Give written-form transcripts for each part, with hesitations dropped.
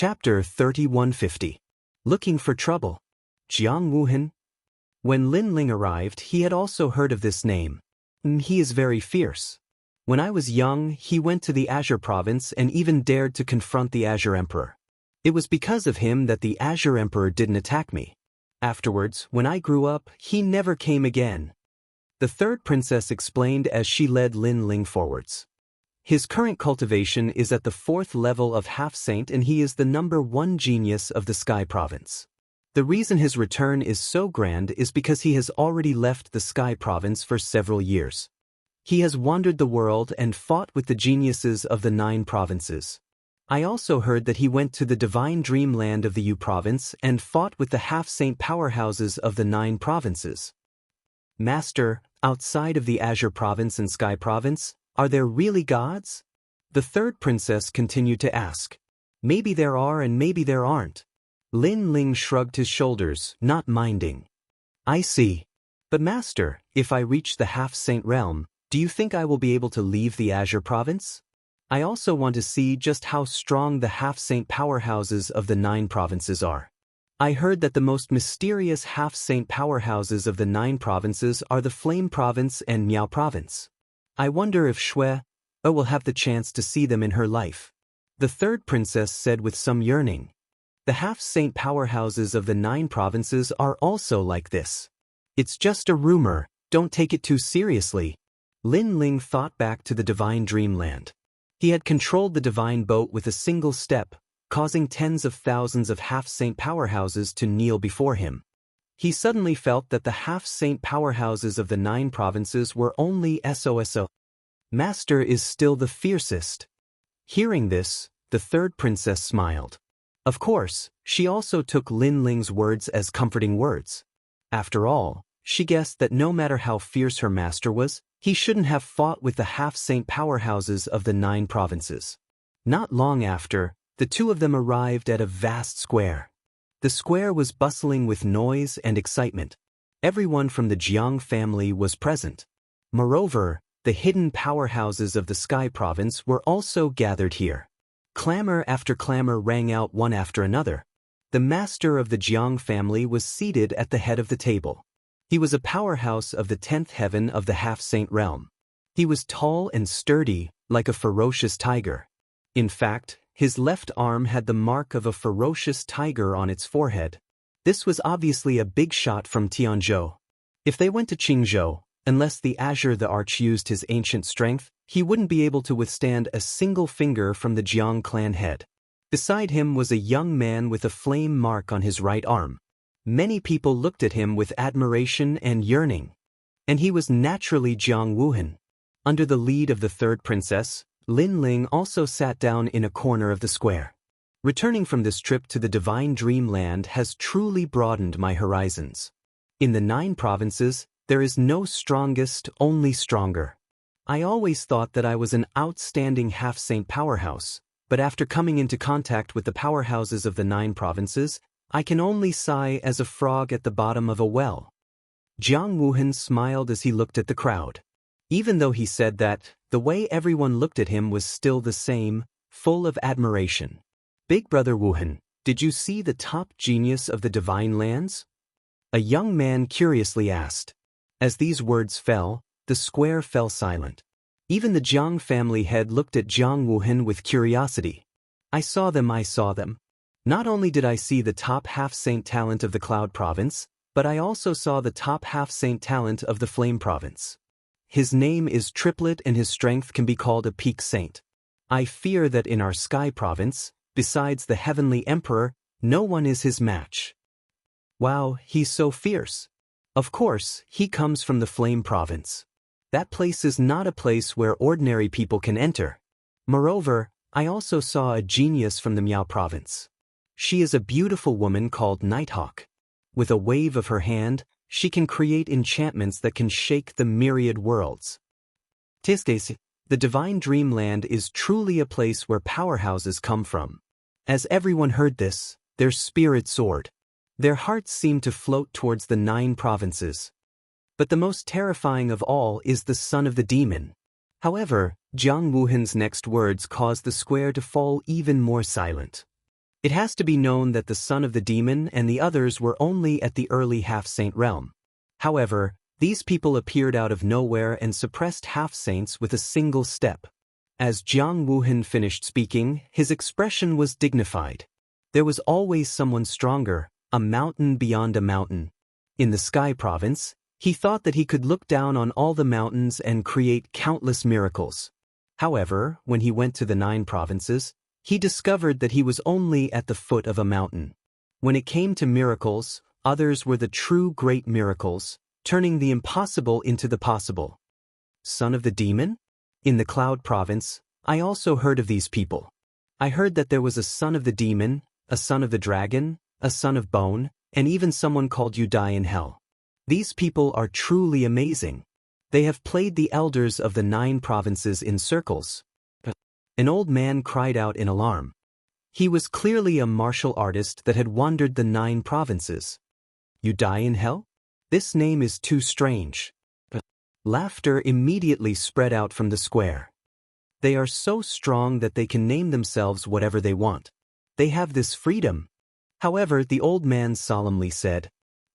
Chapter 3150. Looking for Trouble. Jianghu. When Lin Ling arrived, he had also heard of this name. He is very fierce. When I was young, he went to the Azure province and even dared to confront the Azure Emperor. It was because of him that the Azure Emperor didn't attack me. Afterwards, when I grew up, he never came again. The third princess explained as she led Lin Ling forwards. His current cultivation is at the 4th level of half-saint and he is the #1 genius of the Sky Province. The reason his return is so grand is because he has already left the Sky Province for several years. He has wandered the world and fought with the geniuses of the 9 provinces. I also heard that he went to the divine dreamland of the U province and fought with the half-saint powerhouses of the 9 provinces. Master, outside of the Azure province and Sky province, are there really gods? The third princess continued to ask. Maybe there are and maybe there aren't. Lin Ling shrugged his shoulders, not minding. I see. But master, if I reach the half-saint realm, do you think I will be able to leave the Azure province? I also want to see just how strong the half-saint powerhouses of the 9 provinces are. I heard that the most mysterious half-saint powerhouses of the 9 provinces are the Flame province and Miao province. I wonder if Shui will have the chance to see them in her life. The third princess said with some yearning. The half-saint powerhouses of the 9 provinces are also like this. It's just a rumor, don't take it too seriously. Lin Ling thought back to the divine dreamland. He had controlled the divine boat with a single step, causing tens of thousands of half-saint powerhouses to kneel before him. He suddenly felt that the half-saint powerhouses of the 9 provinces were only SOSO. Master is still the fiercest. Hearing this, the third princess smiled. Of course, she also took Lin Ling's words as comforting words. After all, she guessed that no matter how fierce her master was, he shouldn't have fought with the half-saint powerhouses of the 9 provinces. Not long after, the two of them arrived at a vast square. The square was bustling with noise and excitement. Everyone from the Jianghu family was present. Moreover, the hidden powerhouses of the Sky Province were also gathered here. Clamor after clamor rang out one after another. The master of the Jianghu family was seated at the head of the table. He was a powerhouse of the 10th heaven of the half-saint realm. He was tall and sturdy, like a ferocious tiger. In fact, his left arm had the mark of a ferocious tiger on its forehead. This was obviously a big shot from Tianzhou. If they went to Qingzhou, unless the Azure the Arch used his ancient strength, he wouldn't be able to withstand a single finger from the Jiang clan head. Beside him was a young man with a flame mark on his right arm. Many people looked at him with admiration and yearning. And he was naturally Jianghu. Under the lead of the third princess, Lin Ling also sat down in a corner of the square. Returning from this trip to the divine dreamland has truly broadened my horizons. In the 9 provinces, there is no strongest, only stronger. I always thought that I was an outstanding half-saint powerhouse, but after coming into contact with the powerhouses of the 9 provinces, I can only sigh as a frog at the bottom of a well. Jianghu smiled as he looked at the crowd. Even though he said that, the way everyone looked at him was still the same, full of admiration. Big brother Wuhan, did you see the top genius of the divine lands? A young man curiously asked. As these words fell, the square fell silent. Even the Jiang family head looked at Jianghu with curiosity. I saw them. Not only did I see the top half-saint talent of the Cloud province, but I also saw the top half-saint talent of the Flame province. His name is Triplet and his strength can be called a peak saint. I fear that in our Sky province, besides the Heavenly Emperor, no one is his match. Wow, he's so fierce. Of course, he comes from the Flame province. That place is not a place where ordinary people can enter. Moreover, I also saw a genius from the Miao province. She is a beautiful woman called Nighthawk. With a wave of her hand, she can create enchantments that can shake the myriad worlds. The divine dreamland is truly a place where powerhouses come from. As everyone heard this, their spirit soared. Their hearts seemed to float towards the 9 provinces. But the most terrifying of all is the son of the demon. However, Jiang Wuhan's next words caused the square to fall even more silent. It has to be known that the son of the demon and the others were only at the early half-saint realm. However, these people appeared out of nowhere and suppressed half-saints with a single step. As Jianghu finished speaking, his expression was dignified. There was always someone stronger, a mountain beyond a mountain. In the Sky Province, he thought that he could look down on all the mountains and create countless miracles. However, when he went to the 9 provinces, he discovered that he was only at the foot of a mountain. When it came to miracles, others were the true great miracles, turning the impossible into the possible. Son of the demon? In the Cloud Province, I also heard of these people. I heard that there was a son of the demon, a son of the dragon, a son of bone, and even someone called you die in hell. These people are truly amazing. They have played the elders of the 9 provinces in circles. An old man cried out in alarm. He was clearly a martial artist that had wandered the 9 provinces. You die in hell? This name is too strange. Laughter immediately spread out from the square. They are so strong that they can name themselves whatever they want. They have this freedom. However, the old man solemnly said.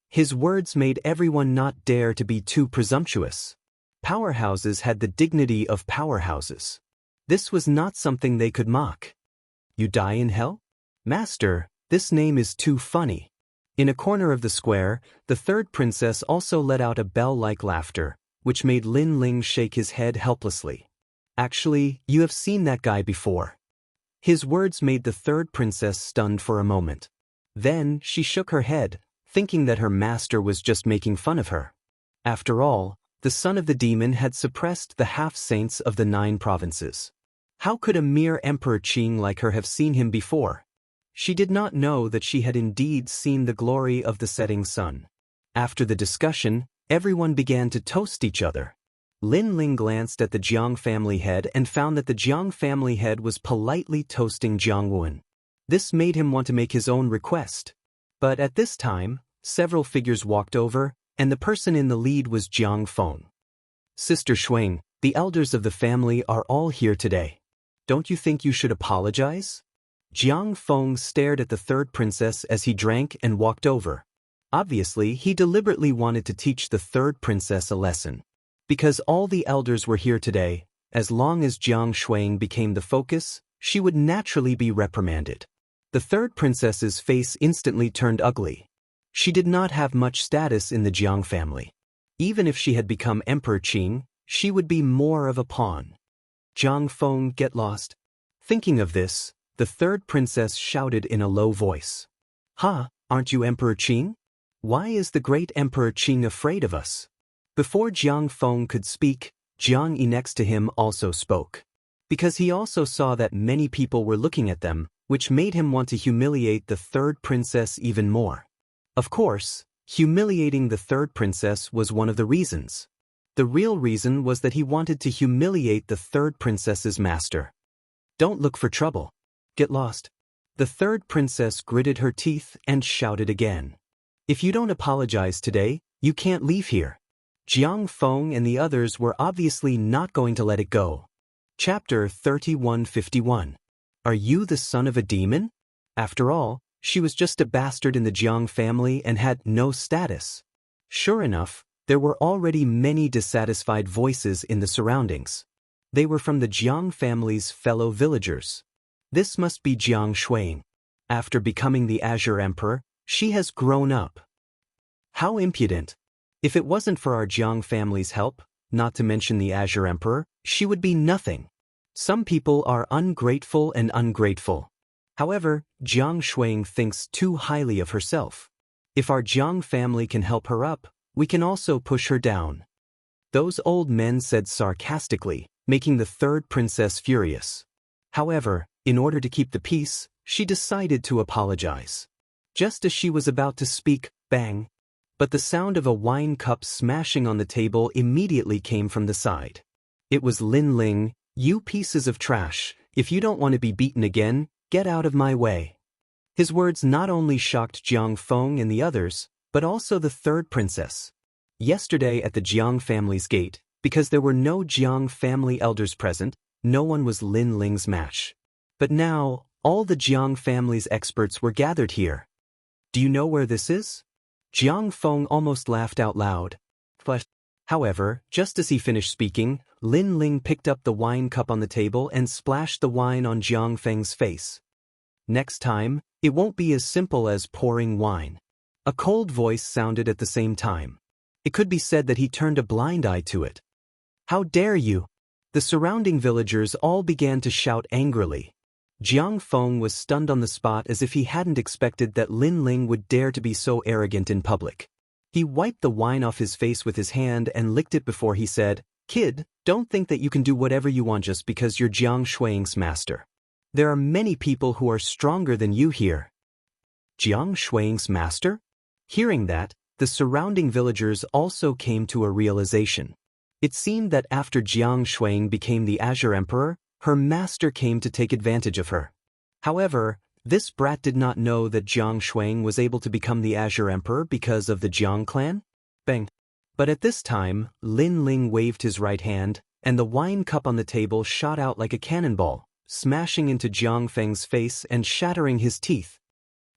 His words made everyone not dare to be too presumptuous. Powerhouses had the dignity of powerhouses. This was not something they could mock. You die in hell? Master, this name is too funny. In a corner of the square, the 3rd princess also let out a bell-like laughter, which made Lin Ling shake his head helplessly. Actually, you have seen that guy before. His words made the 3rd princess stunned for a moment. Then, she shook her head, thinking that her master was just making fun of her. After all, the son of the demon had suppressed the half-saints of the 9 provinces. How could a mere Emperor Qing like her have seen him before? She did not know that she had indeed seen the glory of the setting sun. After the discussion, everyone began to toast each other. Lin Ling glanced at the Jiang family head and found that the Jiang family head was politely toasting Jianghu. This made him want to make his own request. But at this time, several figures walked over, and the person in the lead was Jiang Feng. Sister Shuang, the elders of the family are all here today. Don't you think you should apologize? Jiang Feng stared at the 3rd princess as he drank and walked over. Obviously, he deliberately wanted to teach the 3rd princess a lesson. Because all the elders were here today, as long as Jiang Shuang became the focus, she would naturally be reprimanded. The 3rd princess's face instantly turned ugly. She did not have much status in the Jiang family. Even if she had become Emperor Qing, she would be more of a pawn. Jiang Feng, get lost. Thinking of this, the 3rd princess shouted in a low voice. Ha, aren't you Emperor Qing? Why is the great Emperor Qing afraid of us? Before Jiang Feng could speak, Jiang Yi next to him also spoke. Because he also saw that many people were looking at them, which made him want to humiliate the 3rd princess even more. Of course, humiliating the 3rd princess was one of the reasons. The real reason was that he wanted to humiliate the 3rd princess's master. Don't look for trouble. Get lost. The 3rd princess gritted her teeth and shouted again. If you don't apologize today, you can't leave here. Jiang Feng and the others were obviously not going to let it go. Chapter 3151. Are you the son of a demon? After all, she was just a bastard in the Jiang family and had no status. Sure enough, there were already many dissatisfied voices in the surroundings. They were from the Jiang family's fellow villagers. This must be Jiang Shuang. After becoming the Azure Emperor, she has grown up. How impudent! If it wasn't for our Jiang family's help, not to mention the Azure Emperor, she would be nothing. Some people are ungrateful and ungrateful. However, Jiang Shuang thinks too highly of herself. If our Jiang family can help her up, we can also push her down. Those old men said sarcastically, making the 3rd princess furious. However, in order to keep the peace, she decided to apologize. Just as she was about to speak, bang! But the sound of a wine cup smashing on the table immediately came from the side. It was Lin Ling. You pieces of trash, if you don't want to be beaten again, get out of my way. His words not only shocked Jiang Feng and the others, but also the 3rd princess. Yesterday at the Jiang family's gate, because there were no Jiang family elders present, no one was Lin Ling's match. But now, All the Jiang family's experts were gathered here. Do you know where this is? Jiang Feng almost laughed out loud. But, however, just as he finished speaking, Lin Ling picked up the wine cup on the table and splashed the wine on Jiang Feng's face. Next time, it won't be as simple as pouring wine. A cold voice sounded at the same time. It could be said that he turned a blind eye to it. How dare you! The surrounding villagers all began to shout angrily. Jiang Feng was stunned on the spot as if he hadn't expected that Lin Ling would dare to be so arrogant in public. He wiped the wine off his face with his hand and licked it before he said, "Kid, don't think that you can do whatever you want just because you're Jiang Shuang's master. There are many people who are stronger than you here." Jiang Shuang's master? Hearing that, the surrounding villagers also came to a realization. It seemed that after Jiang Shuang became the Azure Emperor, her master came to take advantage of her. However, this brat did not know that Jiang Shuang was able to become the Azure Emperor because of the Jiang clan. Bang! But at this time, Lin Ling waved his right hand, and the wine cup on the table shot out like a cannonball, smashing into Jiang Feng's face and shattering his teeth.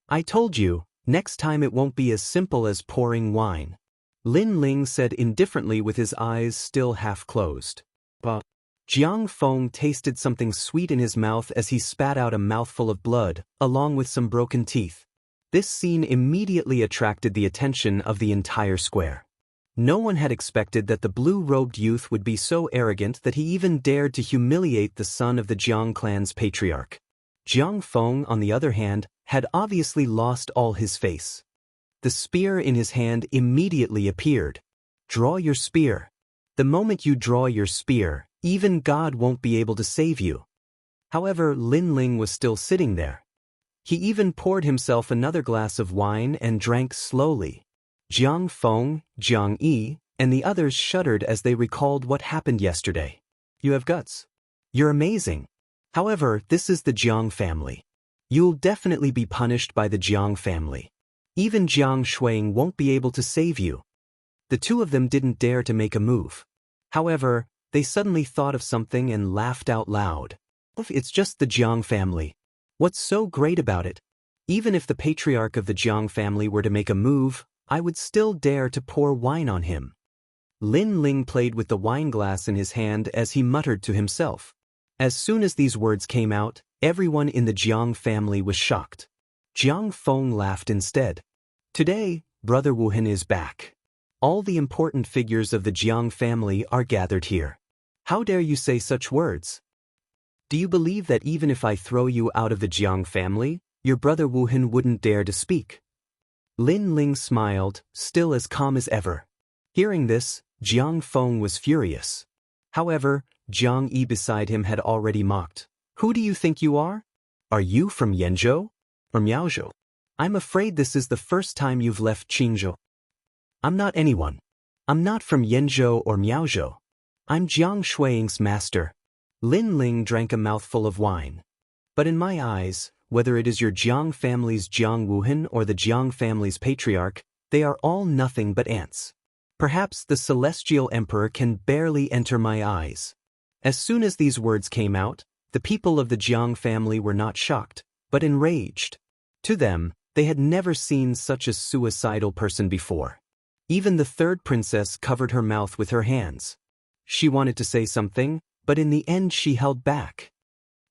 "I told you, next time it won't be as simple as pouring wine," Lin Ling said indifferently with his eyes still half closed. But Jiang Feng tasted something sweet in his mouth as he spat out a mouthful of blood, along with some broken teeth. This scene immediately attracted the attention of the entire square. No one had expected that the blue-robed youth would be so arrogant that he even dared to humiliate the son of the Jiang clan's patriarch. Jiang Feng, on the other hand, had obviously lost all his face. The spear in his hand immediately appeared. "Draw your spear. The moment you draw your spear, even God won't be able to save you." However, Lin Ling was still sitting there. He even poured himself another glass of wine and drank slowly. Jiang Feng, Jiang Yi, and the others shuddered as they recalled what happened yesterday. "You have guts. You're amazing. However, this is the Jiang family. You'll definitely be punished by the Jiang family. Even Jiang Shuang won't be able to save you." The two of them didn't dare to make a move. However, they suddenly thought of something and laughed out loud. "It's just the Jiang family. What's so great about it? Even if the patriarch of the Jiang family were to make a move, I would still dare to pour wine on him." Lin Ling played with the wine glass in his hand as he muttered to himself. As soon as these words came out, everyone in the Jiang family was shocked. Jiang Feng laughed instead. "Today, Brother Wuhan is back. All the important figures of the Jiang family are gathered here. How dare you say such words? Do you believe that even if I throw you out of the Jiang family, your brother Wuhan wouldn't dare to speak?" Lin Ling smiled, still as calm as ever. Hearing this, Jiang Feng was furious. However, Jiang Yi beside him had already mocked. "Who do you think you are? Are you from Yenzhou? Or Miaozhou? I'm afraid this is the first time you've left Qingzhou." "I'm not anyone. I'm not from Yenzhou or Miaozhou. I'm Jiang Shuang's master." Lin Ling drank a mouthful of wine. "But in my eyes, whether it is your Jiang family's Jiang Wuhan or the Jiang family's patriarch, they are all nothing but ants. Perhaps the celestial emperor can barely enter my eyes." As soon as these words came out, the people of the Jiang family were not shocked, but enraged. To them, they had never seen such a suicidal person before. Even the third princess covered her mouth with her hands. She wanted to say something, but in the end she held back.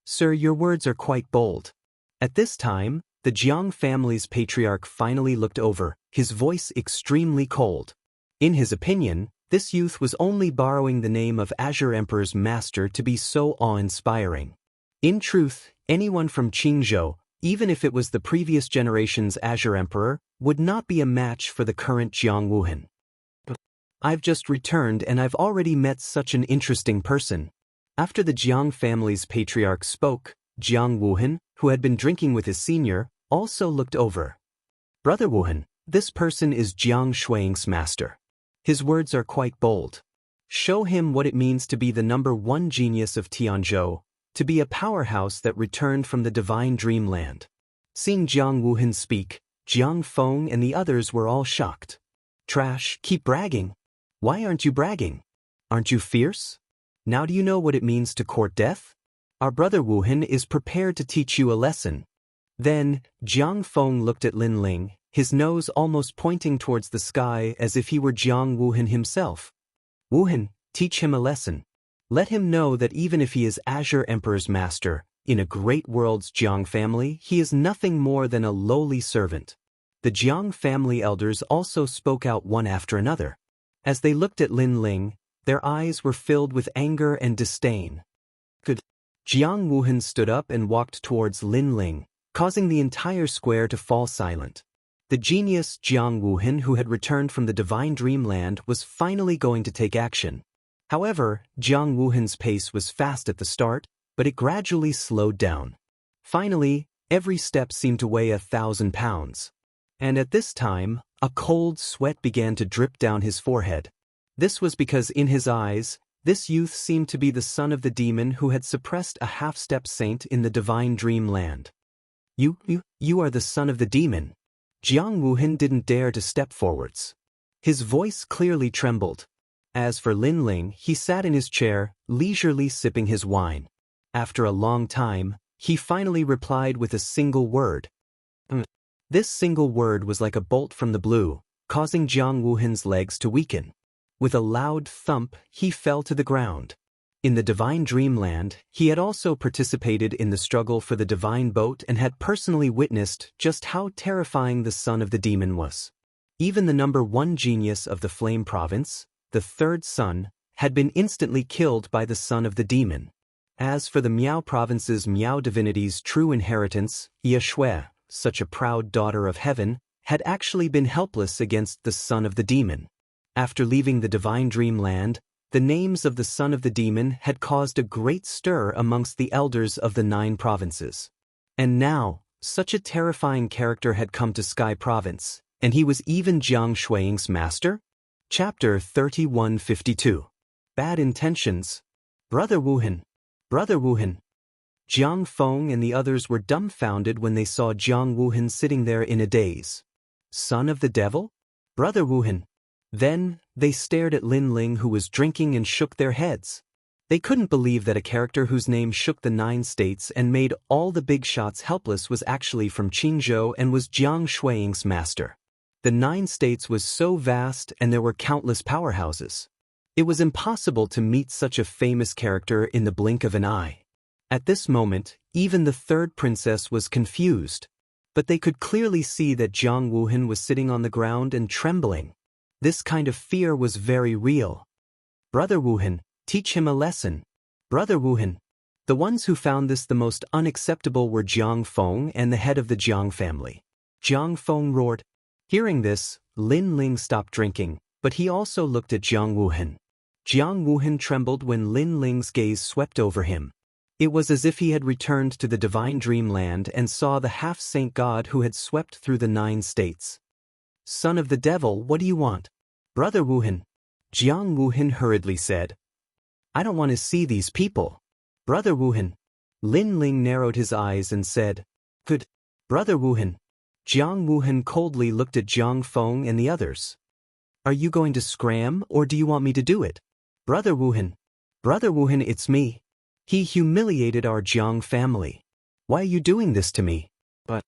"Sir, your words are quite bold." At this time, the Jiang family's patriarch finally looked over, his voice extremely cold. In his opinion, this youth was only borrowing the name of Azure Emperor's master to be so awe-inspiring. In truth, anyone from Qingzhou, even if it was the previous generation's Azure Emperor, would not be a match for the current Jiang Wuhan. "I've just returned and I've already met such an interesting person." After the Jiang family's patriarch spoke, Jiang Wuhan, who had been drinking with his senior, also looked over. "Brother Wuhan, this person is Jiang Shuang's master. His words are quite bold. Show him what it means to be the #1 genius of Tianzhou, to be a powerhouse that returned from the divine dreamland." Seeing Jiang Wuhan speak, Jiang Feng and the others were all shocked. "Trash, keep bragging. Why aren't you bragging? Aren't you fierce? Now do you know what it means to court death?" Our brother Wuhan is prepared to teach you a lesson. Then, Jiang Feng looked at Lin Ling, his nose almost pointing towards the sky as if he were Jiang Wuhan himself. Wuhan, teach him a lesson. Let him know that even if he is Azure Emperor's master, in a great world's Jiang family, he is nothing more than a lowly servant. The Jiang family elders also spoke out one after another. As they looked at Lin Ling, their eyes were filled with anger and disdain. Good. Jiang Wuhan stood up and walked towards Lin Ling, causing the entire square to fall silent. The genius Jiang Wuhan, who had returned from the divine dreamland, was finally going to take action. However, Jiang Wuhan's pace was fast at the start, but it gradually slowed down. Finally, every step seemed to weigh 1,000 pounds. And at this time, a cold sweat began to drip down his forehead. This was because in his eyes, this youth seemed to be the son of the demon who had suppressed a half-step saint in the divine dreamland. You are the son of the demon. Jiang Wuhan didn't dare to step forwards. His voice clearly trembled. As for Lin Ling, he sat in his chair, leisurely sipping his wine. After a long time, he finally replied with a single word. This single word was like a bolt from the blue, causing Jiang Wuhan's legs to weaken. With a loud thump, he fell to the ground. In the divine dreamland, he had also participated in the struggle for the divine boat and had personally witnessed just how terrifying the son of the demon was. Even the number 1 genius of the Flame Province, the third son, had been instantly killed by the son of the demon. As for the Miao Province's Miao divinity's true inheritance, Ye Shui, such a proud daughter of heaven, had actually been helpless against the son of the demon. After leaving the divine dreamland, the names of the son of the demon had caused a great stir amongst the elders of the 9 provinces. And now, such a terrifying character had come to Sky Province, and he was even Jiang Shuiying's master? Chapter 3152. Bad Intentions. Brother Wuhan. Brother Wuhan. Jiang Feng and the others were dumbfounded when they saw Jiang Wuhan sitting there in a daze. Son of the devil? Brother Wuhan. Then, they stared at Lin Ling, who was drinking, and shook their heads. They couldn't believe that a character whose name shook the 9 states and made all the big shots helpless was actually from Qingzhou and was Jiang Shuiying's master. The 9 states was so vast and there were countless powerhouses. It was impossible to meet such a famous character in the blink of an eye. At this moment, even the 3rd princess was confused. But they could clearly see that Jiang Wuhan was sitting on the ground and trembling. This kind of fear was very real. Brother Wuhan, teach him a lesson. Brother Wuhan. The ones who found this the most unacceptable were Jiang Feng and the head of the Jiang family. Jiang Feng roared. Hearing this, Lin Ling stopped drinking, but he also looked at Jiang Wuhan. Jiang Wuhan trembled when Lin Ling's gaze swept over him. It was as if he had returned to the divine dreamland and saw the half-saint god who had swept through the 9 states. Son of the devil, what do you want? Brother Wuhan. Jiang Wuhan hurriedly said. I don't want to see these people. Brother Wuhan. Lin Ling narrowed his eyes and said. Good. Brother Wuhan. Jiang Wuhan coldly looked at Jiang Feng and the others. Are you going to scram, or do you want me to do it? Brother Wuhan. Brother Wuhan, it's me. He humiliated our Jiang family. Why are you doing this to me? But.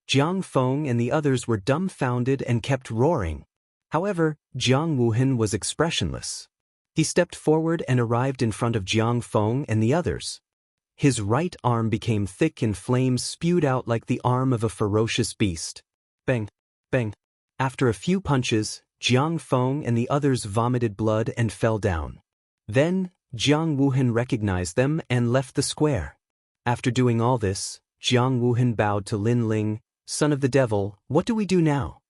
Jiang Feng and the others were dumbfounded and kept roaring. However, Jiang Wuhan was expressionless. He stepped forward and arrived in front of Jiang Feng and the others. His right arm became thick and flames spewed out like the arm of a ferocious beast. Bang! Bang! After a few punches, Jiang Feng and the others vomited blood and fell down. Then, Jiang Wuhan recognized them and left the square. After doing all this, Jiang Wuhan bowed to Lin Ling. Son of the devil, what do we do now?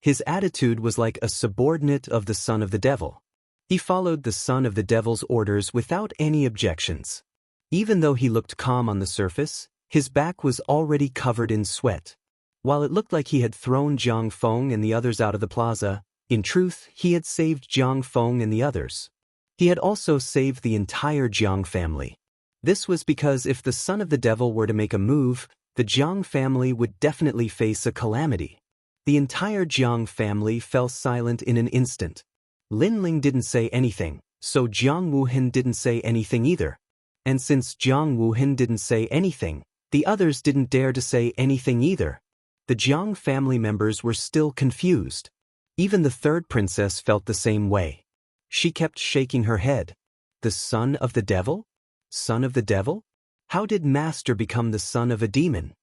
His attitude was like a subordinate of the son of the devil. He followed the son of the devil's orders without any objections. Even though he looked calm on the surface, his back was already covered in sweat. While it looked like he had thrown Jiang Feng and the others out of the plaza, in truth, he had saved Jiang Feng and the others. He had also saved the entire Jiang family. This was because if the son of the devil were to make a move, the Jiang family would definitely face a calamity. The entire Jiang family fell silent in an instant. Lin Ling didn't say anything, so Jiang Wuhan didn't say anything either. And since Jiang Wuhan didn't say anything, the others didn't dare to say anything either. The Jiang family members were still confused. Even the third princess felt the same way. She kept shaking her head. The son of the devil? Son of the devil? How did Master become the son of a demon?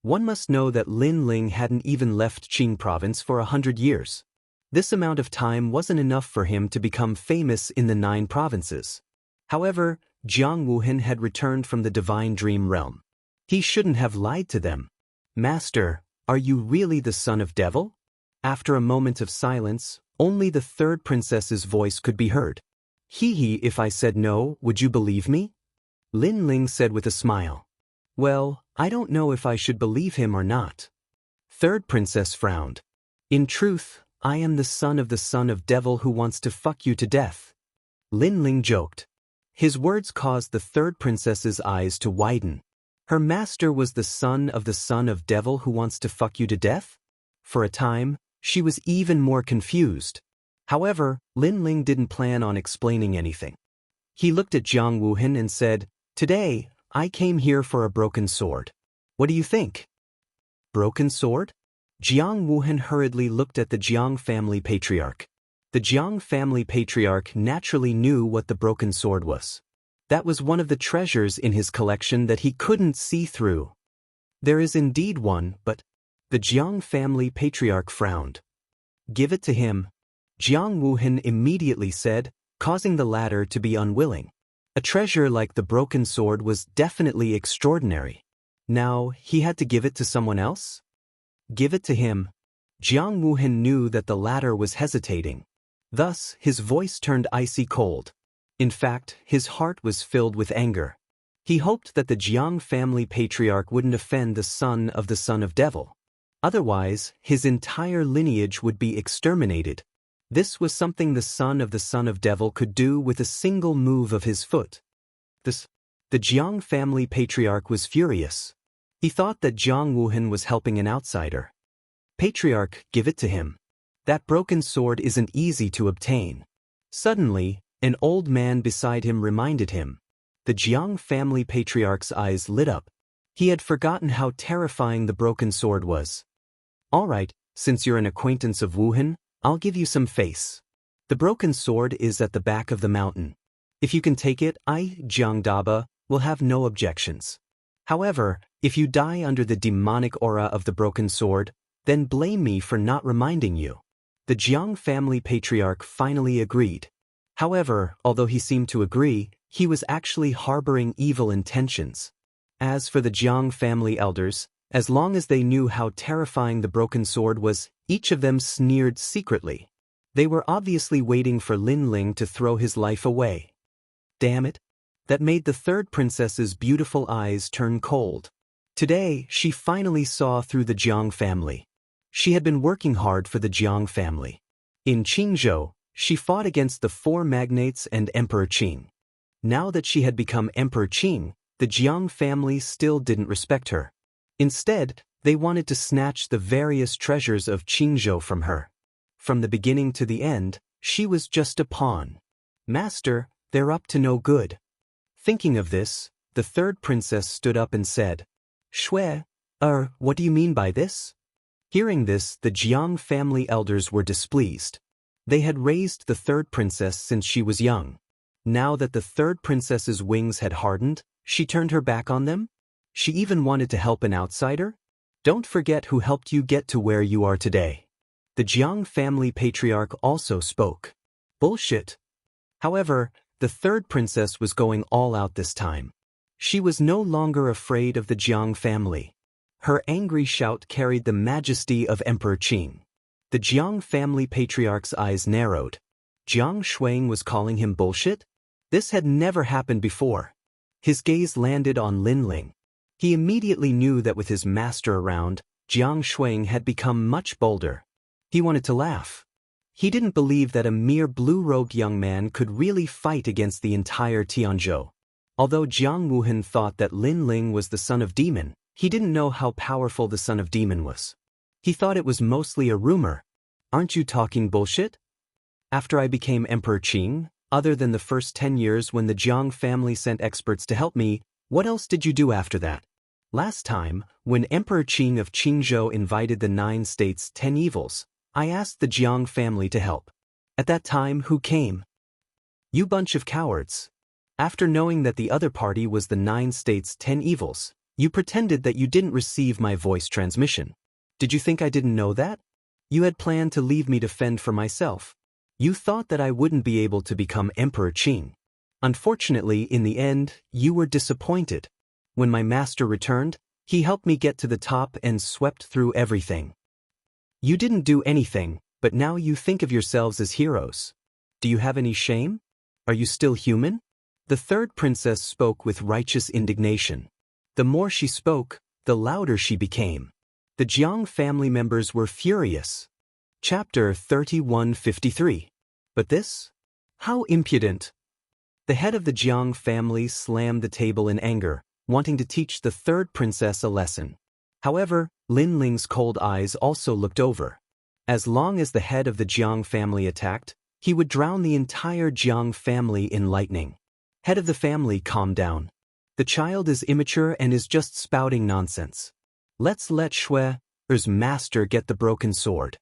One must know that Lin Ling hadn't even left Qing province for 100 years. This amount of time wasn't enough for him to become famous in the 9 provinces. However, Jiang Wuhan had returned from the divine dream realm. He shouldn't have lied to them. Master, are you really the son of devil? After a moment of silence, only the third princess's voice could be heard. Hee, if I said no, would you believe me? Lin Ling said with a smile. Well, I don't know if I should believe him or not. Third princess frowned. In truth, I am the son of devil who wants to fuck you to death. Lin Ling joked. His words caused the third princess's eyes to widen. Her master was the son of devil who wants to fuck you to death? For a time, she was even more confused. However, Lin Ling didn't plan on explaining anything. He looked at Jiang Wuhan and said, Today, I came here for a broken sword. What do you think? Broken sword? Jiang Wuhan hurriedly looked at the Jiang family patriarch. The Jiang family patriarch naturally knew what the broken sword was. That was one of the treasures in his collection that he couldn't see through. There is indeed one, but the Jiang family patriarch frowned. Give it to him. Jiang Wuhan immediately said, causing the latter to be unwilling. A treasure like the broken sword was definitely extraordinary. Now, he had to give it to someone else? Give it to him. Jiang Wuhan knew that the latter was hesitating. Thus, his voice turned icy cold. In fact, his heart was filled with anger. He hoped that the Jiang family patriarch wouldn't offend the son of devil. Otherwise, his entire lineage would be exterminated. This was something the son of devil could do with a single move of his foot. The Jiang family patriarch was furious. He thought that Jiang Wuhan was helping an outsider. Patriarch, give it to him. That broken sword isn't easy to obtain. Suddenly, an old man beside him reminded him. The Jiang family patriarch's eyes lit up. He had forgotten how terrifying the broken sword was. All right, since you're an acquaintance of Wuhan, I'll give you some face. The broken sword is at the back of the mountain. If you can take it, I, Jiang Daba, will have no objections. However, if you die under the demonic aura of the broken sword, then blame me for not reminding you. The Jiang family patriarch finally agreed. However, although he seemed to agree, he was actually harboring evil intentions. As for the Jiang family elders, as long as they knew how terrifying the broken sword was, each of them sneered secretly. They were obviously waiting for Lin Ling to throw his life away. Damn it! That made the third princess's beautiful eyes turn cold. Today, she finally saw through the Jiang family. She had been working hard for the Jiang family. In Qingzhou, she fought against the 4 magnates and Emperor Qing. Now that she had become Emperor Qing, the Jiang family still didn't respect her. Instead, they wanted to snatch the various treasures of Qingzhou from her. From the beginning to the end, she was just a pawn. Master, they're up to no good. Thinking of this, the third princess stood up and said, Shui, what do you mean by this? Hearing this, the Jiang family elders were displeased. They had raised the third princess since she was young. Now that the third princess's wings had hardened, she turned her back on them? She even wanted to help an outsider? Don't forget who helped you get to where you are today. The Jiang family patriarch also spoke. Bullshit. However, the third princess was going all out this time. She was no longer afraid of the Jiang family. Her angry shout carried the majesty of Emperor Qing. The Jiang family patriarch's eyes narrowed. Jiang Shuang was calling him bullshit? This had never happened before. His gaze landed on Lin Ling. He immediately knew that with his master around, Jiang Shuang had become much bolder. He wanted to laugh. He didn't believe that a mere blue-robed young man could really fight against the entire Tianzhou. Although Jiang Wuhan thought that Lin Ling was the son of demon, he didn't know how powerful the son of demon was. He thought it was mostly a rumor. Aren't you talking bullshit? After I became Emperor Qing, Other than the first 10 years when the Jiang family sent experts to help me, what else did you do after that? Last time, when Emperor Qing of Qingzhou invited the 9 states' 10 evils, I asked the Jiang family to help. At that time, who came? You bunch of cowards. After knowing that the other party was the 9 states' 10 evils, you pretended that you didn't receive my voice transmission. Did you think I didn't know that? You had planned to leave me to fend for myself. You thought that I wouldn't be able to become Emperor Qing. Unfortunately, in the end, you were disappointed. When my master returned, he helped me get to the top and swept through everything. You didn't do anything, but now you think of yourselves as heroes. Do you have any shame? Are you still human? The third princess spoke with righteous indignation. The more she spoke, the louder she became. The Jiang family members were furious. Chapter 3153. But this? How impudent! The head of the Jiang family slammed the table in anger, wanting to teach the third princess a lesson. However, Lin Ling's cold eyes also looked over. As long as the head of the Jiang family attacked, he would drown the entire Jiang family in lightning. Head of the family, calm down. The child is immature and is just spouting nonsense. Let's let Shue's master get the broken sword.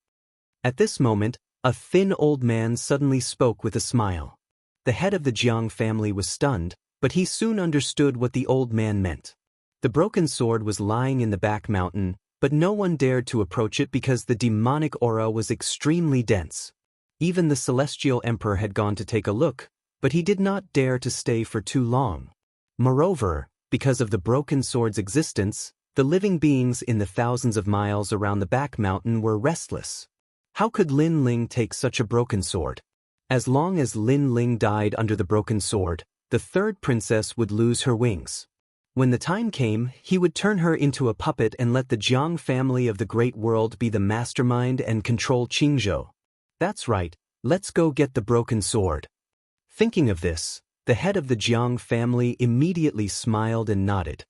At this moment, a thin old man suddenly spoke with a smile. The head of the Jiang family was stunned, but he soon understood what the old man meant. The broken sword was lying in the back mountain, but no one dared to approach it because the demonic aura was extremely dense. Even the celestial emperor had gone to take a look, but he did not dare to stay for too long. Moreover, because of the broken sword's existence, the living beings in the thousands of miles around the back mountain were restless. How could Lin Ling take such a broken sword? As long as Lin Ling died under the broken sword, the third princess would lose her wings. When the time came, he would turn her into a puppet and let the Jiang family of the great world be the mastermind and control Qingzhou. That's right, let's go get the broken sword. Thinking of this, the head of the Jiang family immediately smiled and nodded.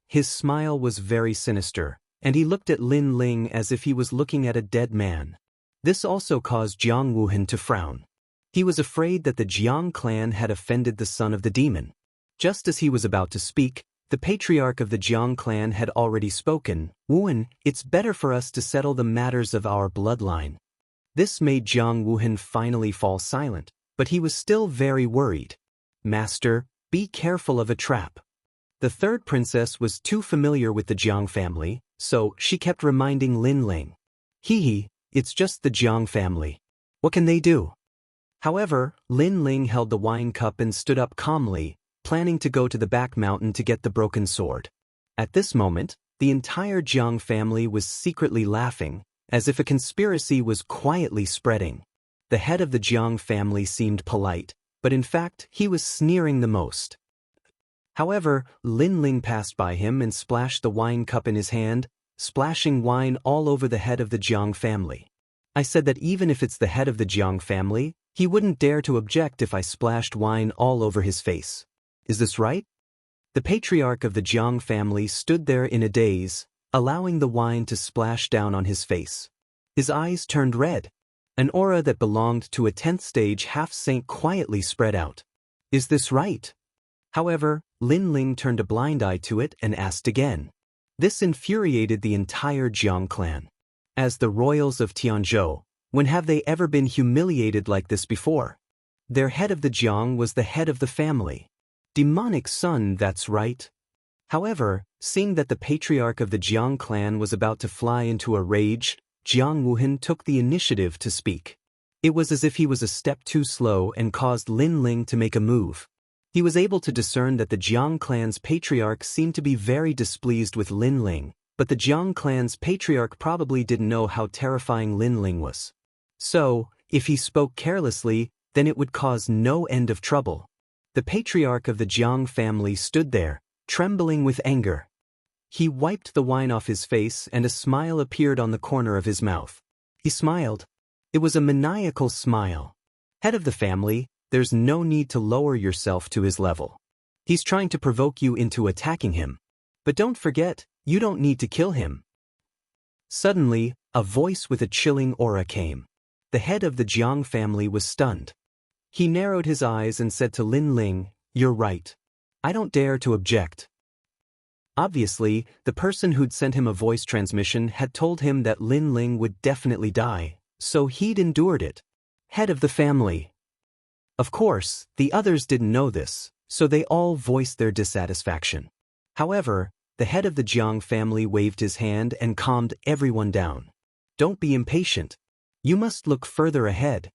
His smile was very sinister, and he looked at Lin Ling as if he was looking at a dead man. This also caused Jianghu to frown. He was afraid that the Jiang clan had offended the son of the demon. Just as he was about to speak, the patriarch of the Jiang clan had already spoken. Wuhan, it's better for us to settle the matters of our bloodline. This made Jiang Wuhan finally fall silent, but he was still very worried. Master, be careful of a trap. The third princess was too familiar with the Jiang family, so she kept reminding Lin Ling. It's just the Jiang family. What can they do? However, Lin Ling held the wine cup and stood up calmly, planning to go to the back mountain to get the broken sword. At this moment, the entire Jiang family was secretly laughing, as if a conspiracy was quietly spreading. The head of the Jiang family seemed polite, but in fact, he was sneering the most. However, Lin Ling passed by him and splashed the wine cup in his hand, splashing wine all over the head of the Jiang family. I said that even if it's the head of the Jiang family, he wouldn't dare to object if I splashed wine all over his face. Is this right? The patriarch of the Jiang family stood there in a daze, allowing the wine to splash down on his face. His eyes turned red. An aura that belonged to a 10th stage half-saint quietly spread out. Is this right? However, Lin Ling turned a blind eye to it and asked again. This infuriated the entire Jiang clan. As the royals of Tianzhou, when have they ever been humiliated like this before? Their head of the Jiang was the head of the family. Demonic son, that's right. However, seeing that the patriarch of the Jiang clan was about to fly into a rage, Jiang Wuhan took the initiative to speak. It was as if he was a step too slow and caused Lin Ling to make a move. He was able to discern that the Jiang clan's patriarch seemed to be very displeased with Lin Ling, but the Jiang clan's patriarch probably didn't know how terrifying Lin Ling was. So, if he spoke carelessly, then it would cause no end of trouble. The patriarch of the Jiang family stood there, trembling with anger. He wiped the wine off his face and a smile appeared on the corner of his mouth. He smiled. It was a maniacal smile. Head of the family, there's no need to lower yourself to his level. He's trying to provoke you into attacking him. But don't forget, you don't need to kill him. Suddenly, a voice with a chilling aura came. The head of the Jiang family was stunned. He narrowed his eyes and said to Lin Ling, "You're right. I don't dare to object." Obviously, the person who'd sent him a voice transmission had told him that Lin Ling would definitely die, so he'd endured it. Head of the family. Of course, the others didn't know this, so they all voiced their dissatisfaction. However, the head of the Jiang family waved his hand and calmed everyone down. "Don't be impatient. You must look further ahead."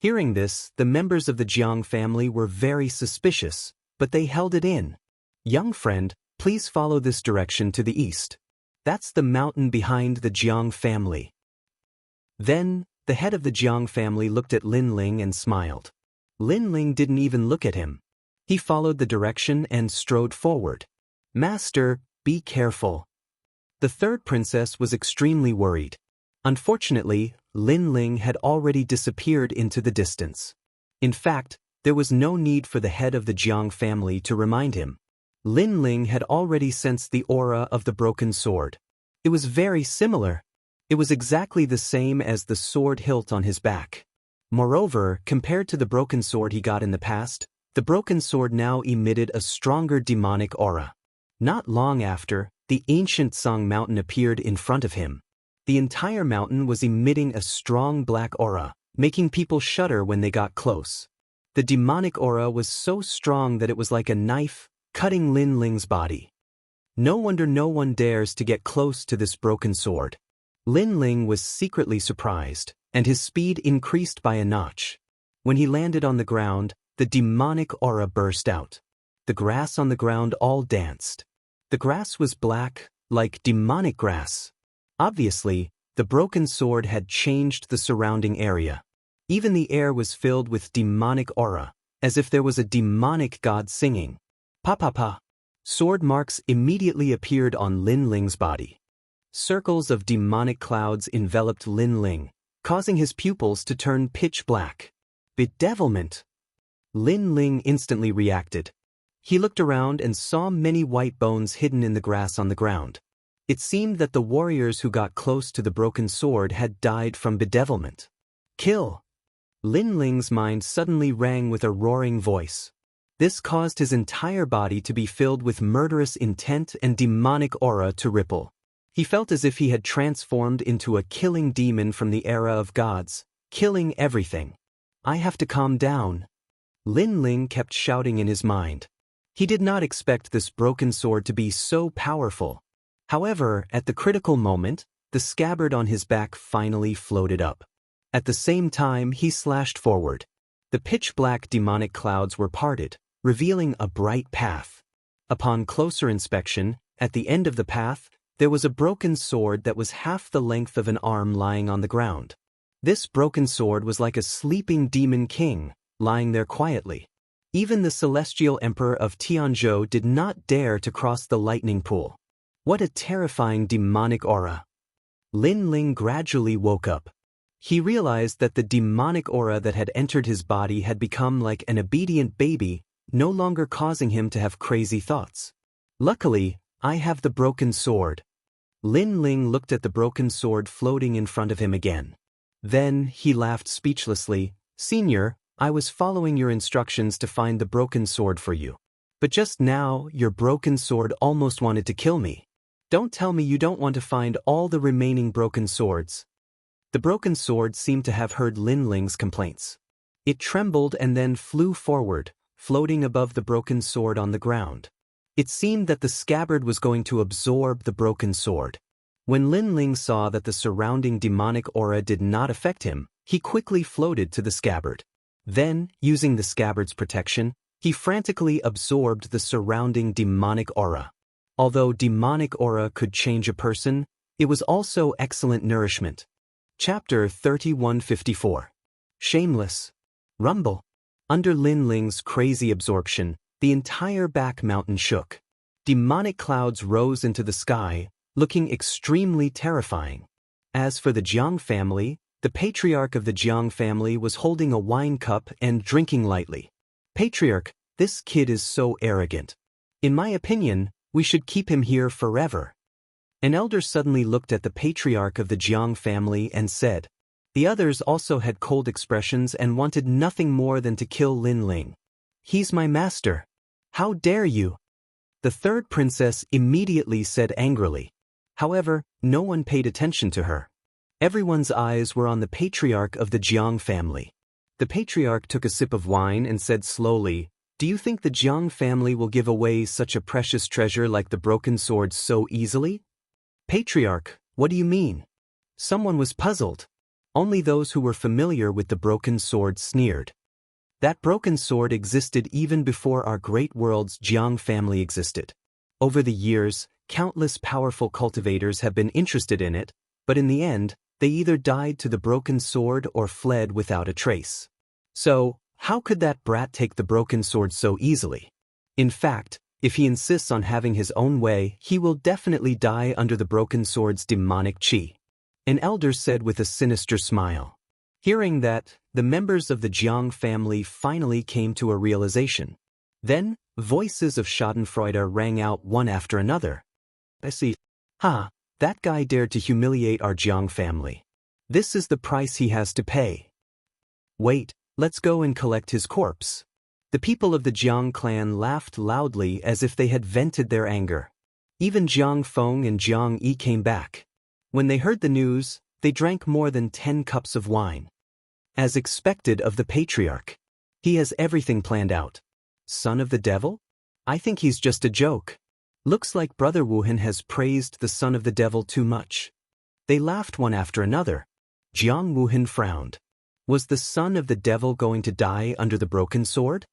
Hearing this, the members of the Jiang family were very suspicious, but they held it in. "Young friend, please follow this direction to the east. That's the mountain behind the Jiang family." Then, the head of the Jiang family looked at Lin Ling and smiled. Lin Ling didn't even look at him. He followed the direction and strode forward. "Master, be careful." The third princess was extremely worried. Unfortunately, Lin Ling had already disappeared into the distance. In fact, there was no need for the head of the Jiang family to remind him. Lin Ling had already sensed the aura of the broken sword. It was very similar. It was exactly the same as the sword hilt on his back. Moreover, compared to the broken sword he got in the past, the broken sword now emitted a stronger demonic aura. Not long after, the ancient Song Mountain appeared in front of him. The entire mountain was emitting a strong black aura, making people shudder when they got close. The demonic aura was so strong that it was like a knife, cutting Lin Ling's body. No wonder no one dares to get close to this broken sword. Lin Ling was secretly surprised, and his speed increased by a notch. When he landed on the ground, the demonic aura burst out. The grass on the ground all danced. The grass was black, like demonic grass. Obviously, the broken sword had changed the surrounding area. Even the air was filled with demonic aura, as if there was a demonic god singing. Pa pa pa. Sword marks immediately appeared on Lin Ling's body. Circles of demonic clouds enveloped Lin Ling, causing his pupils to turn pitch black. Bedevilment. Lin Ling instantly reacted. He looked around and saw many white bones hidden in the grass on the ground. It seemed that the warriors who got close to the broken sword had died from bedevilment. Kill! Lin Ling's mind suddenly rang with a roaring voice. This caused his entire body to be filled with murderous intent and demonic aura to ripple. He felt as if he had transformed into a killing demon from the era of gods, killing everything. "I have to calm down." Lin Ling kept shouting in his mind. He did not expect this broken sword to be so powerful. However, at the critical moment, the scabbard on his back finally floated up. At the same time, he slashed forward. The pitch-black demonic clouds were parted, revealing a bright path. Upon closer inspection, at the end of the path, there was a broken sword that was half the length of an arm lying on the ground. This broken sword was like a sleeping demon king, lying there quietly. Even the celestial emperor of Tianzhou did not dare to cross the lightning pool. What a terrifying demonic aura. Lin Ling gradually woke up. He realized that the demonic aura that had entered his body had become like an obedient baby, no longer causing him to have crazy thoughts. "Luckily, I have the broken sword." Lin Ling looked at the broken sword floating in front of him again. Then, he laughed speechlessly. "Senior, I was following your instructions to find the broken sword for you. But just now, your broken sword almost wanted to kill me. Don't tell me you don't want to find all the remaining broken swords." The broken sword seemed to have heard Lin Ling's complaints. It trembled and then flew forward, floating above the broken sword on the ground. It seemed that the scabbard was going to absorb the broken sword. When Lin Ling saw that the surrounding demonic aura did not affect him, he quickly floated to the scabbard. Then, using the scabbard's protection, he frantically absorbed the surrounding demonic aura. Although demonic aura could change a person, it was also excellent nourishment. Chapter 3154. Shameless. Rumble. Under Lin Ling's crazy absorption, the entire back mountain shook. Demonic clouds rose into the sky, looking extremely terrifying. As for the Jiang family, the patriarch of the Jiang family was holding a wine cup and drinking lightly. "Patriarch, this kid is so arrogant. In my opinion, we should keep him here forever." An elder suddenly looked at the patriarch of the Jiang family and said, The others also had cold expressions and wanted nothing more than to kill Lin Ling. "He's my master. How dare you?" The third princess immediately said angrily. However, no one paid attention to her. Everyone's eyes were on the patriarch of the Jiang family. The patriarch took a sip of wine and said slowly, "Do you think the Jiang family will give away such a precious treasure like the broken sword so easily?" "Patriarch, what do you mean?" Someone was puzzled. Only those who were familiar with the broken sword sneered. That broken sword existed even before our great world's Jiang family existed. Over the years, countless powerful cultivators have been interested in it, but in the end, they either died to the broken sword or fled without a trace. So, how could that brat take the broken sword so easily? In fact, if he insists on having his own way, he will definitely die under the broken sword's demonic qi. An elder said with a sinister smile. Hearing that, the members of the Jiang family finally came to a realization. Then, voices of schadenfreude rang out one after another. "I see. That guy dared to humiliate our Jiang family. This is the price he has to pay. Wait, let's go and collect his corpse." The people of the Jiang clan laughed loudly as if they had vented their anger. Even Jiang Feng and Jiang Yi came back. When they heard the news, they drank more than 10 cups of wine. As expected of the patriarch. He has everything planned out. Son of the devil? I think he's just a joke. Looks like Brother Wuhan has praised the son of the devil too much. They laughed one after another. Jiang Wuhan frowned. Was the son of the devil going to die under the broken sword?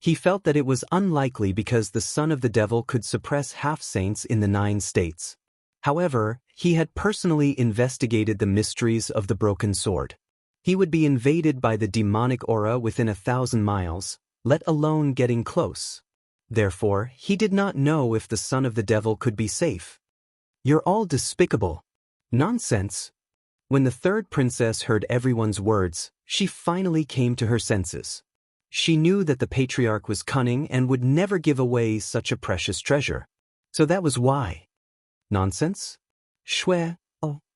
He felt that it was unlikely because the son of the devil could suppress half-saints in the 9 states. However, he had personally investigated the mysteries of the broken sword. He would be invaded by the demonic aura within 1,000 miles, let alone getting close. Therefore, he did not know if the son of the devil could be safe. "You're all despicable." "Nonsense." When the third princess heard everyone's words, she finally came to her senses. She knew that the patriarch was cunning and would never give away such a precious treasure. So that was why. "Nonsense? Shui,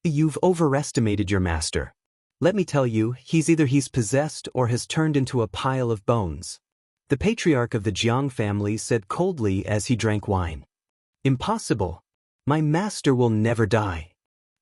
you've overestimated your master. Let me tell you, he's possessed or has turned into a pile of bones." The patriarch of the Jiang family said coldly as he drank wine. "Impossible. My master will never die."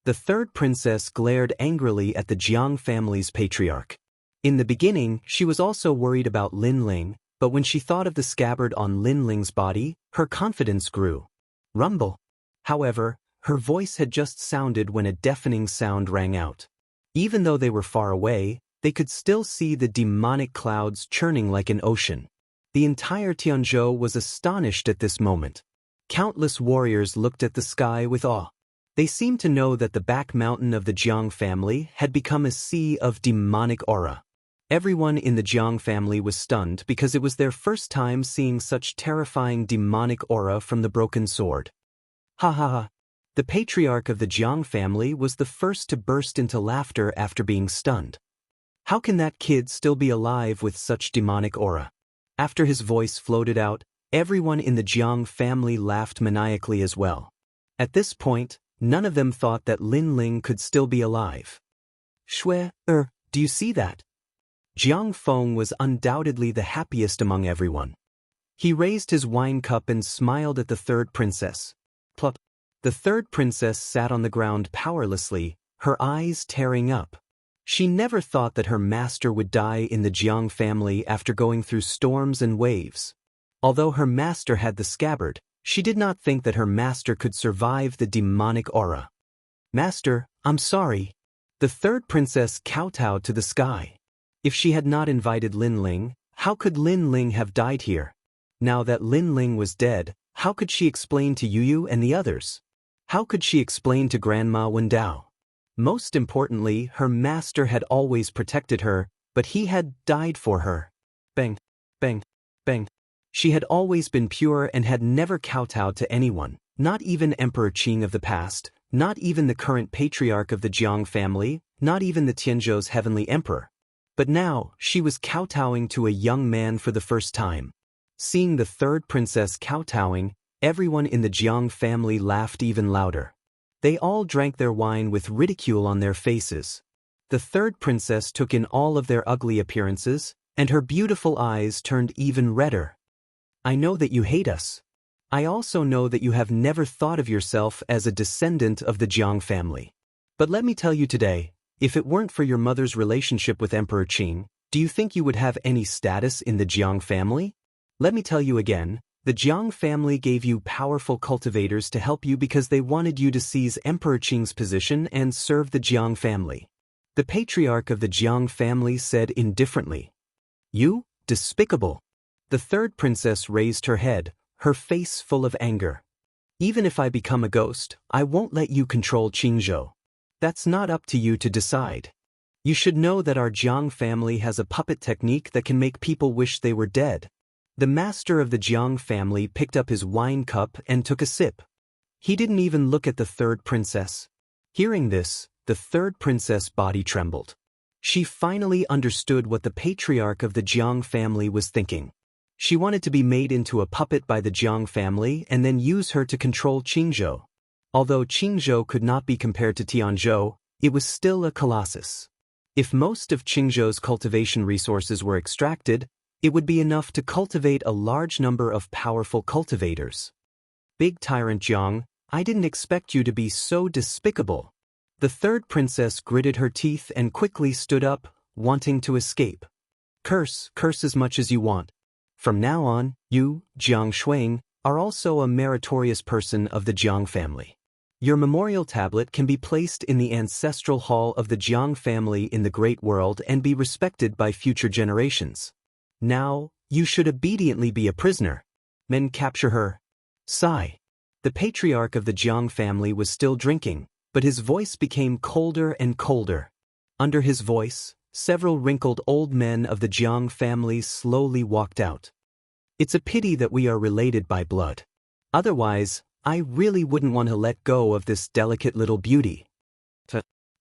The third princess glared angrily at the Jiang family's patriarch. In the beginning, she was also worried about Lin Ling, but when she thought of the scabbard on Lin Ling's body, her confidence grew. Rumble. However, her voice had just sounded when a deafening sound rang out. Even though they were far away, they could still see the demonic clouds churning like an ocean. The entire Tianzhou was astonished at this moment. Countless warriors looked at the sky with awe. They seemed to know that the back mountain of the Jiang family had become a sea of demonic aura. Everyone in the Jiang family was stunned because it was their first time seeing such terrifying demonic aura from the broken sword. Ha ha ha. The patriarch of the Jiang family was the first to burst into laughter after being stunned. How can that kid still be alive with such demonic aura? After his voice floated out, everyone in the Jiang family laughed maniacally as well. At this point, none of them thought that Lin Ling could still be alive. "Shui, do you see that?" Jiang Feng was undoubtedly the happiest among everyone. He raised his wine cup and smiled at the third princess. Plop. The third princess sat on the ground powerlessly, her eyes tearing up. She never thought that her master would die in the Jiang family after going through storms and waves. Although her master had the scabbard, she did not think that her master could survive the demonic aura. "Master, I'm sorry." The third princess kowtowed to the sky. If she had not invited Lin Ling, how could Lin Ling have died here? Now that Lin Ling was dead, how could she explain to Yu and the others? How could she explain to Grandma Wendao? Most importantly, her master had always protected her, but he had died for her. Bang, bang, bang. She had always been pure and had never kowtowed to anyone, not even Emperor Qing of the past, not even the current patriarch of the Jiang family, not even the Tianzhou's heavenly emperor. But now, she was kowtowing to a young man for the first time. Seeing the third princess kowtowing, everyone in the Jiang family laughed even louder. They all drank their wine with ridicule on their faces. The third princess took in all of their ugly appearances, and her beautiful eyes turned even redder. I know that you hate us. I also know that you have never thought of yourself as a descendant of the Jiang family. But let me tell you today, if it weren't for your mother's relationship with Emperor Qing, do you think you would have any status in the Jiang family? Let me tell you again, the Jiang family gave you powerful cultivators to help you because they wanted you to seize Emperor Qing's position and serve the Jiang family. The patriarch of the Jiang family said indifferently, "You, despicable." The third princess raised her head, her face full of anger. "Even if I become a ghost, I won't let you control Qingzhou. That's not up to you to decide. You should know that our Jiang family has a puppet technique that can make people wish they were dead." The master of the Jiang family picked up his wine cup and took a sip. He didn't even look at the third princess. Hearing this, the third princess' body trembled. She finally understood what the patriarch of the Jiang family was thinking. She wanted to be made into a puppet by the Jiang family and then use her to control Qingzhou. Although Qingzhou could not be compared to Tianzhou, it was still a colossus. If most of Qingzhou's cultivation resources were extracted, it would be enough to cultivate a large number of powerful cultivators. Big tyrant Jiang, I didn't expect you to be so despicable. The third princess gritted her teeth and quickly stood up, wanting to escape. Curse as much as you want. From now on, you, Jiang Shuang, are also a meritorious person of the Jiang family. Your memorial tablet can be placed in the ancestral hall of the Jiang family in the Great World and be respected by future generations. Now, you should obediently be a prisoner. Men capture her. Sigh. The patriarch of the Jiang family was still drinking, but his voice became colder and colder. Under his voice, several wrinkled old men of the Jiang family slowly walked out. It's a pity that we are related by blood. Otherwise, I really wouldn't want to let go of this delicate little beauty.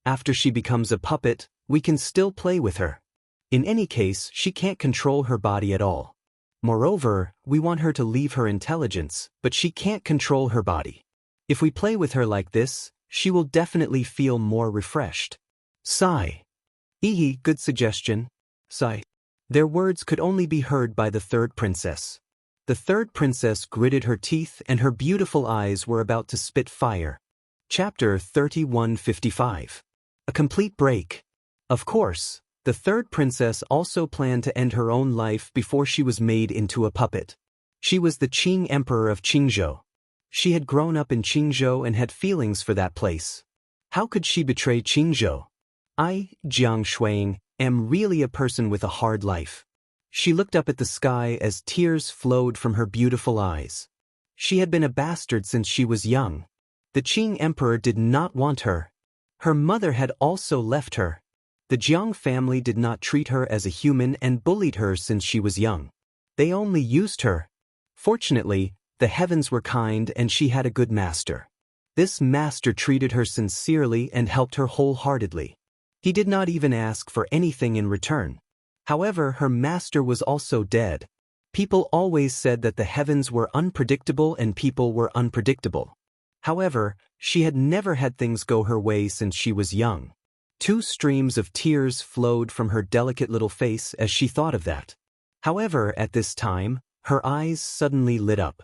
After she becomes a puppet, we can still play with her. In any case, she can't control her body at all. Moreover, we want her to leave her intelligence, but she can't control her body. If we play with her like this, she will definitely feel more refreshed. Sigh. Good suggestion. Sigh. Their words could only be heard by the third princess. The third princess gritted her teeth and her beautiful eyes were about to spit fire. Chapter 3155. A complete break. Of course, the third princess also planned to end her own life before she was made into a puppet. She was the Qing emperor of Qingzhou. She had grown up in Qingzhou and had feelings for that place. How could she betray Qingzhou? I, Jiang Shuang, am really a person with a hard life. She looked up at the sky as tears flowed from her beautiful eyes. She had been a bastard since she was young. The Qing emperor did not want her. Her mother had also left her. The Jiang family did not treat her as a human and bullied her since she was young. They only used her. Fortunately, the heavens were kind and she had a good master. This master treated her sincerely and helped her wholeheartedly. He did not even ask for anything in return. However, her master was also dead. People always said that the heavens were unpredictable and people were unpredictable. However, she had never had things go her way since she was young. 2 streams of tears flowed from her delicate little face as she thought of that. However, at this time, her eyes suddenly lit up.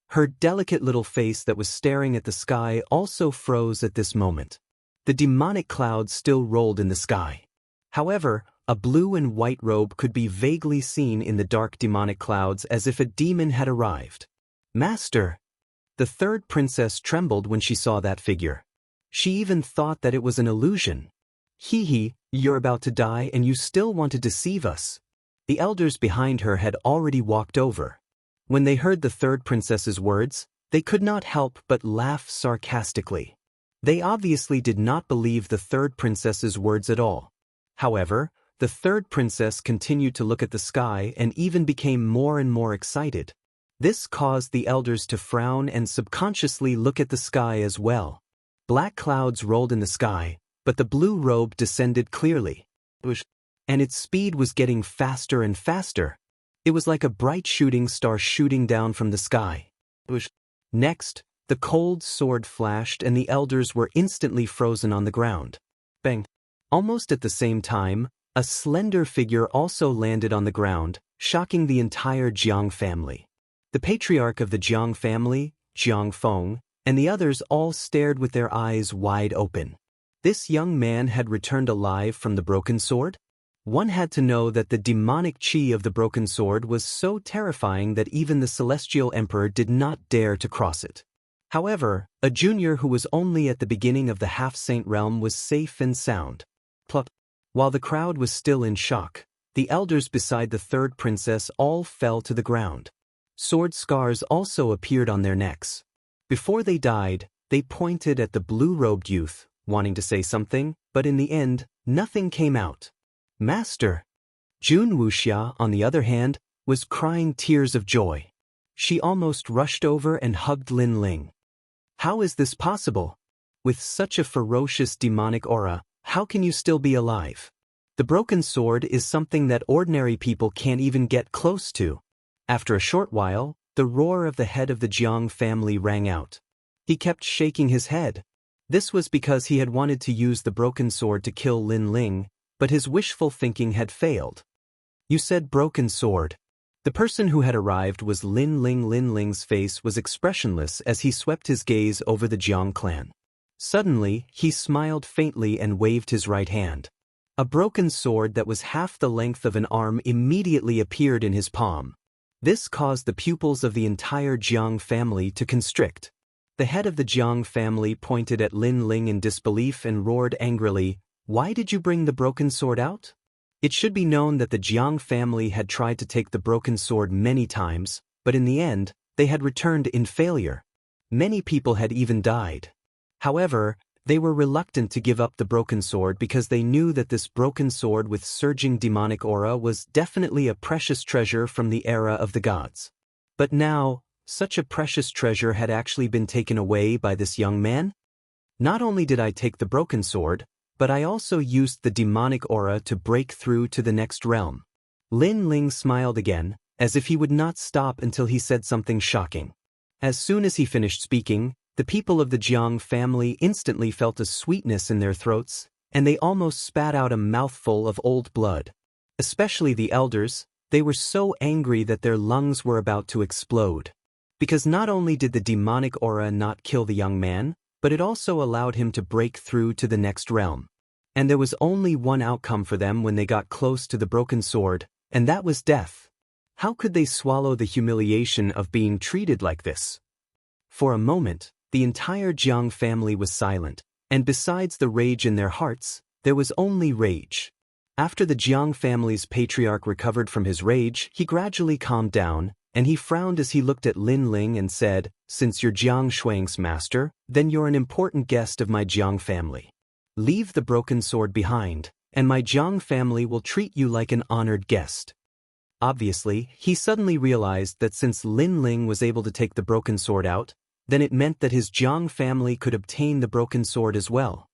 Her delicate little face that was staring at the sky also froze at this moment. The demonic clouds still rolled in the sky. However, a blue and white robe could be vaguely seen in the dark demonic clouds as if a demon had arrived. Master! The third princess trembled when she saw that figure. She even thought that it was an illusion. You're about to die and you still want to deceive us. The elders behind her had already walked over. When they heard the third princess's words, they could not help but laugh sarcastically. They obviously did not believe the third princess's words at all. However, the third princess continued to look at the sky and even became more and more excited. This caused the elders to frown and subconsciously look at the sky as well. Black clouds rolled in the sky, but the blue robe descended clearly. And its speed was getting faster and faster. It was like a bright shooting star shooting down from the sky. Next, the cold sword flashed and the elders were instantly frozen on the ground. Bang! Almost at the same time, a slender figure also landed on the ground, shocking the entire Jiang family. The patriarch of the Jiang family, Jiang Feng, and the others all stared with their eyes wide open. This young man had returned alive from the broken sword? One had to know that the demonic chi of the broken sword was so terrifying that even the celestial emperor did not dare to cross it. However, a junior who was only at the beginning of the half-saint realm was safe and sound. Plop. While the crowd was still in shock, the elders beside the third princess all fell to the ground. Sword scars also appeared on their necks. Before they died, they pointed at the blue-robed youth, wanting to say something, but in the end, nothing came out. Master! Jun Wuxia, on the other hand, was crying tears of joy. She almost rushed over and hugged Lin Ling. How is this possible? With such a ferocious demonic aura, how can you still be alive? The broken sword is something that ordinary people can't even get close to. After a short while, the roar of the head of the Jiang family rang out. He kept shaking his head. This was because he had wanted to use the broken sword to kill Lin Ling, but his wishful thinking had failed. You said broken sword. The person who had arrived was Lin Ling. Lin Ling's face was expressionless as he swept his gaze over the Jiang clan. Suddenly, he smiled faintly and waved his right hand. A broken sword that was half the length of an arm immediately appeared in his palm. This caused the pupils of the entire Jiang family to constrict. The head of the Jiang family pointed at Lin Ling in disbelief and roared angrily, "Why did you bring the broken sword out?" It should be known that the Jiang family had tried to take the broken sword many times, but in the end, they had returned in failure. Many people had even died. However, they were reluctant to give up the broken sword because they knew that this broken sword with surging demonic aura was definitely a precious treasure from the era of the gods. But now, such a precious treasure had actually been taken away by this young man? Not only did I take the broken sword, but I also used the demonic aura to break through to the next realm. Lin Ling smiled again, as if he would not stop until he said something shocking. As soon as he finished speaking, the people of the Jiang family instantly felt a sweetness in their throats, and they almost spat out a mouthful of old blood. Especially the elders, they were so angry that their lungs were about to explode. Because not only did the demonic aura not kill the young man, but it also allowed him to break through to the next realm. And there was only one outcome for them when they got close to the broken sword, and that was death. How could they swallow the humiliation of being treated like this? For a moment, the entire Jiang family was silent, and besides the rage in their hearts, there was only rage. After the Jiang family's patriarch recovered from his rage, he gradually calmed down, and he frowned as he looked at Lin Ling and said, "Since you're Jiang Shuang's master, then you're an important guest of my Jiang family. Leave the broken sword behind, and my Jiang family will treat you like an honored guest." Obviously, he suddenly realized that since Lin Ling was able to take the broken sword out, then it meant that his Jiang family could obtain the broken sword as well.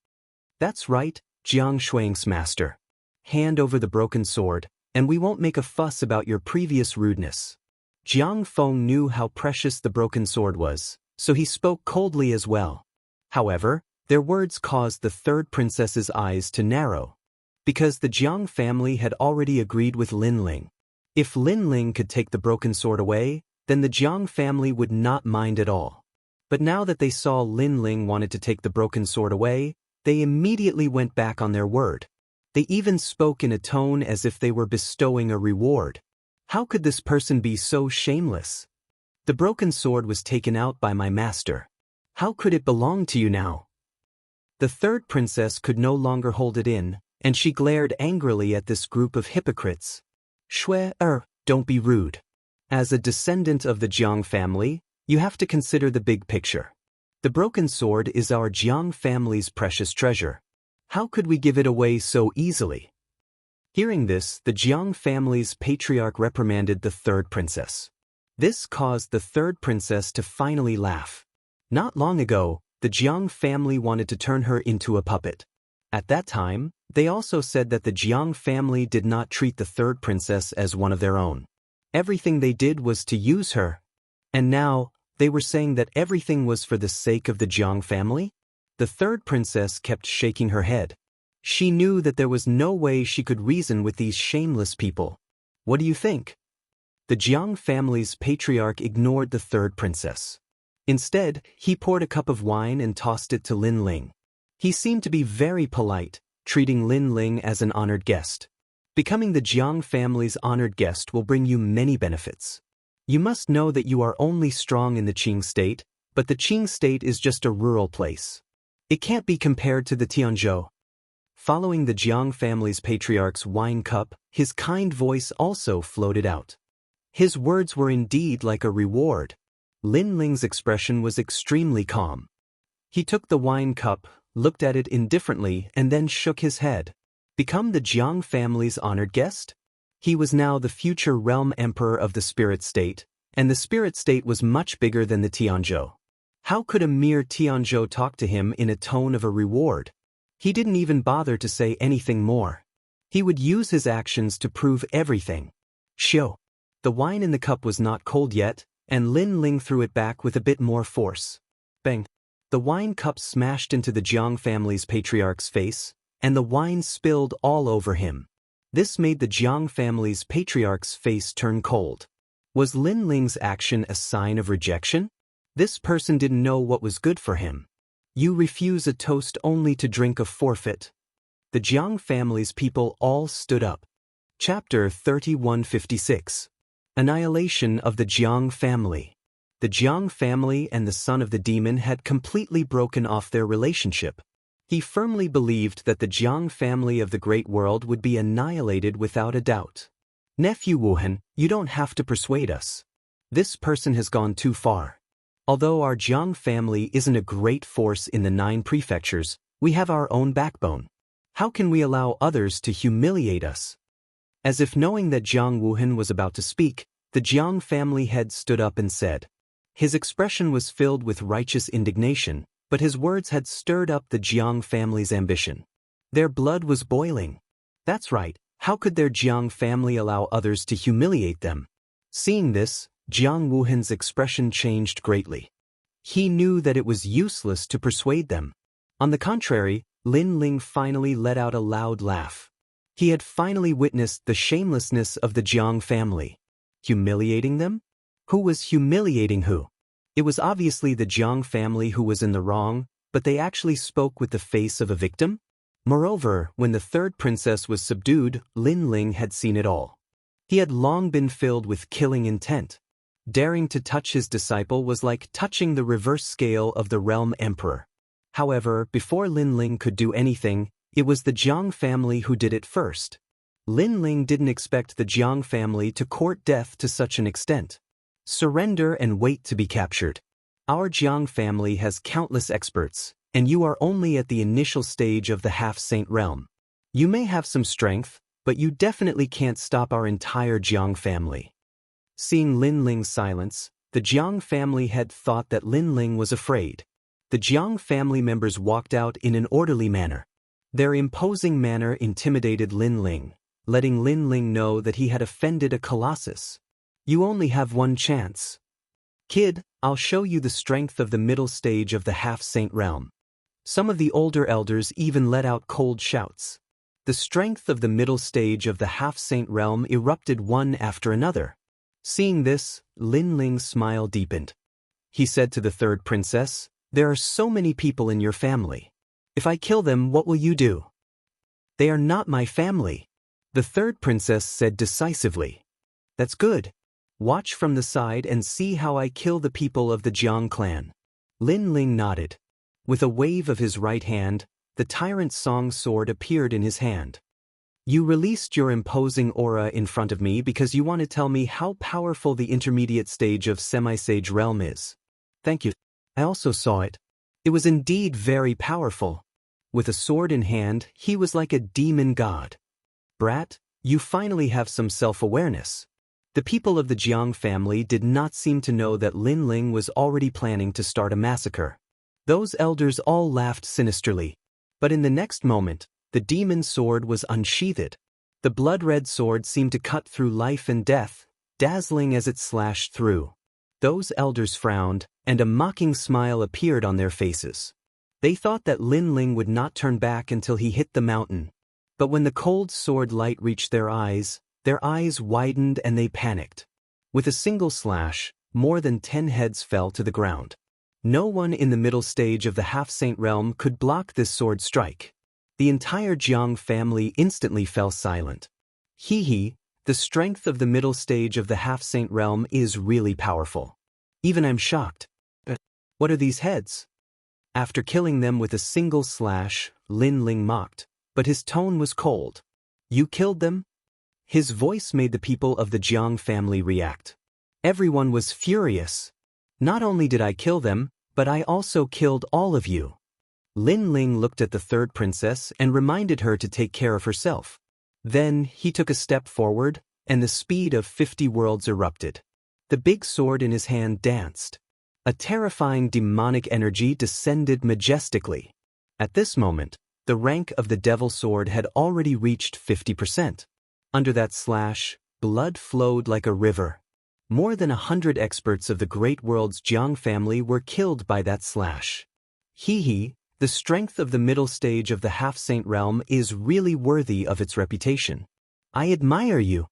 "That's right, Jiang Shuang's master. Hand over the broken sword, and we won't make a fuss about your previous rudeness." Jiang Feng knew how precious the broken sword was, so he spoke coldly as well. However, their words caused the third princess's eyes to narrow. Because the Jiang family had already agreed with Lin Ling. If Lin Ling could take the broken sword away, then the Jiang family would not mind at all. But now that they saw Lin Ling wanted to take the broken sword away, they immediately went back on their word. They even spoke in a tone as if they were bestowing a reward. How could this person be so shameless? The broken sword was taken out by my master. How could it belong to you now? The third princess could no longer hold it in, and she glared angrily at this group of hypocrites. Don't be rude. As a descendant of the Jiang family, you have to consider the big picture. The broken sword is our Jiang family's precious treasure. How could we give it away so easily? Hearing this, the Jiang family's patriarch reprimanded the third princess. This caused the third princess to finally laugh. Not long ago, the Jiang family wanted to turn her into a puppet. At that time, they also said that the Jiang family did not treat the third princess as one of their own. Everything they did was to use her. And now, they were saying that everything was for the sake of the Jiang family? The third princess kept shaking her head. She knew that there was no way she could reason with these shameless people. What do you think? The Jiang family's patriarch ignored the third princess. Instead, he poured a cup of wine and tossed it to Lin Ling. He seemed to be very polite, treating Lin Ling as an honored guest. Becoming the Jiang family's honored guest will bring you many benefits. You must know that you are only strong in the Qing state, but the Qing state is just a rural place. It can't be compared to the Tianzhou. Following the Jiang family's patriarch's wine cup, his kind voice also floated out. His words were indeed like a reward. Lin Ling's expression was extremely calm. He took the wine cup, looked at it indifferently, and then shook his head. Become the Jiang family's honored guest? He was now the future realm emperor of the spirit state, and the spirit state was much bigger than the Tianzhou. How could a mere Tianzhou talk to him in a tone of a reward? He didn't even bother to say anything more. He would use his actions to prove everything. Shio. The wine in the cup was not cold yet, and Lin Ling threw it back with a bit more force. Bang! The wine cup smashed into the Jiang family's patriarch's face, and the wine spilled all over him. This made the Jiang family's patriarch's face turn cold. Was Lin Ling's action a sign of rejection? This person didn't know what was good for him. You refuse a toast only to drink a forfeit. The Jiang family's people all stood up. Chapter 3156. Annihilation of the Jiang family. The Jiang family and the son of the demon had completely broken off their relationship. He firmly believed that the Jiang family of the great world would be annihilated without a doubt. Nephew Wuhan, you don't have to persuade us. This person has gone too far. Although our Jiang family isn't a great force in the 9 prefectures, we have our own backbone. How can we allow others to humiliate us? As if knowing that Jiang Wuhan was about to speak, the Jiang family head stood up and said. His expression was filled with righteous indignation, but his words had stirred up the Jiang family's ambition. Their blood was boiling. That's right, how could their Jiang family allow others to humiliate them? Seeing this, Jiang Wuhan's expression changed greatly. He knew that it was useless to persuade them. On the contrary, Lin Ling finally let out a loud laugh. He had finally witnessed the shamelessness of the Jiang family. Humiliating them? Who was humiliating who? It was obviously the Jiang family who was in the wrong, but they actually spoke with the face of a victim? Moreover, when the third princess was subdued, Lin Ling had seen it all. He had long been filled with killing intent. Daring to touch his disciple was like touching the reverse scale of the realm emperor. However, before Lin Ling could do anything, it was the Jiang family who did it first. Lin Ling didn't expect the Jiang family to court death to such an extent. Surrender and wait to be captured. Our Jiang family has countless experts, and you are only at the initial stage of the half-saint realm. You may have some strength, but you definitely can't stop our entire Jiang family. Seeing Lin Ling's silence, the Jiang family head thought that Lin Ling was afraid. The Jiang family members walked out in an orderly manner. Their imposing manner intimidated Lin Ling, letting Lin Ling know that he had offended a colossus. You only have one chance. Kid, I'll show you the strength of the middle stage of the half-saint realm. Some of the older elders even let out cold shouts. The strength of the middle stage of the half-saint realm erupted one after another. Seeing this, Lin Ling's smile deepened. He said to the third princess, "There are so many people in your family. If I kill them, what will you do?" "They are not my family," the third princess said decisively. "That's good. Watch from the side and see how I kill the people of the Jiang clan." Lin Ling nodded. With a wave of his right hand, the tyrant Song sword appeared in his hand. "You released your imposing aura in front of me because you want to tell me how powerful the intermediate stage of semi-sage realm is. Thank you. I also saw it. It was indeed very powerful. With a sword in hand, he was like a demon god. Brat, you finally have some self-awareness." The people of the Jiang family did not seem to know that Lin Ling was already planning to start a massacre. Those elders all laughed sinisterly. But in the next moment, the demon sword was unsheathed. The blood-red sword seemed to cut through life and death, dazzling as it slashed through. Those elders frowned, and a mocking smile appeared on their faces. They thought that Lin Ling would not turn back until he hit the mountain. But when the cold sword light reached their eyes widened and they panicked. With a single slash, more than 10 heads fell to the ground. No one in the middle stage of the half-saint realm could block this sword strike. The entire Jiang family instantly fell silent. Hee, the strength of the middle stage of the half-saint realm is really powerful. Even I'm shocked. What are these heads? After killing them with a single slash, Lin Ling mocked, but his tone was cold. You killed them? His voice made the people of the Jiang family react. Everyone was furious. Not only did I kill them, but I also killed all of you. Lin Ling looked at the third princess and reminded her to take care of herself. Then he took a step forward, and the speed of 50 worlds erupted. The big sword in his hand danced. A terrifying demonic energy descended majestically. At this moment, the rank of the devil sword had already reached 50%. Under that slash, blood flowed like a river. More than 100 experts of the Great World's Jiang family were killed by that slash. Hee, the strength of the middle stage of the half-saint realm is really worthy of its reputation. I admire you.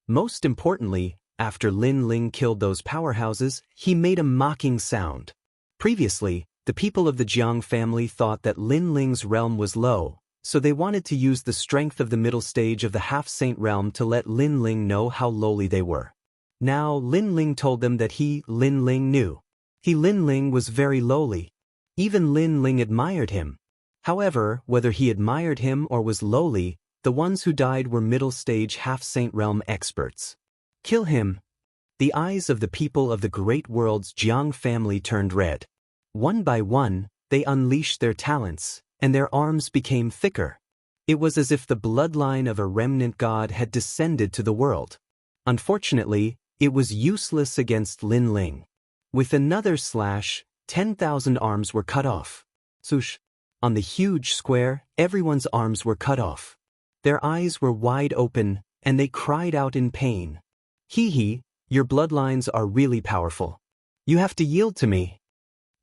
Most importantly, after Lin Ling killed those powerhouses, he made a mocking sound. Previously, the people of the Jiang family thought that Lin Ling's realm was low, so they wanted to use the strength of the middle stage of the half-saint realm to let Lin Ling know how lowly they were. Now Lin Ling told them that Lin Ling knew. Lin Ling was very lowly. Even Lin Ling admired him. However, whether he admired him or was lowly, the ones who died were middle stage half-saint realm experts. Kill him. The eyes of the people of the Great World's Jiang family turned red. One by one, they unleashed their talents, and their arms became thicker. It was as if the bloodline of a remnant god had descended to the world. Unfortunately, it was useless against Lin Ling. With another slash, 10,000 arms were cut off. Swoosh. On the huge square, everyone's arms were cut off. Their eyes were wide open, and they cried out in pain. Hee, your bloodlines are really powerful. You have to yield to me.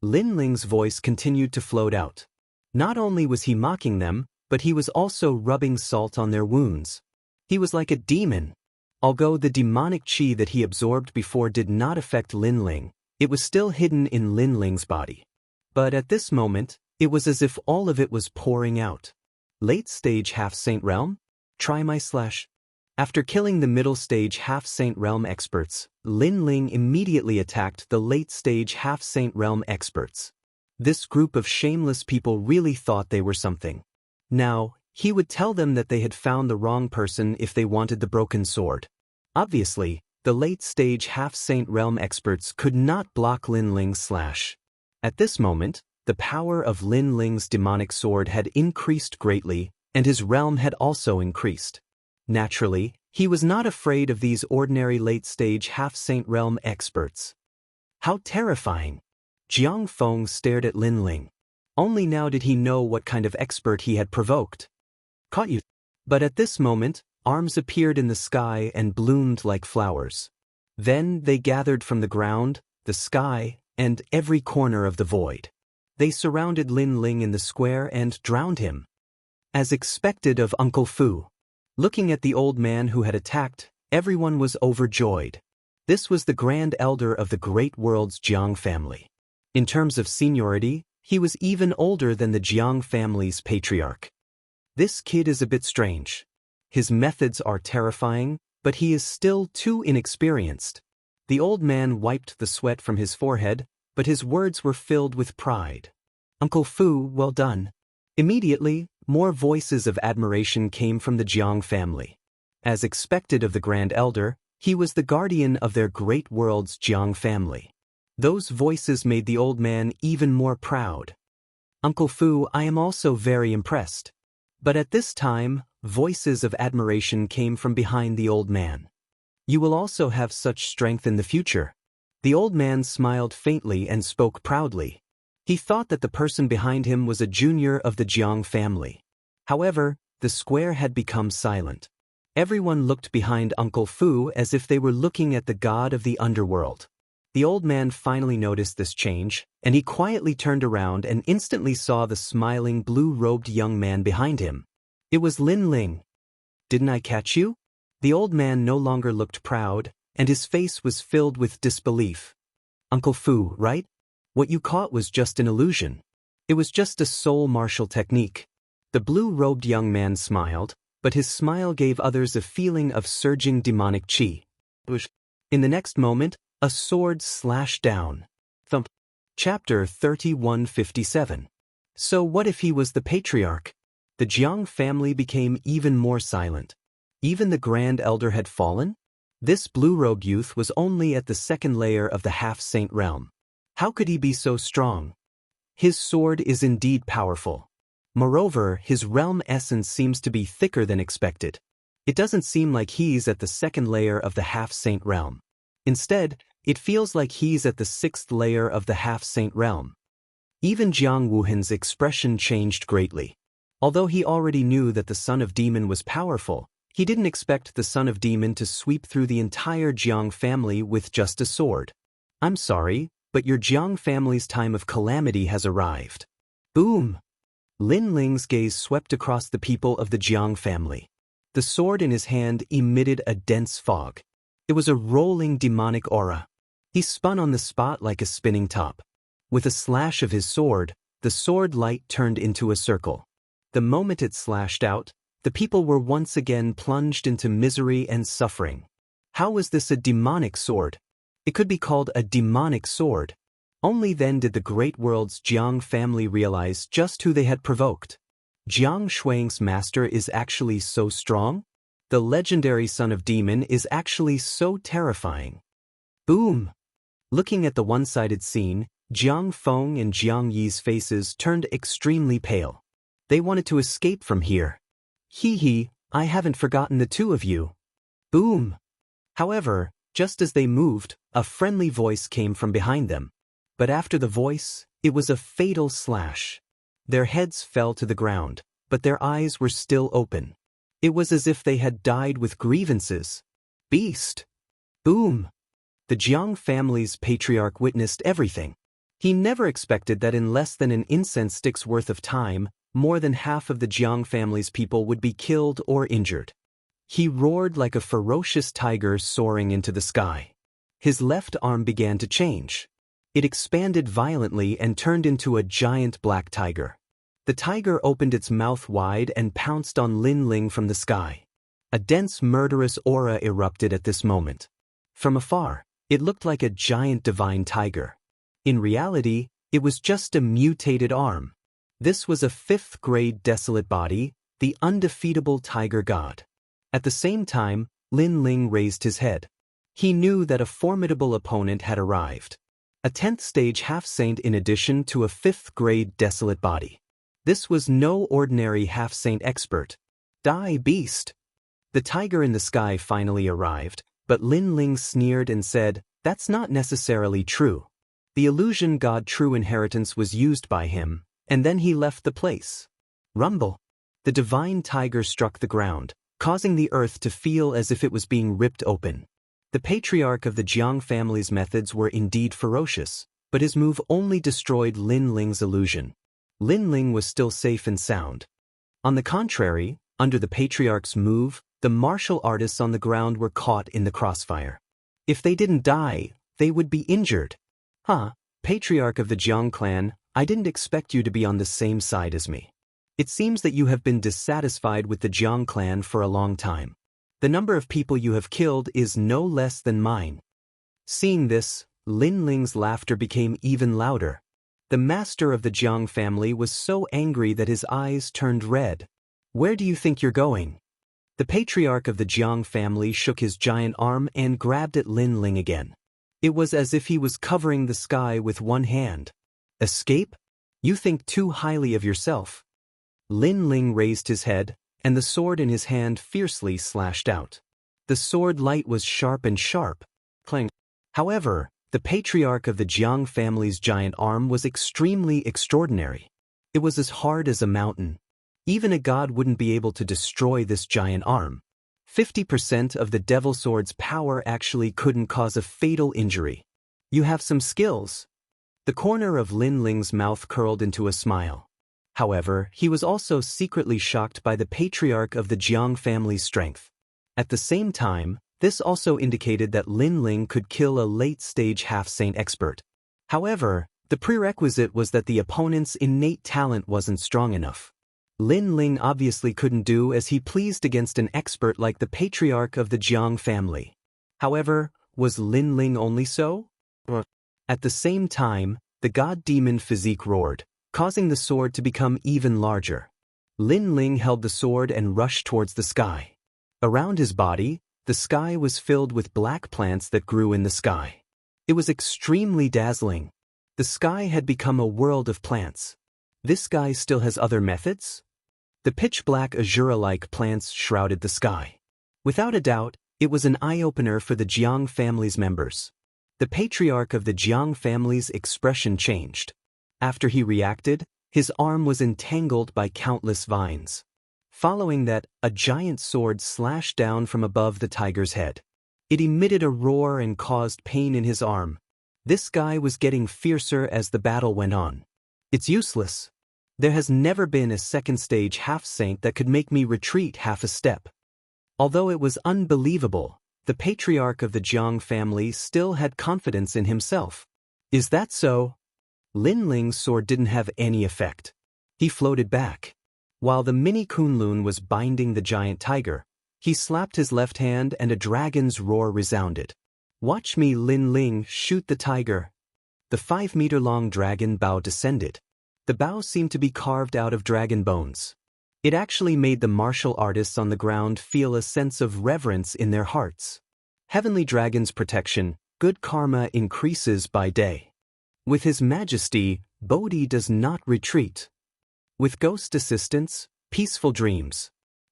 Lin Ling's voice continued to float out. Not only was he mocking them, but he was also rubbing salt on their wounds. He was like a demon. Although the demonic chi that he absorbed before did not affect Lin Ling, it was still hidden in Lin Ling's body. But at this moment, it was as if all of it was pouring out. Late stage half-saint realm? Try my slash. After killing the middle stage half-saint realm experts, Lin Ling immediately attacked the late stage half-saint realm experts. This group of shameless people really thought they were something. Now, he would tell them that they had found the wrong person if they wanted the broken sword. Obviously, the late stage half-saint realm experts could not block Lin Ling's slash. At this moment, the power of Lin Ling's demonic sword had increased greatly, and his realm had also increased. Naturally, he was not afraid of these ordinary late-stage half-saint realm experts. How terrifying! Jiang Feng stared at Lin Ling. Only now did he know what kind of expert he had provoked. Caught you! But at this moment, arms appeared in the sky and bloomed like flowers. Then they gathered from the ground, the sky, and every corner of the void. They surrounded Lin Ling in the square and drowned him. As expected of Uncle Fu. Looking at the old man who had attacked, everyone was overjoyed. This was the Grand Elder of the Great World's Jiang family. In terms of seniority, he was even older than the Jiang family's patriarch. This kid is a bit strange. His methods are terrifying, but he is still too inexperienced. The old man wiped the sweat from his forehead, but his words were filled with pride. Uncle Fu, well done. Immediately, more voices of admiration came from the Jiang family. As expected of the Grand Elder, he was the guardian of their Great World's Jiang family. Those voices made the old man even more proud. Uncle Fu, I am also very impressed. But at this time, voices of admiration came from behind the old man. You will also have such strength in the future. The old man smiled faintly and spoke proudly. He thought that the person behind him was a junior of the Jiang family. However, the square had become silent. Everyone looked behind Uncle Fu as if they were looking at the god of the underworld. The old man finally noticed this change, and he quietly turned around and instantly saw the smiling blue-robed young man behind him. It was Lin Ling. "Didn't I catch you?" The old man no longer looked proud, and his face was filled with disbelief. "Uncle Fu, right? What you caught was just an illusion. It was just a soul martial technique." The blue-robed young man smiled, but his smile gave others a feeling of surging demonic qi. In the next moment, a sword slashed down. Thump. Chapter 3157. So what if he was the patriarch? The Jiang family became even more silent. Even the Grand Elder had fallen? This blue-robed youth was only at the second layer of the half-saint realm. How could he be so strong? His sword is indeed powerful. Moreover, his realm essence seems to be thicker than expected. It doesn't seem like he's at the second layer of the half-saint realm. Instead, it feels like he's at the sixth layer of the half-saint realm. Even Jianghu's expression changed greatly. Although he already knew that the Son of Demon was powerful, he didn't expect the Son of Demon to sweep through the entire Jiang family with just a sword. "I'm sorry, but your Jiang family's time of calamity has arrived." Boom! Lin Ling's gaze swept across the people of the Jiang family. The sword in his hand emitted a dense fog. It was a rolling demonic aura. He spun on the spot like a spinning top. With a slash of his sword, the sword light turned into a circle. The moment it slashed out, the people were once again plunged into misery and suffering. How was this a demonic sword? It could be called a demonic sword. Only then did the great world's Jiang family realize just who they had provoked. Jiang Shuang's master is actually so strong? The legendary Son of Demon is actually so terrifying. Boom! Looking at the one-sided scene, Jiang Feng and Jiang Yi's faces turned extremely pale. They wanted to escape from here. Hee, I haven't forgotten the two of you. Boom! However, just as they moved, a friendly voice came from behind them. But after the voice, it was a fatal slash. Their heads fell to the ground, but their eyes were still open. It was as if they had died with grievances. Beast! Boom! The Jiang family's patriarch witnessed everything. He never expected that in less than an incense stick's worth of time, more than half of the Jiang family's people would be killed or injured. He roared like a ferocious tiger soaring into the sky. His left arm began to change. It expanded violently and turned into a giant black tiger. The tiger opened its mouth wide and pounced on Lin Ling from the sky. A dense murderous aura erupted at this moment. From afar, it looked like a giant divine tiger. In reality, it was just a mutated arm. This was a fifth-grade desolate body, the undefeatable tiger god. At the same time, Lin Ling raised his head. He knew that a formidable opponent had arrived. A 10th stage half-saint in addition to a 5th grade desolate body. This was no ordinary half-saint expert. Die, beast! The tiger in the sky finally arrived, but Lin Ling sneered and said, "That's not necessarily true." The illusion god True Inheritance was used by him, and then he left the place. Rumble! The divine tiger struck the ground, causing the earth to feel as if it was being ripped open. The patriarch of the Jiang family's methods were indeed ferocious, but his move only destroyed Lin Ling's illusion. Lin Ling was still safe and sound. On the contrary, under the patriarch's move, the martial artists on the ground were caught in the crossfire. If they didn't die, they would be injured. Patriarch of the Jiang clan, I didn't expect you to be on the same side as me. It seems that you have been dissatisfied with the Jiang clan for a long time. The number of people you have killed is no less than mine. Seeing this, Lin Ling's laughter became even louder. The master of the Jiang family was so angry that his eyes turned red. Where do you think you're going? The patriarch of the Jiang family shook his giant arm and grabbed at Lin Ling again. It was as if he was covering the sky with one hand. Escape? You think too highly of yourself. Lin Ling raised his head, and the sword in his hand fiercely slashed out. The sword light was sharp and sharp. Clang. However, the patriarch of the Jiang family's giant arm was extremely extraordinary. It was as hard as a mountain. Even a god wouldn't be able to destroy this giant arm. 50% of the devil sword's power actually couldn't cause a fatal injury. You have some skills. The corner of Lin Ling's mouth curled into a smile. However, he was also secretly shocked by the patriarch of the Jiang family's strength. At the same time, this also indicated that Lin Ling could kill a late-stage half-saint expert. However, the prerequisite was that the opponent's innate talent wasn't strong enough. Lin Ling obviously couldn't do as he pleased against an expert like the patriarch of the Jiang family. However, was Lin Ling only so? At the same time, the god-demon physique roared, causing the sword to become even larger. Lin Ling held the sword and rushed towards the sky. Around his body, the sky was filled with black plants that grew in the sky. It was extremely dazzling. The sky had become a world of plants. This guy still has other methods? The pitch-black azura-like plants shrouded the sky. Without a doubt, it was an eye-opener for the Jiang family's members. The patriarch of the Jiang family's expression changed. After he reacted, his arm was entangled by countless vines. Following that, a giant sword slashed down from above the tiger's head. It emitted a roar and caused pain in his arm. This guy was getting fiercer as the battle went on. It's useless. There has never been a second-stage half-saint that could make me retreat half a step. Although it was unbelievable, the patriarch of the Jiang family still had confidence in himself. Is that so? Lin Ling's sword didn't have any effect. He floated back. While the mini Kunlun was binding the giant tiger, he slapped his left hand and a dragon's roar resounded. Watch me, Lin Ling, shoot the tiger. The 5-meter-long dragon bow descended. The bow seemed to be carved out of dragon bones. It actually made the martial artists on the ground feel a sense of reverence in their hearts. Heavenly Dragon's protection, good karma increases by day. With His Majesty, Bodhi does not retreat. With ghost assistance, peaceful dreams.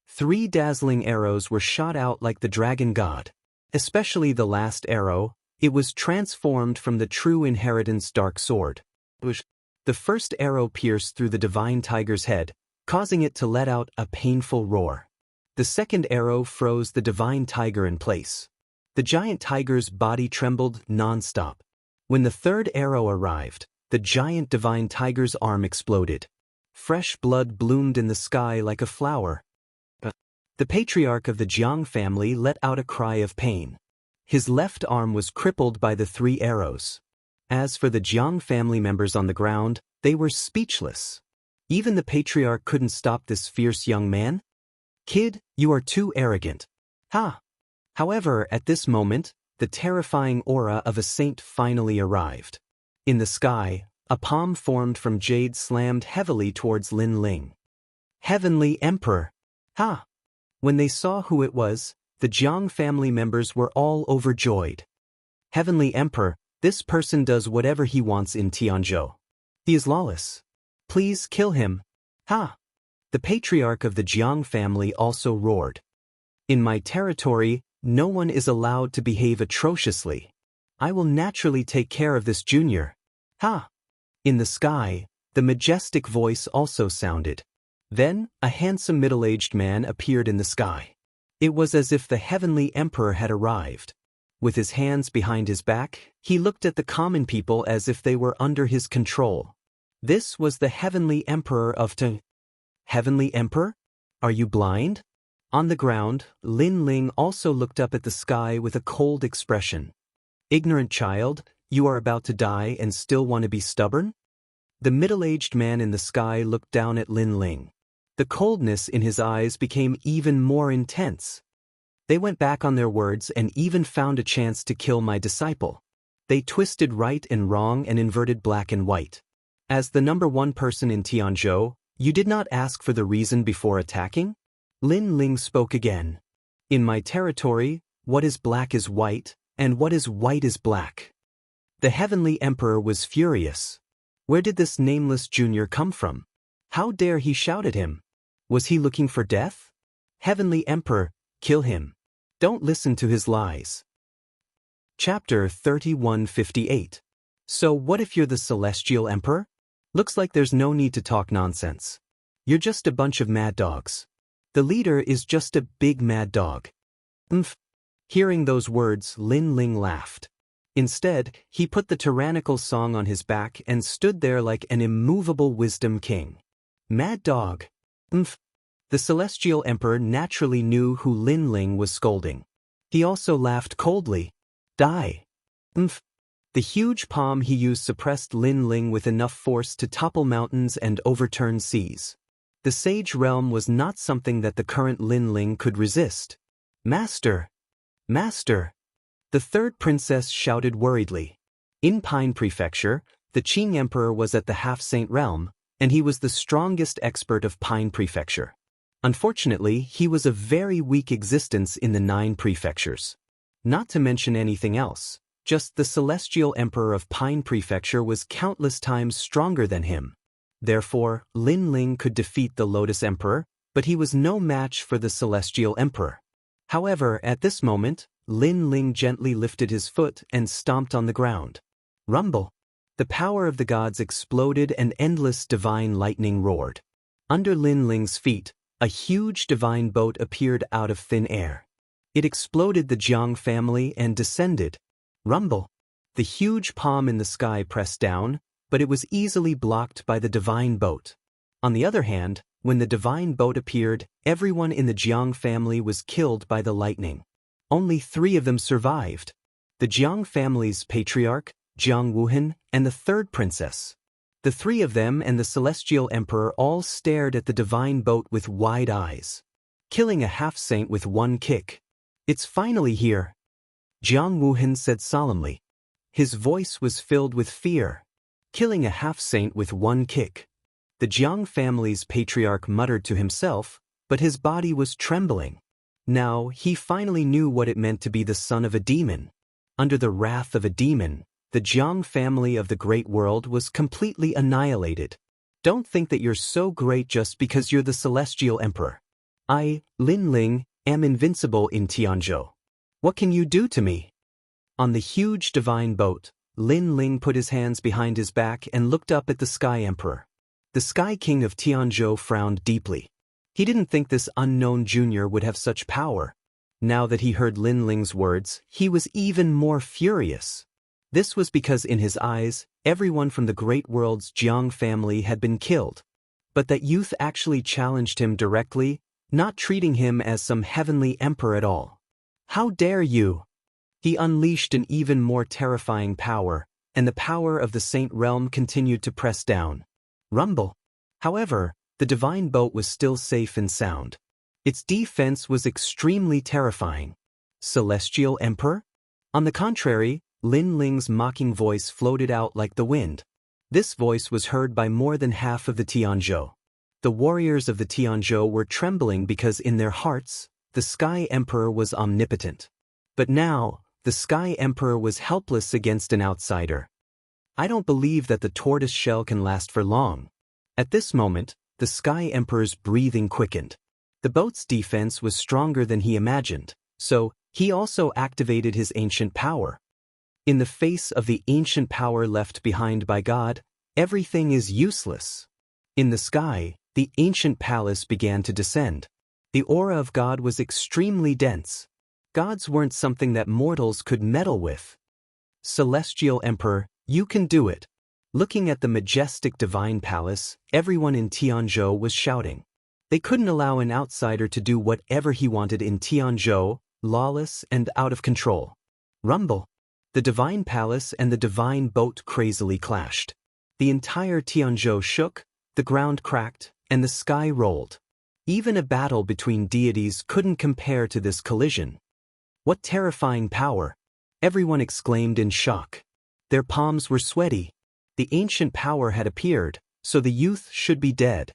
3 dazzling arrows were shot out like the dragon god. Especially the last arrow, it was transformed from the true inheritance dark sword. The first arrow pierced through the divine tiger's head, causing it to let out a painful roar. The second arrow froze the divine tiger in place. The giant tiger's body trembled non-stop. When the third arrow arrived, the giant divine tiger's arm exploded. Fresh blood bloomed in the sky like a flower. The patriarch of the Jiang family let out a cry of pain. His left arm was crippled by the 3 arrows. As for the Jiang family members on the ground, they were speechless. Even the patriarch couldn't stop this fierce young man. Kid, you are too arrogant. Ha! However, at this moment, the terrifying aura of a saint finally arrived. In the sky, a palm formed from jade slammed heavily towards Lin Ling. Heavenly Emperor! Ha! When they saw who it was, the Jiang family members were all overjoyed. Heavenly Emperor, this person does whatever he wants in Tianzhou. He is lawless. Please kill him. Ha! The patriarch of the Jiang family also roared. In my territory, no one is allowed to behave atrociously. I will naturally take care of this junior. Ha! In the sky, the majestic voice also sounded. Then, a handsome middle-aged man appeared in the sky. It was as if the heavenly emperor had arrived. With his hands behind his back, he looked at the common people as if they were under his control. This was the heavenly emperor of T. Heavenly Emperor? Are you blind? On the ground, Lin Ling also looked up at the sky with a cold expression. Ignorant child, you are about to die and still want to be stubborn? The middle-aged man in the sky looked down at Lin Ling. The coldness in his eyes became even more intense. They went back on their words and even found a chance to kill my disciple. They twisted right and wrong and inverted black and white. As the number 1 person in Tianzhou, you did not ask for the reason before attacking? Lin Ling spoke again. In my territory, what is black is white, and what is white is black. The heavenly emperor was furious. Where did this nameless junior come from? How dare he shout at him? Was he looking for death? Heavenly Emperor, kill him. Don't listen to his lies. Chapter 3158. So what if you're the Celestial Emperor? Looks like there's no need to talk nonsense. You're just a bunch of mad dogs. The leader is just a big mad dog. Hearing those words, Lin Ling laughed. Instead, he put the tyrannical song on his back and stood there like an immovable wisdom king. Mad dog. Umph. The celestial emperor naturally knew who Lin Ling was scolding. He also laughed coldly. Die. Umph. The huge palm he used suppressed Lin Ling with enough force to topple mountains and overturn seas. The sage realm was not something that the current Lin Ling could resist. Master! Master! The third princess shouted worriedly. In Pine Prefecture, the Qing Emperor was at the half-saint realm, and he was the strongest expert of Pine Prefecture. Unfortunately, he was a very weak existence in the 9 prefectures. Not to mention anything else, just the celestial emperor of Pine Prefecture was countless times stronger than him. Therefore, Lin Ling could defeat the Lotus Emperor, but he was no match for the celestial emperor. However, at this moment, Lin Ling gently lifted his foot and stomped on the ground. Rumble! The power of the gods exploded and endless divine lightning roared. Under Lin Ling's feet, a huge divine boat appeared out of thin air. It exploded the Jiang family and descended. Rumble! The huge palm in the sky pressed down, but it was easily blocked by the divine boat. On the other hand, when the divine boat appeared, everyone in the Jiang family was killed by the lightning. Only 3 of them survived. The Jiang family's patriarch, Jianghu, and the third princess. The 3 of them and the celestial emperor all stared at the divine boat with wide eyes. Killing a half-saint with 1 kick. It's finally here, Jianghu said solemnly. His voice was filled with fear. Killing a half-saint with 1 kick. The Jiang family's patriarch muttered to himself, but his body was trembling. Now, he finally knew what it meant to be the son of a demon. Under the wrath of a demon, the Jiang family of the great world was completely annihilated. Don't think that you're so great just because you're the celestial emperor. I, Lin Ling, am invincible in Tianzhou. What can you do to me? On the huge divine boat, Lin Ling put his hands behind his back and looked up at the Sky Emperor. The Sky King of Tianzhou frowned deeply. He didn't think this unknown junior would have such power. Now that he heard Lin Ling's words, he was even more furious. This was because in his eyes, everyone from the great world's Jiang family had been killed. But that youth actually challenged him directly, not treating him as some heavenly emperor at all. How dare you? He unleashed an even more terrifying power, and the power of the Saint Realm continued to press down. Rumble. However, the divine boat was still safe and sound. Its defense was extremely terrifying. Celestial Emperor? On the contrary, Lin Ling's mocking voice floated out like the wind. This voice was heard by more than half of the Tianzhou. The warriors of the Tianzhou were trembling because in their hearts, the Sky Emperor was omnipotent. But now, the Sky Emperor was helpless against an outsider. I don't believe that the tortoise shell can last for long. At this moment, the Sky Emperor's breathing quickened. The boat's defense was stronger than he imagined, so he also activated his ancient power. In the face of the ancient power left behind by God, everything is useless. In the sky, the ancient palace began to descend. The aura of God was extremely dense. Gods weren't something that mortals could meddle with. Celestial Emperor, you can do it. Looking at the majestic divine palace, everyone in Tianzhou was shouting. They couldn't allow an outsider to do whatever he wanted in Tianzhou, lawless and out of control. Rumble. The divine palace and the divine boat crazily clashed. The entire Tianzhou shook, the ground cracked, and the sky rolled. Even a battle between deities couldn't compare to this collision. What terrifying power! Everyone exclaimed in shock. Their palms were sweaty. The ancient power had appeared, so the youth should be dead.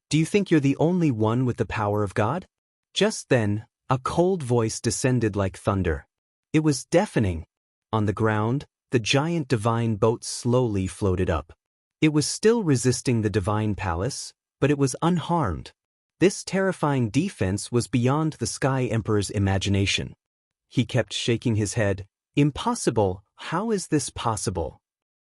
Do you think you're the only one with the power of God? Just then, a cold voice descended like thunder. It was deafening. On the ground, the giant divine boat slowly floated up. It was still resisting the divine palace, but it was unharmed. This terrifying defense was beyond the Sky Emperor's imagination. He kept shaking his head. Impossible, how is this possible?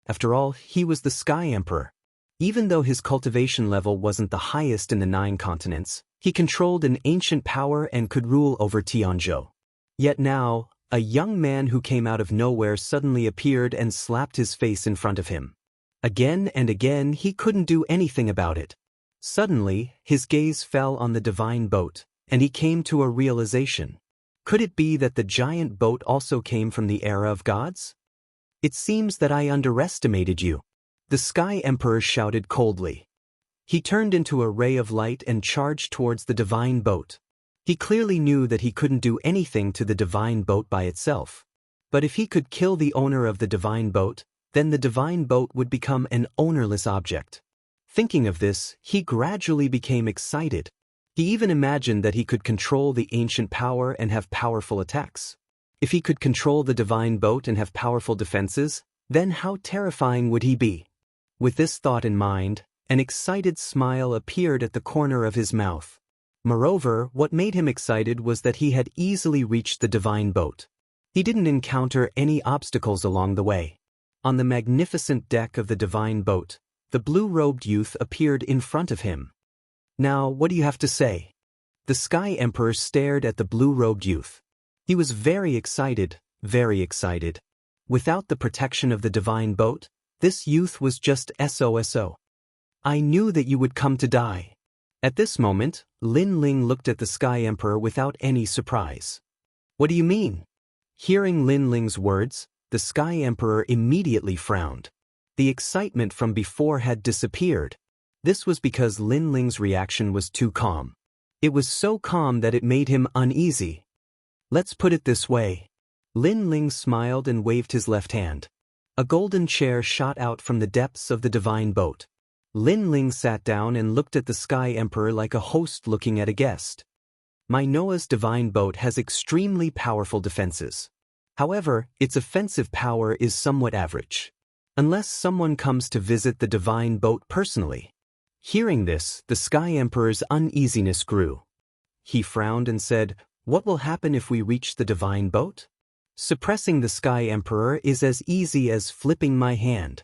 After all, he was the Sky Emperor. Even though his cultivation level wasn't the highest in the 9 continents, he controlled an ancient power and could rule over Tianzhou. Yet now, a young man who came out of nowhere suddenly appeared and slapped his face in front of him. Again and again he couldn't do anything about it. Suddenly, his gaze fell on the divine boat, and he came to a realization. Could it be that the giant boat also came from the era of gods? It seems that I underestimated you. The Sky Emperor shouted coldly. He turned into a ray of light and charged towards the divine boat. He clearly knew that he couldn't do anything to the divine boat by itself. But if he could kill the owner of the divine boat, then the divine boat would become an ownerless object. Thinking of this, he gradually became excited. He even imagined that he could control the ancient power and have powerful attacks. If he could control the divine boat and have powerful defenses, then how terrifying would he be? With this thought in mind, an excited smile appeared at the corner of his mouth. Moreover, what made him excited was that he had easily reached the divine boat. He didn't encounter any obstacles along the way. On the magnificent deck of the divine boat, the blue-robed youth appeared in front of him. Now, what do you have to say? The Sky Emperor stared at the blue-robed youth. He was very excited, very excited. Without the protection of the divine boat, this youth was just SOSO. I knew that you would come to die. At this moment, Lin Ling looked at the Sky Emperor without any surprise. What do you mean? Hearing Lin Ling's words, the Sky Emperor immediately frowned. The excitement from before had disappeared. This was because Lin Ling's reaction was too calm. It was so calm that it made him uneasy. Let's put it this way. Lin Ling smiled and waved his left hand. A golden chair shot out from the depths of the divine boat. Lin Ling sat down and looked at the Sky Emperor like a host looking at a guest. My Noah's divine boat has extremely powerful defenses. However, its offensive power is somewhat average. Unless someone comes to visit the divine boat personally. Hearing this, the Sky Emperor's uneasiness grew. He frowned and said, "What will happen if we reach the divine boat?" Suppressing the Sky Emperor is as easy as flipping my hand.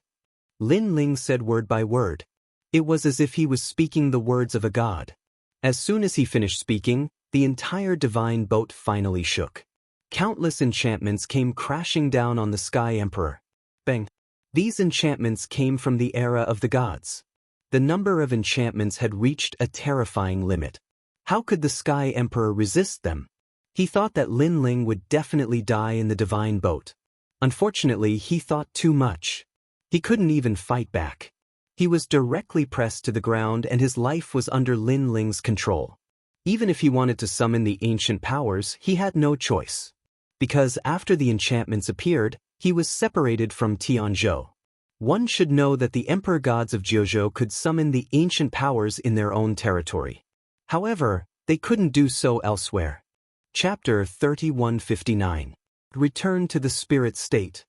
Lin Ling said word by word. It was as if he was speaking the words of a god. As soon as he finished speaking, the entire divine boat finally shook. Countless enchantments came crashing down on the Sky Emperor. Bang! These enchantments came from the era of the gods. The number of enchantments had reached a terrifying limit. How could the Sky Emperor resist them? He thought that Lin Ling would definitely die in the divine boat. Unfortunately, he thought too much. He couldn't even fight back. He was directly pressed to the ground and his life was under Lin Ling's control. Even if he wanted to summon the ancient powers, he had no choice. Because after the enchantments appeared, he was separated from Jianghu. One should know that the emperor gods of Jianghu could summon the ancient powers in their own territory. However, they couldn't do so elsewhere. Chapter 3159. Return to the spirit state.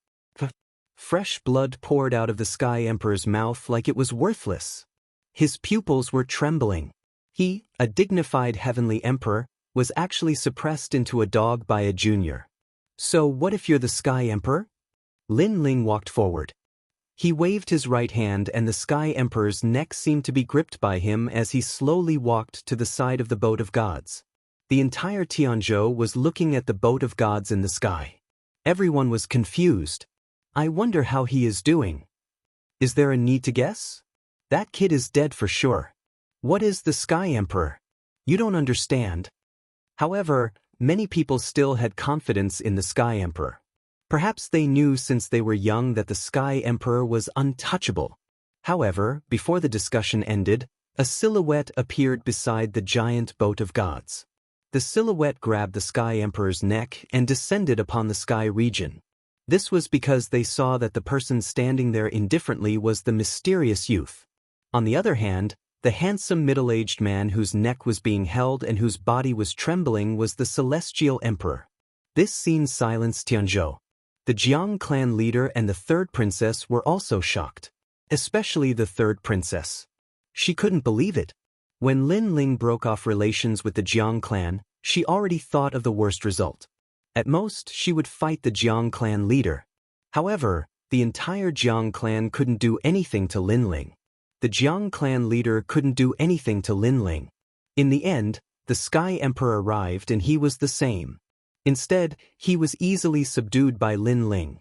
Fresh blood poured out of the Sky Emperor's mouth like it was worthless. His pupils were trembling. He, a dignified heavenly emperor, was actually suppressed into a dog by a junior. So what if you're the Sky Emperor? Lin Ling walked forward. He waved his right hand and the Sky Emperor's neck seemed to be gripped by him as he slowly walked to the side of the boat of gods. The entire Jianghu was looking at the boat of gods in the sky. Everyone was confused. I wonder how he is doing. Is there a need to guess? That kid is dead for sure. What is the Sky Emperor? You don't understand. However, many people still had confidence in the Sky Emperor. Perhaps they knew since they were young that the Sky Emperor was untouchable. However, before the discussion ended, a silhouette appeared beside the giant boat of gods. The silhouette grabbed the Sky Emperor's neck and descended upon the sky region. This was because they saw that the person standing there indifferently was the mysterious youth. On the other hand, the handsome middle-aged man whose neck was being held and whose body was trembling was the celestial emperor. This scene silenced Jianghu. The Jiang clan leader and the third princess were also shocked. Especially the third princess. She couldn't believe it. When Lin Ling broke off relations with the Jiang clan, she already thought of the worst result. At most, she would fight the Jiang clan leader. However, the entire Jiang clan couldn't do anything to Lin Ling. The Jiang clan leader couldn't do anything to Lin Ling. In the end, the Sky Emperor arrived and he was the same. Instead, he was easily subdued by Lin Ling.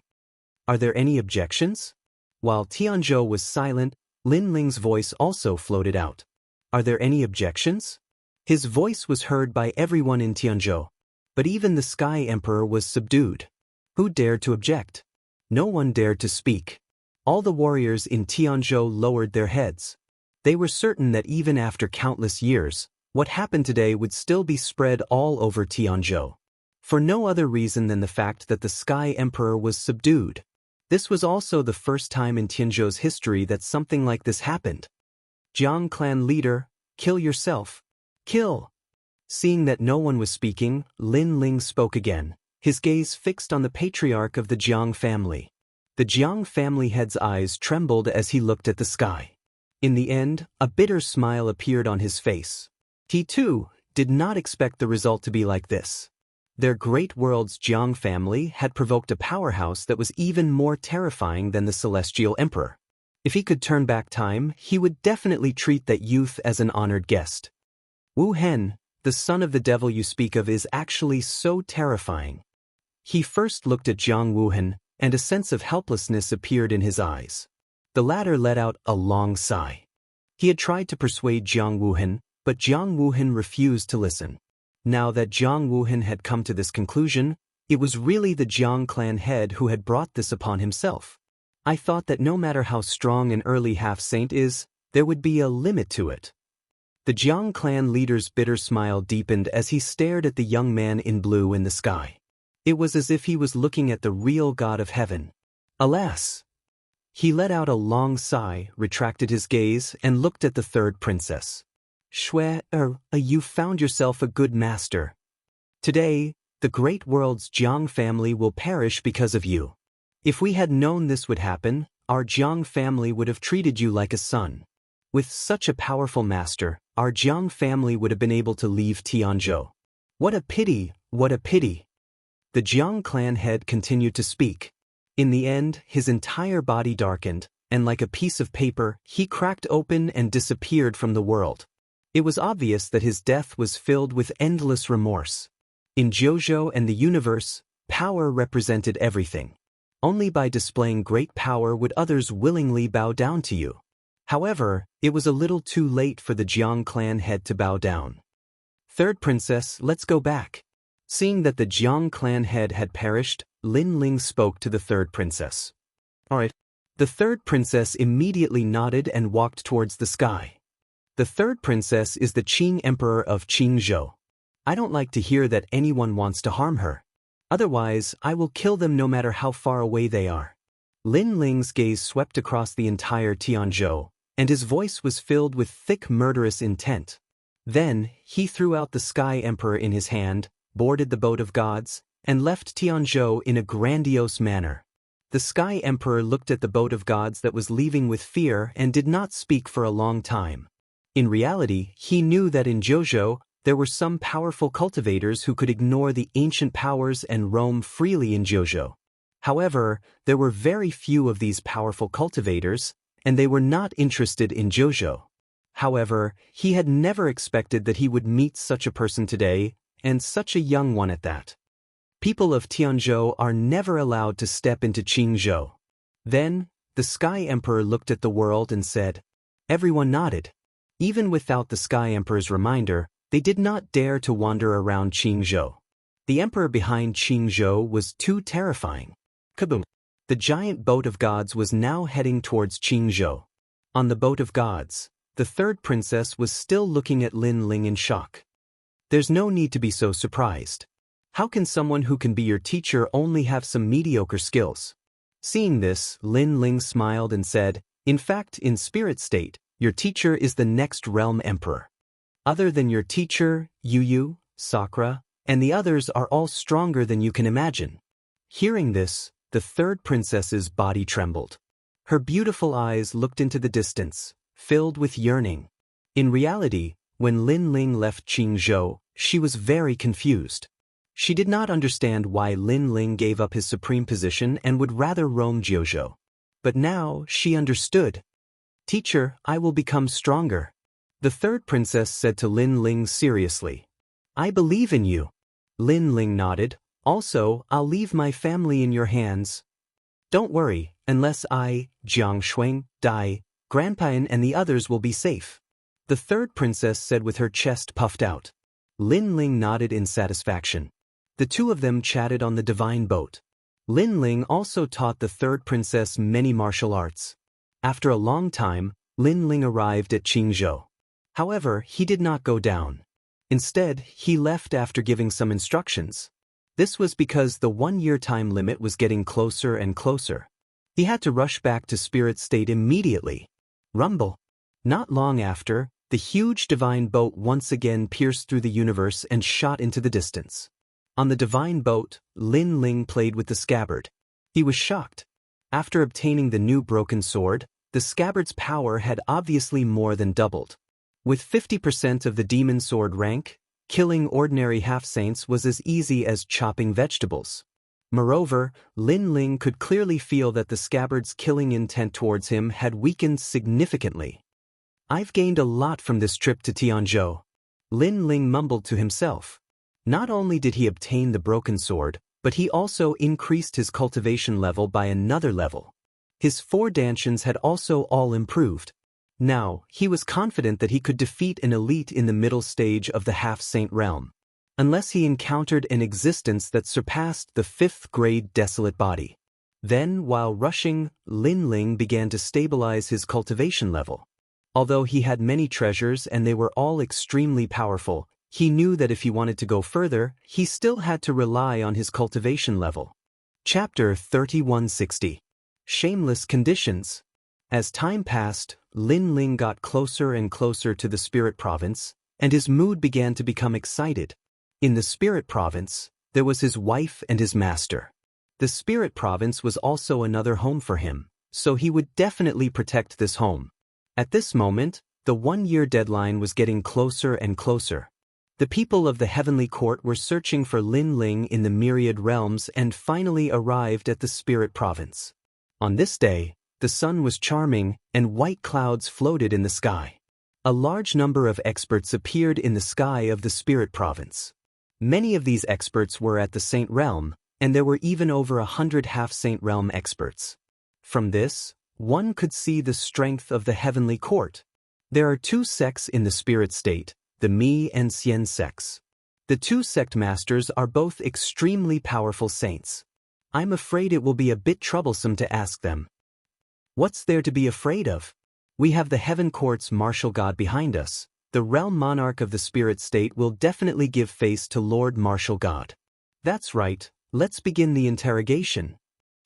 Are there any objections? While Tianzhou was silent, Lin Ling's voice also floated out. Are there any objections? His voice was heard by everyone in Tianzhou, but even the Sky Emperor was subdued. Who dared to object? No one dared to speak. All the warriors in Tianzhou lowered their heads. They were certain that even after countless years, what happened today would still be spread all over Tianzhou. For no other reason than the fact that the Sky Emperor was subdued. This was also the first time in Tianzhou's history that something like this happened. Jiang clan leader, kill yourself. Kill! Seeing that no one was speaking, Lin Ling spoke again, his gaze fixed on the patriarch of the Jiang family. The Jiang family head's eyes trembled as he looked at the sky. In the end, a bitter smile appeared on his face. He too did not expect the result to be like this. Their great world's Jiang family had provoked a powerhouse that was even more terrifying than the Celestial Emperor. If he could turn back time, he would definitely treat that youth as an honored guest. Wu Hen, the son of the devil you speak of, is actually so terrifying. He first looked at Jiang Wuhen, and a sense of helplessness appeared in his eyes. The latter let out a long sigh. He had tried to persuade Jiang Wuhen, but Jiang Wuhen refused to listen. Now that Jiang Wuhen had come to this conclusion, it was really the Jiang clan head who had brought this upon himself. I thought that no matter how strong an early half-saint is, there would be a limit to it. The Jiang clan leader's bitter smile deepened as he stared at the young man in blue in the sky. It was as if he was looking at the real God of heaven. Alas! He let out a long sigh, retracted his gaze, and looked at the third princess. Shui, you found yourself a good master. Today, the great world's Jiang family will perish because of you. If we had known this would happen, our Jiang family would have treated you like a son. With such a powerful master, our Jiang family would have been able to leave Tianzhou. What a pity, what a pity. The Jiang clan head continued to speak. In the end, his entire body darkened, and like a piece of paper, he cracked open and disappeared from the world. It was obvious that his death was filled with endless remorse. In Jiuzhou and the universe, power represented everything. Only by displaying great power would others willingly bow down to you. However, it was a little too late for the Jiang clan head to bow down. Third princess, let's go back. Seeing that the Jiang clan head had perished, Lin Ling spoke to the third princess. All right. The third princess immediately nodded and walked towards the sky. The third princess is the Qing Emperor of Qingzhou. I don't like to hear that anyone wants to harm her. Otherwise, I will kill them no matter how far away they are. Lin Ling's gaze swept across the entire Tianzhou, and his voice was filled with thick murderous intent. Then, he threw out the Sky Emperor in his hand, boarded the boat of gods, and left Tianzhou in a grandiose manner. The Sky Emperor looked at the boat of gods that was leaving with fear and did not speak for a long time. In reality, he knew that in Jiuzhou, there were some powerful cultivators who could ignore the ancient powers and roam freely in Jiuzhou. However, there were very few of these powerful cultivators, and they were not interested in Jiuzhou. However, he had never expected that he would meet such a person today, and such a young one at that. People of Tianzhou are never allowed to step into Qingzhou. Then, the Sky Emperor looked at the world and said. Everyone nodded. Even without the Sky Emperor's reminder, they did not dare to wander around Qingzhou. The emperor behind Qingzhou was too terrifying. Kaboom! The giant boat of gods was now heading towards Qingzhou. On the boat of gods, the third princess was still looking at Lin Ling in shock. There's no need to be so surprised. How can someone who can be your teacher only have some mediocre skills? Seeing this, Lin Ling smiled and said, in fact, in spirit state, your teacher is the next realm emperor. Other than your teacher, Yu, Sakura, and the others are all stronger than you can imagine. Hearing this, the third princess's body trembled. Her beautiful eyes looked into the distance, filled with yearning. In reality, when Lin Ling left Qingzhou, she was very confused. She did not understand why Lin Ling gave up his supreme position and would rather roam Jiuzhou. But now she understood. Teacher, I will become stronger. The third princess said to Lin Ling seriously. I believe in you. Lin Ling nodded, Also, I'll leave my family in your hands. Don't worry, unless I, Jianghu, die, Grandpa and the others will be safe. The third princess said with her chest puffed out. Lin Ling nodded in satisfaction. The two of them chatted on the divine boat. Lin Ling also taught the third princess many martial arts. After a long time, Lin Ling arrived at Jianghu. However, he did not go down. Instead, he left after giving some instructions. This was because the 1-year time limit was getting closer and closer. He had to rush back to spirit state immediately. Rumble. Not long after, the huge divine boat once again pierced through the universe and shot into the distance. On the divine boat, Lin Ling played with the scabbard. He was shocked. After obtaining the new broken sword, the scabbard's power had obviously more than doubled. With 50% of the demon sword rank, killing ordinary half-saints was as easy as chopping vegetables. Moreover, Lin Ling could clearly feel that the scabbard's killing intent towards him had weakened significantly. I've gained a lot from this trip to Jianghu. Lin Ling mumbled to himself. Not only did he obtain the broken sword, but he also increased his cultivation level by another level. His 4 dantians had also all improved. Now, he was confident that he could defeat an elite in the middle stage of the half-saint realm, unless he encountered an existence that surpassed the 5th grade desolate body. Then, while rushing, Lin Ling began to stabilize his cultivation level. Although he had many treasures and they were all extremely powerful, he knew that if he wanted to go further, he still had to rely on his cultivation level. Chapter 3160. Shameless Conditions. As time passed, Lin Ling got closer and closer to the Spirit Province, and his mood began to become excited. In the Spirit Province, there was his wife and his master. The Spirit Province was also another home for him, so he would definitely protect this home. At this moment, the 1-year deadline was getting closer and closer. The people of the Heavenly Court were searching for Lin Ling in the myriad realms and finally arrived at the Spirit Province. On this day, the sun was charming and white clouds floated in the sky. A large number of experts appeared in the sky of the Spirit Province. Many of these experts were at the Saint Realm, and there were even over 100 half-Saint Realm experts. From this, one could see the strength of the Heavenly Court. There are 2 sects in the spirit state, the Mi and Xian sects. The 2 sect masters are both extremely powerful saints. I'm afraid it will be a bit troublesome to ask them. What's there to be afraid of? We have the Heaven Court's martial god behind us. The realm monarch of the spirit state will definitely give face to Lord Martial God. That's right, let's begin the interrogation.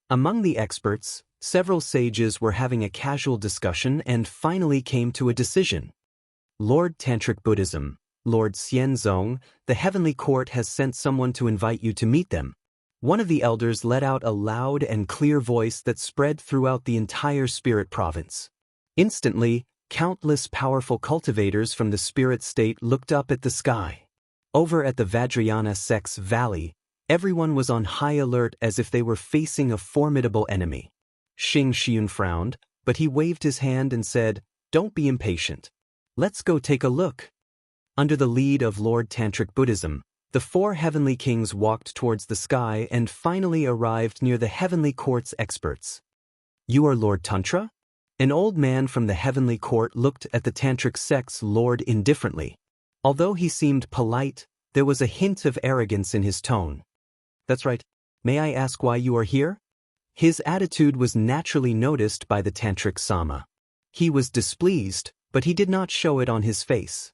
Among the experts, several sages were having a casual discussion and finally came to a decision. Lord Tantric Buddhism, Lord Xianzong, the Heavenly Court has sent someone to invite you to meet them. One of the elders let out a loud and clear voice that spread throughout the entire spirit province. Instantly, countless powerful cultivators from the spirit state looked up at the sky. Over at the Vajrayana sect's valley, everyone was on high alert as if they were facing a formidable enemy. Xing Xiun frowned, but he waved his hand and said, "Don't be impatient. Let's go take a look." Under the lead of Lord Tantric Buddhism, the 4 heavenly kings walked towards the sky and finally arrived near the Heavenly Court's experts. "You are Lord Tantra?" An old man from the Heavenly Court looked at the Tantric sect's lord indifferently. Although he seemed polite, there was a hint of arrogance in his tone. "That's right. May I ask why you are here?" His attitude was naturally noticed by the Tantric Sama. He was displeased, but he did not show it on his face.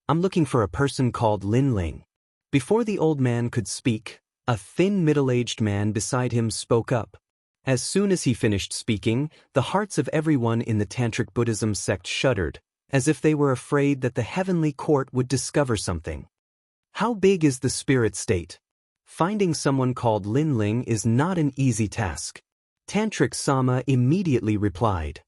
"I'm looking for a person called Lin Ling." Before the old man could speak, a thin middle-aged man beside him spoke up. As soon as he finished speaking, the hearts of everyone in the Tantric Buddhism sect shuddered, as if they were afraid that the Heavenly Court would discover something. How big is the spirit state? Finding someone called Lin Ling is not an easy task. Tantric Sama immediately replied,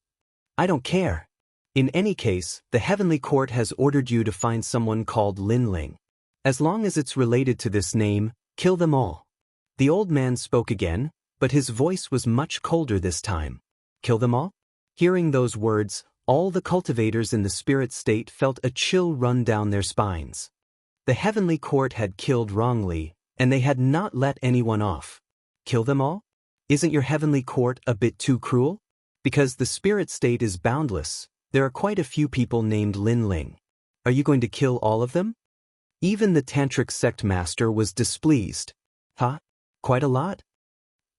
"I don't care. In any case, the Heavenly Court has ordered you to find someone called Lin Ling. As long as it's related to this name, kill them all." The old man spoke again, but his voice was much colder this time. "Kill them all?" Hearing those words, all the cultivators in the spirit state felt a chill run down their spines. The Heavenly Court had killed wrongly, and they had not let anyone off. Kill them all? Isn't your heavenly court a bit too cruel? Because the spirit state is boundless, there are quite a few people named Lin Ling. Are you going to kill all of them? Even the tantric sect master was displeased. Huh? Quite a lot?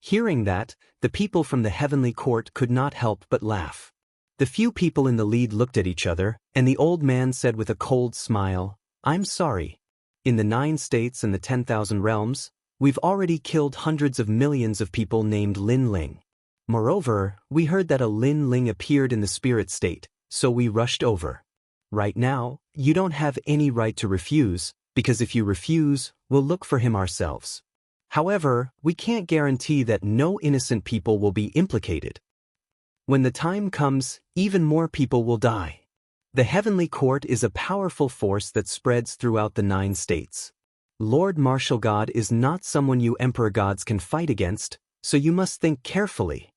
Hearing that, the people from the heavenly court could not help but laugh. The few people in the lead looked at each other, and the old man said with a cold smile, "I'm sorry. In the 9 states and the 10,000 realms, we've already killed hundreds of millions of people named Lin Ling. Moreover, we heard that a Lin Ling appeared in the spirit state, so we rushed over. Right now, you don't have any right to refuse, because if you refuse, we'll look for him ourselves. However, we can't guarantee that no innocent people will be implicated. When the time comes, even more people will die. The heavenly court is a powerful force that spreads throughout the 9 states. Lord Martial God is not someone you emperor gods can fight against, so you must think carefully."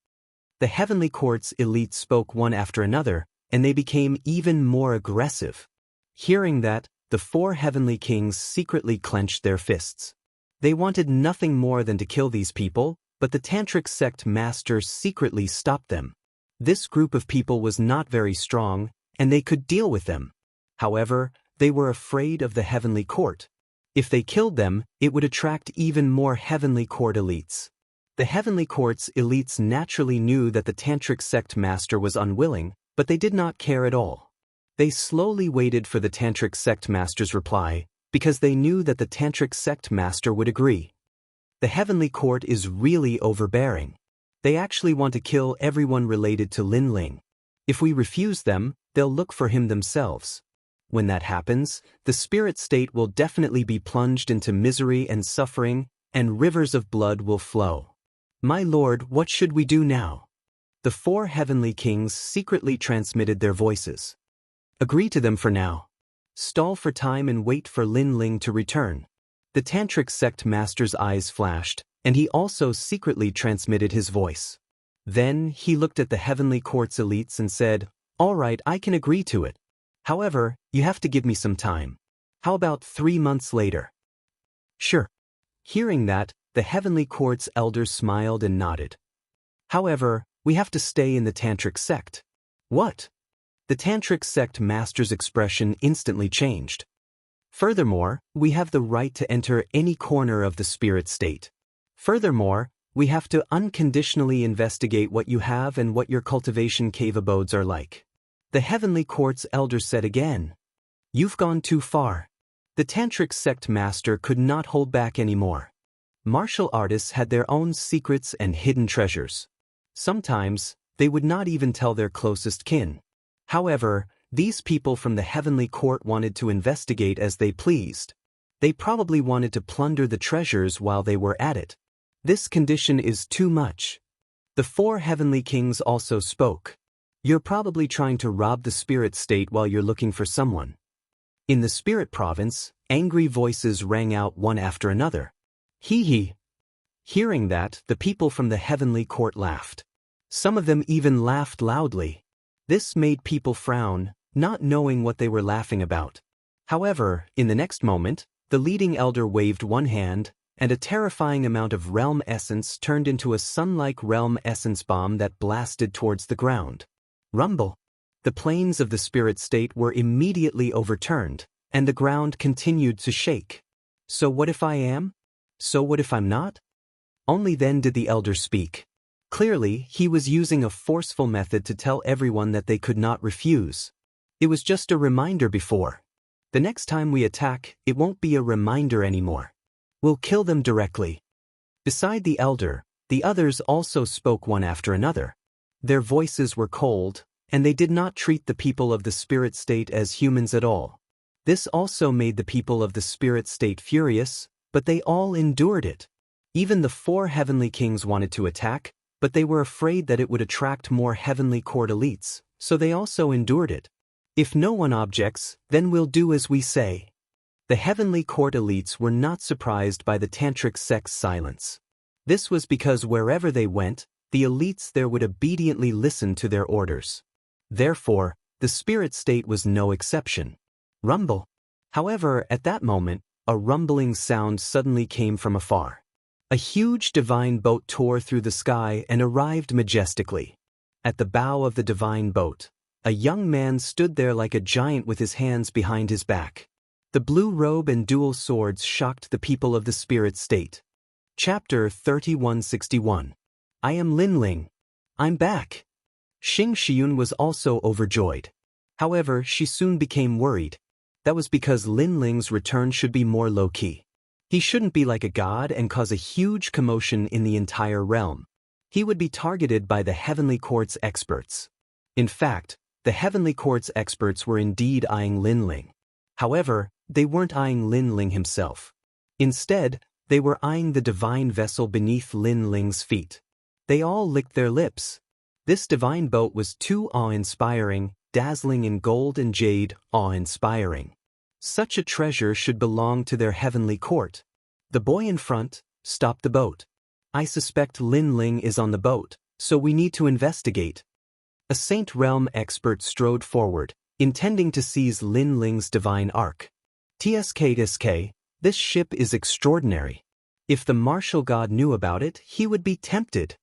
The heavenly court's elites spoke one after another, and they became even more aggressive. Hearing that, the 4 heavenly kings secretly clenched their fists. They wanted nothing more than to kill these people, but the tantric sect master secretly stopped them. This group of people was not very strong, and they could deal with them. However, they were afraid of the heavenly court. If they killed them, it would attract even more heavenly court elites. The heavenly court's elites naturally knew that the tantric sect master was unwilling, but they did not care at all. They slowly waited for the tantric sect master's reply, because they knew that the tantric sect master would agree. The heavenly court is really overbearing. They actually want to kill everyone related to Lin Ling. If we refuse them, they'll look for him themselves. When that happens, the spirit state will definitely be plunged into misery and suffering, and rivers of blood will flow. My lord, what should we do now? The 4 heavenly kings secretly transmitted their voices. Agree to them for now. Stall for time and wait for Lin Ling to return. The tantric sect master's eyes flashed, and he also secretly transmitted his voice. Then he looked at the heavenly court's elites and said, "All right, I can agree to it. However, you have to give me some time. How about 3 months later?" "Sure." Hearing that, the heavenly court's elders smiled and nodded. "However, we have to stay in the tantric sect." "What?" The tantric sect master's expression instantly changed. "Furthermore, we have the right to enter any corner of the spirit state. Furthermore, we have to unconditionally investigate what you have and what your cultivation cave abodes are like." The heavenly court's elder said again, "You've gone too far." The tantric sect master could not hold back anymore. Martial artists had their own secrets and hidden treasures. Sometimes, they would not even tell their closest kin. However, these people from the heavenly court wanted to investigate as they pleased. They probably wanted to plunder the treasures while they were at it. This condition is too much. The 4 heavenly kings also spoke. You're probably trying to rob the spirit state while you're looking for someone. In the spirit province, angry voices rang out one after another. Hee hee. Hearing that, the people from the heavenly court laughed. Some of them even laughed loudly. This made people frown, not knowing what they were laughing about. However, in the next moment, the leading elder waved one hand, and a terrifying amount of realm essence turned into a sun-like realm essence bomb that blasted towards the ground. Rumble. The planes of the spirit state were immediately overturned, and the ground continued to shake. So what if I am? So what if I'm not? Only then did the elder speak. Clearly, he was using a forceful method to tell everyone that they could not refuse. It was just a reminder before. The next time we attack, it won't be a reminder anymore. We'll kill them directly. Beside the elder, the others also spoke one after another. Their voices were cold, and they did not treat the people of the spirit state as humans at all. This also made the people of the spirit state furious, but they all endured it. Even the 4 heavenly kings wanted to attack, but they were afraid that it would attract more heavenly court elites, so they also endured it. If no one objects, then we'll do as we say. The heavenly court elites were not surprised by the tantric sect's silence. This was because wherever they went, the elites there would obediently listen to their orders. Therefore, the spirit state was no exception. Rumble. However, at that moment, a rumbling sound suddenly came from afar. A huge divine boat tore through the sky and arrived majestically. At the bow of the divine boat, a young man stood there like a giant with his hands behind his back. The blue robe and dual swords shocked the people of the spirit state. Chapter 3161. I am Linling. I'm back. Xing Xiun was also overjoyed. However, she soon became worried. That was because Linling's return should be more low-key. He shouldn't be like a god and cause a huge commotion in the entire realm. He would be targeted by the Heavenly Court's experts. In fact, the Heavenly Court's experts were indeed eyeing Linling. However, they weren't eyeing Linling himself. Instead, they were eyeing the divine vessel beneath Linling's feet. They all licked their lips. This divine boat was too awe-inspiring, dazzling in gold and jade, awe-inspiring. Such a treasure should belong to their heavenly court. The boy in front, stop the boat. I suspect Linling is on the boat, so we need to investigate. A Saint Realm expert strode forward, intending to seize Linling's divine ark. TSK, this ship is extraordinary. If the martial god knew about it, he would be tempted.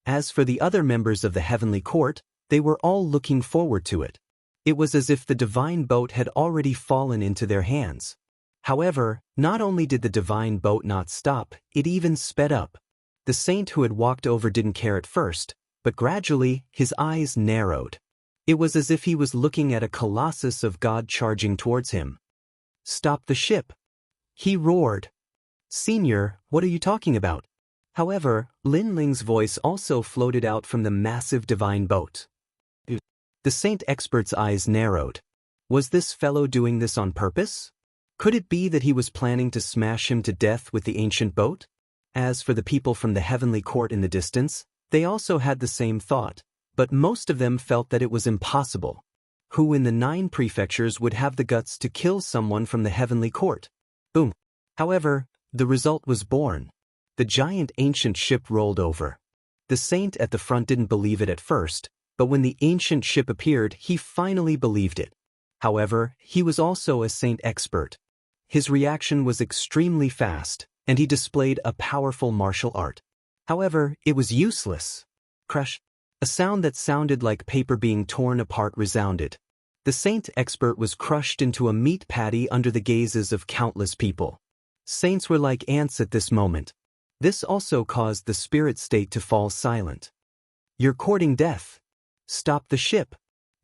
As for the other members of the heavenly court, they were all looking forward to it. It was as if the divine boat had already fallen into their hands. However, not only did the divine boat not stop, it even sped up. The saint who had walked over didn't care at first, but gradually, his eyes narrowed. It was as if he was looking at a colossus of God charging towards him. Stop the ship! He roared. Senior, what are you talking about? However, Linling's voice also floated out from the massive divine boat. The saint expert's eyes narrowed. Was this fellow doing this on purpose? Could it be that he was planning to smash him to death with the ancient boat? As for the people from the heavenly court in the distance, they also had the same thought, but most of them felt that it was impossible. Who in the 9 prefectures would have the guts to kill someone from the heavenly court? Boom. However, the result was born. The giant ancient ship rolled over. The saint at the front didn't believe it at first, but when the ancient ship appeared, he finally believed it. However, he was also a saint expert. His reaction was extremely fast, and he displayed a powerful martial art. However, it was useless. Crash! A sound that sounded like paper being torn apart resounded. The saint expert was crushed into a meat patty under the gazes of countless people. Saints were like ants at this moment. This also caused the spirit state to fall silent. You're courting death. Stop the ship.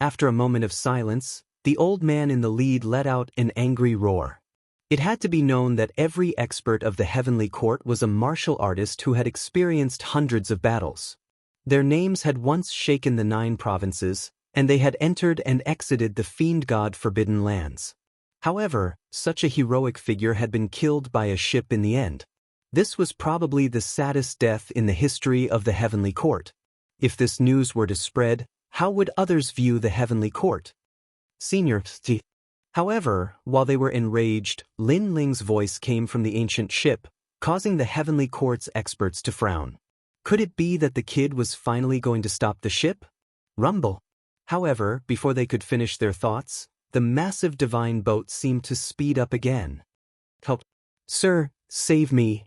After a moment of silence, the old man in the lead let out an angry roar. It had to be known that every expert of the heavenly court was a martial artist who had experienced hundreds of battles. Their names had once shaken the 9 provinces, and they had entered and exited the fiend god forbidden lands. However, such a heroic figure had been killed by a ship in the end. This was probably the saddest death in the history of the heavenly court. If this news were to spread, how would others view the heavenly court? Senior. However, while they were enraged, Linling's voice came from the ancient ship, causing the heavenly court's experts to frown. Could it be that the kid was finally going to stop the ship? Rumble. However, before they could finish their thoughts, the massive divine boat seemed to speed up again. Help! Sir, save me!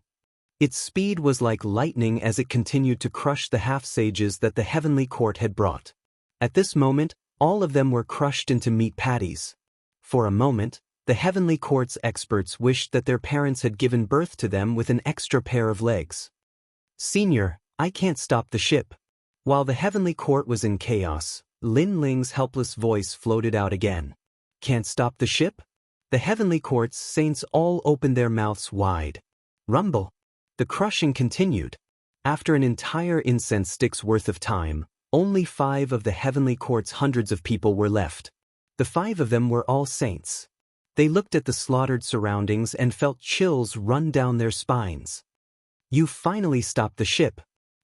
Its speed was like lightning as it continued to crush the half-sages that the heavenly court had brought. At this moment, all of them were crushed into meat patties. For a moment, the heavenly court's experts wished that their parents had given birth to them with an extra pair of legs. Senior, I can't stop the ship. While the heavenly court was in chaos, Linling's helpless voice floated out again. Can't stop the ship? The heavenly court's saints all opened their mouths wide. Rumble. The crushing continued. After an entire incense stick's worth of time, only 5 of the heavenly court's hundreds of people were left. The 5 of them were all saints. They looked at the slaughtered surroundings and felt chills run down their spines. You finally stopped the ship.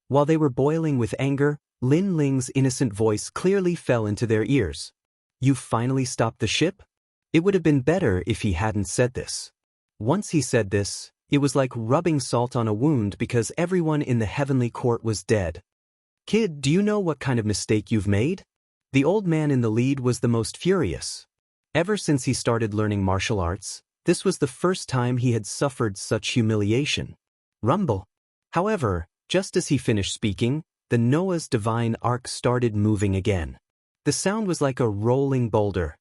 While they were boiling with anger, Linling's innocent voice clearly fell into their ears. You finally stopped the ship? It would have been better if he hadn't said this. Once he said this, it was like rubbing salt on a wound because everyone in the heavenly court was dead. Kid, do you know what kind of mistake you've made? The old man in the lead was the most furious. Ever since he started learning martial arts, This was the first time he had suffered such humiliation. Rumble. However, just as he finished speaking, the Noah's divine ark started moving again. The sound was like a rolling boulder.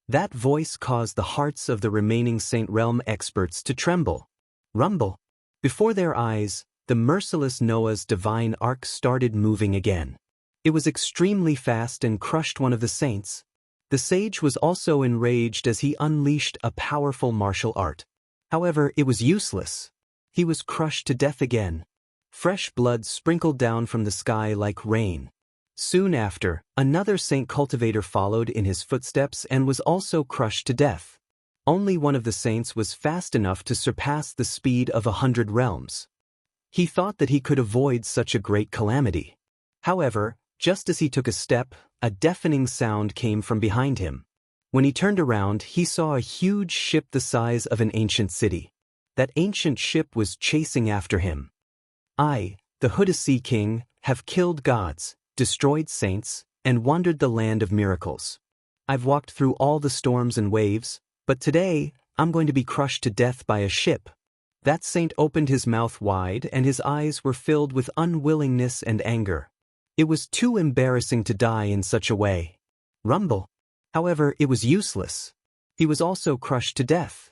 That voice caused the hearts of the remaining Saint Realm experts to tremble. Rumble. Before their eyes, the merciless Noah's divine ark started moving again. It was extremely fast and crushed one of the saints. The sage was also enraged as he unleashed a powerful martial art. However, it was useless. He was crushed to death again. Fresh blood sprinkled down from the sky like rain. Soon after, another Saint Cultivator followed in his footsteps and was also crushed to death. Only one of the saints was fast enough to surpass the speed of 100 realms. He thought that he could avoid such a great calamity. However, just as he took a step, a deafening sound came from behind him. When he turned around, he saw a huge ship the size of an ancient city. That ancient ship was chasing after him. I, the Huda King, have killed gods, destroyed saints, and wandered the land of miracles. I've walked through all the storms and waves, but today, I'm going to be crushed to death by a ship. That saint opened his mouth wide and his eyes were filled with unwillingness and anger. It was too embarrassing to die in such a way. Rumble. However, it was useless. He was also crushed to death.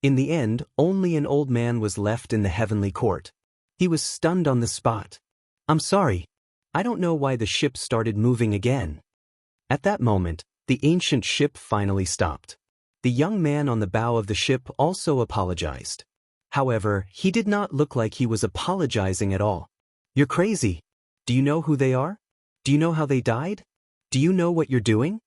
In the end, only an old man was left in the heavenly court. He was stunned on the spot. I'm sorry. I don't know why the ship started moving again. At that moment, the ancient ship finally stopped. The young man on the bow of the ship also apologized. However, he did not look like he was apologizing at all. You're crazy. Do you know who they are? Do you know how they died? Do you know what you're doing?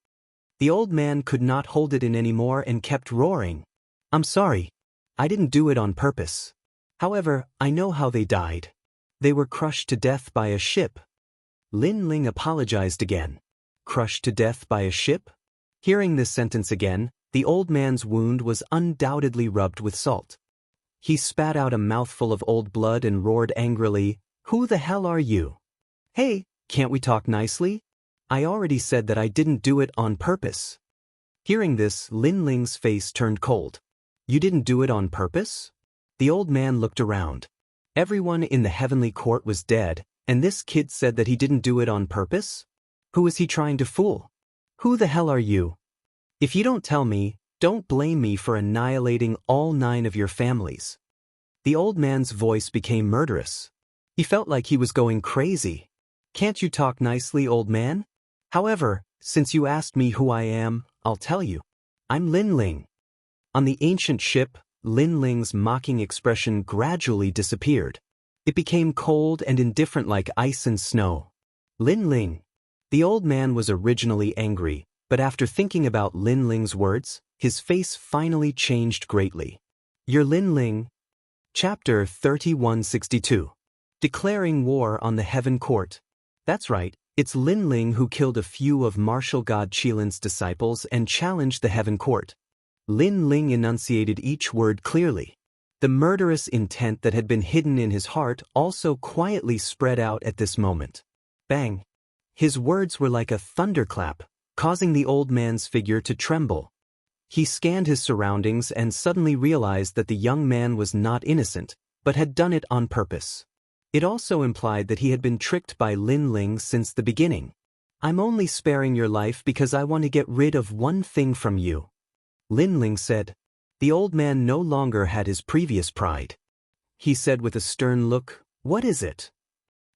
The old man could not hold it in anymore and kept roaring. I'm sorry. I didn't do it on purpose. However, I know how they died. They were crushed to death by a ship. Lin Ling apologized again. Crushed to death by a ship? Hearing this sentence again, the old man's wound was undoubtedly rubbed with salt. He spat out a mouthful of old blood and roared angrily, "Who the hell are you? Hey, can't we talk nicely? I already said that I didn't do it on purpose." Hearing this, Lin Ling's face turned cold. You didn't do it on purpose? The old man looked around. Everyone in the heavenly court was dead, and this kid said that he didn't do it on purpose? Who is he trying to fool? Who the hell are you? If you don't tell me, don't blame me for annihilating all 9 of your families. The old man's voice became murderous. He felt like he was going crazy. Can't you talk nicely, old man? However, since you asked me who I am, I'll tell you. I'm Lin Ling. On the ancient ship, Lin Ling's mocking expression gradually disappeared. It became cold and indifferent like ice and snow. Lin Ling. The old man was originally angry, but after thinking about Lin Ling's words, his face finally changed greatly. You're Lin Ling. Chapter 3162. Declaring War on the Heaven Court. That's right, it's Lin Ling who killed a few of martial god Qilin's disciples and challenged the Heaven Court. Lin Ling enunciated each word clearly. The murderous intent that had been hidden in his heart also quietly spread out at this moment. Bang! His words were like a thunderclap, causing the old man's figure to tremble. He scanned his surroundings and suddenly realized that the young man was not innocent, but had done it on purpose. It also implied that he had been tricked by Lin Ling since the beginning. I'm only sparing your life because I want to get rid of one thing from you. Lin Ling said. The old man no longer had his previous pride. He said with a stern look, "What is it?"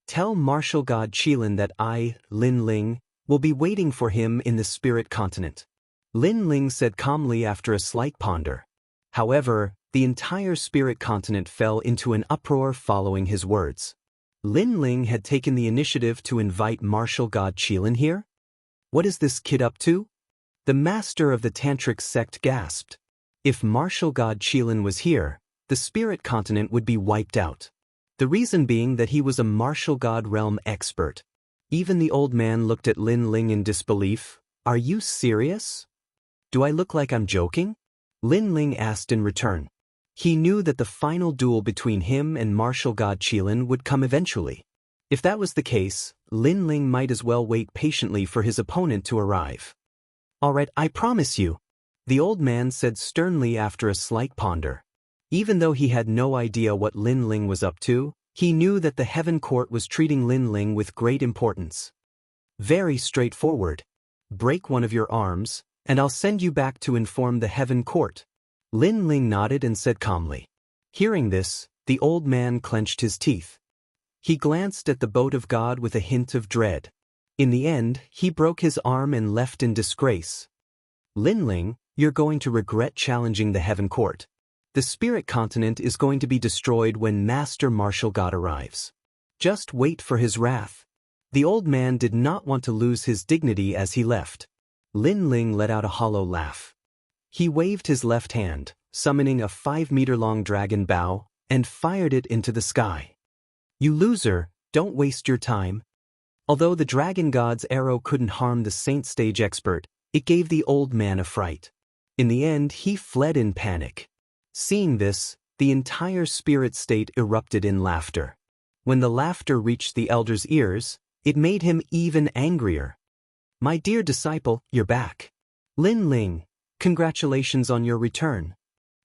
Tell martial god Qilin that I, Lin Ling, will be waiting for him in the spirit continent. Lin Ling said calmly after a slight ponder. However, the entire spirit continent fell into an uproar following his words. Lin Ling had taken the initiative to invite martial god Qilin here? What is this kid up to? The master of the tantric sect gasped. If martial god Qilin was here, the spirit continent would be wiped out. The reason being that he was a martial god realm expert. Even the old man looked at Lin Ling in disbelief. Are you serious? Do I look like I'm joking? Lin Ling asked in return. He knew that the final duel between him and martial god Qilin would come eventually. If that was the case, Lin Ling might as well wait patiently for his opponent to arrive. Alright, I promise you. the old man said sternly after a slight ponder. Even though he had no idea what Lin Ling was up to, he knew that the Heaven Court was treating Lin Ling with great importance. Very straightforward. Break one of your arms, and I'll send you back to inform the Heaven Court. Lin Ling nodded and said calmly. Hearing this, the old man clenched his teeth. He glanced at the boat of God with a hint of dread. In the end, he broke his arm and left in disgrace. Lin Ling, you're going to regret challenging the Heaven Court. The Spirit Continent is going to be destroyed when Master Martial God arrives. Just wait for his wrath. The old man did not want to lose his dignity as he left. Lin Ling let out a hollow laugh. He waved his left hand, summoning a 5-meter-long dragon bow, and fired it into the sky. You loser, don't waste your time. Although the dragon god's arrow couldn't harm the saint stage expert, it gave the old man a fright. In the end, he fled in panic. Seeing this, the entire spirit state erupted in laughter. When the laughter reached the elder's ears, it made him even angrier. My dear disciple, you're back. Lin Ling, congratulations on your return.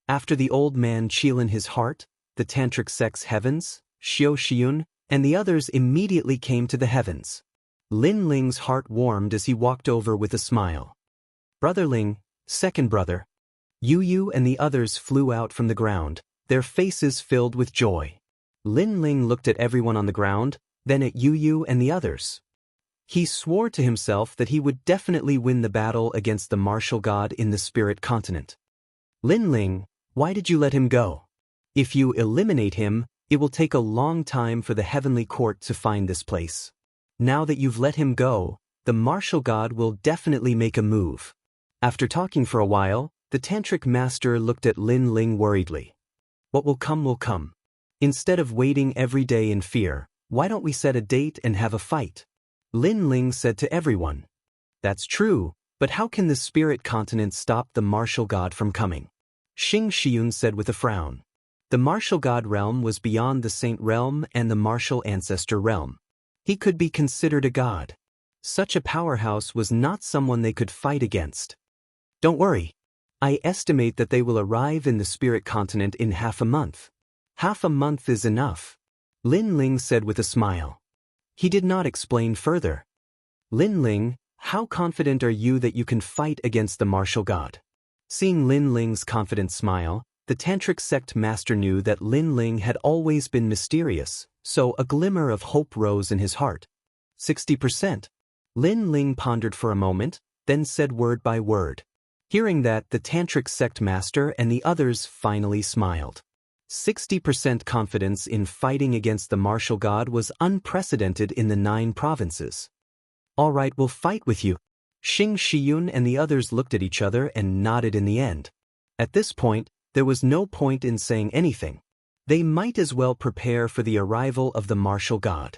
After the old man Qilin his heart, the tantric sect's heavens, Xiao Xiun, and the others immediately came to the heavens. Lin Ling's heart warmed as he walked over with a smile. Brother Ling, second brother. Yu Yu and the others flew out from the ground, their faces filled with joy. Lin Ling looked at everyone on the ground, then at Yu Yu and the others. He swore to himself that he would definitely win the battle against the martial god in the spirit continent. Lin Ling, why did you let him go? If you eliminate him, it will take a long time for the heavenly court to find this place. Now that you've let him go, the martial god will definitely make a move. After talking for a while, the tantric master looked at Lin Ling worriedly. What will come will come. Instead of waiting every day in fear, why don't we set a date and have a fight? Lin Ling said to everyone. That's true, but how can the spirit continent stop the martial god from coming? Xing Xiun said with a frown. The martial god realm was beyond the saint realm and the martial ancestor realm. He could be considered a god. Such a powerhouse was not someone they could fight against. Don't worry. I estimate that they will arrive in the spirit continent in half a month. Half a month is enough. Lin Ling said with a smile. He did not explain further. Lin Ling, how confident are you that you can fight against the martial god? Seeing Lin Ling's confident smile, the tantric sect master knew that Lin Ling had always been mysterious, so a glimmer of hope rose in his heart. 60%. Lin Ling pondered for a moment, then said word by word. Hearing that, the tantric sect master and the others finally smiled. 60% confidence in fighting against the martial god was unprecedented in the 9 provinces. All right, we'll fight with you. Xing Shiyun and the others looked at each other and nodded in the end. At this point, there was no point in saying anything. They might as well prepare for the arrival of the martial god.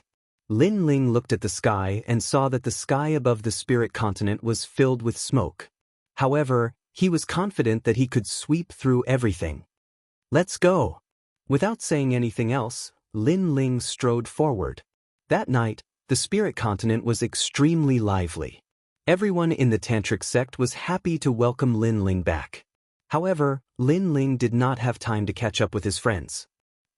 Lin Ling looked at the sky and saw that the sky above the spirit continent was filled with smoke. However, he was confident that he could sweep through everything. Let's go. Without saying anything else, Lin Ling strode forward. That night, the spirit continent was extremely lively. Everyone in the tantric sect was happy to welcome Lin Ling back. However, Lin Ling did not have time to catch up with his friends.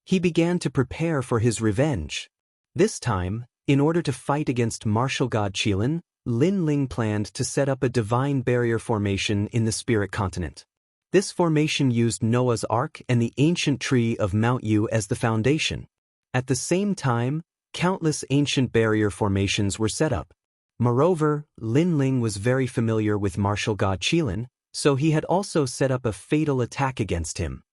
He began to prepare for his revenge. This time, in order to fight against martial god Qilin, Lin Ling planned to set up a divine barrier formation in the spirit continent. This formation used Noah's Ark and the ancient tree of Mount Yu as the foundation. At the same time, countless ancient barrier formations were set up. Moreover, Lin Ling was very familiar with martial god Qilin, so he had also set up a fatal attack against him.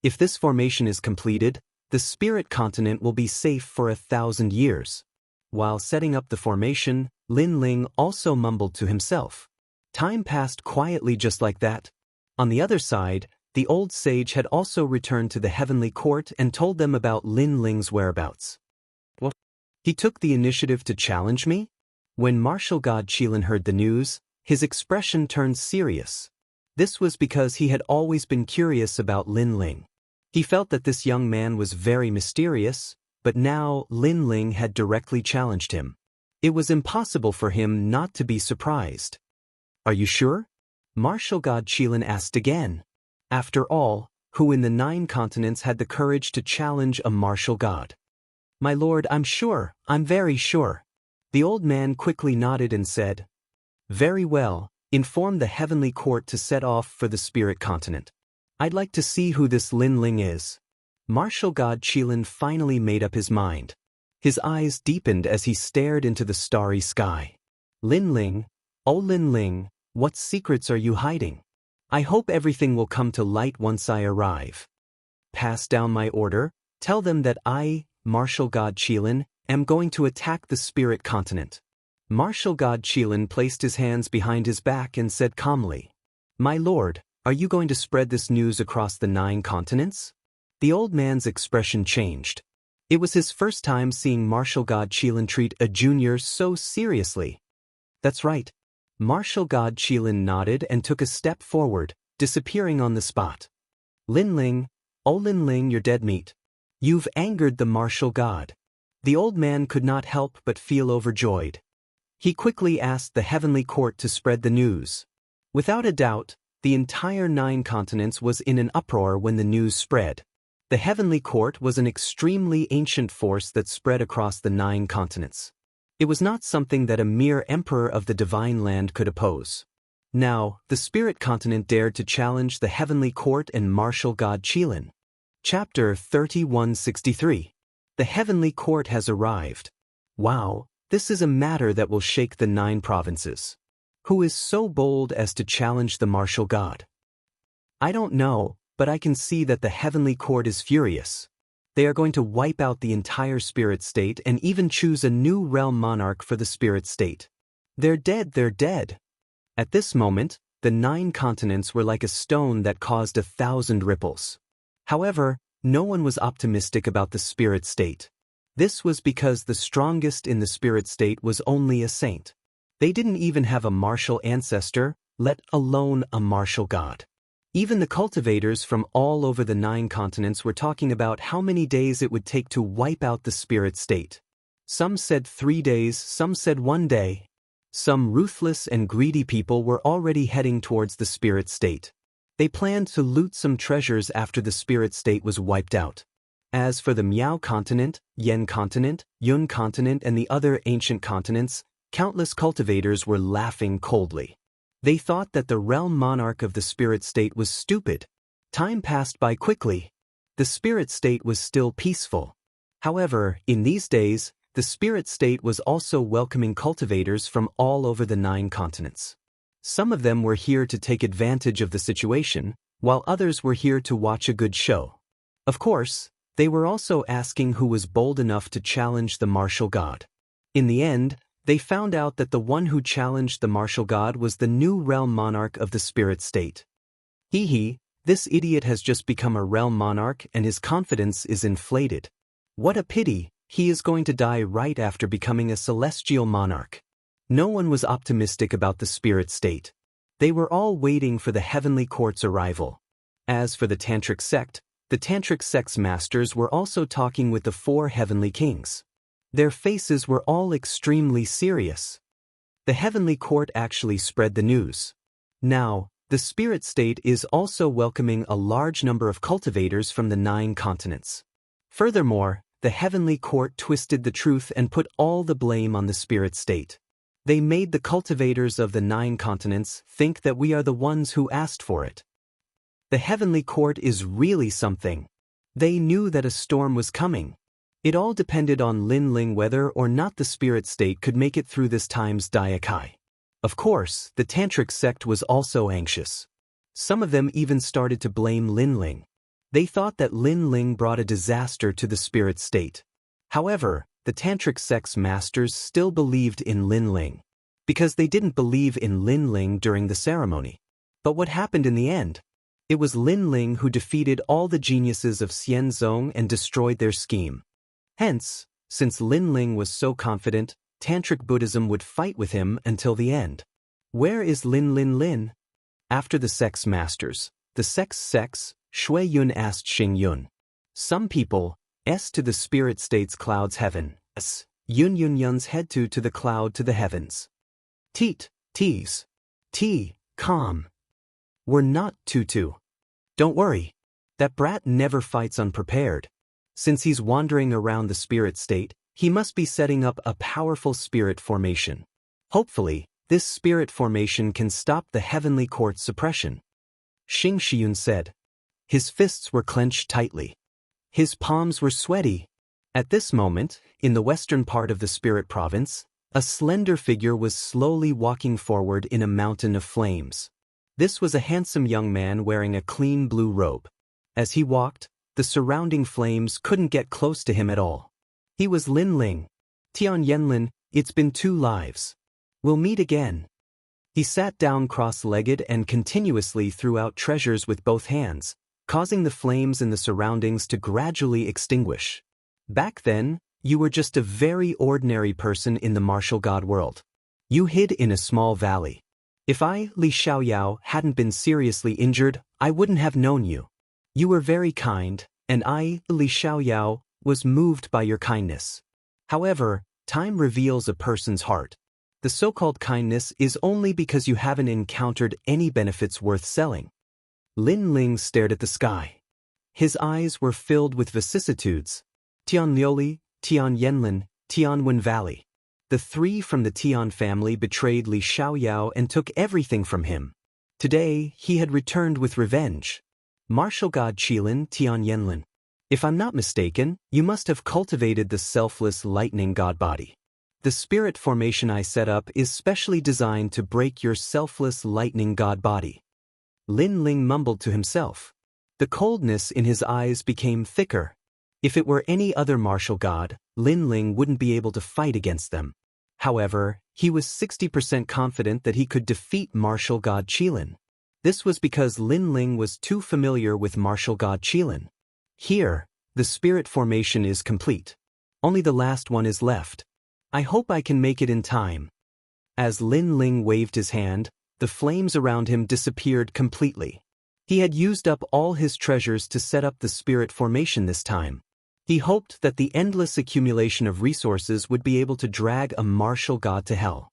If this formation is completed, the spirit continent will be safe for 1,000 years. While setting up the formation, Lin Ling also mumbled to himself. Time passed quietly just like that. On the other side, the old sage had also returned to the heavenly court and told them about Lin Ling's whereabouts. What? He took the initiative to challenge me? When martial god Qilin heard the news, his expression turned serious. This was because he had always been curious about Lin Ling. He felt that this young man was very mysterious, but now Lin Ling had directly challenged him. It was impossible for him not to be surprised. Are you sure? Martial god Qilin asked again. After all, who in the 9 continents had the courage to challenge a martial god? My lord, I'm sure, I'm very sure. The old man quickly nodded and said, Very well, inform the heavenly court to set off for the spirit continent. I'd like to see who this Lin Ling is. Martial god Qilin finally made up his mind. His eyes deepened as he stared into the starry sky. Lin Ling, oh Lin Ling, what secrets are you hiding? I hope everything will come to light once I arrive. Pass down my order, tell them that I, Martial god Qilin, am going to attack the spirit continent. Martial god Qilin placed his hands behind his back and said calmly, My lord, are you going to spread this news across the 9 continents? The old man's expression changed. It was his first time seeing Martial god Qilin treat a junior so seriously. That's right. Martial god Qilin nodded and took a step forward, disappearing on the spot. Lin Ling, oh Lin Ling, you're dead meat. You've angered the martial god. The old man could not help but feel overjoyed. He quickly asked the heavenly court to spread the news. Without a doubt, the entire 9 continents was in an uproar when the news spread. The heavenly court was an extremely ancient force that spread across the 9 continents. It was not something that a mere emperor of the divine land could oppose. Now, the spirit continent dared to challenge the heavenly court and martial god Qilin. Chapter 3163. The heavenly court has arrived. Wow, this is a matter that will shake the 9 provinces. Who is so bold as to challenge the martial god? I don't know, but I can see that the heavenly court is furious. They are going to wipe out the entire spirit state and even choose a new realm monarch for the spirit state. They're dead, they're dead. At this moment, the 9 continents were like a stone that caused 1,000 ripples. However, no one was optimistic about the spirit state. This was because the strongest in the spirit state was only a saint. They didn't even have a martial ancestor, let alone a martial god. Even the cultivators from all over the 9 continents were talking about how many days it would take to wipe out the spirit state. Some said 3 days, some said 1 day. Some ruthless and greedy people were already heading towards the spirit state. They planned to loot some treasures after the spirit state was wiped out. As for the Miao continent, Yen continent, Yun continent and the other ancient continents, countless cultivators were laughing coldly. They thought that the realm monarch of the spirit state was stupid. Time passed by quickly. The spirit state was still peaceful. However, in these days, the spirit state was also welcoming cultivators from all over the 9 continents. Some of them were here to take advantage of the situation, while others were here to watch a good show. Of course, they were also asking who was bold enough to challenge the martial god. In the end, they found out that the one who challenged the martial god was the new realm monarch of the spirit state. Hee, this idiot has just become a realm monarch and his confidence is inflated. What a pity, he is going to die right after becoming a celestial monarch. No one was optimistic about the spirit state. They were all waiting for the heavenly court's arrival. As for the tantric sect's masters were also talking with the 4 heavenly kings. Their faces were all extremely serious. The heavenly court actually spread the news. Now, the spirit state is also welcoming a large number of cultivators from the 9 continents. Furthermore, the heavenly court twisted the truth and put all the blame on the spirit state. They made the cultivators of the 9 continents think that we are the ones who asked for it. The heavenly court is really something. They knew that a storm was coming. It all depended on Lin Ling whether or not the spirit state could make it through this time's Daikai. Of course, the tantric sect was also anxious. Some of them even started to blame Lin Ling. They thought that Lin Ling brought a disaster to the spirit state. However, the tantric sect's masters still believed in Lin Ling, because they didn't believe in Lin Ling during the ceremony. But what happened in the end? It was Lin Ling who defeated all the geniuses of Xianzong and destroyed their scheme. Hence, since Lin Ling was so confident, Tantric Buddhism would fight with him until the end. Where is Lin? After the sect's masters, the sect's Shui Yun asked Xing Yun. Some people, S to the spirit state's clouds heaven, S, Yun's head to the cloud to the heavens. Tease, T, calm. We're not Tutu. Don't worry. That brat never fights unprepared. Since he's wandering around the spirit state, he must be setting up a powerful spirit formation. Hopefully, this spirit formation can stop the heavenly court's suppression. Xing Shiyun said. His fists were clenched tightly. His palms were sweaty. At this moment, in the western part of the spirit province, a slender figure was slowly walking forward in a mountain of flames. This was a handsome young man wearing a clean blue robe. As he walked, the surrounding flames couldn't get close to him at all. He was Lin Ling. Tian Yanlin, it's been 2 lives. We'll meet again. He sat down cross-legged and continuously threw out treasures with both hands, causing the flames in the surroundings to gradually extinguish. Back then, you were just a very ordinary person in the martial god world. You hid in a small valley. If I, Li Xiaoyao, hadn't been seriously injured, I wouldn't have known you. You were very kind, and I, Li Xiaoyao, was moved by your kindness. However, time reveals a person's heart. The so-called kindness is only because you haven't encountered any benefits worth selling. Lin Ling stared at the sky. His eyes were filled with vicissitudes. Tian Liuli, Tian Yanlin, Tianwen Valley. The 3 from the Tian family betrayed Li Xiaoyao and took everything from him. Today, he had returned with revenge. Martial god Qilin Tian Yanlin. If I'm not mistaken, you must have cultivated the selfless lightning god body. The spirit formation I set up is specially designed to break your selfless lightning god body. Lin Ling mumbled to himself. The coldness in his eyes became thicker. If it were any other martial god, Lin Ling wouldn't be able to fight against them. However, he was 60% confident that he could defeat martial god Qilin. This was because Lin Ling was too familiar with martial god Qilin. Here, the spirit formation is complete. Only the last one is left. I hope I can make it in time. As Lin Ling waved his hand, the flames around him disappeared completely. He had used up all his treasures to set up the spirit formation this time. He hoped that the endless accumulation of resources would be able to drag a martial god to hell.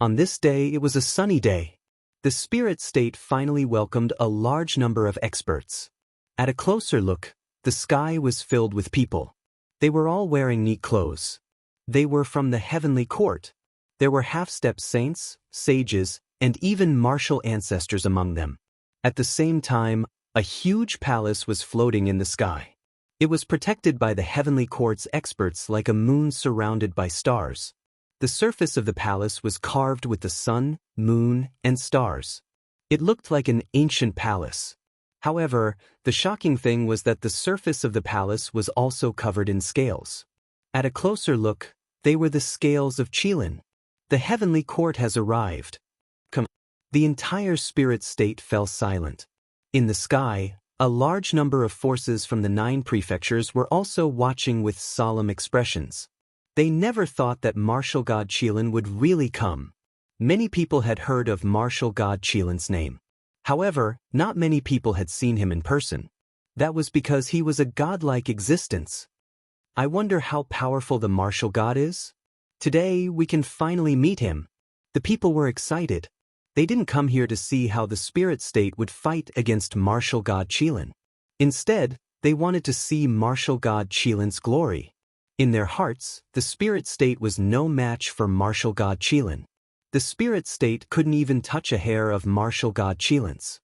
On this day, it was a sunny day. The spirit state finally welcomed a large number of experts. At a closer look, the sky was filled with people. They were all wearing neat clothes. They were from the heavenly court. There were half-step saints, sages, and even martial ancestors among them. At the same time, a huge palace was floating in the sky. It was protected by the heavenly court's experts like a moon surrounded by stars. The surface of the palace was carved with the sun, moon, and stars. It looked like an ancient palace. However, the shocking thing was that the surface of the palace was also covered in scales. At a closer look, they were the scales of Qilin. The heavenly court has arrived. The entire spirit state fell silent. In the sky, a large number of forces from the 9 prefectures were also watching with solemn expressions. They never thought that martial god Qilin would really come. Many people had heard of martial god Qilin's name. However, not many people had seen him in person. That was because he was a godlike existence. I wonder how powerful the martial god is? Today, we can finally meet him. The people were excited. They didn't come here to see how the spirit state would fight against martial god Qilin. Instead, they wanted to see martial god Qilin's glory. In their hearts, the spirit state was no match for martial god Qilin. The spirit state couldn't even touch a hair of martial god Qilin's.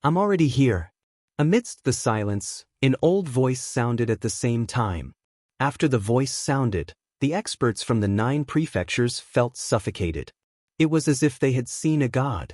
I'm already here. Amidst the silence, an old voice sounded at the same time. After the voice sounded, the experts from the 9 prefectures felt suffocated. It was as if they had seen a god.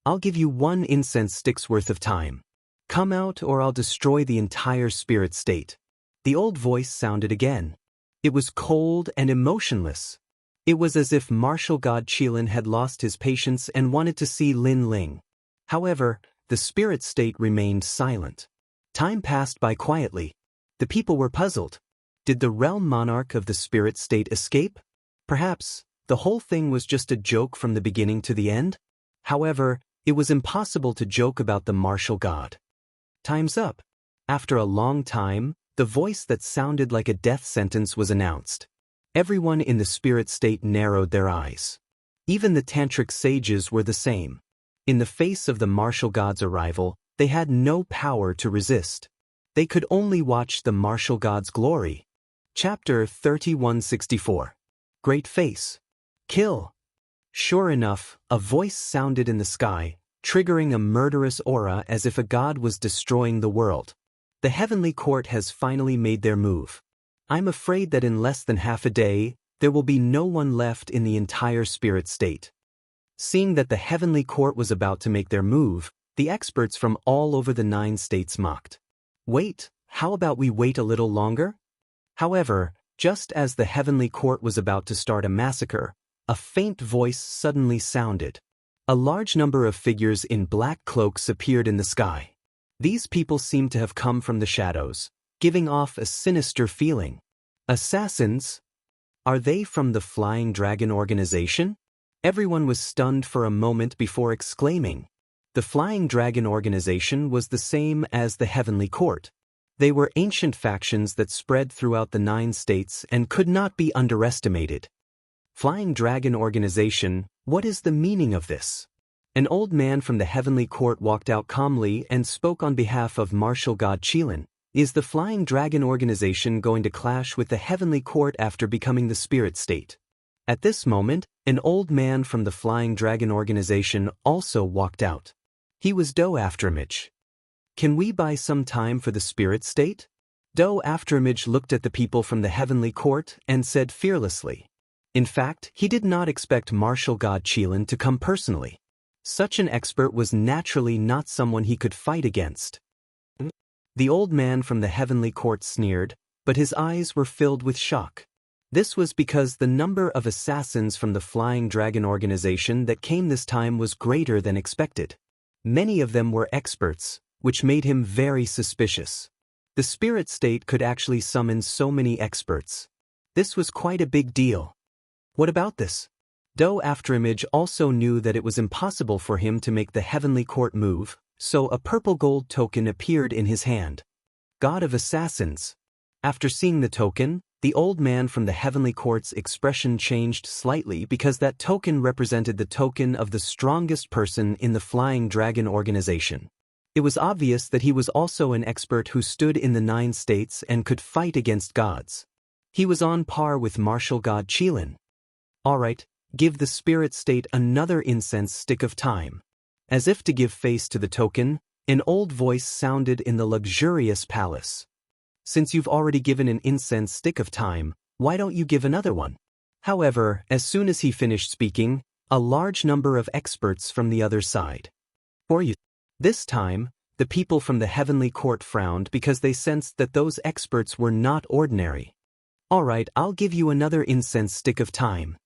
I'll give you 1 incense stick's worth of time. Come out or I'll destroy the entire spirit state. The old voice sounded again. It was cold and emotionless. It was as if martial god Qilin had lost his patience and wanted to see Lin Ling. However, the spirit state remained silent. Time passed by quietly. The people were puzzled. Did the realm monarch of the spirit state escape? Perhaps the whole thing was just a joke from the beginning to the end? However, it was impossible to joke about the martial god. Time's up. After a long time, the voice that sounded like a death sentence was announced. Everyone in the spirit state narrowed their eyes. Even the tantric sages were the same. In the face of the martial god's arrival, they had no power to resist. They could only watch the martial god's glory. Chapter 3164. Great Face. Kill. Sure enough, a voice sounded in the sky, triggering a murderous aura as if a god was destroying the world. The heavenly court has finally made their move. I'm afraid that in less than half a day, there will be no one left in the entire spirit state. Seeing that the heavenly court was about to make their move, the experts from all over the 9 states mocked. Wait, how about we wait a little longer? However, just as the heavenly court was about to start a massacre, a faint voice suddenly sounded. A large number of figures in black cloaks appeared in the sky. These people seemed to have come from the shadows, giving off a sinister feeling. Assassins? Are they from the Flying Dragon organization? Everyone was stunned for a moment before exclaiming. The Flying Dragon organization was the same as the Heavenly Court. They were ancient factions that spread throughout the 9 states and could not be underestimated. Flying Dragon organization, what is the meaning of this? An old man from the Heavenly Court walked out calmly and spoke on behalf of martial god Qilin. Is the Flying Dragon organization going to clash with the Heavenly Court after becoming the spirit state? At this moment, an old man from the Flying Dragon organization also walked out. He was Do Afterimage. Can we buy some time for the spirit state? Do Afterimage looked at the people from the Heavenly Court and said fearlessly. In fact, he did not expect martial god Qilin to come personally. Such an expert was naturally not someone he could fight against. The old man from the Heavenly Court sneered, but his eyes were filled with shock. This was because the number of assassins from the Flying Dragon organization that came this time was greater than expected. Many of them were experts, which made him very suspicious. The spirit state could actually summon so many experts. This was quite a big deal. What about this? Do Afterimage also knew that it was impossible for him to make the Heavenly Court move, so a purple gold token appeared in his hand. God of Assassins. After seeing the token, the old man from the Heavenly Court's expression changed slightly because that token represented the token of the strongest person in the Flying Dragon organization. It was obvious that he was also an expert who stood in the 9 states and could fight against gods. He was on par with martial god Qilin. Alright, give the spirit state another incense stick of time. As if to give face to the token, an old voice sounded in the luxurious palace. Since you've already given an incense stick of time, why don't you give another one? However, as soon as he finished speaking, a large number of experts from the other side. For you. This time, the people from the Heavenly Court frowned because they sensed that those experts were not ordinary. Alright, I'll give you another incense stick of time.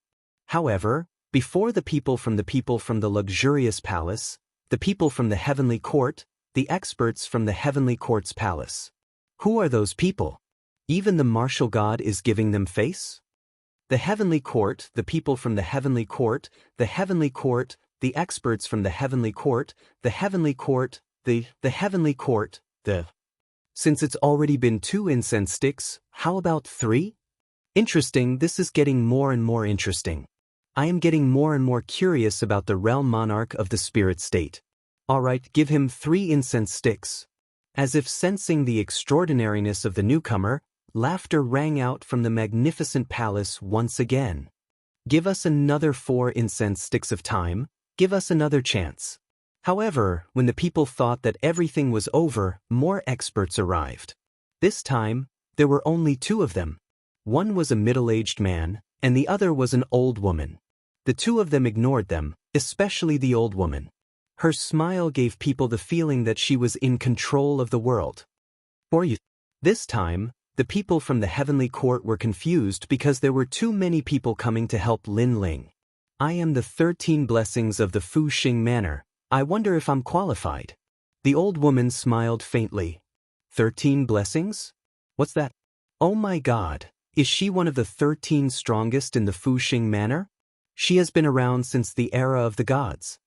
However, before the people from the luxurious palace, the people from the Heavenly Court, the experts from the Heavenly Court's palace. Who are those people? Even the martial god is giving them face? The Heavenly Court, the people from the Heavenly Court, the Heavenly Court, the experts from the Heavenly Court, the Heavenly Court, the Heavenly Court, the... Since it's already been 2 incense sticks, how about 3? Interesting, this is getting more and more interesting. I am getting more and more curious about the realm monarch of the spirit state. Alright, give him 3 incense sticks. As if sensing the extraordinariness of the newcomer, laughter rang out from the magnificent palace once again. Give us another 4 incense sticks of time, give us another chance. However, when the people thought that everything was over, more experts arrived. This time, there were only 2 of them. One was a middle-aged man, and the other was an old woman. The 2 of them ignored them, especially the old woman. Her smile gave people the feeling that she was in control of the world. For you. This time, the people from the Heavenly Court were confused because there were too many people coming to help Lin Ling. I am the 13 blessings of the Fu Xing Manor. I wonder if I'm qualified. The old woman smiled faintly. 13 blessings? What's that? Oh my god, is she one of the 13 strongest in the Fu Xing Manor? She has been around since the era of the gods.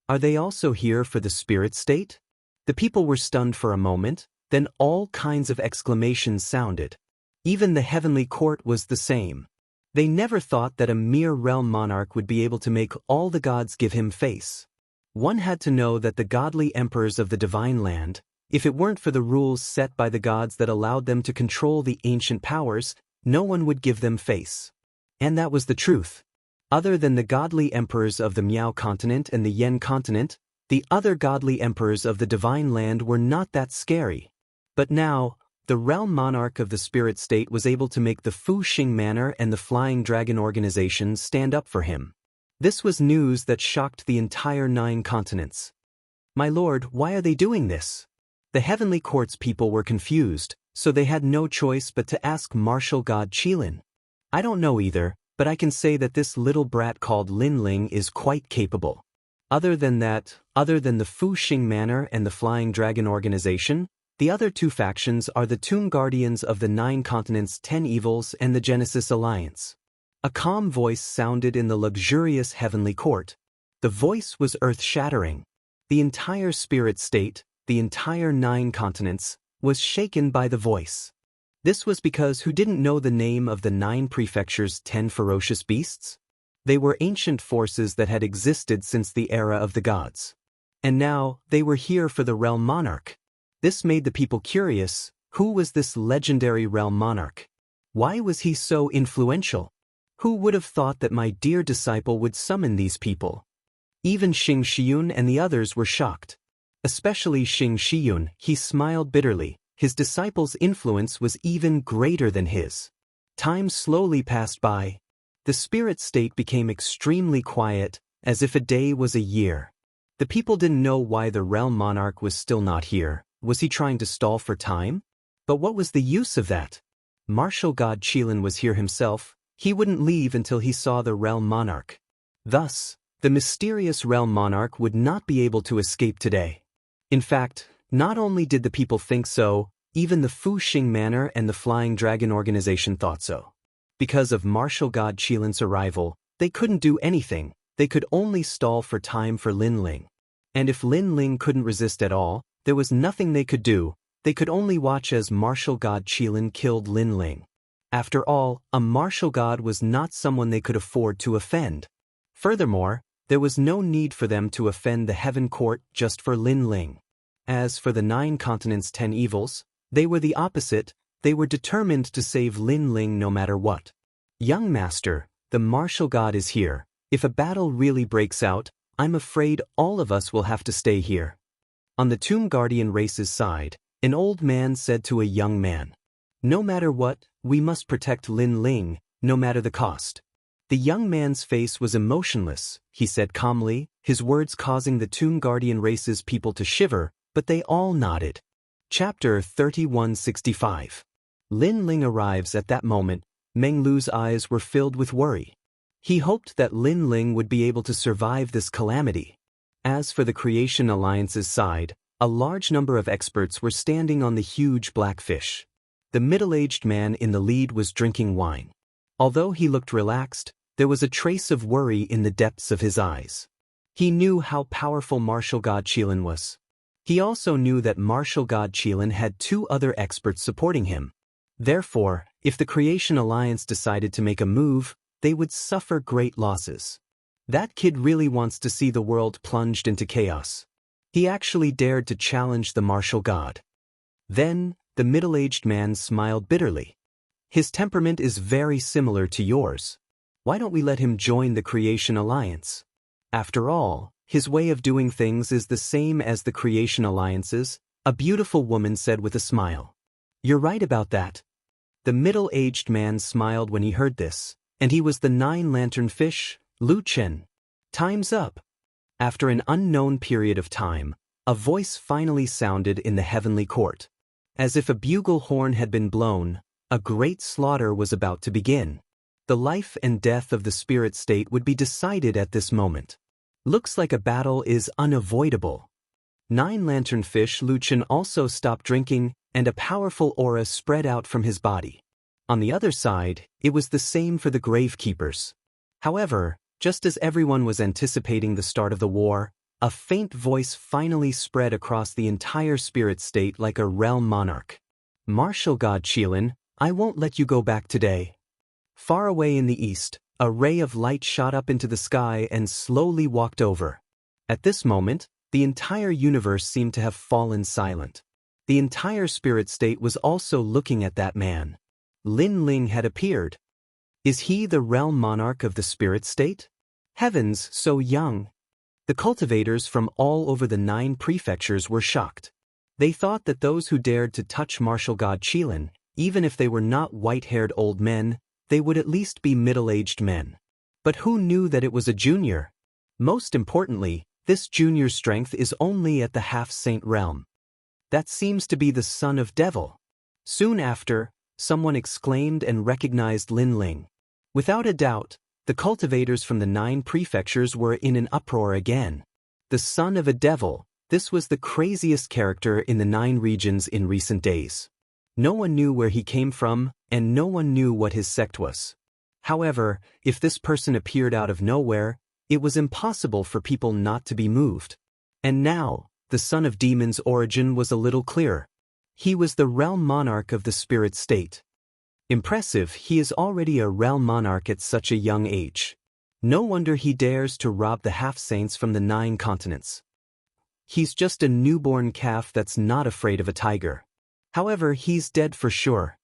Are they also here for the spirit state? The people were stunned for a moment, then all kinds of exclamations sounded. Even the Heavenly Court was the same. They never thought that a mere realm monarch would be able to make all the gods give him face. One had to know that the godly emperors of the divine land, if it weren't for the rules set by the gods that allowed them to control the ancient powers, no one would give them face. And that was the truth. Other than the godly emperors of the Miao continent and the Yen continent, the other godly emperors of the divine land were not that scary. But now, the realm monarch of the spirit state was able to make the Fu Xing Manor and the Flying Dragon organization stand up for him. This was news that shocked the entire 9 continents. My lord, why are they doing this? The heavenly court's people were confused, so they had no choice but to ask martial god Qilin. I don't know either, but I can say that this little brat called Lin Ling is quite capable. Other than the Fu Xing Manor and the Flying Dragon organization, the other 2 factions are the Tomb Guardians of the 9 continents' 10 evils and the Genesis Alliance. A calm voice sounded in the luxurious heavenly court. The voice was earth-shattering. The entire spirit state, the entire 9 continents, was shaken by the voice. This was because who didn't know the name of the 9 prefectures' 10 ferocious beasts? They were ancient forces that had existed since the era of the gods. And now, they were here for the realm monarch. This made the people curious. Who was this legendary realm monarch? Why was he so influential? Who would have thought that my dear disciple would summon these people? Even Xing Shiyun and the others were shocked. Especially Xing Shiyun, he smiled bitterly. His disciple's influence was even greater than his. Time slowly passed by. The spirit state became extremely quiet, as if a day was a year. The people didn't know why the realm monarch was still not here. Was he trying to stall for time? But what was the use of that? Martial god Qilin was here himself. He wouldn't leave until he saw the realm monarch. Thus, the mysterious realm monarch would not be able to escape today. In fact, not only did the people think so, even the Fu Xing Manor and the Flying Dragon organization thought so. Because of martial god Qilin's arrival, they couldn't do anything. They could only stall for time for Lin Ling. And if Lin Ling couldn't resist at all, there was nothing they could do. They could only watch as martial god Qilin killed Lin Ling. After all, a martial god was not someone they could afford to offend. Furthermore, there was no need for them to offend the heaven court just for Lin Ling. As for the 9 continents' 10 evils, they were the opposite. They were determined to save Lin Ling no matter what. Young master, the martial god is here. If a battle really breaks out, I'm afraid all of us will have to stay here. On the Tomb Guardian race's side, an old man said to a young man, "No matter what, we must protect Lin Ling, no matter the cost." The young man's face was emotionless, he said calmly, his words causing the Tomb Guardian race's people to shiver, but they all nodded. Chapter 3165. Lin Ling arrives at that moment. Meng Lu's eyes were filled with worry. He hoped that Lin Ling would be able to survive this calamity. As for the Creation Alliance's side, a large number of experts were standing on the huge black fish. The middle-aged man in the lead was drinking wine. Although he looked relaxed, there was a trace of worry in the depths of his eyes. He knew how powerful martial god Qilin was. He also knew that martial god Qilin had 2 other experts supporting him. Therefore, if the Creation Alliance decided to make a move, they would suffer great losses. That kid really wants to see the world plunged into chaos. He actually dared to challenge the martial god. Then, the middle-aged man smiled bitterly. His temperament is very similar to yours. Why don't we let him join the Creation Alliance? After all, his way of doing things is the same as the Creation Alliance's, a beautiful woman said with a smile. You're right about that. The middle-aged man smiled when he heard this, and he was the 9-lantern fish, Lu Chen. Time's up. After an unknown period of time, a voice finally sounded in the heavenly court. As if a bugle horn had been blown, a great slaughter was about to begin. The life and death of the spirit state would be decided at this moment. Looks like a battle is unavoidable. 9-lantern fish Lu Chen also stopped drinking, and a powerful aura spread out from his body. On the other side, it was the same for the gravekeepers. However, just as everyone was anticipating the start of the war, a faint voice finally spread across the entire spirit state like a realm monarch. Martial god Qilin, I won't let you go back today. Far away in the east, a ray of light shot up into the sky and slowly walked over. At this moment, the entire universe seemed to have fallen silent. The entire spirit state was also looking at that man. Lin Ling had appeared. Is he the realm monarch of the spirit state? Heavens, so young! The cultivators from all over the 9 prefectures were shocked. They thought that those who dared to touch martial god Qilin, even if they were not white-haired old men, they would at least be middle-aged men. But who knew that it was a junior? Most importantly, this junior's strength is only at the half-saint realm. That seems to be the son of devil. Soon after, someone exclaimed and recognized Lin Ling. Without a doubt, the cultivators from the 9 prefectures were in an uproar again. The son of a devil, this was the craziest character in the 9 regions in recent days. No one knew where he came from, and no one knew what his sect was. However, if this person appeared out of nowhere, it was impossible for people not to be moved. And now, the son of demon's origin was a little clearer. He was the realm monarch of the spirit state. Impressive, he is already a realm monarch at such a young age. No wonder he dares to rob the half-saints from the 9 continents. He's just a newborn calf that's not afraid of a tiger. However, he's dead for sure.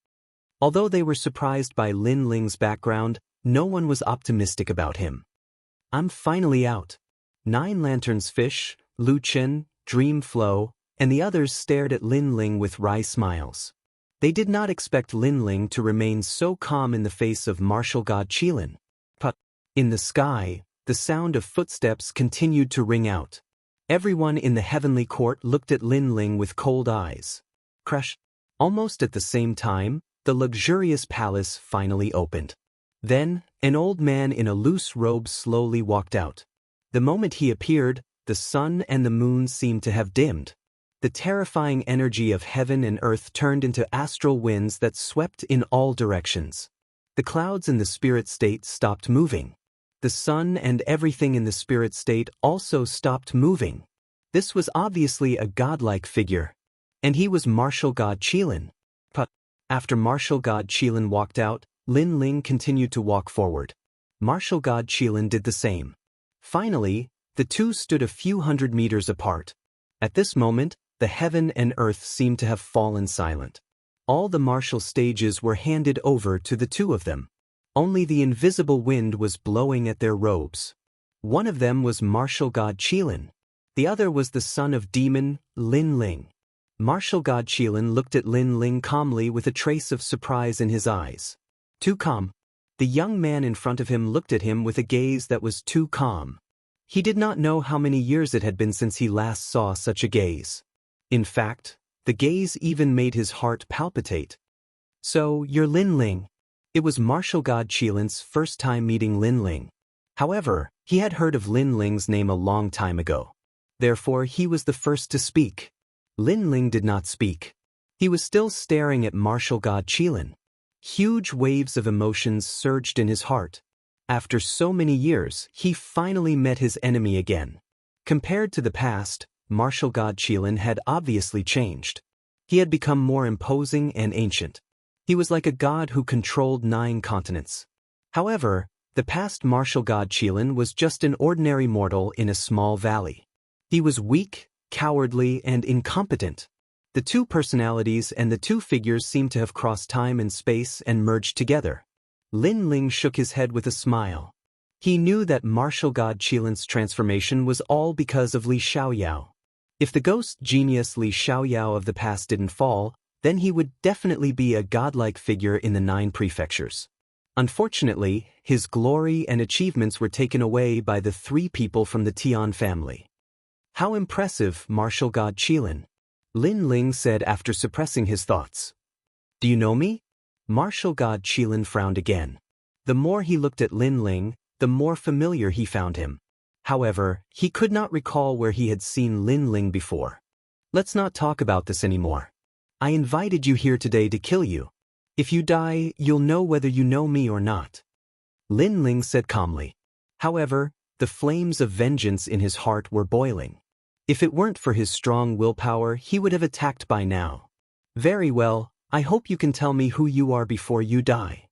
Although they were surprised by Lin Ling's background, no one was optimistic about him. I'm finally out. 9 Lanterns Fish, Lu Chen, Dream Flow, and the others stared at Lin Ling with wry smiles. They did not expect Lin Ling to remain so calm in the face of martial god Qilin. But in the sky, the sound of footsteps continued to ring out. Everyone in the heavenly court looked at Lin Ling with cold eyes. Crash! Almost at the same time, the luxurious palace finally opened. Then, an old man in a loose robe slowly walked out. The moment he appeared, the sun and the moon seemed to have dimmed. The terrifying energy of heaven and earth turned into astral winds that swept in all directions. The clouds in the spirit state stopped moving. The sun and everything in the spirit state also stopped moving. This was obviously a godlike figure. And he was martial god Qilin. But after martial god Qilin walked out, Lin Ling continued to walk forward. Martial god Qilin did the same. Finally, the two stood a few hundred meters apart. At this moment, the heaven and earth seemed to have fallen silent. All the martial stages were handed over to the two of them. Only the invisible wind was blowing at their robes. One of them was martial god Qilin. The other was the son of demon, Lin Ling. Martial god Qilin looked at Lin Ling calmly with a trace of surprise in his eyes. Too calm. The young man in front of him looked at him with a gaze that was too calm. He did not know how many years it had been since he last saw such a gaze. In fact, the gaze even made his heart palpitate. So, you're Lin Ling. It was martial god Qilin's first time meeting Lin Ling. However, he had heard of Lin Ling's name a long time ago. Therefore, he was the first to speak. Lin Ling did not speak. He was still staring at martial god Qilin. Huge waves of emotions surged in his heart. After so many years, he finally met his enemy again. Compared to the past, martial god Qilin had obviously changed. He had become more imposing and ancient. He was like a god who controlled 9 continents. However, the past martial god Qilin was just an ordinary mortal in a small valley. He was weak, cowardly, and incompetent. The two personalities and the two figures seemed to have crossed time and space and merged together. Lin Ling shook his head with a smile. He knew that martial god Qilin's transformation was all because of Li Xiaoyao. If the ghost genius Li Xiaoyao of the past didn't fall, then he would definitely be a godlike figure in the 9 prefectures. Unfortunately, his glory and achievements were taken away by the 3 people from the Tian family. How impressive, martial god Qilin, Lin Ling said after suppressing his thoughts. Do you know me? Martial god Qilin frowned again. The more he looked at Lin Ling, the more familiar he found him. However, he could not recall where he had seen Lin Ling before. Let's not talk about this anymore. I invited you here today to kill you. If you die, you'll know whether you know me or not. Lin Ling said calmly. However, the flames of vengeance in his heart were boiling. If it weren't for his strong willpower, he would have attacked by now. Very well, I hope you can tell me who you are before you die.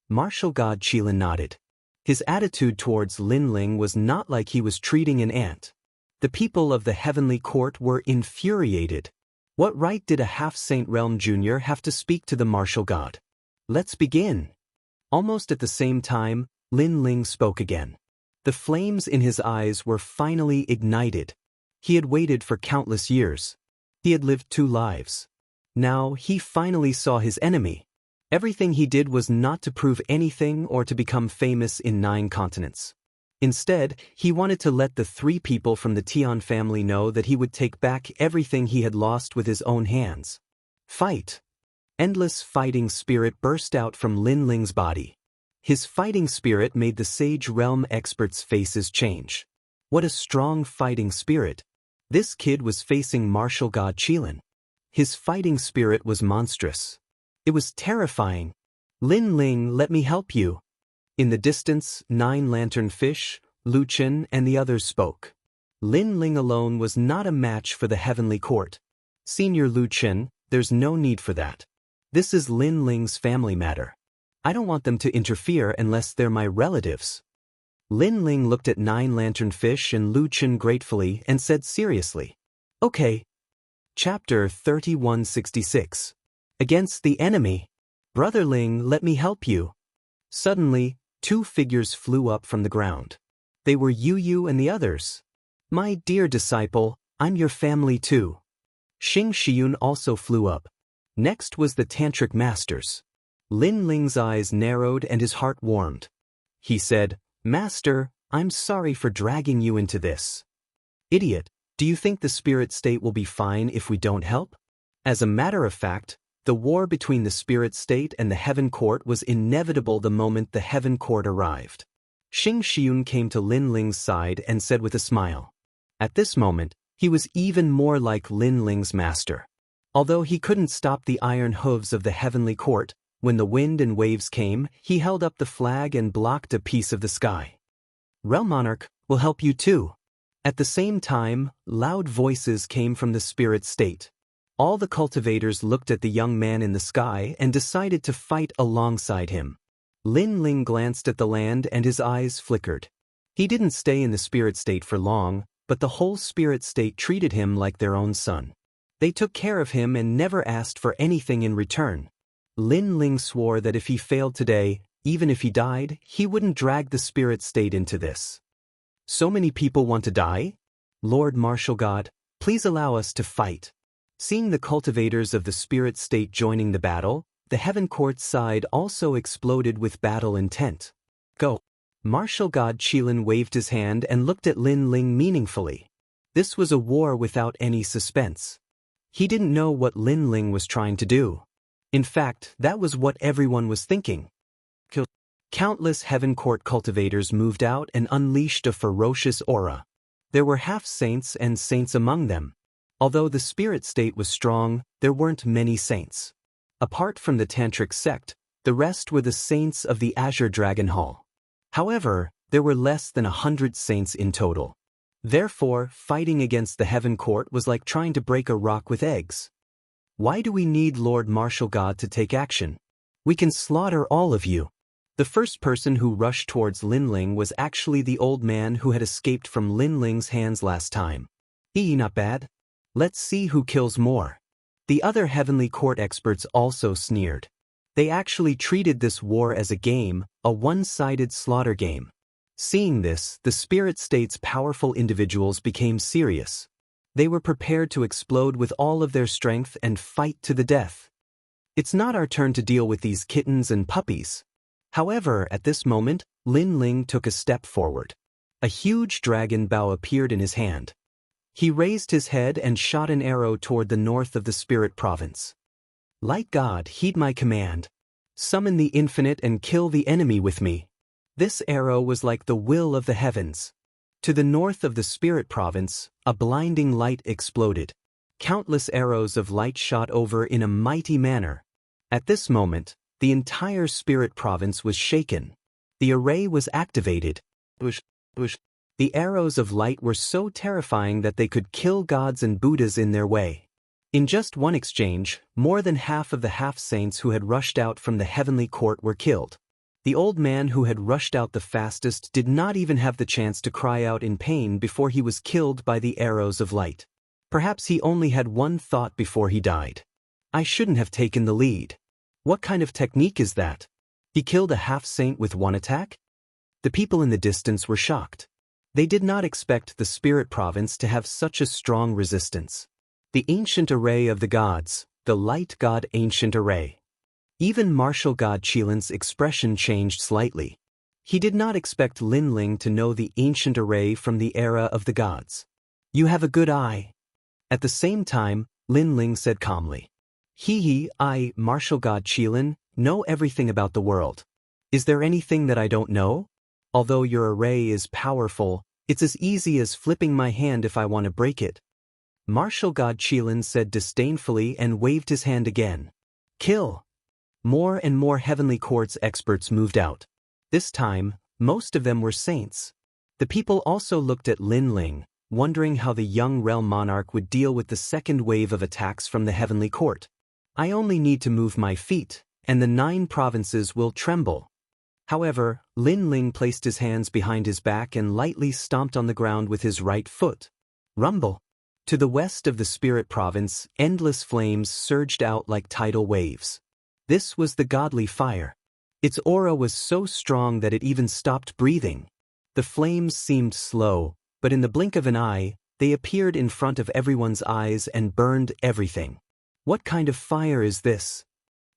Martial god Qilin nodded. His attitude towards Lin Ling was not like he was treating an ant. The people of the heavenly court were infuriated. What right did a half-saint Realm Jr. have to speak to the martial god? Let's begin. Almost at the same time, Lin Ling spoke again. The flames in his eyes were finally ignited. He had waited for countless years. He had lived 2 lives. Now he finally saw his enemy. Everything he did was not to prove anything or to become famous in 9 continents. Instead, he wanted to let the 3 people from the Tian family know that he would take back everything he had lost with his own hands. Fight! Endless fighting spirit burst out from Lin Ling's body. His fighting spirit made the Sage Realm experts' faces change. What a strong fighting spirit! This kid was facing martial god Qilin. His fighting spirit was monstrous. It was terrifying. Lin Ling, let me help you. In the distance, 9 lanternfish, Lu Chen and the others spoke. Lin Ling alone was not a match for the heavenly court. Senior Lu Chen, there's no need for that. This is Lin Ling's family matter. I don't want them to interfere unless they're my relatives. Lin Ling looked at 9 lanternfish and Lu Chen gratefully and said seriously, Okay. Chapter 3166. Against the enemy. Brother Ling, let me help you. Suddenly, 2 figures flew up from the ground. They were Yu and the others. My dear disciple, I'm your family too. Xing Xiyun also flew up. Next was the Tantric Masters. Lin Ling's eyes narrowed and his heart warmed. He said, Master, I'm sorry for dragging you into this. Idiot, do you think the spirit state will be fine if we don't help? As a matter of fact, the war between the spirit state and the heaven court was inevitable the moment the heaven court arrived. Xing Xiyun came to Lin Ling's side and said with a smile. At this moment, he was even more like Lin Ling's master. Although he couldn't stop the iron hooves of the heavenly court, when the wind and waves came, he held up the flag and blocked a piece of the sky. Realm Monarch will help you too. At the same time, loud voices came from the spirit state. All the cultivators looked at the young man in the sky and decided to fight alongside him. Lin Ling glanced at the land and his eyes flickered. He didn't stay in the spirit state for long, but the whole spirit state treated him like their own son. They took care of him and never asked for anything in return. Lin Ling swore that if he failed today, even if he died, he wouldn't drag the spirit state into this. So many people want to die? Lord Martial God, please allow us to fight. Seeing the cultivators of the spirit state joining the battle, the heaven court side also exploded with battle intent. Go. Martial God Qilin waved his hand and looked at Lin Ling meaningfully. This was a war without any suspense. He didn't know what Lin Ling was trying to do. In fact, that was what everyone was thinking. Countless heaven court cultivators moved out and unleashed a ferocious aura. There were half-saints and saints among them. Although the spirit state was strong, there weren't many saints. Apart from the Tantric sect, the rest were the saints of the Azure Dragon Hall. However, there were less than 100 saints in total. Therefore, fighting against the heaven court was like trying to break a rock with eggs. Why do we need Lord Martial God to take action? We can slaughter all of you. The first person who rushed towards Lin Ling was actually the old man who had escaped from Lin Ling's hands last time. Not bad. Let's see who kills more. The other heavenly court experts also sneered. They actually treated this war as a game, a one-sided slaughter game. Seeing this, the spirit state's powerful individuals became serious. They were prepared to explode with all of their strength and fight to the death. It's not our turn to deal with these kittens and puppies. However, at this moment, Lin Ling took a step forward. A huge dragon bow appeared in his hand. He raised his head and shot an arrow toward the north of the spirit province. Light God, heed my command. Summon the infinite and kill the enemy with me. This arrow was like the will of the heavens. To the north of the spirit province, a blinding light exploded. Countless arrows of light shot over in a mighty manner. At this moment, the entire spirit province was shaken. The array was activated. The arrows of light were so terrifying that they could kill gods and Buddhas in their way. In just one exchange, more than half of the half-saints who had rushed out from the heavenly court were killed. The old man who had rushed out the fastest did not even have the chance to cry out in pain before he was killed by the arrows of light. Perhaps he only had one thought before he died. I shouldn't have taken the lead. What kind of technique is that? He killed a half-saint with one attack? The people in the distance were shocked. They did not expect the spirit province to have such a strong resistance. The ancient array of the gods, the light god ancient array. Even martial god Qilin's expression changed slightly. He did not expect Lin Ling to know the ancient array from the era of the gods. You have a good eye. At the same time, Lin Ling said calmly. I, martial god Qilin, know everything about the world. Is there anything that I don't know? Although your array is powerful, it's as easy as flipping my hand if I want to break it. Martial god Qilin said disdainfully and waved his hand again. Kill! More and more heavenly courts experts moved out. This time, most of them were saints. The people also looked at Lin Ling, wondering how the young realm monarch would deal with the second wave of attacks from the heavenly court. I only need to move my feet, and the 9 provinces will tremble. However, Lin Ling placed his hands behind his back and lightly stomped on the ground with his right foot. Rumble! To the west of the spirit province, endless flames surged out like tidal waves. This was the godly fire. Its aura was so strong that it even stopped breathing. The flames seemed slow, but in the blink of an eye, they appeared in front of everyone's eyes and burned everything. What kind of fire is this?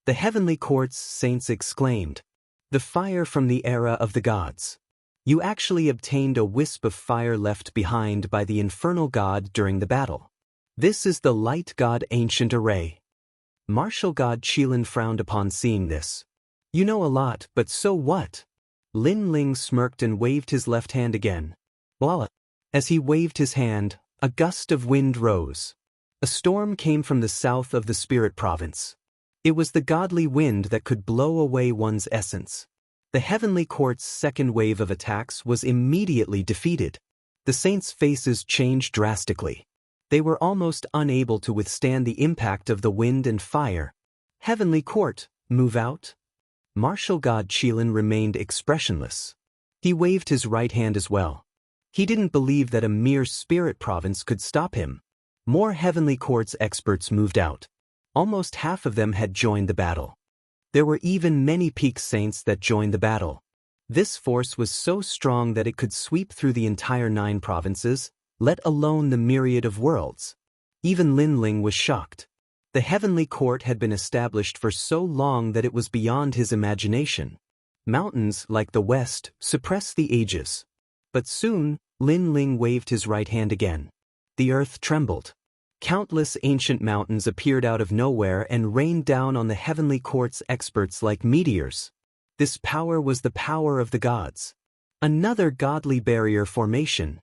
The heavenly court's saints exclaimed. The fire from the era of the gods. You actually obtained a wisp of fire left behind by the infernal god during the battle. This is the light god ancient array. Martial god Qilin frowned upon seeing this. You know a lot, but so what? Lin Ling smirked and waved his left hand again. Voila! As he waved his hand, a gust of wind rose. A storm came from the south of the spirit province. It was the godly wind that could blow away one's essence. The heavenly court's second wave of attacks was immediately defeated. The saints' faces changed drastically. They were almost unable to withstand the impact of the wind and fire. Heavenly court, move out? Martial god Qilin remained expressionless. He waved his right hand as well. He didn't believe that a mere spirit province could stop him. More heavenly court's experts moved out. Almost half of them had joined the battle. There were even many peak saints that joined the battle. This force was so strong that it could sweep through the entire 9 provinces, let alone the myriad of worlds. Even Lin Ling was shocked. The heavenly court had been established for so long that it was beyond his imagination. Mountains, like the west, suppress the ages. But soon, Lin Ling waved his right hand again. The earth trembled. Countless ancient mountains appeared out of nowhere and rained down on the heavenly court's experts like meteors. This power was the power of the gods. Another godly barrier formation.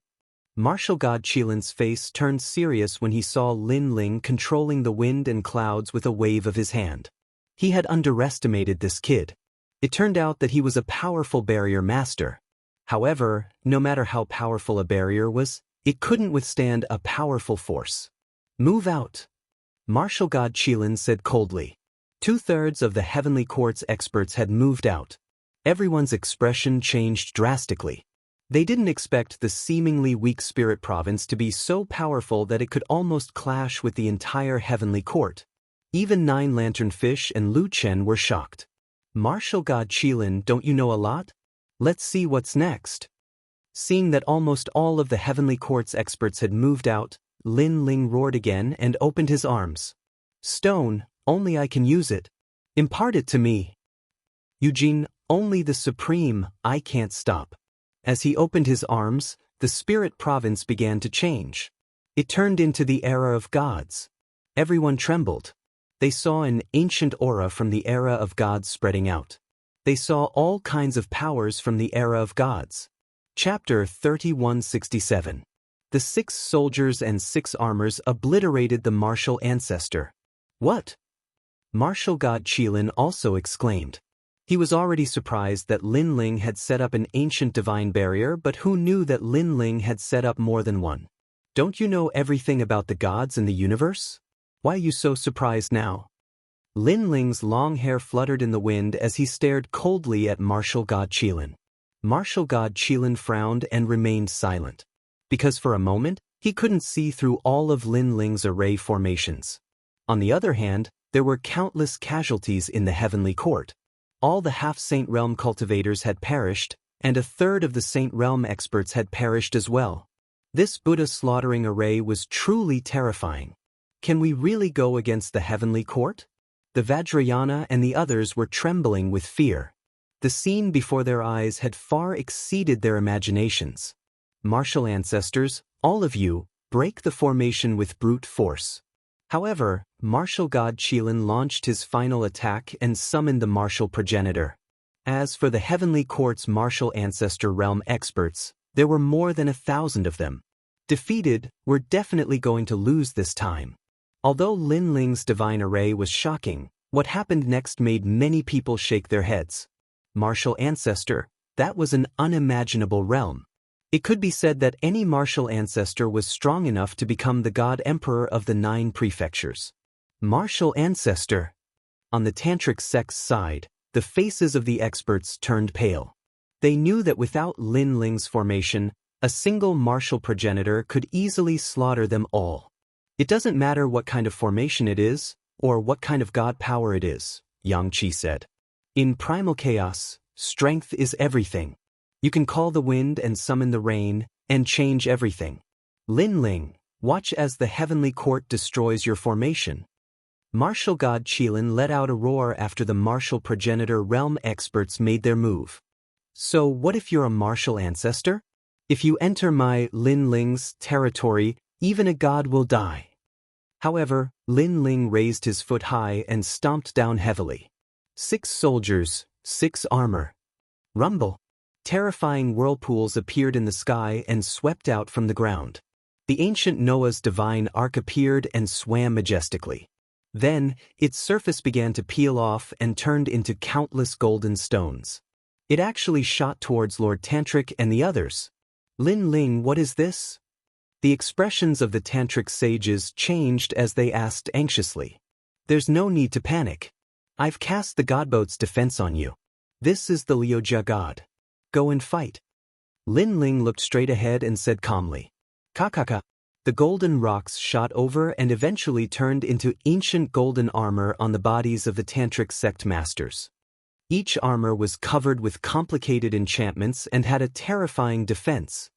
Martial god Qilin's face turned serious when he saw Lin Ling controlling the wind and clouds with a wave of his hand. He had underestimated this kid. It turned out that he was a powerful barrier master. However, no matter how powerful a barrier was, it couldn't withstand a powerful force. Move out. Martial god Qilin said coldly. 2/3 of the heavenly court's experts had moved out. Everyone's expression changed drastically. They didn't expect the seemingly weak spirit province to be so powerful that it could almost clash with the entire heavenly court. Even 9 lanternfish and Lu Chen were shocked. Martial god Qilin, don't you know a lot? Let's see what's next. Seeing that almost all of the heavenly court's experts had moved out, Lin Ling roared again and opened his arms. Stone, only I can use it. Impart it to me. Eugene, only the supreme, I can't stop. As he opened his arms, the spirit province began to change. It turned into the era of gods. Everyone trembled. They saw an ancient aura from the era of gods spreading out. They saw all kinds of powers from the era of gods. Chapter 3167. The 6 soldiers and 6 armors obliterated the martial ancestor. What? Martial god Qilin also exclaimed. He was already surprised that Lin Ling had set up an ancient divine barrier, but who knew that Lin Ling had set up more than one? Don't you know everything about the gods and the universe? Why are you so surprised now? Lin Ling's long hair fluttered in the wind as he stared coldly at martial god Qilin. Martial god Qilin frowned and remained silent. Because for a moment, he couldn't see through all of Lin Ling's array formations. On the other hand, there were countless casualties in the heavenly court. All the half-Saint Realm cultivators had perished, and a third of the Saint Realm experts had perished as well. This Buddha-slaughtering array was truly terrifying. Can we really go against the heavenly court? The Vajrayana and the others were trembling with fear. The scene before their eyes had far exceeded their imaginations. Martial ancestors, all of you, break the formation with brute force. However, martial god Qilin launched his final attack and summoned the martial progenitor. As for the heavenly court's martial ancestor realm experts, there were more than 1,000 of them. Defeated, we're definitely going to lose this time. Although Lin Ling's divine array was shocking, what happened next made many people shake their heads. Martial ancestor, that was an unimaginable realm. It could be said that any martial ancestor was strong enough to become the god emperor of the 9 prefectures. Martial ancestor. On the tantric sect's side, the faces of the experts turned pale. They knew that without Lin Ling's formation, a single martial progenitor could easily slaughter them all. It doesn't matter what kind of formation it is, or what kind of god power it is, Yang Qi said. In primal chaos, strength is everything. You can call the wind and summon the rain, and change everything. Lin Ling, watch as the heavenly court destroys your formation. Martial god Qilin let out a roar after the martial progenitor realm experts made their move. So what if you're a martial ancestor? If you enter my Lin Ling's territory, even a god will die. However, Lin Ling raised his foot high and stomped down heavily. 6 soldiers, 6 armor. Rumble. Terrifying whirlpools appeared in the sky and swept out from the ground. The ancient Noah's divine ark appeared and swam majestically. Then, its surface began to peel off and turned into countless golden stones. It actually shot towards Lord Tantric and the others. Lin Ling, what is this? The expressions of the Tantric sages changed as they asked anxiously. There's no need to panic. I've cast the godboat's defense on you. This is the Liujia god. Go and fight. Lin Ling looked straight ahead and said calmly. Kakaka. The golden rocks shot over and eventually turned into ancient golden armor on the bodies of the Tantric sect masters. Each armor was covered with complicated enchantments and had a terrifying defense.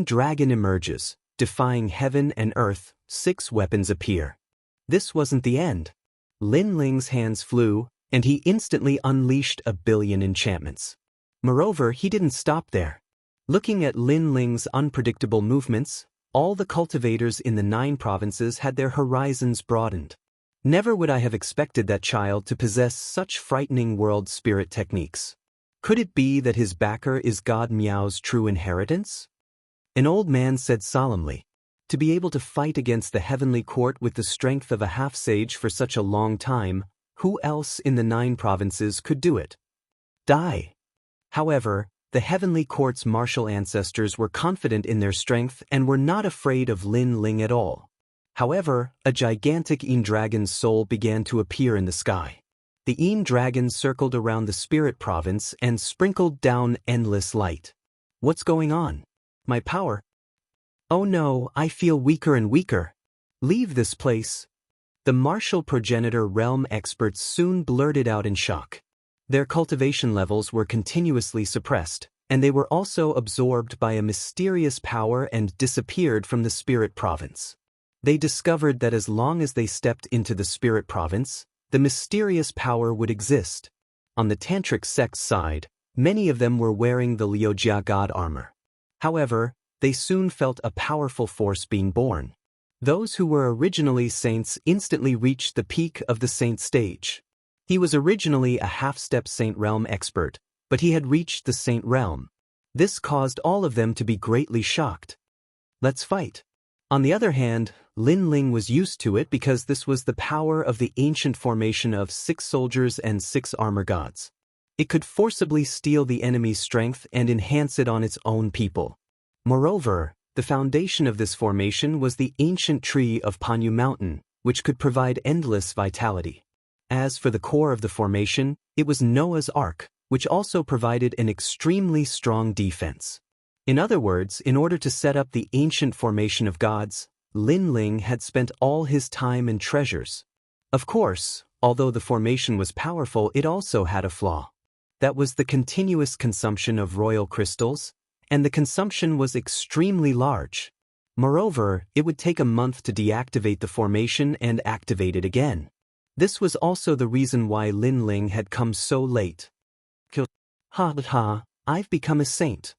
Dragon emerges, defying heaven and earth, 6 weapons appear. This wasn't the end. Lin Ling's hands flew, and he instantly unleashed 1 billion enchantments. Moreover, he didn't stop there. Looking at Lin Ling's unpredictable movements, all the cultivators in the 9 provinces had their horizons broadened. Never would I have expected that child to possess such frightening world spirit techniques. Could it be that his backer is God Miao's true inheritance? An old man said solemnly, to be able to fight against the heavenly court with the strength of a half-sage for such a long time, who else in the 9 provinces could do it? Die. However, the heavenly court's martial ancestors were confident in their strength and were not afraid of Lin Ling at all. However, a gigantic dragon's soul began to appear in the sky. The dragon circled around the spirit province and sprinkled down endless light. What's going on? My power? Oh no, I feel weaker and weaker. Leave this place. The martial progenitor realm experts soon blurted out in shock. Their cultivation levels were continuously suppressed, and they were also absorbed by a mysterious power and disappeared from the spirit province. They discovered that as long as they stepped into the spirit province, the mysterious power would exist. On the Tantric sect's side, many of them were wearing the Liujia god armor. However, they soon felt a powerful force being born. Those who were originally saints instantly reached the peak of the saint stage. He was originally a half-step saint realm expert, but he had reached the saint realm. This caused all of them to be greatly shocked. Let's fight. On the other hand, Lin Ling was used to it because this was the power of the ancient formation of 6 soldiers and 6 armor gods. It could forcibly steal the enemy's strength and enhance it on its own people. Moreover, the foundation of this formation was the ancient tree of Panyu Mountain, which could provide endless vitality. As for the core of the formation, it was Noah's Ark, which also provided an extremely strong defense. In other words, in order to set up the ancient formation of gods, Lin Ling had spent all his time and treasures. Of course, although the formation was powerful, it also had a flaw. That was the continuous consumption of royal crystals, and the consumption was extremely large. Moreover, it would take a month to deactivate the formation and activate it again. This was also the reason why Lin Ling had come so late. Ha, I've become a saint.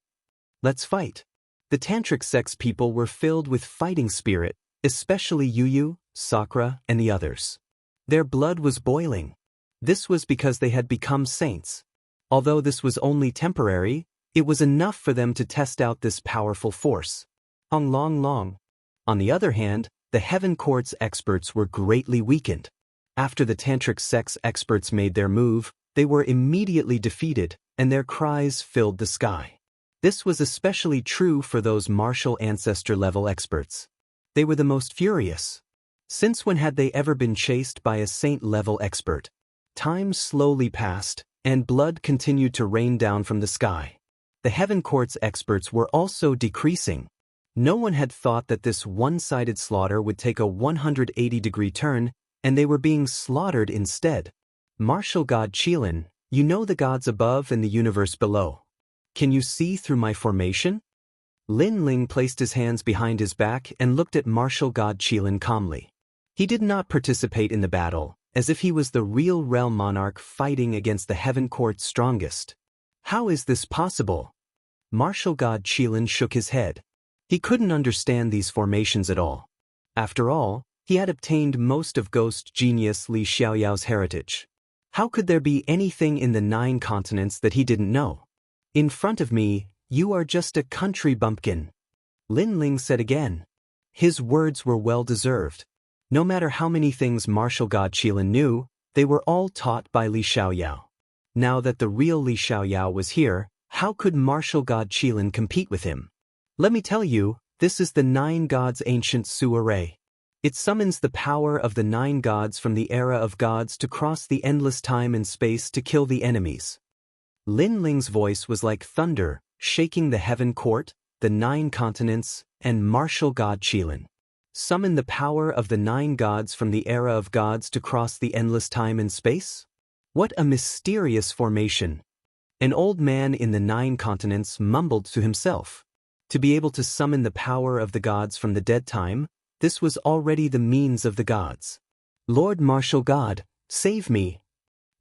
Let's fight. The tantric sex people were filled with fighting spirit, especially Yu, Sakura, and the others. Their blood was boiling. This was because they had become saints. Although this was only temporary, it was enough for them to test out this powerful force. Long. On the other hand, the Heaven Court's experts were greatly weakened. After the tantric sex experts made their move, they were immediately defeated, and their cries filled the sky. This was especially true for those martial ancestor-level experts. They were the most furious. Since when had they ever been chased by a saint-level expert? Time slowly passed, and blood continued to rain down from the sky. The Heaven Court's experts were also decreasing. No one had thought that this one-sided slaughter would take a 180-degree turn, and they were being slaughtered instead. Martial God Qilin, you know the gods above and the universe below. Can you see through my formation? Lin Ling placed his hands behind his back and looked at Martial God Qilin calmly. He did not participate in the battle, as if he was the real realm monarch fighting against the Heaven Court's strongest. How is this possible? Martial God Qilin shook his head. He couldn't understand these formations at all. After all, he had obtained most of Ghost Genius Li Xiaoyao's heritage. How could there be anything in the 9 continents that he didn't know? In front of me, you are just a country bumpkin. Lin Ling said again. His words were well-deserved. No matter how many things Martial God Qilin knew, they were all taught by Li Xiaoyao. Now that the real Li Xiaoyao was here, how could Martial God Qilin compete with him? Let me tell you, this is the 9 gods' ancient Su array. It summons the power of the 9 gods from the era of gods to cross the endless time and space to kill the enemies. Lin Ling's voice was like thunder, shaking the Heaven Court, the 9 continents, and Martial God Qilin. Summon the power of the 9 gods from the era of gods to cross the endless time and space? What a mysterious formation. An old man in the 9 continents mumbled to himself. To be able to summon the power of the gods from the dead time, this was already the means of the gods. Lord Martial God, save me.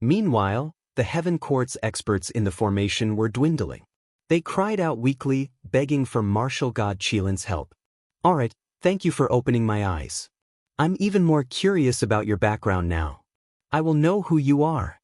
Meanwhile, the Heaven Court's experts in the formation were dwindling. They cried out weakly, begging for Martial God Qilin's help. Alright, thank you for opening my eyes. I'm even more curious about your background now. I will know who you are.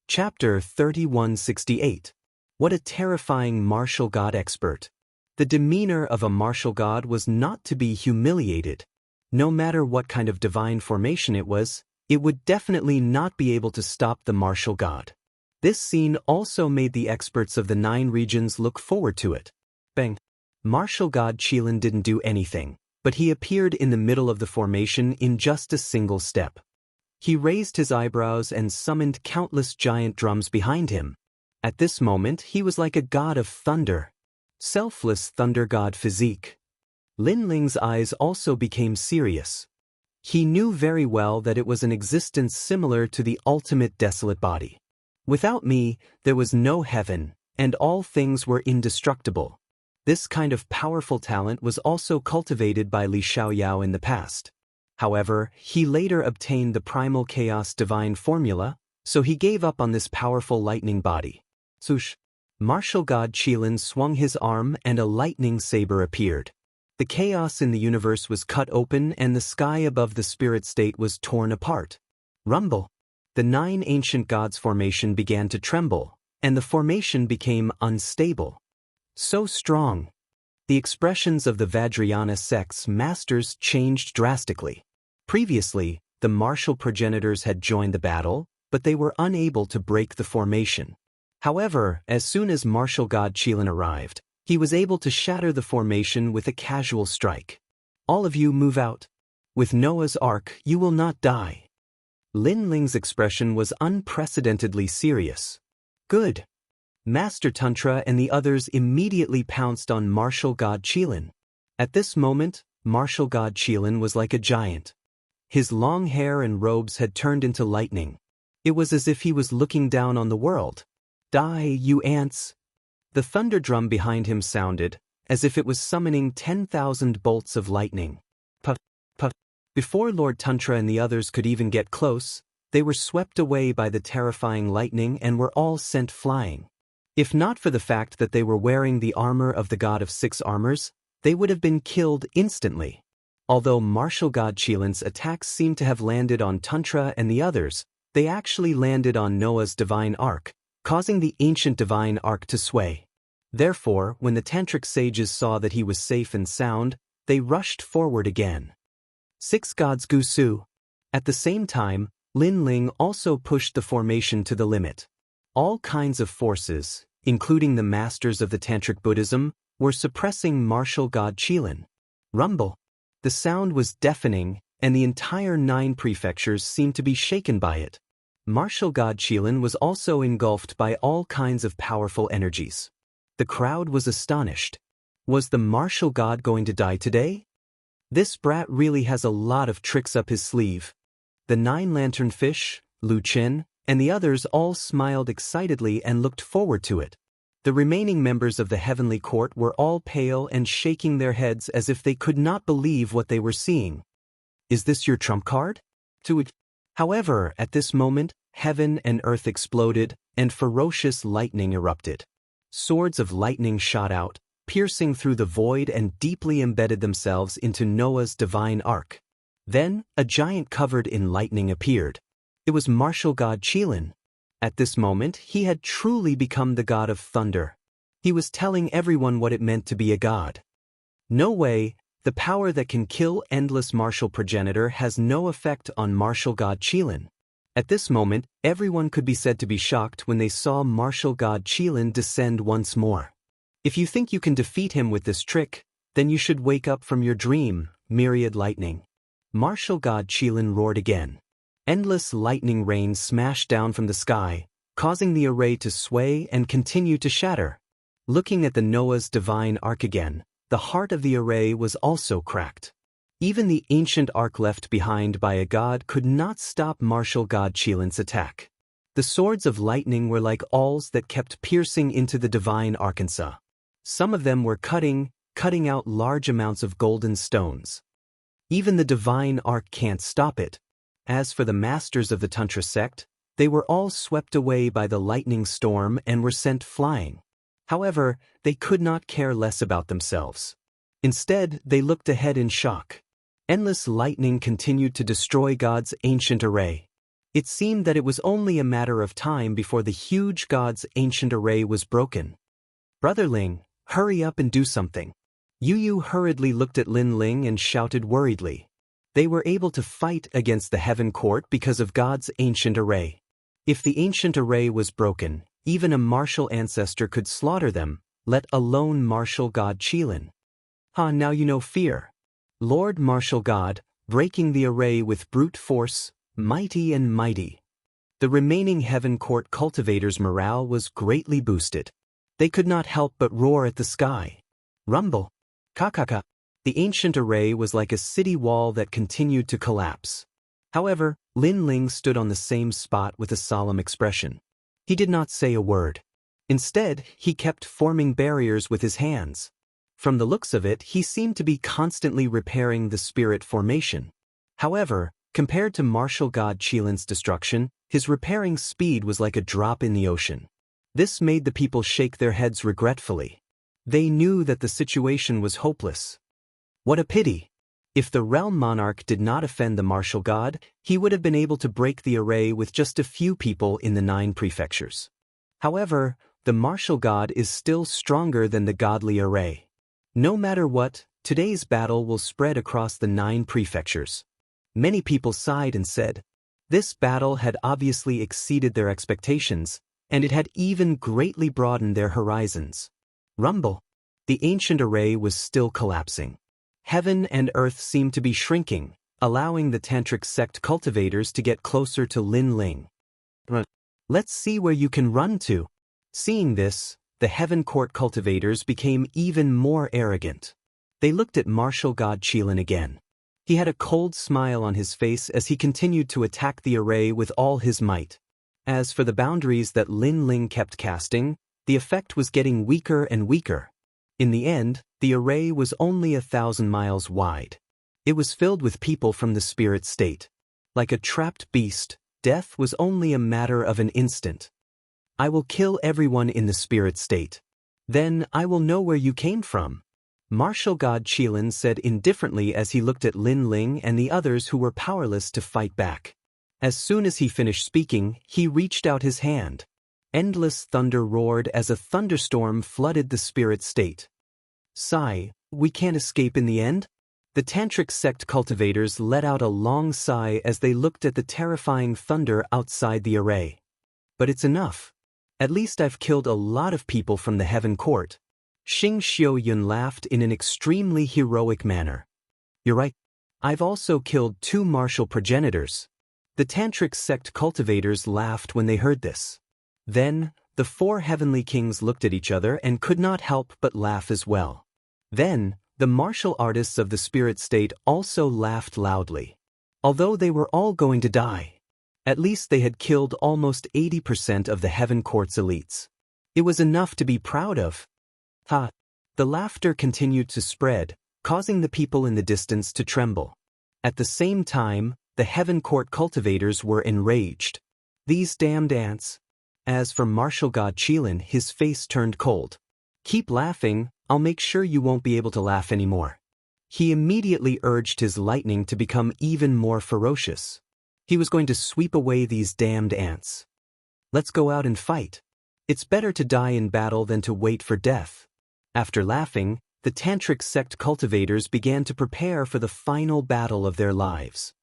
Chapter 3168. What a terrifying martial god expert. The demeanor of a martial god was not to be humiliated. No matter what kind of divine formation it would definitely not be able to stop the martial god. This scene also made the experts of the 9 regions look forward to it. Bang! Martial god Qilin didn't do anything, but he appeared in the middle of the formation in just a single step. He raised his eyebrows and summoned countless giant drums behind him. At this moment, he was like a god of thunder. Selfless thunder god physique. Lin Ling's eyes also became serious. He knew very well that it was an existence similar to the ultimate desolate body. Without me, there was no heaven, and all things were indestructible. This kind of powerful talent was also cultivated by Li Xiaoyao in the past. However, he later obtained the primal chaos divine formula, so he gave up on this powerful lightning body. Swoosh! Martial god Qilin swung his arm and a lightning saber appeared. The chaos in the universe was cut open and the sky above the spirit state was torn apart. Rumble! The 9 ancient gods' formation began to tremble, and the formation became unstable. So strong. The expressions of the Vajrayana sect's masters changed drastically. Previously, the martial progenitors had joined the battle, but they were unable to break the formation. However, as soon as martial god Qilin arrived, he was able to shatter the formation with a casual strike. All of you move out. With Noah's Ark, you will not die. Lin Ling's expression was unprecedentedly serious. Good. Master Tantra and the others immediately pounced on martial god Qilin. At this moment, martial god Qilin was like a giant. His long hair and robes had turned into lightning. It was as if he was looking down on the world. Die, you ants! The thunder drum behind him sounded, as if it was summoning 10,000 bolts of lightning. Puff, puff. Before Lord Tantra and the others could even get close, they were swept away by the terrifying lightning and were all sent flying. If not for the fact that they were wearing the armor of the god of 6 armors, they would have been killed instantly. Although martial god Qilin's attacks seemed to have landed on Tantra and the others, they actually landed on Noah's divine ark, causing the ancient divine ark to sway. Therefore, when the tantric sages saw that he was safe and sound, they rushed forward again. 6 gods Gusu. At the same time, Lin Ling also pushed the formation to the limit. All kinds of forces, including the masters of the tantric Buddhism, were suppressing martial god Qilin. Rumble. The sound was deafening, and the entire 9 prefectures seemed to be shaken by it. Martial god Qilin was also engulfed by all kinds of powerful energies. The crowd was astonished. Was the martial god going to die today? This brat really has a lot of tricks up his sleeve. The 9 lanternfish, Lu Qin, and the others all smiled excitedly and looked forward to it. The remaining members of the heavenly court were all pale and shaking their heads as if they could not believe what they were seeing. Is this your trump card? However, at this moment, heaven and earth exploded, and ferocious lightning erupted. Swords of lightning shot out, piercing through the void and deeply embedded themselves into Noah's divine ark. Then, a giant covered in lightning appeared. It was martial god Qilin. At this moment, he had truly become the god of thunder. He was telling everyone what it meant to be a god. No way, the power that can kill endless martial progenitor has no effect on martial god Qilin. At this moment, everyone could be said to be shocked when they saw martial god Qilin descend once more. If you think you can defeat him with this trick, then you should wake up from your dream, myriad lightning. Martial god Qilin roared again. Endless lightning rain smashed down from the sky, causing the array to sway and continue to shatter. Looking at the Noah's divine ark again, the heart of the array was also cracked. Even the ancient ark left behind by a god could not stop martial god Qilin's attack. The swords of lightning were like awls that kept piercing into the divine Arkansas. Some of them were cutting out large amounts of golden stones. Even the divine ark can't stop it. As for the masters of the Tantra sect, they were all swept away by the lightning storm and were sent flying. However, they could not care less about themselves. Instead, they looked ahead in shock. Endless lightning continued to destroy God's ancient array. It seemed that it was only a matter of time before the huge God's ancient array was broken. Brother Ling, hurry up and do something. Yu hurriedly looked at Lin Ling and shouted worriedly. They were able to fight against the heaven court because of God's ancient array. If the ancient array was broken, even a martial ancestor could slaughter them, let alone martial god Qilin. Now you know fear. Lord martial god, breaking the array with brute force, mighty and mighty. The remaining heaven court cultivators' morale was greatly boosted. They could not help but roar at the sky. Rumble. Kakaka. The ancient array was like a city wall that continued to collapse. However, Lin Ling stood on the same spot with a solemn expression. He did not say a word. Instead, he kept forming barriers with his hands. From the looks of it, he seemed to be constantly repairing the spirit formation. However, compared to martial god Qilin's destruction, his repairing speed was like a drop in the ocean. This made the people shake their heads regretfully. They knew that the situation was hopeless. What a pity! If the realm monarch did not offend the martial god, he would have been able to break the array with just a few people in the 9 prefectures. However, the martial god is still stronger than the godly array. No matter what, today's battle will spread across the 9 prefectures. Many people sighed and said, this battle had obviously exceeded their expectations, and it had even greatly broadened their horizons. Rumble. The ancient array was still collapsing. Heaven and earth seemed to be shrinking, allowing the tantric sect cultivators to get closer to Lin Ling. Let's see where you can run to. Seeing this, the Heaven Court cultivators became even more arrogant. They looked at martial god Qilin again. He had a cold smile on his face as he continued to attack the array with all his might. As for the boundaries that Lin Ling kept casting, the effect was getting weaker and weaker. In the end, the array was only 1,000 miles wide. It was filled with people from the spirit state. Like a trapped beast, death was only a matter of an instant. I will kill everyone in the spirit state. Then I will know where you came from. Martial god Qilin said indifferently as he looked at Lin Ling and the others who were powerless to fight back. As soon as he finished speaking, he reached out his hand. Endless thunder roared as a thunderstorm flooded the spirit state. Sigh, we can't escape in the end? The tantric sect cultivators let out a long sigh as they looked at the terrifying thunder outside the array. But it's enough. At least I've killed a lot of people from the Heaven Court. Xing Xiaoyun laughed in an extremely heroic manner. You're right. I've also killed 2 martial progenitors. The tantric sect cultivators laughed when they heard this. Then, the 4 heavenly kings looked at each other and could not help but laugh as well. Then, the martial artists of the spirit state also laughed loudly. Although they were all going to die, at least they had killed almost 80% of the Heaven Court's elites. It was enough to be proud of. Ha! The laughter continued to spread, causing the people in the distance to tremble. At the same time, the Heaven Court cultivators were enraged. These damned ants. As for martial god Qilin, his face turned cold. Keep laughing, I'll make sure you won't be able to laugh anymore. He immediately urged his lightning to become even more ferocious. He was going to sweep away these damned ants. Let's go out and fight. It's better to die in battle than to wait for death. After laughing, the tantric sect cultivators began to prepare for the final battle of their lives.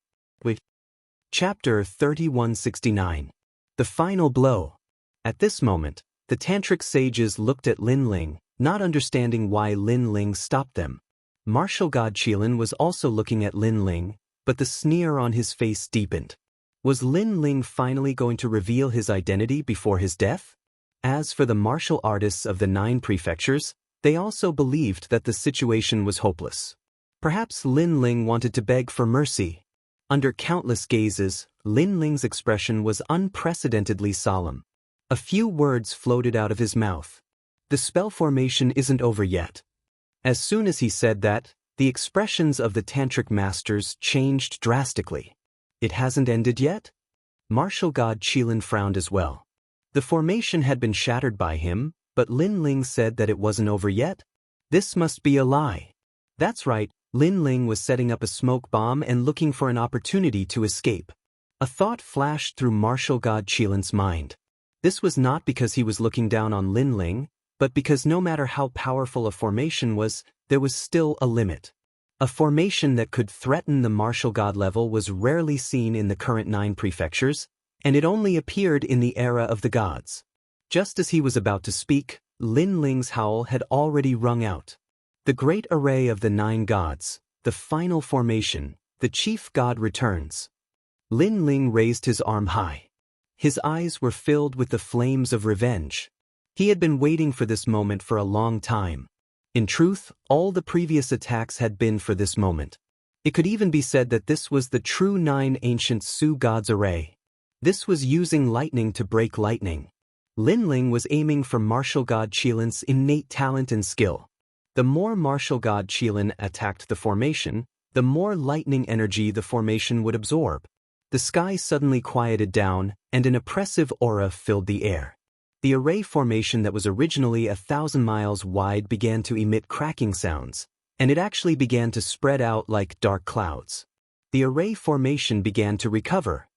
Chapter 3169. The Final Blow. At this moment, the tantric sages looked at Lin Ling, not understanding why Lin Ling stopped them. Martial god Qilin was also looking at Lin Ling, but the sneer on his face deepened. Was Lin Ling finally going to reveal his identity before his death? As for the martial artists of the 9 prefectures, they also believed that the situation was hopeless. Perhaps Lin Ling wanted to beg for mercy. Under countless gazes, Lin Ling's expression was unprecedentedly solemn. A few words floated out of his mouth. The spell formation isn't over yet. As soon as he said that, the expressions of the tantric masters changed drastically. It hasn't ended yet? Martial god Qilin frowned as well. The formation had been shattered by him, but Lin Ling said that it wasn't over yet? This must be a lie. That's right, Lin Ling was setting up a smoke bomb and looking for an opportunity to escape. A thought flashed through martial god Qilin's mind. This was not because he was looking down on Lin Ling, but because no matter how powerful a formation was, there was still a limit. A formation that could threaten the martial god level was rarely seen in the current 9 prefectures, and it only appeared in the era of the gods. Just as he was about to speak, Lin Ling's howl had already rung out. The great array of the 9 gods, the final formation, the chief god returns. Lin Ling raised his arm high. His eyes were filled with the flames of revenge. He had been waiting for this moment for a long time. In truth, all the previous attacks had been for this moment. It could even be said that this was the true 9 ancient Su gods array. This was using lightning to break lightning. Lin Ling was aiming for martial god Qilin's innate talent and skill. The more martial god Qilin attacked the formation, the more lightning energy the formation would absorb. The sky suddenly quieted down, and an oppressive aura filled the air. The array formation that was originally 1,000 miles wide began to emit cracking sounds, and it actually began to spread out like dark clouds. The array formation began to recover.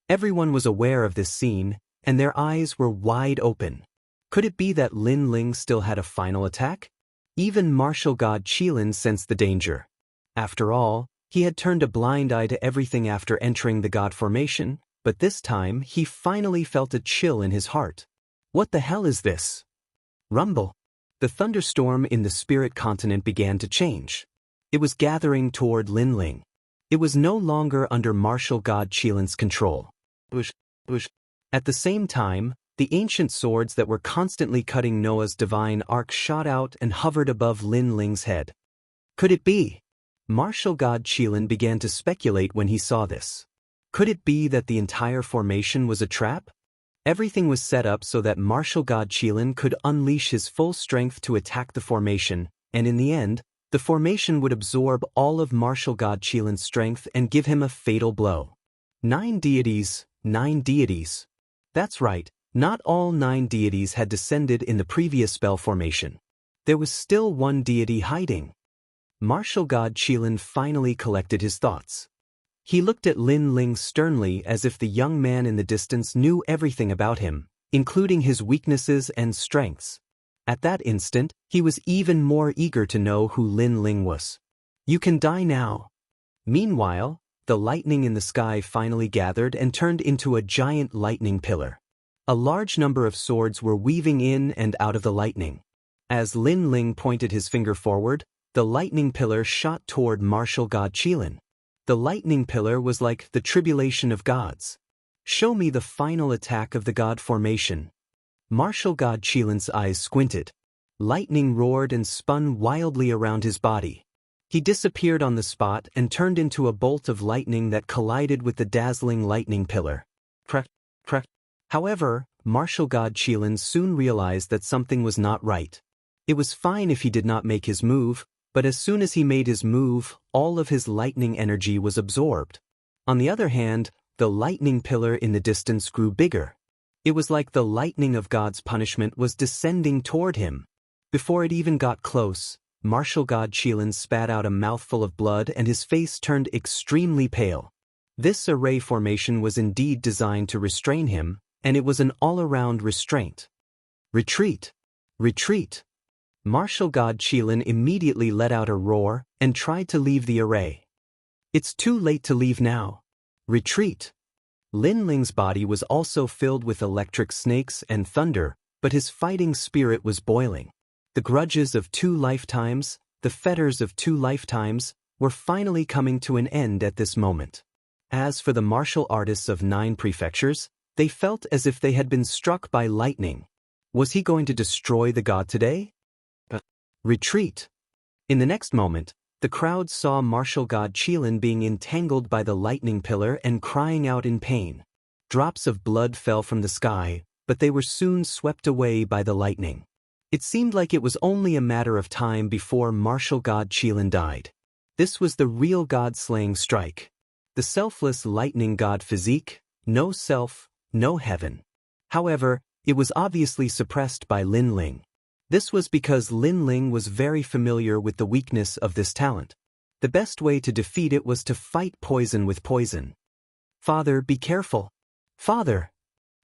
Everyone was aware of this scene, and their eyes were wide open. Could it be that Lin Ling still had a final attack? Even martial god Qilin sensed the danger. After all, he had turned a blind eye to everything after entering the god formation, but this time he finally felt a chill in his heart. What the hell is this? Rumble. The thunderstorm in the spirit continent began to change. It was gathering toward Lin Ling. It was no longer under martial god Qilin's control. Bush. At the same time, the ancient swords that were constantly cutting Noah's divine arc shot out and hovered above Lin Ling's head. Could it be? Martial god Qilin began to speculate when he saw this. Could it be that the entire formation was a trap? Everything was set up so that martial god Qilin could unleash his full strength to attack the formation, and in the end, the formation would absorb all of martial god Qilin's strength and give him a fatal blow. 9 deities, 9 deities. That's right, not all 9 deities had descended in the previous spell formation. There was still one deity hiding. Martial god Qilin finally collected his thoughts. He looked at Lin Ling sternly as if the young man in the distance knew everything about him, including his weaknesses and strengths. At that instant, he was even more eager to know who Lin Ling was. You can die now. Meanwhile, the lightning in the sky finally gathered and turned into a giant lightning pillar. A large number of swords were weaving in and out of the lightning. As Lin Ling pointed his finger forward, the lightning pillar shot toward martial god Qilin. The lightning pillar was like the tribulation of gods. Show me the final attack of the god formation. Martial god Qilin's eyes squinted. Lightning roared and spun wildly around his body. He disappeared on the spot and turned into a bolt of lightning that collided with the dazzling lightning pillar. However, martial god Qilin soon realized that something was not right. It was fine if he did not make his move, but as soon as he made his move, all of his lightning energy was absorbed. On the other hand, the lightning pillar in the distance grew bigger. It was like the lightning of God's punishment was descending toward him. Before it even got close, martial god Qilin spat out a mouthful of blood and his face turned extremely pale. This array formation was indeed designed to restrain him, and it was an all-around restraint. Retreat! Retreat! Martial god Qilin immediately let out a roar and tried to leave the array. It's too late to leave now. Retreat! Lin Ling's body was also filled with electric snakes and thunder, but his fighting spirit was boiling. The grudges of 2 lifetimes, the fetters of 2 lifetimes, were finally coming to an end at this moment. As for the martial artists of 9 prefectures, they felt as if they had been struck by lightning. Was he going to destroy the god today? Retreat! In the next moment, the crowd saw martial god Qilin being entangled by the lightning pillar and crying out in pain. Drops of blood fell from the sky, but they were soon swept away by the lightning. It seemed like it was only a matter of time before martial god Qilin died. This was the real god-slaying strike. The selfless lightning god physique, no self, no heaven. However, it was obviously suppressed by Lin Ling. This was because Lin Ling was very familiar with the weakness of this talent. The best way to defeat it was to fight poison with poison. Father, be careful. Father!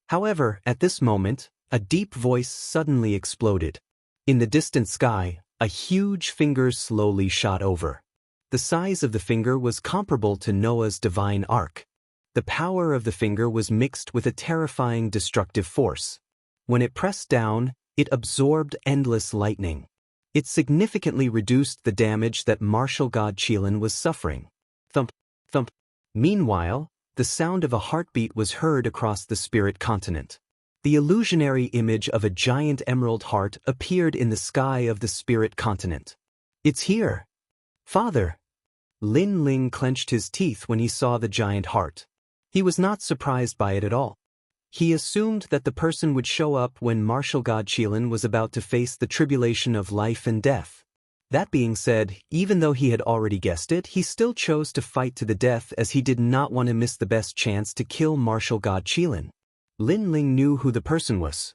However, at this moment, a deep voice suddenly exploded. In the distant sky, a huge finger slowly shot over. The size of the finger was comparable to Noah's divine arc. The power of the finger was mixed with a terrifying destructive force. When it pressed down, it absorbed endless lightning. It significantly reduced the damage that martial god Qilin was suffering. Thump, thump. Meanwhile, the sound of a heartbeat was heard across the spirit continent. The illusionary image of a giant emerald heart appeared in the sky of the spirit continent. It's here! Father! Lin Ling clenched his teeth when he saw the giant heart. He was not surprised by it at all. He assumed that the person would show up when martial god Qilin was about to face the tribulation of life and death. That being said, even though he had already guessed it, he still chose to fight to the death as he did not want to miss the best chance to kill martial god Qilin. Lin Ling knew who the person was.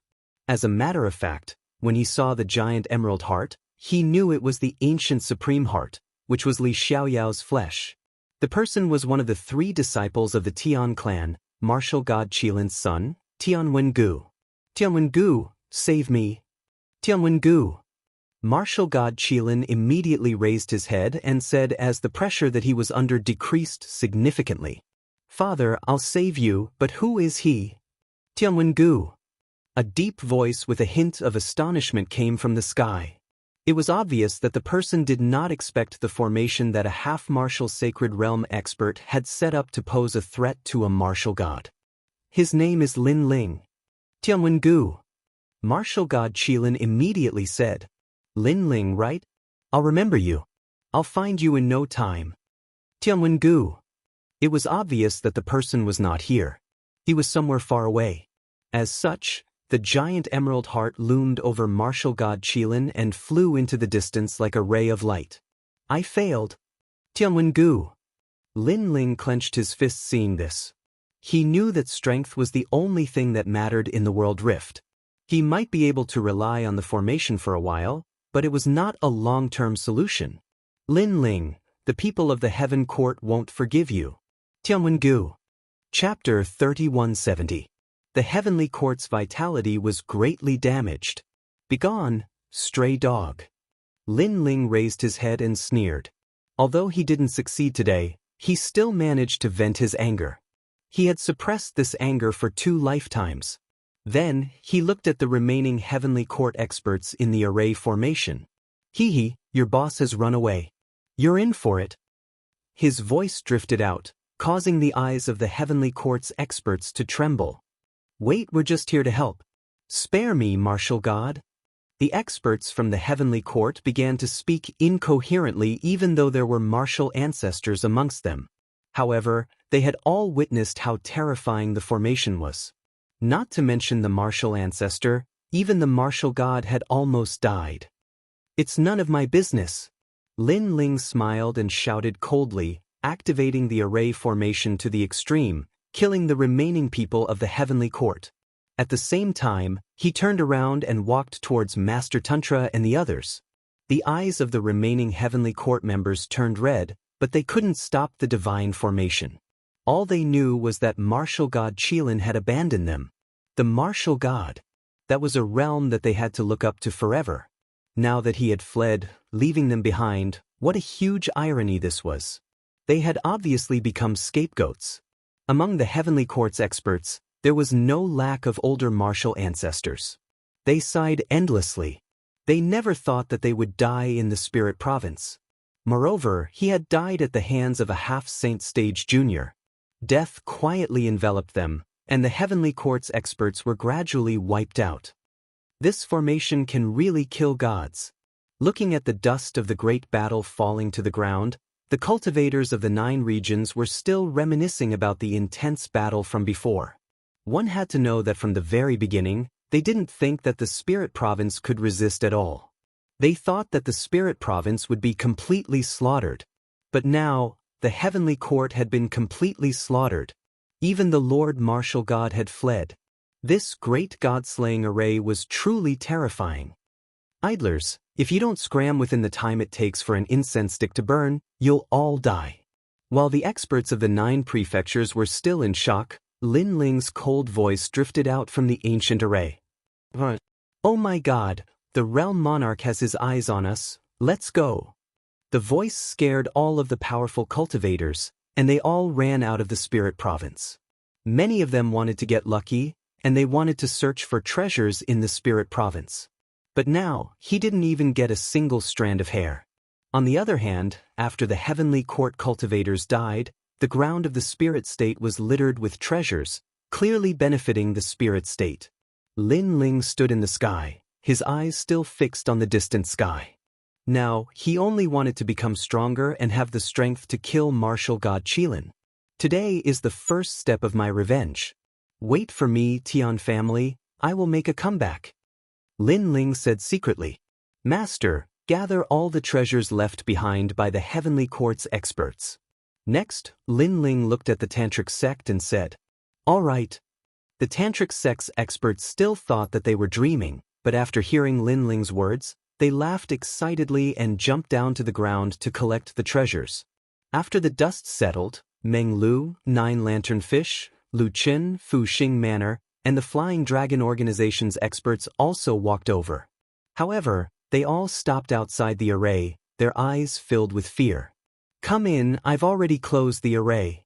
As a matter of fact, when he saw the giant emerald heart, he knew it was the ancient supreme heart, which was Li Xiaoyao's flesh. The person was one of the 3 disciples of the Tian clan, martial god Qilin's son, Tianwen-gu. Tianwen-gu, save me. Tianwen-gu. Martial god Qilin immediately raised his head and said as the pressure that he was under decreased significantly. Father, I'll save you, but who is he? Tianwen-gu. A deep voice with a hint of astonishment came from the sky. It was obvious that the person did not expect the formation that a half-martial sacred realm expert had set up to pose a threat to a martial god. His name is Lin Ling. Tianwen Gu. Martial god Qilin immediately said. Lin Ling, right? I'll remember you. I'll find you in no time. Tianwen Gu. It was obvious that the person was not here. He was somewhere far away. As such, the giant emerald heart loomed over martial god Qilin and flew into the distance like a ray of light. I failed. Tianwen Gu. Lin Ling clenched his fists seeing this. He knew that strength was the only thing that mattered in the world rift. He might be able to rely on the formation for a while, but it was not a long-term solution. Lin Ling, the people of the Heaven Court won't forgive you. Tianwen Gu. Chapter 3170. The Heavenly Court's vitality was greatly damaged. Begone, stray dog. Lin Ling raised his head and sneered. Although he didn't succeed today, he still managed to vent his anger. He had suppressed this anger for 2 lifetimes. Then, he looked at the remaining Heavenly Court experts in the array formation. Hee, your boss has run away. You're in for it. His voice drifted out, causing the eyes of the Heavenly Court's experts to tremble. Wait, we're just here to help. Spare me, martial god. The experts from the Heavenly Court began to speak incoherently even though there were martial ancestors amongst them. However, they had all witnessed how terrifying the formation was. Not to mention the martial ancestor, even the martial god had almost died. It's none of my business. Lin Ling smiled and shouted coldly, activating the array formation to the extreme, killing the remaining people of the Heavenly Court. At the same time, he turned around and walked towards Master Tantra and the others. The eyes of the remaining Heavenly Court members turned red, but they couldn't stop the divine formation. All they knew was that martial god Qilin had abandoned them. The martial god. That was a realm that they had to look up to forever. Now that he had fled, leaving them behind, what a huge irony this was. They had obviously become scapegoats. Among the Heavenly Court's experts, there was no lack of older martial ancestors. They sighed endlessly. They never thought that they would die in the spirit province. Moreover, he had died at the hands of a half-saint stage junior. Death quietly enveloped them, and the Heavenly Court's experts were gradually wiped out. This formation can really kill gods. Looking at the dust of the great battle falling to the ground, the cultivators of the 9 regions were still reminiscing about the intense battle from before. One had to know that from the very beginning, they didn't think that the spirit province could resist at all. They thought that the spirit province would be completely slaughtered. But now, the Heavenly Court had been completely slaughtered. Even the Lord Martial God had fled. This great god-slaying array was truly terrifying. Idlers, if you don't scram within the time it takes for an incense stick to burn, you'll all die. While the experts of the 9 prefectures were still in shock, Lin Ling's cold voice drifted out from the ancient array. Oh my god, the realm monarch has his eyes on us, let's go. The voice scared all of the powerful cultivators, and they all ran out of the spirit province. Many of them wanted to get lucky, and they wanted to search for treasures in the spirit province. But now, he didn't even get a single strand of hair. On the other hand, after the Heavenly Court cultivators died, the ground of the spirit state was littered with treasures, clearly benefiting the spirit state. Lin Ling stood in the sky, his eyes still fixed on the distant sky. Now, he only wanted to become stronger and have the strength to kill martial god Qilin. Today is the first step of my revenge. Wait for me, Tian family, I will make a comeback. Lin Ling said secretly. Master, gather all the treasures left behind by the Heavenly Court's experts. Next, Lin Ling looked at the Tantric sect and said, all right. The Tantric sect's experts still thought that they were dreaming, but after hearing Lin Ling's words, they laughed excitedly and jumped down to the ground to collect the treasures. After the dust settled, Meng Lu, 9 Lantern Fish, Lu Qin, Fu Xing Manor, and the Flying Dragon Organization's experts also walked over. However, they all stopped outside the array, their eyes filled with fear. Come in, I've already closed the array.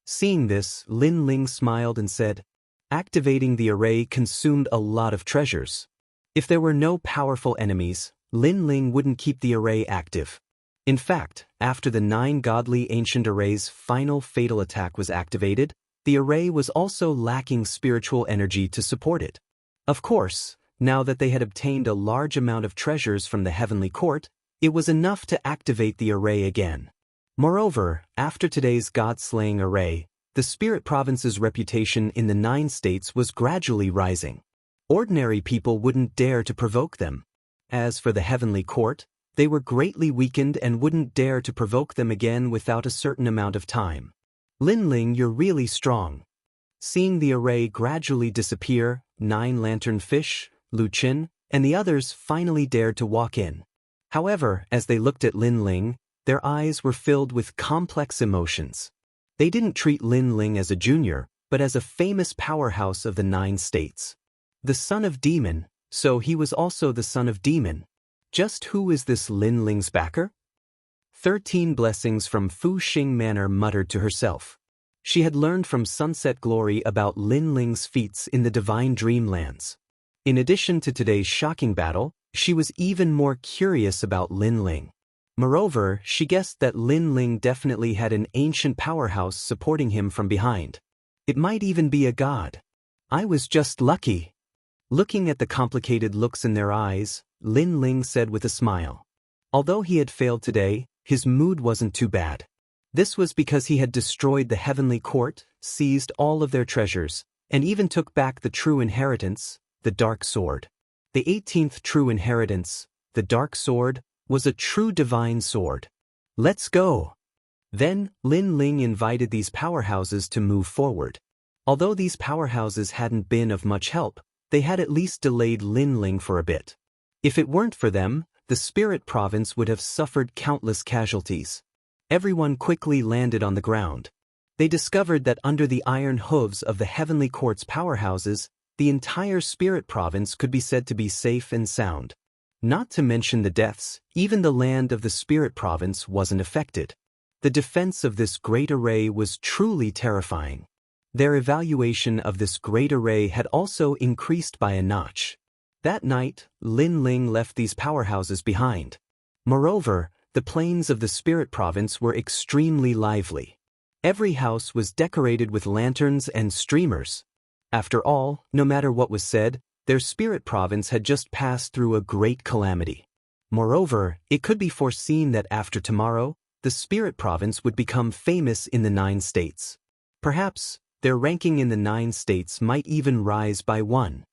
Seeing this, Lin Ling smiled and said, activating the array consumed a lot of treasures. If there were no powerful enemies, Lin Ling wouldn't keep the array active. In fact, after the 9 godly ancient array's final fatal attack was activated, the array was also lacking spiritual energy to support it. Of course, now that they had obtained a large amount of treasures from the heavenly court, it was enough to activate the array again. Moreover, after today's god-slaying array, the spirit province's reputation in the 9 states was gradually rising. Ordinary people wouldn't dare to provoke them. As for the heavenly court, they were greatly weakened and wouldn't dare to provoke them again without a certain amount of time. Lin Ling, you're really strong. Seeing the array gradually disappear, 9 lantern fish, Lu Qin, and the others finally dared to walk in. However, as they looked at Lin Ling, their eyes were filled with complex emotions. They didn't treat Lin Ling as a junior, but as a famous powerhouse of the 9 states. The son of demon, so he was also the son of demon. Just who is this Lin Ling's backer? 13 Blessings from Fu Xing Manor muttered to herself. She had learned from Sunset Glory about Lin Ling's feats in the Divine Dreamlands. In addition to today's shocking battle, she was even more curious about Lin Ling. Moreover, she guessed that Lin Ling definitely had an ancient powerhouse supporting him from behind. It might even be a god. I was just lucky. Looking at the complicated looks in their eyes, Lin Ling said with a smile. Although he had failed today, his mood wasn't too bad. This was because he had destroyed the heavenly court, seized all of their treasures, and even took back the true inheritance, the dark sword. The 18th true inheritance, the dark sword, was a true divine sword. Let's go! Then, Lin Ling invited these powerhouses to move forward. Although these powerhouses hadn't been of much help, they had at least delayed Lin Ling for a bit. If it weren't for them, the spirit province would have suffered countless casualties. Everyone quickly landed on the ground. They discovered that under the iron hooves of the heavenly court's powerhouses, the entire spirit province could be said to be safe and sound. Not to mention the deaths, even the land of the spirit province wasn't affected. The defense of this great array was truly terrifying. Their evaluation of this great array had also increased by a notch. That night, Lin Ling left these powerhouses behind. Moreover, the plains of the spirit province were extremely lively. Every house was decorated with lanterns and streamers. After all, no matter what was said, their spirit province had just passed through a great calamity. Moreover, it could be foreseen that after tomorrow, the spirit province would become famous in the 9 states. Perhaps, their ranking in the 9 states might even rise by 1.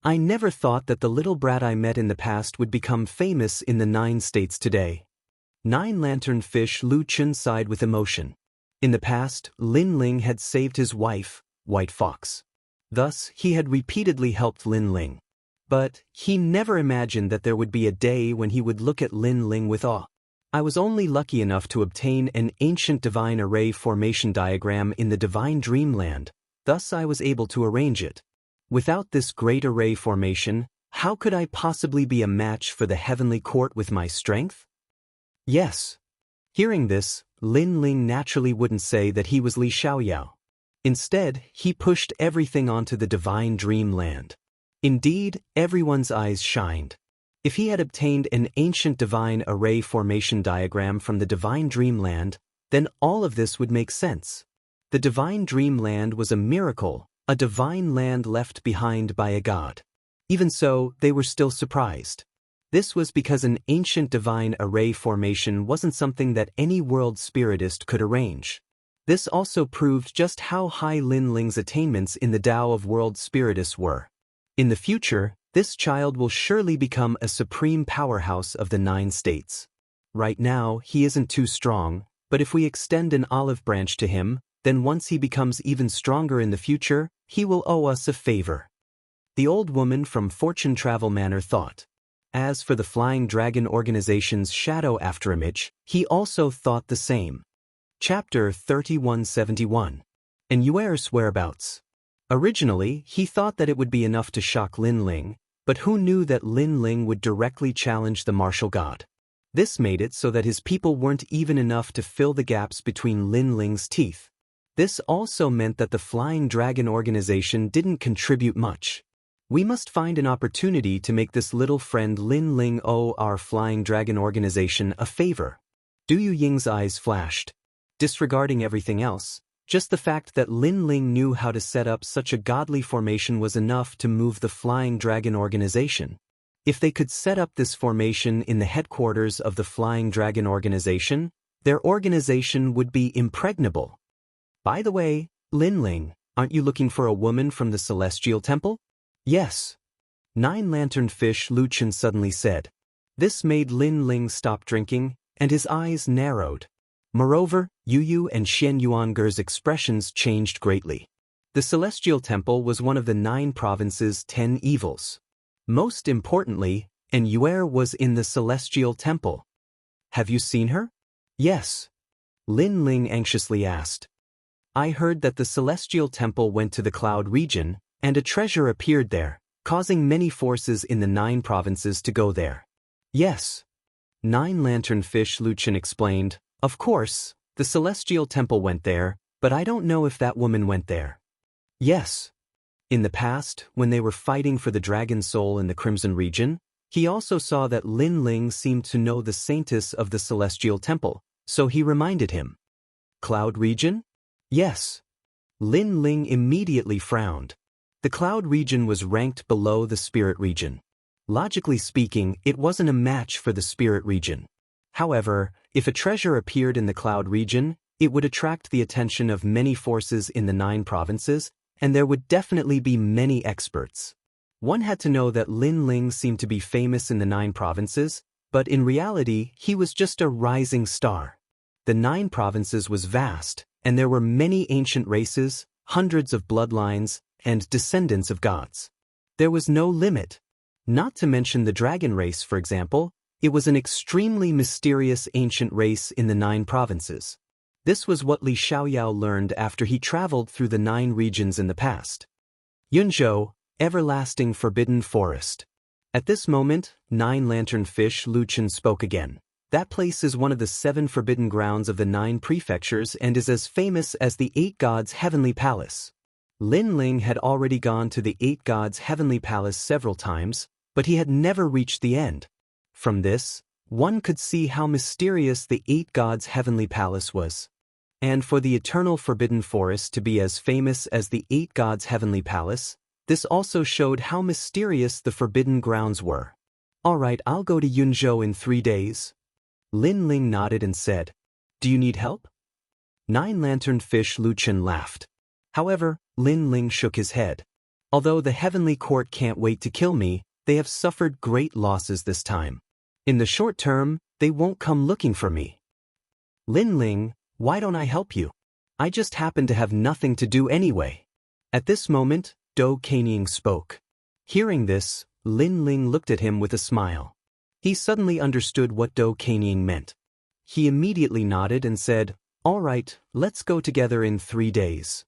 I never thought that the little brat I met in the past would become famous in the 9 states today. 9 lantern fish Lu Qin sighed with emotion. In the past, Lin Ling had saved his wife, White Fox. Thus, he had repeatedly helped Lin Ling. But he never imagined that there would be a day when he would look at Lin Ling with awe. I was only lucky enough to obtain an ancient divine array formation diagram in the Divine Dreamland, thus I was able to arrange it. Without this great array formation, how could I possibly be a match for the heavenly court with my strength? Yes. Hearing this, Lin Ling naturally wouldn't say that he was Li Xiaoyao. Instead, he pushed everything onto the Divine Dreamland. Indeed, everyone's eyes shined. If he had obtained an ancient divine array formation diagram from the Divine Dreamland, then all of this would make sense. The Divine Dreamland was a miracle, a divine land left behind by a god. Even so, they were still surprised. This was because an ancient divine array formation wasn't something that any world spiritist could arrange. This also proved just how high Lin Ling's attainments in the Tao of world spiritists were. In the future, this child will surely become a supreme powerhouse of the 9 states. Right now, he isn't too strong, but if we extend an olive branch to him, then once he becomes even stronger in the future, he will owe us a favor. The old woman from Fortune Travel Manor thought. As for the Flying Dragon Organization's shadow afterimage, he also thought the same. Chapter 3171. And Yuer's whereabouts. Originally, he thought that it would be enough to shock Lin Ling, but who knew that Lin Ling would directly challenge the martial god? This made it so that his people weren't even enough to fill the gaps between Lin Ling's teeth. This also meant that the Flying Dragon Organization didn't contribute much. We must find an opportunity to make this little friend Lin Ling owe our Flying Dragon organization a favor. Du Ying's eyes flashed. Disregarding everything else, just the fact that Lin Ling knew how to set up such a godly formation was enough to move the Flying Dragon organization. If they could set up this formation in the headquarters of the Flying Dragon organization, their organization would be impregnable. By the way, Lin Ling, aren't you looking for a woman from the Celestial Temple? Yes. Nine-Lanterned Fish Lu Chen suddenly said. This made Lin Ling stop drinking, and his eyes narrowed. Moreover, Yu and Xian Yuanger's expressions changed greatly. The Celestial Temple was one of the 9 provinces' 10 evils. Most importantly, and Yuer was in the Celestial Temple. Have you seen her? Yes. Lin Ling anxiously asked. I heard that the Celestial Temple went to the Cloud region, and a treasure appeared there, causing many forces in the 9 provinces to go there. Yes. Nine-Lanterned Fish Lu Chen explained, of course, the Celestial Temple went there, but I don't know if that woman went there. Yes. In the past, when they were fighting for the Dragon Soul in the Crimson region, he also saw that Lin Ling seemed to know the saintess of the Celestial Temple, so he reminded him. Cloud region? Yes. Lin Ling immediately frowned. The Cloud region was ranked below the Spirit region. Logically speaking, it wasn't a match for the Spirit region. However, if a treasure appeared in the Cloud region, it would attract the attention of many forces in the 9 provinces, and there would definitely be many experts. One had to know that Lin Ling seemed to be famous in the 9 provinces, but in reality, he was just a rising star. The 9 provinces was vast, and there were many ancient races, hundreds of bloodlines, and descendants of gods. There was no limit. Not to mention the dragon race, for example, it was an extremely mysterious ancient race in the 9 provinces. This was what Li Xiaoyao learned after he traveled through the 9 regions in the past. Yunzhou, Everlasting Forbidden Forest. At this moment, Nine-Lanterned Fish Lu Chen spoke again. That place is one of the 7 forbidden grounds of the 9 prefectures and is as famous as the 8 gods' heavenly palace. Lin Ling had already gone to the 8 gods' heavenly palace several times, but he had never reached the end. From this, one could see how mysterious the 8 gods' heavenly palace was. And for the eternal forbidden forest to be as famous as the 8 gods' heavenly palace, this also showed how mysterious the forbidden grounds were. All right, I'll go to Yunzhou in 3 days. Lin Ling nodded and said, Do you need help? Nine-Lanterned Fish Lu Chen laughed. However, Lin Ling shook his head. Although the Heavenly Court can't wait to kill me, they have suffered great losses this time. In the short term, they won't come looking for me. Lin Ling, why don't I help you? I just happen to have nothing to do anyway. At this moment, Do Kanying spoke. Hearing this, Lin Ling looked at him with a smile. He suddenly understood what Do Kanying meant. He immediately nodded and said, All right, let's go together in 3 days.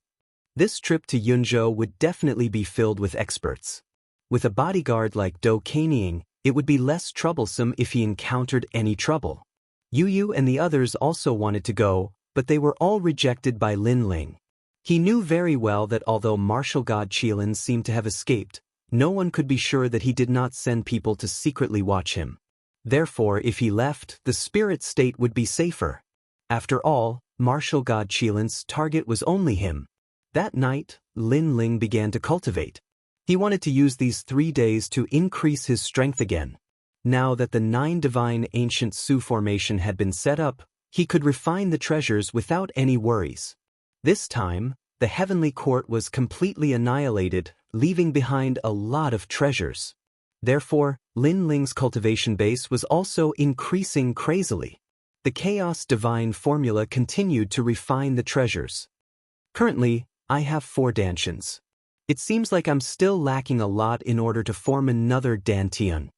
This trip to Yunzhou would definitely be filled with experts. With a bodyguard like Do Kanying, it would be less troublesome if he encountered any trouble. Yu and the others also wanted to go, but they were all rejected by Lin Ling. He knew very well that although martial god Qilin seemed to have escaped, no one could be sure that he did not send people to secretly watch him. Therefore, if he left, the spirit state would be safer. After all, martial god Qilin's target was only him. That night, Lin Ling began to cultivate. He wanted to use these 3 days to increase his strength again. Now that the 9 divine ancient Su formation had been set up, he could refine the treasures without any worries. This time, the Heavenly Court was completely annihilated, leaving behind a lot of treasures. Therefore, Lin Ling's cultivation base was also increasing crazily. The Chaos Divine formula continued to refine the treasures. Currently, I have 4 Dantians. It seems like I'm still lacking a lot in order to form another Dantian.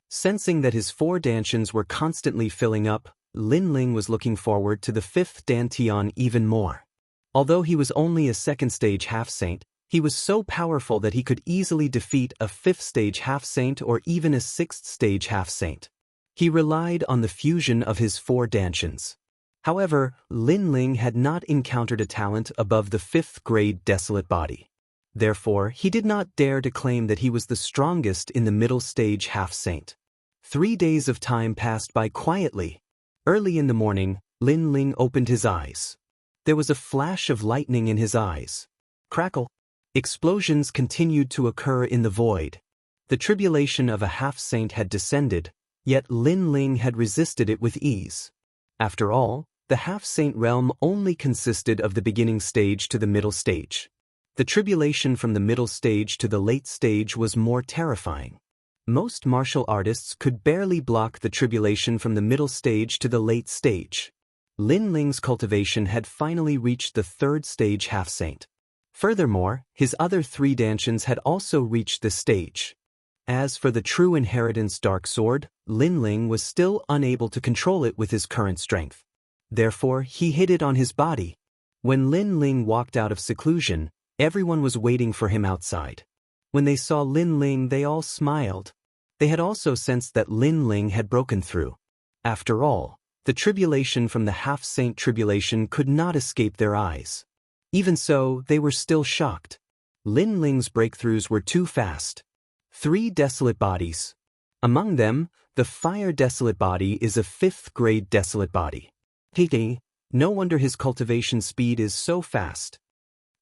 Sensing that his 4 Dantians were constantly filling up, Lin Ling was looking forward to the 5th Dantian even more. Although he was only a 2nd stage half-saint, he was so powerful that he could easily defeat a 5th stage half-saint or even a 6th stage half-saint. He relied on the fusion of his 4 Dantians. However, Lin Ling had not encountered a talent above the 5th grade Desolate Body. Therefore, he did not dare to claim that he was the strongest in the middle stage half-saint. 3 days of time passed by quietly. Early in the morning, Lin Ling opened his eyes. There was a flash of lightning in his eyes. Crackle. Explosions continued to occur in the void. The tribulation of a half-saint had descended, yet Lin Ling had resisted it with ease. After all, the half-saint realm only consisted of the beginning stage to the middle stage. The tribulation from the middle stage to the late stage was more terrifying. Most martial artists could barely block the tribulation from the middle stage to the late stage. Lin Ling's cultivation had finally reached the 3rd stage half-saint. Furthermore, his other 3 dantians had also reached this stage. As for the true inheritance dark sword, Lin Ling was still unable to control it with his current strength. Therefore, he hid it on his body. When Lin Ling walked out of seclusion, everyone was waiting for him outside. When they saw Lin Ling, they all smiled. They had also sensed that Lin Ling had broken through. After all, the tribulation from the half-saint tribulation could not escape their eyes. Even so, they were still shocked. Lin Ling's breakthroughs were too fast. 3 desolate bodies. Among them, the fire desolate body is a 5th grade desolate body. No wonder his cultivation speed is so fast.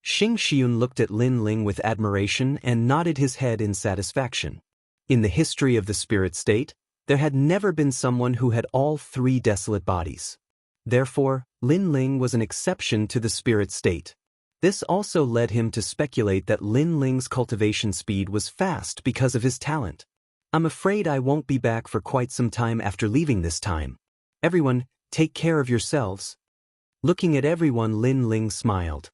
Xing Xiun looked at Lin Ling with admiration and nodded his head in satisfaction. In the history of the spirit state, there had never been someone who had all 3 desolate bodies. Therefore, Lin Ling was an exception to the spirit state. This also led him to speculate that Lin Ling's cultivation speed was fast because of his talent. I'm afraid I won't be back for quite some time after leaving this time. Everyone, take care of yourselves. Looking at everyone, Lin Ling smiled.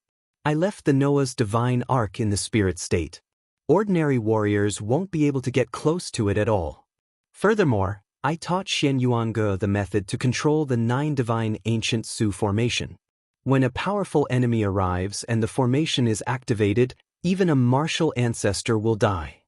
I left the Noah's divine ark in the spirit state. Ordinary warriors won't be able to get close to it at all. Furthermore, I taught Xian Yuange the method to control the 9 divine ancient Su formation. When a powerful enemy arrives and the formation is activated, even a martial ancestor will die.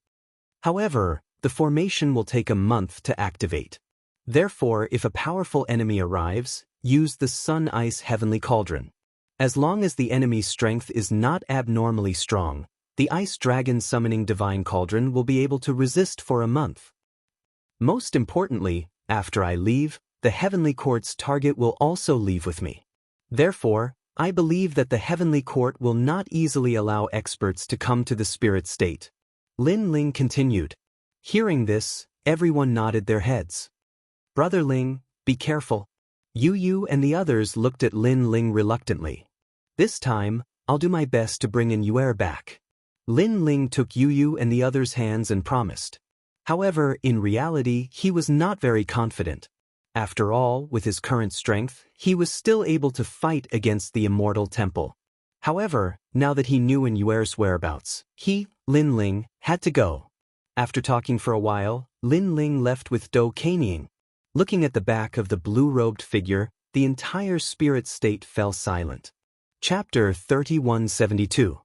However, the formation will take a month to activate. Therefore, if a powerful enemy arrives, use the Sun Ice Heavenly Cauldron. As long as the enemy's strength is not abnormally strong, the Ice Dragon Summoning Divine Cauldron will be able to resist for a month. Most importantly, after I leave, the Heavenly Court's target will also leave with me. Therefore, I believe that the Heavenly Court will not easily allow experts to come to the spirit state. Lin Ling continued. Hearing this, everyone nodded their heads. Brother Ling, be careful. Yu and the others looked at Lin Ling reluctantly. This time, I'll do my best to bring Yuer back. Lin Ling took Yu and the others' hands and promised. However, in reality, he was not very confident. After all, with his current strength, he was still able to fight against the Immortal Temple. However, now that he knew Yuer's whereabouts, he, Lin Ling, had to go. After talking for a while, Lin Ling left with Do Kanying. Looking at the back of the blue-robed figure, the entire spirit state fell silent. Chapter 3172.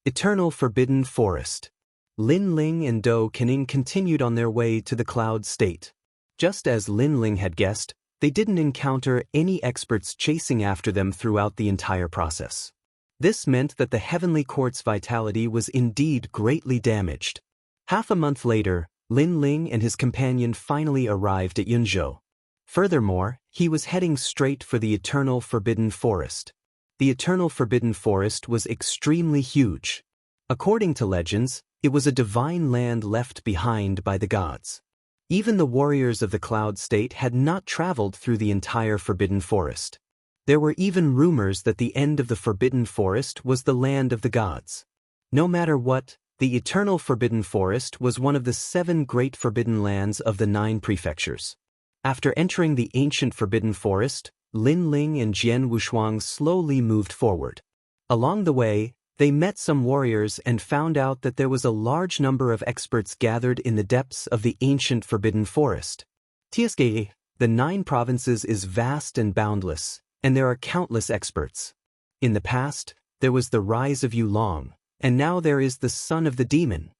Eternal Forbidden Forest. Lin Ling and Do Kanying continued on their way to the cloud state. Just as Lin Ling had guessed, they didn't encounter any experts chasing after them throughout the entire process. This meant that the Heavenly Court's vitality was indeed greatly damaged. Half a month later, Lin Ling and his companion finally arrived at Yunzhou. Furthermore, he was heading straight for the Eternal Forbidden Forest. The Eternal Forbidden Forest was extremely huge. According to legends, it was a divine land left behind by the gods. Even the warriors of the cloud state had not traveled through the entire Forbidden Forest. There were even rumors that the end of the Forbidden Forest was the land of the gods. No matter what, the Eternal Forbidden Forest was one of the 7 great forbidden lands of the 9 prefectures. After entering the ancient Forbidden Forest, Lin Ling and Jian Wushuang slowly moved forward. Along the way, they met some warriors and found out that there was a large number of experts gathered in the depths of the ancient Forbidden Forest. TSK, the 9 provinces is vast and boundless, and there are countless experts. In the past, there was the rise of Yulong, and now there is the son of the demon.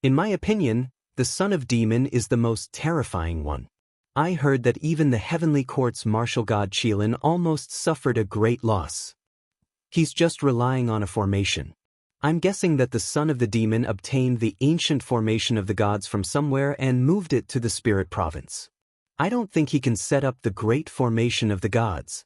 In my opinion, the son of demon is the most terrifying one. I heard that even the Heavenly Court's martial god Qilin almost suffered a great loss. He's just relying on a formation. I'm guessing that the son of the demon obtained the ancient formation of the gods from somewhere and moved it to the spirit province. I don't think he can set up the great formation of the gods.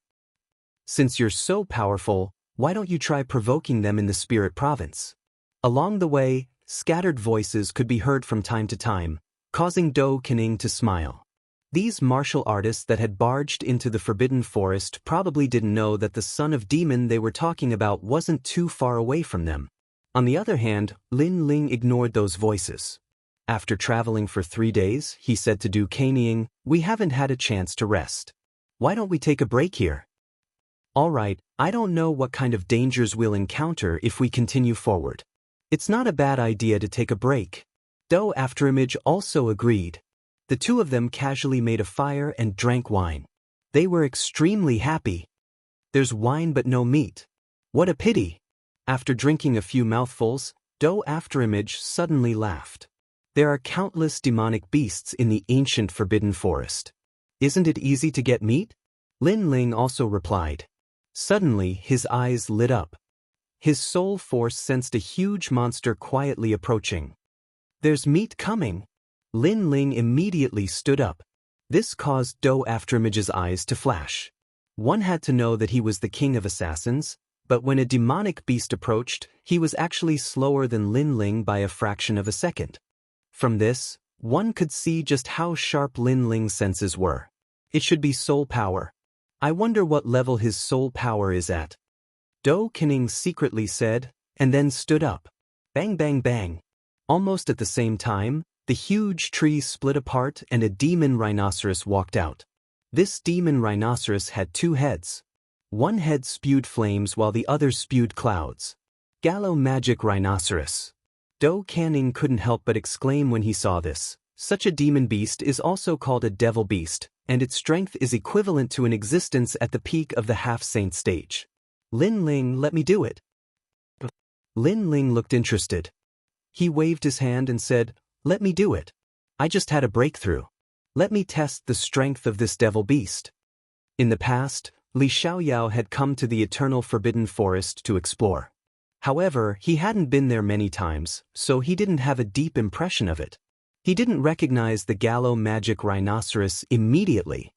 Since you're so powerful, why don't you try provoking them in the spirit province? Along the way, scattered voices could be heard from time to time, causing Do Kening to smile. These martial artists that had barged into the forbidden forest probably didn't know that the son of demon they were talking about wasn't too far away from them. On the other hand, Lin Ling ignored those voices. After traveling for 3 days, he said to Do Kening, "We haven't had a chance to rest. Why don't we take a break here?" "All right, I don't know what kind of dangers we'll encounter if we continue forward. It's not a bad idea to take a break." Do Afterimage also agreed. The two of them casually made a fire and drank wine. They were extremely happy. There's wine but no meat. What a pity. After drinking a few mouthfuls, Do Afterimage suddenly laughed. There are countless demonic beasts in the ancient forbidden forest. Isn't it easy to get meat? Lin Ling also replied. Suddenly, his eyes lit up. His soul force sensed a huge monster quietly approaching. There's meat coming. Lin Ling immediately stood up. This caused Do Afterimage's eyes to flash. One had to know that he was the king of assassins, but when a demonic beast approached, he was actually slower than Lin Ling by a fraction of a second. From this, one could see just how sharp Lin Ling's senses were. It should be soul power. I wonder what level his soul power is at. Do Kening secretly said, and then stood up. Bang bang bang. Almost at the same time, the huge tree split apart and a demon rhinoceros walked out. This demon rhinoceros had 2 heads. One head spewed flames while the other spewed clouds. Gallo magic rhinoceros. Do Kening couldn't help but exclaim when he saw this. Such a demon beast is also called a devil beast, and its strength is equivalent to an existence at the peak of the half-saint stage. Lin Ling, let me do it. Lin Ling looked interested. He waved his hand and said, "Let me do it. I just had a breakthrough. Let me test the strength of this devil beast." In the past, Li Xiaoyao had come to the eternal forbidden forest to explore. However, he hadn't been there many times, so he didn't have a deep impression of it. He didn't recognize the Gallo magic rhinoceros immediately.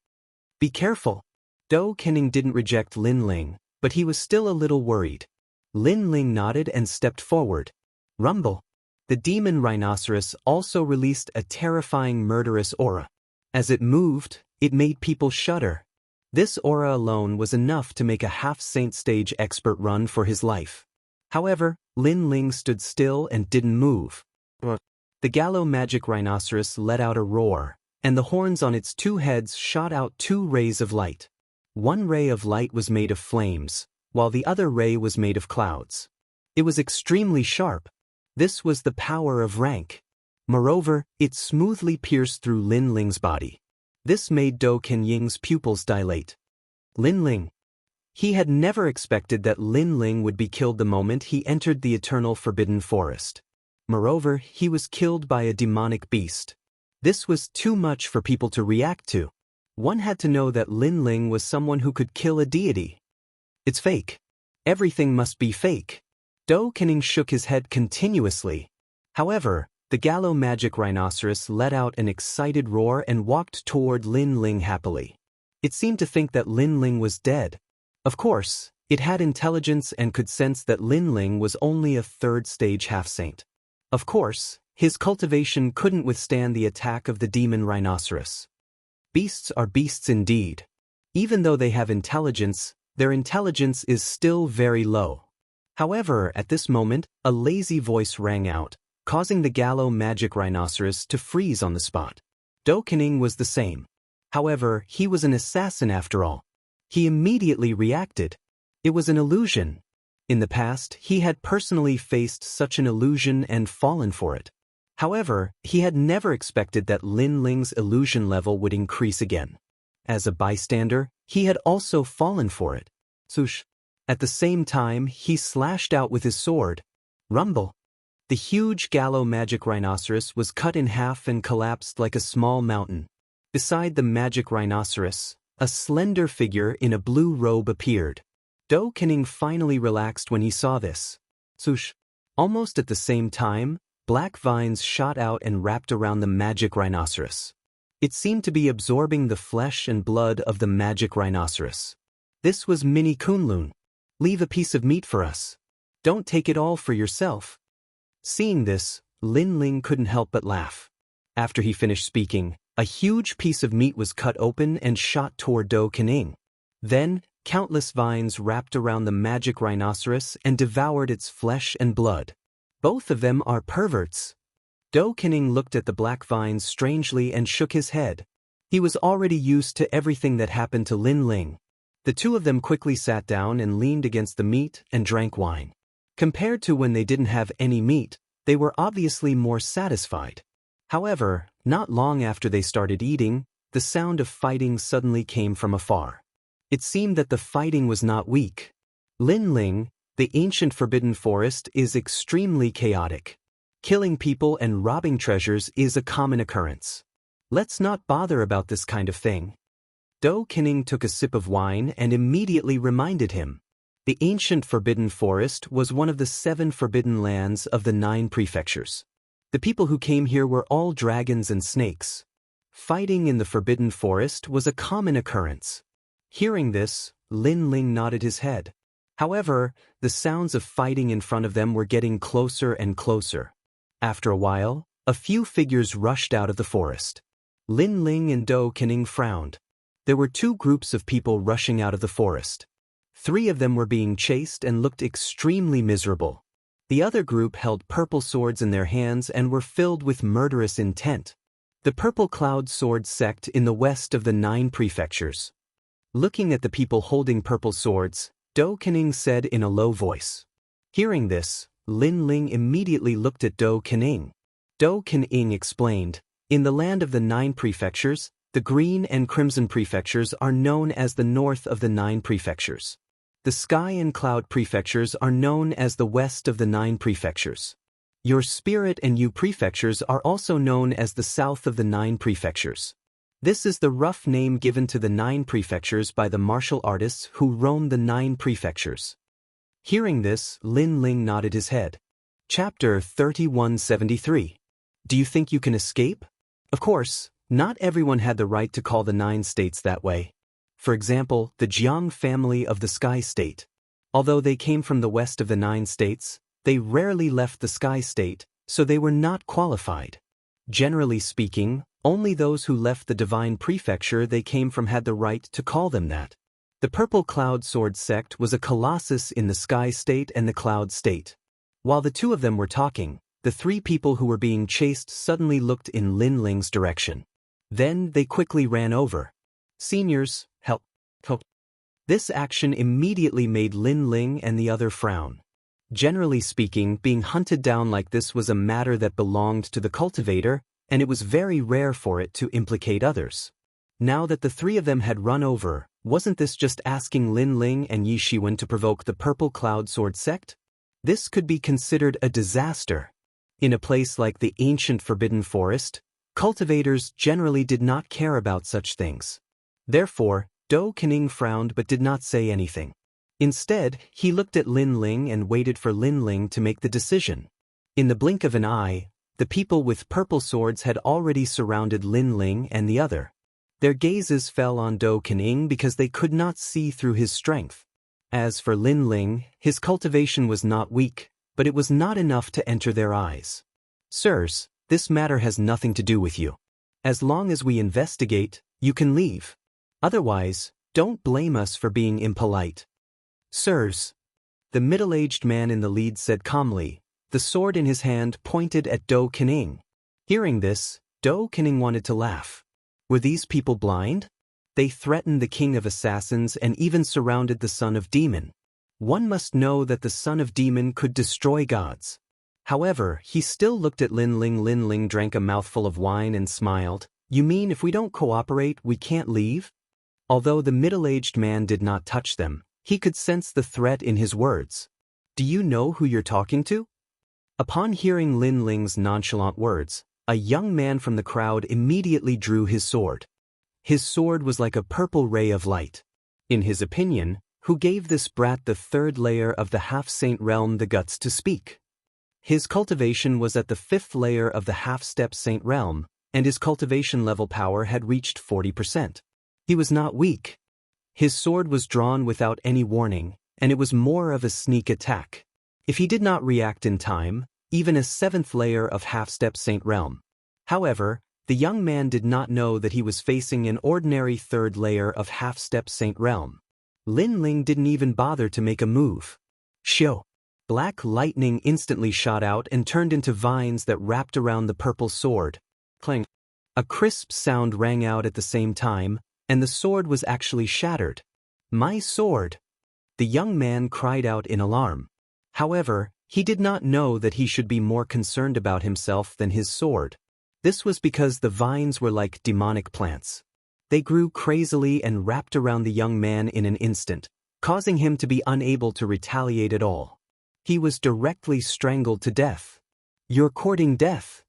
Be careful. Do Kening didn't reject Lin Ling, but he was still a little worried. Lin Ling nodded and stepped forward. Rumble. The demon rhinoceros also released a terrifying murderous aura. As it moved, it made people shudder. This aura alone was enough to make a half-saint stage expert run for his life. However, Lin Ling stood still and didn't move. The Gallo magic rhinoceros let out a roar, and the horns on its 2 heads shot out 2 rays of light. One ray of light was made of flames, while the other ray was made of clouds. It was extremely sharp. This was the power of rank. Moreover, it smoothly pierced through Lin Ling's body. This made Do Kenying's pupils dilate. Lin Ling. He had never expected that Lin Ling would be killed the moment he entered the eternal forbidden forest. Moreover, he was killed by a demonic beast. This was too much for people to react to. One had to know that Lin Ling was someone who could kill a deity. It's fake. Everything must be fake. Do Kening shook his head continuously. However, the Gallo magic rhinoceros let out an excited roar and walked toward Lin Ling happily. It seemed to think that Lin Ling was dead. Of course, it had intelligence and could sense that Lin Ling was only a 3rd-stage half-saint. Of course, his cultivation couldn't withstand the attack of the demon rhinoceros. Beasts are beasts indeed. Even though they have intelligence, their intelligence is still very low. However, at this moment, a lazy voice rang out, causing the Gallo magic rhinoceros to freeze on the spot. Do Kening was the same. However, he was an assassin after all. He immediately reacted. It was an illusion. In the past, he had personally faced such an illusion and fallen for it. However, he had never expected that Lin Ling's illusion level would increase again. As a bystander, he had also fallen for it. Swoosh. At the same time, he slashed out with his sword. Rumble. The huge Gallo magic rhinoceros was cut in half and collapsed like a small mountain. Beside the magic rhinoceros, a slender figure in a blue robe appeared. Do Kening finally relaxed when he saw this. Swoosh. Almost at the same time, black vines shot out and wrapped around the magic rhinoceros. It seemed to be absorbing the flesh and blood of the magic rhinoceros. This was Mini Kunlun. Leave a piece of meat for us. Don't take it all for yourself. Seeing this, Lin Ling couldn't help but laugh. After he finished speaking, a huge piece of meat was cut open and shot toward Do Kening. Then, countless vines wrapped around the magic rhinoceros and devoured its flesh and blood. Both of them are perverts. Do Kening looked at the black vines strangely and shook his head. He was already used to everything that happened to Lin Ling. The two of them quickly sat down and leaned against the meat and drank wine. Compared to when they didn't have any meat, they were obviously more satisfied. However, not long after they started eating, the sound of fighting suddenly came from afar. It seemed that the fighting was not weak. Lin Ling, the ancient forbidden forest, is extremely chaotic. Killing people and robbing treasures is a common occurrence. Let's not bother about this kind of thing. Do Kening took a sip of wine and immediately reminded him. The ancient forbidden forest was one of the 7 forbidden lands of the 9 prefectures. The people who came here were all dragons and snakes. Fighting in the forbidden forest was a common occurrence. Hearing this, Lin Ling nodded his head. However, the sounds of fighting in front of them were getting closer and closer. After a while, a few figures rushed out of the forest. Lin Ling and Do Kening frowned. There were 2 groups of people rushing out of the forest. 3 of them were being chased and looked extremely miserable. The other group held purple swords in their hands and were filled with murderous intent. The Purple Cloud Sword sect in the west of the 9 prefectures. Looking at the people holding purple swords, Do Kening said in a low voice. Hearing this, Lin Ling immediately looked at Do Kening. Do Kening explained, in the land of the 9 prefectures, the green and crimson prefectures are known as the north of the 9 prefectures. The sky and cloud prefectures are known as the west of the 9 prefectures. Your spirit and Yu prefectures are also known as the south of the 9 prefectures. This is the rough name given to the 9 prefectures by the martial artists who roam the 9 prefectures. Hearing this, Lin Ling nodded his head. Chapter 3173. Do you think you can escape? Of course, not everyone had the right to call the 9 states that way. For example, the Jianghu family of the Sky State. Although they came from the west of the 9 states, they rarely left the Sky State, so they were not qualified. Generally speaking, only those who left the divine prefecture they came from had the right to call them that. The Purple Cloud Sword sect was a colossus in the Sky State and the Cloud State. While the 2 of them were talking, the 3 people who were being chased suddenly looked in Lin Ling's direction. Then they quickly ran over. Seniors, help. This action immediately made Lin Ling and the other frown. Generally speaking, being hunted down like this was a matter that belonged to the cultivator, and it was very rare for it to implicate others. Now that the 3 of them had run over, wasn't this just asking Lin Ling and Yi Shiwen to provoke the Purple Cloud Sword sect? This could be considered a disaster. In a place like the ancient Forbidden Forest, cultivators generally did not care about such things. Therefore, Do Kening frowned but did not say anything. Instead, he looked at Lin Ling and waited for Lin Ling to make the decision. In the blink of an eye, the people with purple swords had already surrounded Lin Ling and the other. Their gazes fell on Do Kening because they could not see through his strength. As for Lin Ling, his cultivation was not weak, but it was not enough to enter their eyes. Sirs, this matter has nothing to do with you. As long as we investigate, you can leave. Otherwise, don't blame us for being impolite. Sirs, the middle-aged man in the lead said calmly, the sword in his hand pointed at Do Kening. Hearing this, Do Kening wanted to laugh. Were these people blind? They threatened the king of assassins and even surrounded the son of demon. One must know that the son of demon could destroy gods. However, he still looked at Lin Ling. Lin Ling drank a mouthful of wine and smiled. You mean if we don't cooperate, we can't leave? Although the middle-aged man did not touch them, he could sense the threat in his words. Do you know who you're talking to? Upon hearing Lin Ling's nonchalant words, a young man from the crowd immediately drew his sword. His sword was like a purple ray of light. In his opinion, who gave this brat the 3rd layer of the half-saint realm the guts to speak? His cultivation was at the 5th layer of the half-step saint realm, and his cultivation level power had reached 40%. He was not weak. His sword was drawn without any warning, and it was more of a sneak attack. If he did not react in time, even a 7th layer of half-step saint realm. However, the young man did not know that he was facing an ordinary 3rd layer of half-step saint realm. Lin Ling didn't even bother to make a move. Shio! Black lightning instantly shot out and turned into vines that wrapped around the purple sword. Clang! A crisp sound rang out at the same time, and the sword was actually shattered. My sword! The young man cried out in alarm. However, he did not know that he should be more concerned about himself than his sword. This was because the vines were like demonic plants. They grew crazily and wrapped around the young man in an instant, causing him to be unable to retaliate at all. He was directly strangled to death. You're courting death.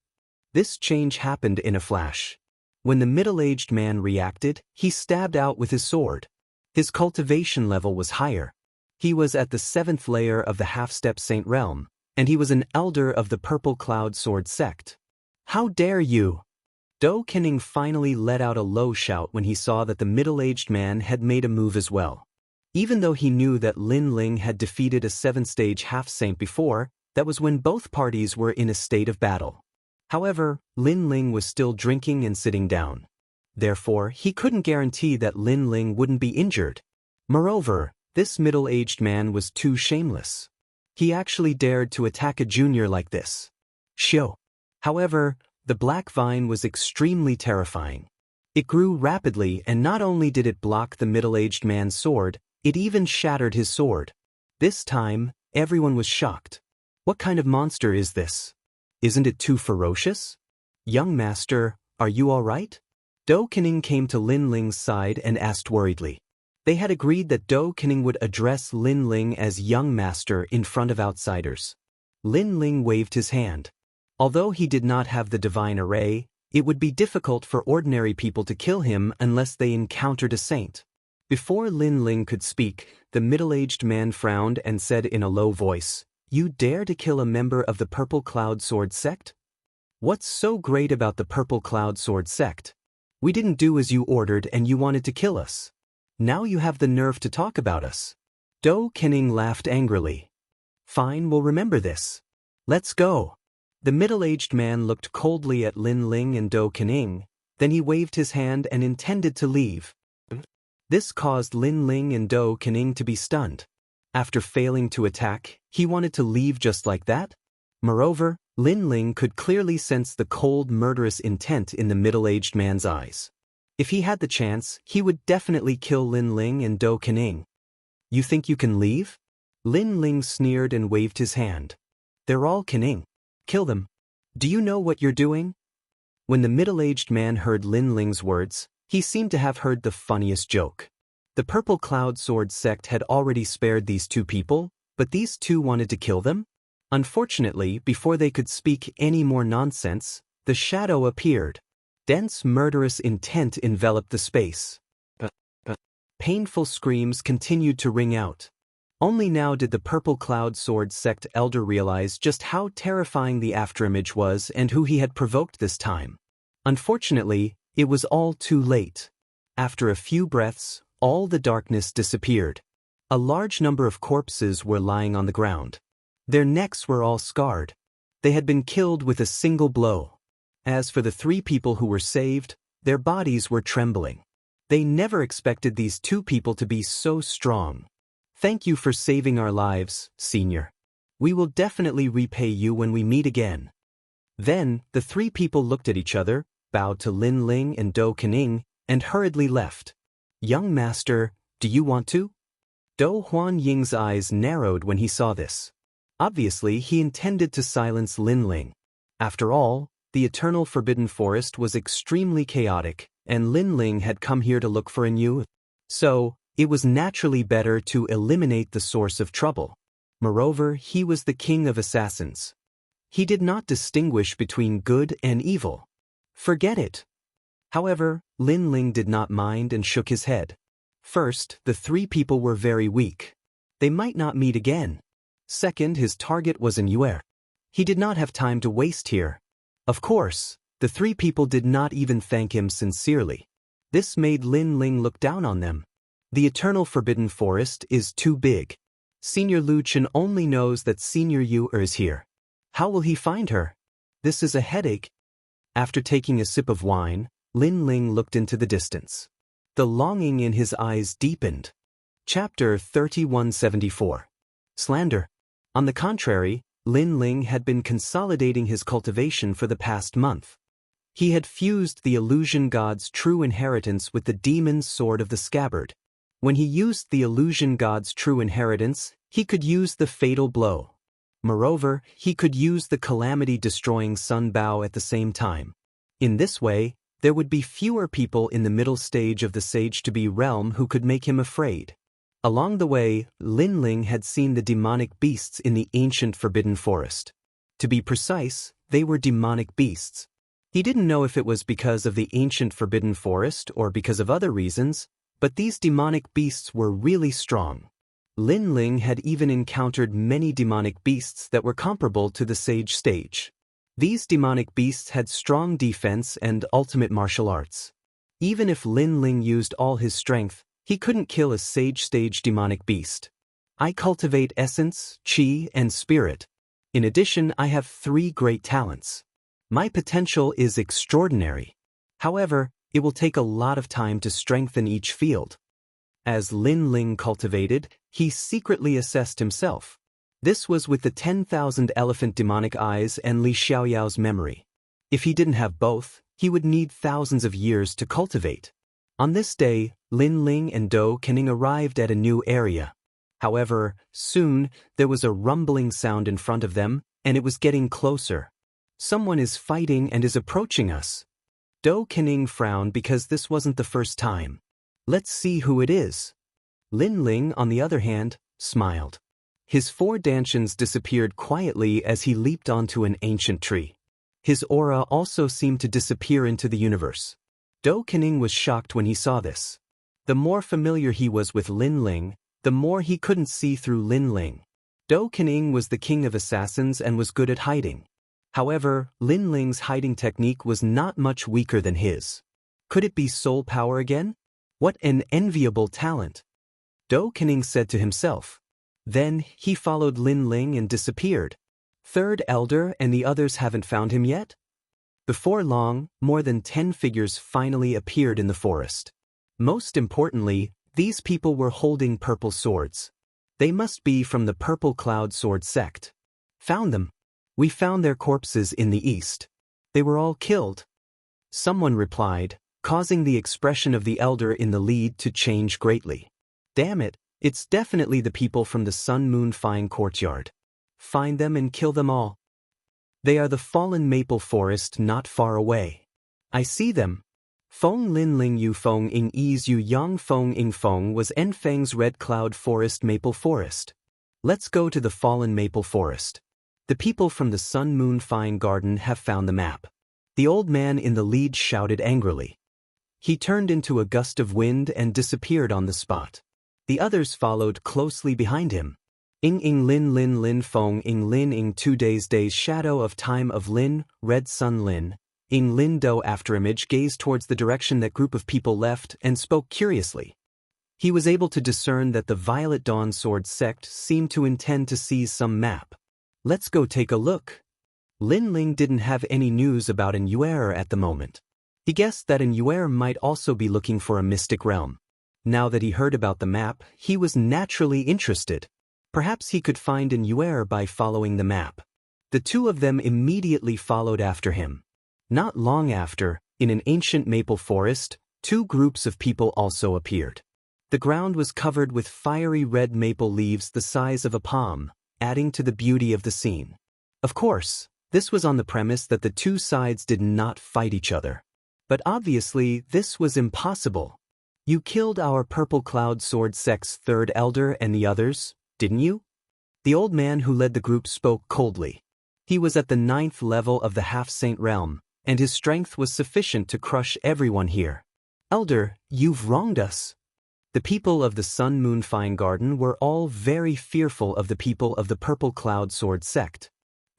This change happened in a flash. When the middle-aged man reacted, he stabbed out with his sword. His cultivation level was higher. He was at the 7th layer of the half-step saint realm, and he was an elder of the Purple Cloud Sword sect. How dare you! Do Kening finally let out a low shout when he saw that the middle-aged man had made a move as well. Even though he knew that Lin Ling had defeated a 7th-stage half-saint before, that was when both parties were in a state of battle. However, Lin Ling was still drinking and sitting down. Therefore, he couldn't guarantee that Lin Ling wouldn't be injured. Moreover, this middle-aged man was too shameless. He actually dared to attack a junior like this. Shio! However, the black vine was extremely terrifying. It grew rapidly, and not only did it block the middle-aged man's sword, it even shattered his sword. This time, everyone was shocked. What kind of monster is this? Isn't it too ferocious? Young master, are you all right? Do Kening came to Lin Ling's side and asked worriedly. They had agreed that Do Kening would address Lin Ling as young master in front of outsiders. Lin Ling waved his hand. Although he did not have the divine array, it would be difficult for ordinary people to kill him unless they encountered a saint. Before Lin Ling could speak, the middle-aged man frowned and said in a low voice, "You dare to kill a member of the Purple Cloud Sword sect? What's so great about the Purple Cloud Sword sect? We didn't do as you ordered and you wanted to kill us. Now you have the nerve to talk about us." Do Kening laughed angrily. "Fine, we'll remember this. Let's go." The middle-aged man looked coldly at Lin Ling and Do Kening, then he waved his hand and intended to leave. This caused Lin Ling and Do Kening to be stunned. After failing to attack, he wanted to leave just like that? Moreover, Lin Ling could clearly sense the cold, murderous intent in the middle-aged man's eyes. If he had the chance, he would definitely kill Lin Ling and Do Kening. "You think you can leave?" Lin Ling sneered and waved his hand. "They're all Kening. Kill them. Do you know what you're doing?" When the middle-aged man heard Lin Ling's words, he seemed to have heard the funniest joke. The Purple Cloud Sword sect had already spared these two people, but these two wanted to kill them? Unfortunately, before they could speak any more nonsense, the shadow appeared. Dense murderous intent enveloped the space. Painful screams continued to ring out. Only now did the Purple Cloud Sword sect elder realize just how terrifying the afterimage was and who he had provoked this time. Unfortunately, it was all too late. After a few breaths, all the darkness disappeared. A large number of corpses were lying on the ground. Their necks were all scarred. They had been killed with a single blow. As for the 3 people who were saved, their bodies were trembling. They never expected these 2 people to be so strong. "Thank you for saving our lives, Senior. We will definitely repay you when we meet again." Then, the 3 people looked at each other, bowed to Lin Ling and Do Kening, and hurriedly left. "Young master, do you want to?" Do Huan Ying's eyes narrowed when he saw this. Obviously, he intended to silence Lin Ling. After all, the Eternal Forbidden Forest was extremely chaotic, and Lin Ling had come here to look for a new. So, it was naturally better to eliminate the source of trouble. Moreover, he was the king of assassins. He did not distinguish between good and evil. Forget it. However, Lin Ling did not mind and shook his head. First, the 3 people were very weak. They might not meet again. Second, his target was an Yuer. He did not have time to waste here. Of course, the three people did not even thank him sincerely. This made Lin Ling look down on them. The eternal forbidden forest is too big. Senior Lu Chen only knows that Senior Yu is here. How will he find her? This is a headache. After taking a sip of wine, Lin Ling looked into the distance. The longing in his eyes deepened. Chapter 3174. Slander. On the contrary, Lin Ling had been consolidating his cultivation for the past month. He had fused the illusion god's true inheritance with the demon's sword of the scabbard. When he used the illusion god's true inheritance, he could use the fatal blow. Moreover, he could use the calamity-destroying Sun Bao at the same time. In this way, there would be fewer people in the middle stage of the Sage-to-be realm who could make him afraid. Along the way, Lin Ling had seen the demonic beasts in the ancient forbidden forest. To be precise, they were demonic beasts. He didn't know if it was because of the ancient forbidden forest or because of other reasons, but these demonic beasts were really strong. Lin Ling had even encountered many demonic beasts that were comparable to the sage stage. These demonic beasts had strong defense and ultimate martial arts. Even if Lin Ling used all his strength, he couldn't kill a sage stage demonic beast. I cultivate essence, chi, and spirit. In addition, I have 3 great talents. My potential is extraordinary. However, it will take a lot of time to strengthen each field. As Lin Ling cultivated, he secretly assessed himself. This was with the 10,000 elephant demonic eyes and Li Xiaoyao's memory. If he didn't have both, he would need thousands of years to cultivate. On this day, Lin Ling and Dou Kening arrived at a new area. However, soon, there was a rumbling sound in front of them, and it was getting closer. Someone is fighting and is approaching us. Dou Kening frowned because this wasn't the first time. Let's see who it is. Lin Ling, on the other hand, smiled. His 4 dantians disappeared quietly as he leaped onto an ancient tree. His aura also seemed to disappear into the universe. Dou Kening was shocked when he saw this. The more familiar he was with Lin Ling, the more he couldn't see through Lin Ling. Dou Kening was the king of assassins and was good at hiding. However, Lin Ling's hiding technique was not much weaker than his. Could it be soul power again? What an enviable talent! Dou Kening said to himself. Then, he followed Lin Ling and disappeared. Third elder and the others haven't found him yet? Before long, more than 10 figures finally appeared in the forest. Most importantly, these people were holding purple swords. They must be from the Purple Cloud Sword sect. Found them. We found their corpses in the east. They were all killed. Someone replied, causing the expression of the elder in the lead to change greatly. Damn it, it's definitely the people from the Sun Moon Fine Courtyard. Find them and kill them all. They are the fallen maple forest not far away. I see them. Feng Lin Ling Yu Feng Ing Is Yu Yang Feng Ing Feng was Enfeng's Red Cloud Forest Maple Forest. Let's go to the fallen maple forest. The people from the Sun Moon Fine Garden have found the map. The old man in the lead shouted angrily. He turned into a gust of wind and disappeared on the spot. The others followed closely behind him. Ing Lin Lin Lin Feng Ing 2 days shadow of time of Lin, Red Sun Lin. Ing Lin Do afterimage gazed towards the direction that group of people left and spoke curiously. He was able to discern that the Violet Dawn Sword sect seemed to intend to seize some map. Let's go take a look. Lin Ling didn't have any news about an Yuer at the moment. He guessed that an Yuer might also be looking for a mystic realm. Now that he heard about the map, he was naturally interested. Perhaps he could find an Yuer by following the map. The 2 of them immediately followed after him. Not long after, in an ancient maple forest, 2 groups of people also appeared. The ground was covered with fiery red maple leaves the size of a palm, adding to the beauty of the scene. Of course, this was on the premise that the 2 sides did not fight each other. But obviously, this was impossible. You killed our Purple Cloud Sword sect's 3rd elder and the others, didn't you? The old man who led the group spoke coldly. He was at the 9th level of the half-saint realm, and his strength was sufficient to crush everyone here. Elder, you've wronged us. The people of the Sun Moon Fine Garden were all very fearful of the people of the Purple Cloud Sword sect.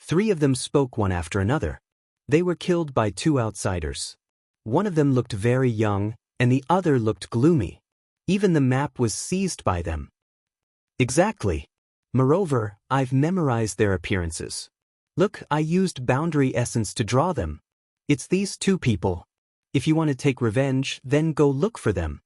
3 of them spoke one after another. They were killed by 2 outsiders. One of them looked very young, and the other looked gloomy. Even the map was seized by them. Exactly. Moreover, I've memorized their appearances. Look, I used boundary essence to draw them. It's these 2 people. If you want to take revenge, then go look for them.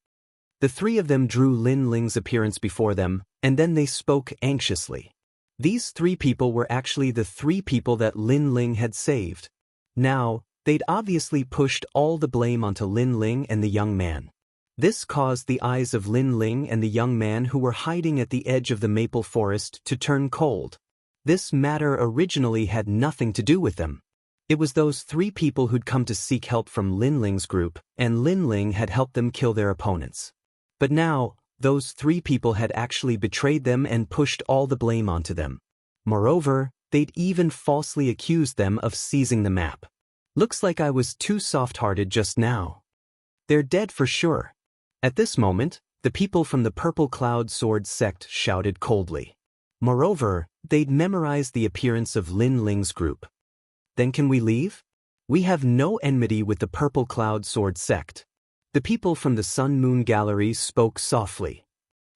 The 3 of them drew Lin Ling's appearance before them, and then they spoke anxiously. These 3 people were actually the 3 people that Lin Ling had saved. Now, they'd obviously pushed all the blame onto Lin Ling and the young man. This caused the eyes of Lin Ling and the young man who were hiding at the edge of the maple forest to turn cold. This matter originally had nothing to do with them. It was those 3 people who'd come to seek help from Lin Ling's group, and Lin Ling had helped them kill their opponents. But now, those 3 people had actually betrayed them and pushed all the blame onto them. Moreover, they'd even falsely accused them of seizing the map. Looks like I was too soft-hearted just now. They're dead for sure. At this moment, the people from the Purple Cloud Sword sect shouted coldly. Moreover, they'd memorized the appearance of Lin Ling's group. Then can we leave? We have no enmity with the Purple Cloud Sword sect. The people from the Sun Moon Gallery spoke softly.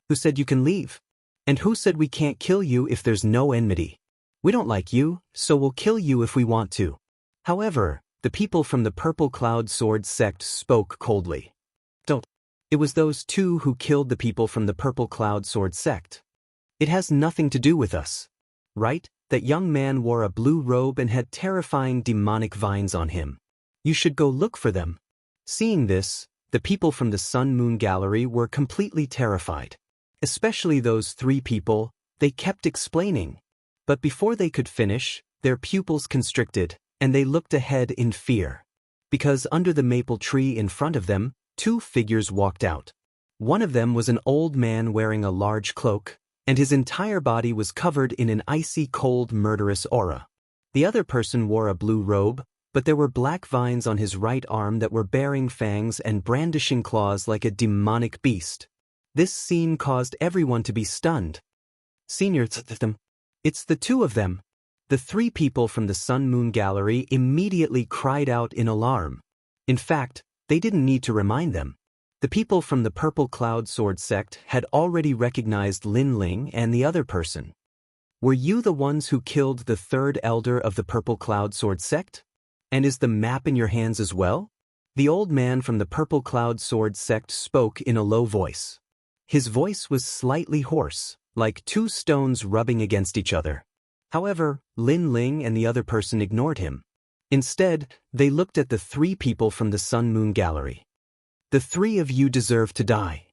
Who said you can leave? And who said we can't kill you if there's no enmity? We don't like you, so we'll kill you if we want to. However, the people from the Purple Cloud Sword sect spoke coldly. Don't. It was those 2 who killed the people from the Purple Cloud Sword sect. It has nothing to do with us. Right? That young man wore a blue robe and had terrifying demonic vines on him. You should go look for them. Seeing this, the people from the Sun Moon Gallery were completely terrified. Especially those 3 people, they kept explaining. But before they could finish, their pupils constricted, and they looked ahead in fear. Because under the maple tree in front of them, 2 figures walked out. One of them was an old man wearing a large cloak, and his entire body was covered in an icy cold murderous aura. The other person wore a blue robe, but there were black vines on his right arm that were bearing fangs and brandishing claws like a demonic beast. This scene caused everyone to be stunned. Senior, it's the 2 of them. The 3 people from the Sun Moon Gallery immediately cried out in alarm. In fact, they didn't need to remind them. The people from the Purple Cloud Sword sect had already recognized Lin Ling and the other person. Were you the ones who killed the 3rd elder of the Purple Cloud Sword sect? And is the map in your hands as well? The old man from the Purple Cloud Sword sect spoke in a low voice. His voice was slightly hoarse, like 2 stones rubbing against each other. However, Lin Ling and the other person ignored him. Instead, they looked at the 3 people from the Sun Moon Gallery. The 3 of you deserve to die.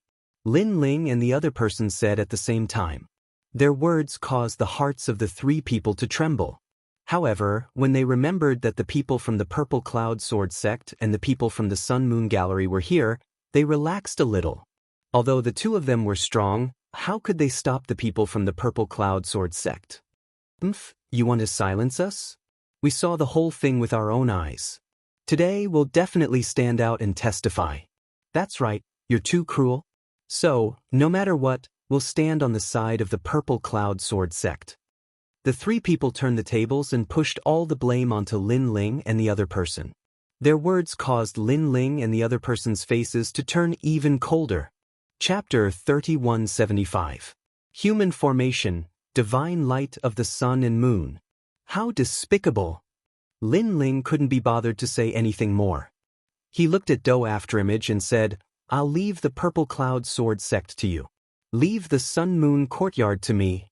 Lin Ling and the other person said at the same time. Their words caused the hearts of the 3 people to tremble. However, when they remembered that the people from the Purple Cloud Sword sect and the people from the Sun Moon Gallery were here, they relaxed a little. Although the 2 of them were strong, how could they stop the people from the Purple Cloud Sword sect? You want to silence us? We saw the whole thing with our own eyes. Today we'll definitely stand out and testify. That's right, you're too cruel. So, no matter what, we'll stand on the side of the Purple Cloud Sword sect. The 3 people turned the tables and pushed all the blame onto Lin Ling and the other person. Their words caused Lin Ling and the other person's faces to turn even colder. Chapter 3175. Human Formation, Divine Light of the Sun and Moon. How despicable! Lin Ling couldn't be bothered to say anything more. He looked at Do Afterimage and said, I'll leave the Purple Cloud Sword sect to you. Leave the Sun Moon Courtyard to me.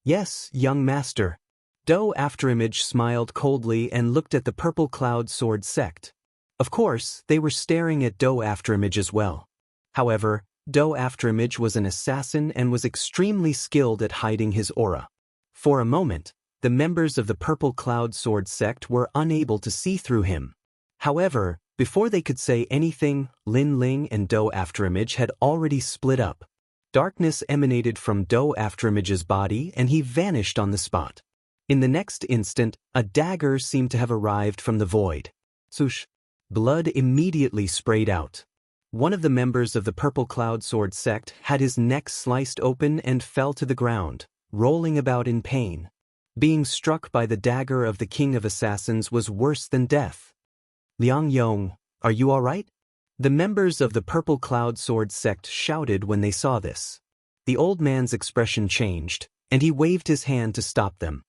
Yes, young master. Do Afterimage smiled coldly and looked at the Purple Cloud Sword sect. Of course, they were staring at Do Afterimage as well. However, Do Afterimage was an assassin and was extremely skilled at hiding his aura. For a moment, the members of the Purple Cloud Sword sect were unable to see through him. However, before they could say anything, Lin Ling and Do Afterimage had already split up. Darkness emanated from Do Afterimage's body and he vanished on the spot. In the next instant, a dagger seemed to have arrived from the void. Swoosh! Blood immediately sprayed out. One of the members of the Purple Cloud Sword sect had his neck sliced open and fell to the ground, rolling about in pain. Being struck by the dagger of the king of assassins was worse than death. Liang Yong, are you all right? The members of the Purple Cloud Sword sect shouted when they saw this. The old man's expression changed, and he waved his hand to stop them.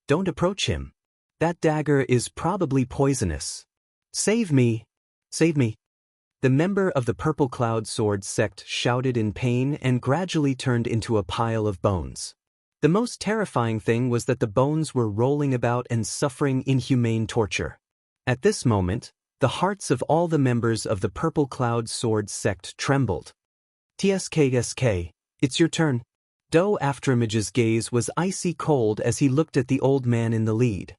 Don't approach him. That dagger is probably poisonous. Save me! Save me! The member of the Purple Cloud Sword sect shouted in pain and gradually turned into a pile of bones. The most terrifying thing was that the bones were rolling about and suffering inhumane torture. At this moment, the hearts of all the members of the Purple Cloud Sword sect trembled. TSK, it's your turn. Do Afterimage's gaze was icy cold as he looked at the old man in the lead.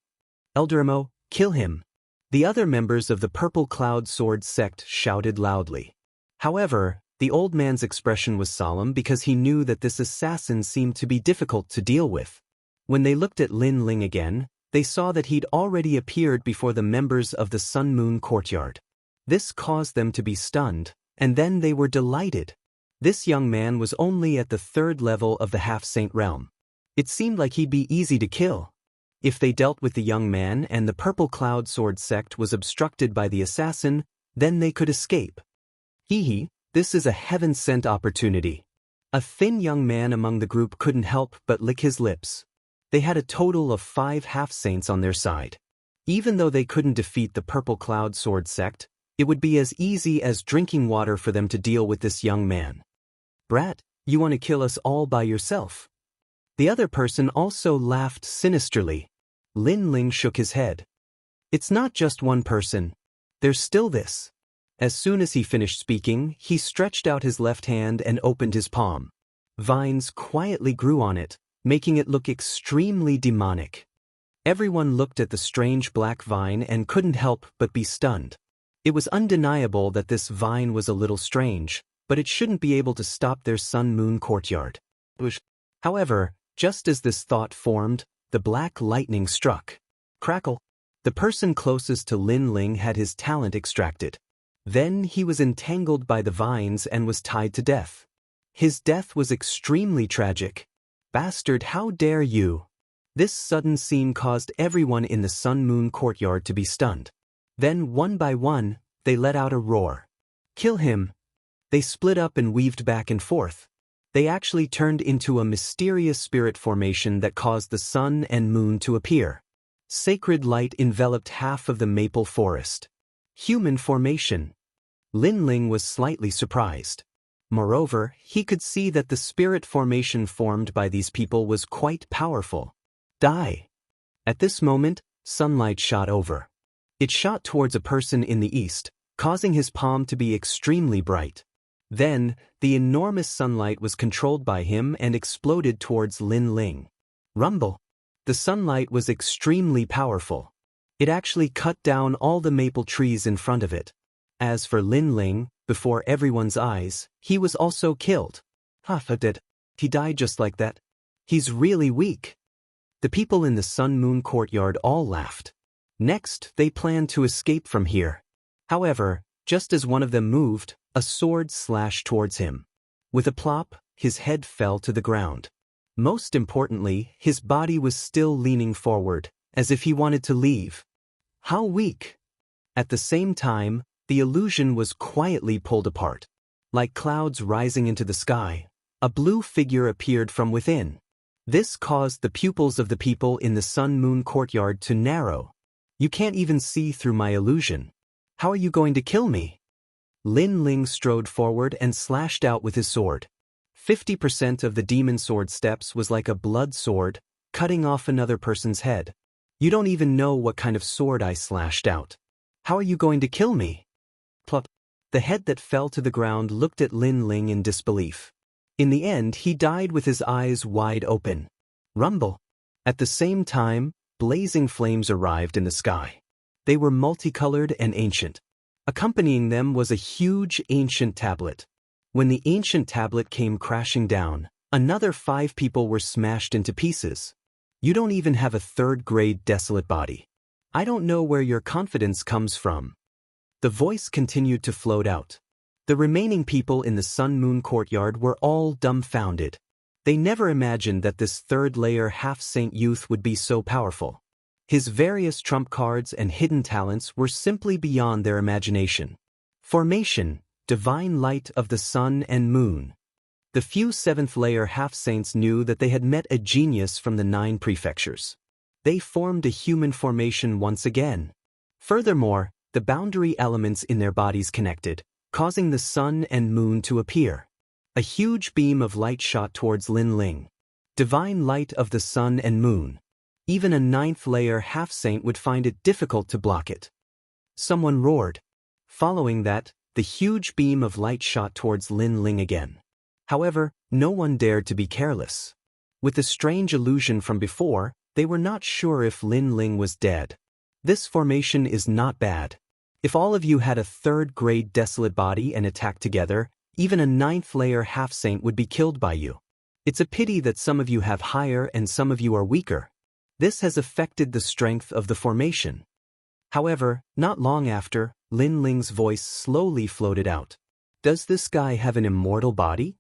Eldermo, kill him. The other members of the Purple Cloud Sword sect shouted loudly. However, the old man's expression was solemn because he knew that this assassin seemed to be difficult to deal with. When they looked at Lin Ling again, they saw that he'd already appeared before the members of the Sun Moon Courtyard. This caused them to be stunned, and then they were delighted. This young man was only at the 3rd level of the Half-Saint realm. It seemed like he'd be easy to kill. If they dealt with the young man and the Purple Cloud Sword sect was obstructed by the assassin, then they could escape. Hee. This is a heaven-sent opportunity. A thin young man among the group couldn't help but lick his lips. They had a total of 5 half-saints on their side. Even though they couldn't defeat the Purple Cloud Sword sect, it would be as easy as drinking water for them to deal with this young man. Brat, you want to kill us all by yourself? The other person also laughed sinisterly. Lin Ling shook his head. It's not just one person. There's still this. As soon as he finished speaking, he stretched out his left hand and opened his palm. Vines quietly grew on it, making it look extremely demonic. Everyone looked at the strange black vine and couldn't help but be stunned. It was undeniable that this vine was a little strange, but it shouldn't be able to stop their Sun Moon Courtyard. However, just as this thought formed, the black lightning struck. Crackle! The person closest to Lin Ling had his talent extracted. Then he was entangled by the vines and was tied to death. His death was extremely tragic. Bastard, how dare you! This sudden scene caused everyone in the Sun Moon Courtyard to be stunned. Then, one by one, they let out a roar. Kill him! They split up and weaved back and forth. They actually turned into a mysterious spirit formation that caused the sun and moon to appear. Sacred light enveloped half of the maple forest. Human formation. Lin Ling was slightly surprised. Moreover, he could see that the spirit formation formed by these people was quite powerful. Die! At this moment, sunlight shot over. It shot towards a person in the east, causing his palm to be extremely bright. Then, the enormous sunlight was controlled by him and exploded towards Lin Ling. Rumble! The sunlight was extremely powerful. It actually cut down all the maple trees in front of it. As for Lin Ling, before everyone's eyes, he was also killed. He died just like that. He's really weak. The people in the Sun Moon Courtyard all laughed. Next, they planned to escape from here. However, just as one of them moved, a sword slashed towards him. With a plop, his head fell to the ground. Most importantly, his body was still leaning forward, as if he wanted to leave. How weak! At the same time, the illusion was quietly pulled apart. Like clouds rising into the sky, a blue figure appeared from within. This caused the pupils of the people in the Sun Moon Courtyard to narrow. You can't even see through my illusion. How are you going to kill me? Lin Ling strode forward and slashed out with his sword. 50% of the demon sword steps was like a blood sword, cutting off another person's head. You don't even know what kind of sword I slashed out. How are you going to kill me? Plop. The head that fell to the ground looked at Lin Ling in disbelief. In the end, he died with his eyes wide open. Rumble. At the same time, blazing flames arrived in the sky. They were multicolored and ancient. Accompanying them was a huge ancient tablet. When the ancient tablet came crashing down, another 5 people were smashed into pieces. You don't even have a 3rd-grade desolate body. I don't know where your confidence comes from. The voice continued to float out. The remaining people in the Sun Moon Courtyard were all dumbfounded. They never imagined that this third-layer half-saint youth would be so powerful. His various trump cards and hidden talents were simply beyond their imagination. Formation, divine light of the sun and moon. The few seventh-layer half-saints knew that they had met a genius from the 9 prefectures. They formed a human formation once again. Furthermore, the boundary elements in their bodies connected, causing the sun and moon to appear. A huge beam of light shot towards Lin Ling. Divine light of the sun and moon. Even a 9th-layer half-saint would find it difficult to block it. Someone roared. Following that, the huge beam of light shot towards Lin Ling again. However, no one dared to be careless. With the strange illusion from before, they were not sure if Lin Ling was dead. This formation is not bad. If all of you had a 3rd-grade desolate body and attacked together, even a 9th-layer half-saint would be killed by you. It's a pity that some of you have higher and some of you are weaker. This has affected the strength of the formation. However, not long after, Lin Ling's voice slowly floated out. Does this guy have an immortal body?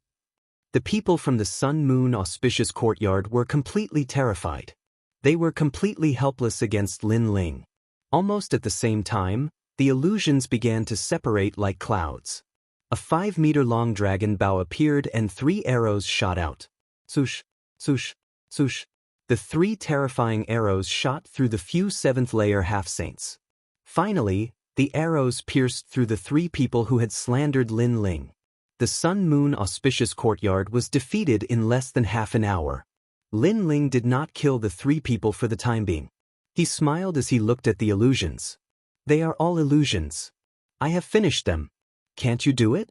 The people from the Sun-Moon auspicious courtyard were completely terrified. They were completely helpless against Lin Ling. Almost at the same time, the illusions began to separate like clouds. A 5-meter-long dragon bow appeared and 3 arrows shot out. Swoosh, swoosh, swoosh. The 3 terrifying arrows shot through the few 7th-layer half-saints. Finally, the arrows pierced through the 3 people who had slandered Lin Ling. The Sun-Moon auspicious courtyard was defeated in less than half an hour. Lin Ling did not kill the 3 people for the time being. He smiled as he looked at the illusions. They are all illusions. I have finished them. Can't you do it?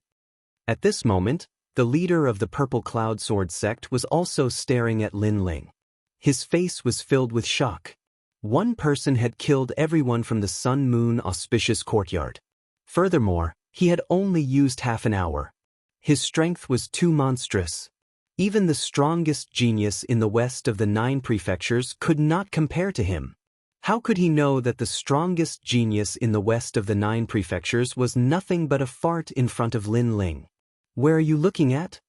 At this moment, the leader of the Purple Cloud Sword sect was also staring at Lin Ling. His face was filled with shock. One person had killed everyone from the Sun-Moon auspicious courtyard. Furthermore, he had only used half an hour. His strength was too monstrous. Even the strongest genius in the west of the 9 prefectures could not compare to him. How could he know that the strongest genius in the west of the 9 prefectures was nothing but a fart in front of Lin Ling? Where are you looking at?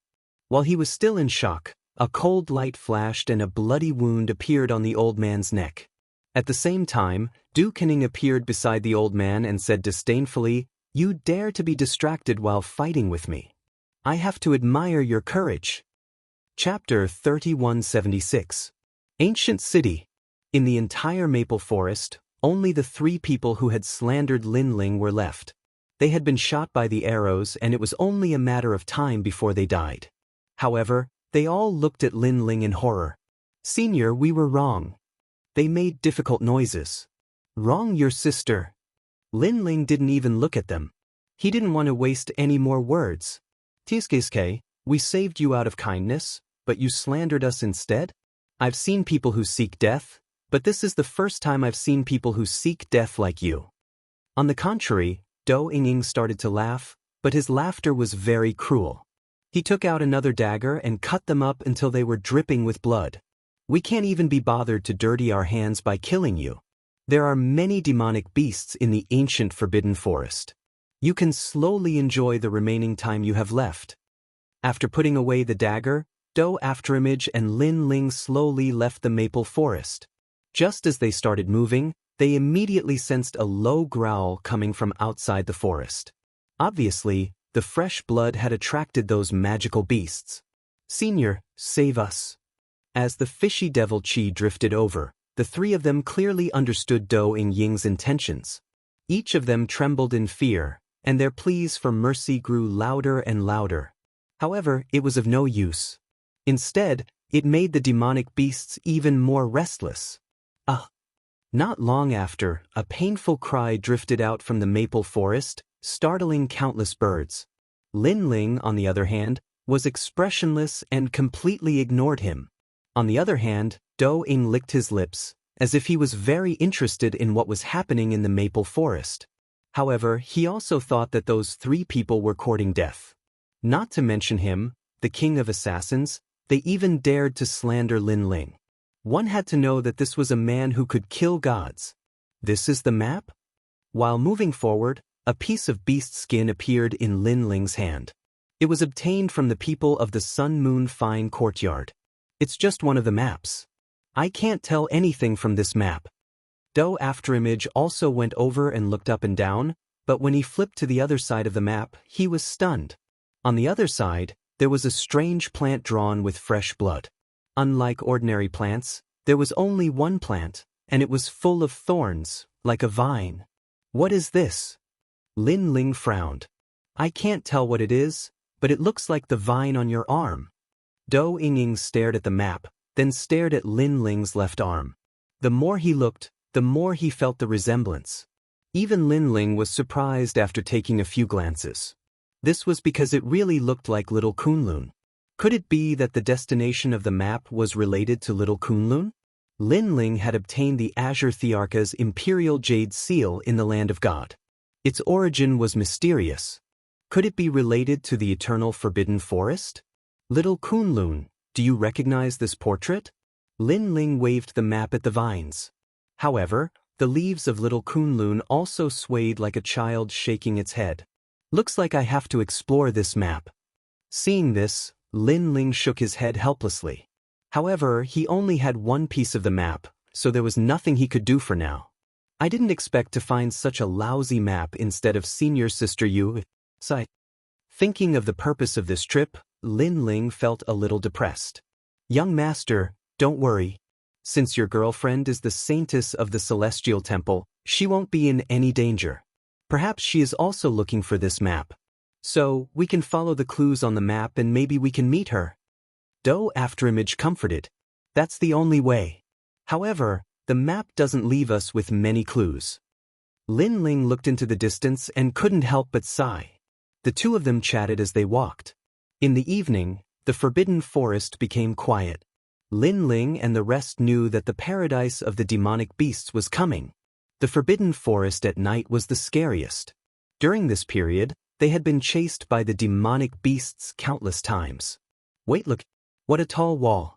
While he was still in shock, a cold light flashed and a bloody wound appeared on the old man's neck. At the same time, Du Kening appeared beside the old man and said disdainfully, "You dare to be distracted while fighting with me. I have to admire your courage." Chapter 3176. Ancient City. In the entire maple forest, only the 3 people who had slandered Lin Ling were left. They had been shot by the arrows and it was only a matter of time before they died. However, they all looked at Lin Ling in horror. "Senior, we were wrong." They made difficult noises. "Wrong your sister." Lin Ling didn't even look at them. He didn't want to waste any more words. "Tsuke, we saved you out of kindness, but you slandered us instead? I've seen people who seek death, but this is the first time I've seen people who seek death like you." On the contrary, Do Ying started to laugh, but his laughter was very cruel. He took out another dagger and cut them up until they were dripping with blood. "We can't even be bothered to dirty our hands by killing you. There are many demonic beasts in the ancient forbidden forest. You can slowly enjoy the remaining time you have left." After putting away the dagger, Do Afterimage and Lin Ling slowly left the maple forest. Just as they started moving, they immediately sensed a low growl coming from outside the forest. Obviously, the fresh blood had attracted those magical beasts. "Senior, save us." As the fishy devil chi drifted over, the 3 of them clearly understood Do Ying's intentions. Each of them trembled in fear, and their pleas for mercy grew louder and louder. However, it was of no use. Instead, it made the demonic beasts even more restless. Not long after, a painful cry drifted out from the maple forest, startling countless birds. Lin Ling, on the other hand, was expressionless and completely ignored him. On the other hand, Do Ying licked his lips, as if he was very interested in what was happening in the maple forest. However, he also thought that those 3 people were courting death. Not to mention him, the king of assassins, they even dared to slander Lin Ling. One had to know that this was a man who could kill gods. This is the map? While moving forward, a piece of beast skin appeared in Lin Ling's hand. It was obtained from the people of the Sun-Moon Fine Courtyard. It's just one of the maps. I can't tell anything from this map. Do Afterimage also went over and looked up and down, but when he flipped to the other side of the map, he was stunned. On the other side, there was a strange plant drawn with fresh blood. Unlike ordinary plants, there was only one plant, and it was full of thorns, like a vine. What is this? Lin Ling frowned. I can't tell what it is, but it looks like the vine on your arm. Do Ying stared at the map, then stared at Lin Ling's left arm. The more he looked, the more he felt the resemblance. Even Lin Ling was surprised after taking a few glances. This was because it really looked like Little Kunlun. Could it be that the destination of the map was related to Little Kunlun? Lin Ling had obtained the Azure Thearka's Imperial Jade Seal in the Land of God. Its origin was mysterious. Could it be related to the Eternal Forbidden Forest? Little Kunlun, do you recognize this portrait? Lin Ling waved the map at the vines. However, the leaves of Little Kunlun also swayed like a child shaking its head. Looks like I have to explore this map. Seeing this, Lin Ling shook his head helplessly. However, he only had one piece of the map, so there was nothing he could do for now. I didn't expect to find such a lousy map instead of Senior Sister Yu. Thinking of the purpose of this trip, Lin Ling felt a little depressed. Young master, don't worry. Since your girlfriend is the saintess of the Celestial Temple, she won't be in any danger. Perhaps she is also looking for this map. So, we can follow the clues on the map and maybe we can meet her. Do Afterimage comforted. That's the only way. However, the map doesn't leave us with many clues. Lin Ling looked into the distance and couldn't help but sigh. The two of them chatted as they walked. In the evening, the Forbidden Forest became quiet. Lin Ling and the rest knew that the paradise of the demonic beasts was coming. The Forbidden Forest at night was the scariest. During this period, they had been chased by the demonic beasts countless times. Wait, look, what a tall wall.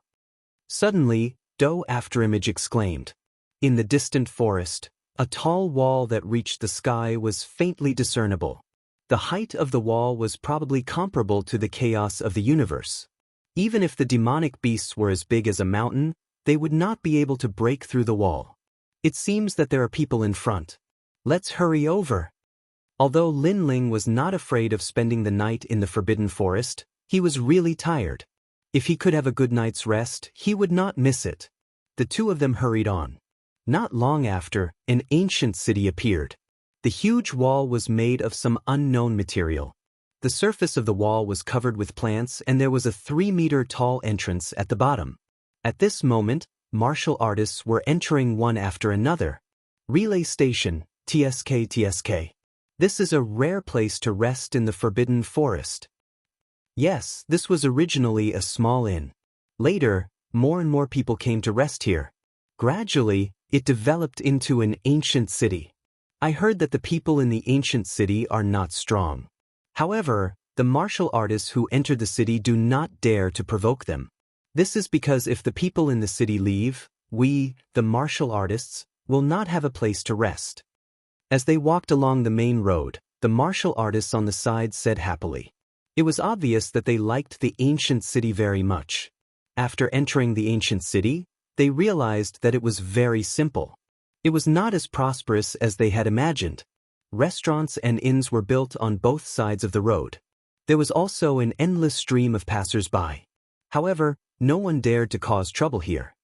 Suddenly, Do Afterimage exclaimed. In the distant forest, a tall wall that reached the sky was faintly discernible. The height of the wall was probably comparable to the chaos of the universe. Even if the demonic beasts were as big as a mountain, they would not be able to break through the wall. It seems that there are people in front. Let's hurry over. Although Lin Ling was not afraid of spending the night in the Forbidden Forest, he was really tired. If he could have a good night's rest, he would not miss it. The two of them hurried on. Not long after, an ancient city appeared. The huge wall was made of some unknown material. The surface of the wall was covered with plants and there was a 3-meter-tall entrance at the bottom. At this moment, martial artists were entering one after another. Relay Station, TSK. This is a rare place to rest in the Forbidden Forest. Yes, this was originally a small inn. Later, more and more people came to rest here. Gradually, it developed into an ancient city. I heard that the people in the ancient city are not strong. However, the martial artists who entered the city do not dare to provoke them. This is because if the people in the city leave, we, the martial artists, will not have a place to rest. As they walked along the main road, the martial artists on the side said happily. It was obvious that they liked the ancient city very much. After entering the ancient city, they realized that it was very simple. It was not as prosperous as they had imagined. Restaurants and inns were built on both sides of the road. There was also an endless stream of passers-by. However, no one dared to cause trouble here.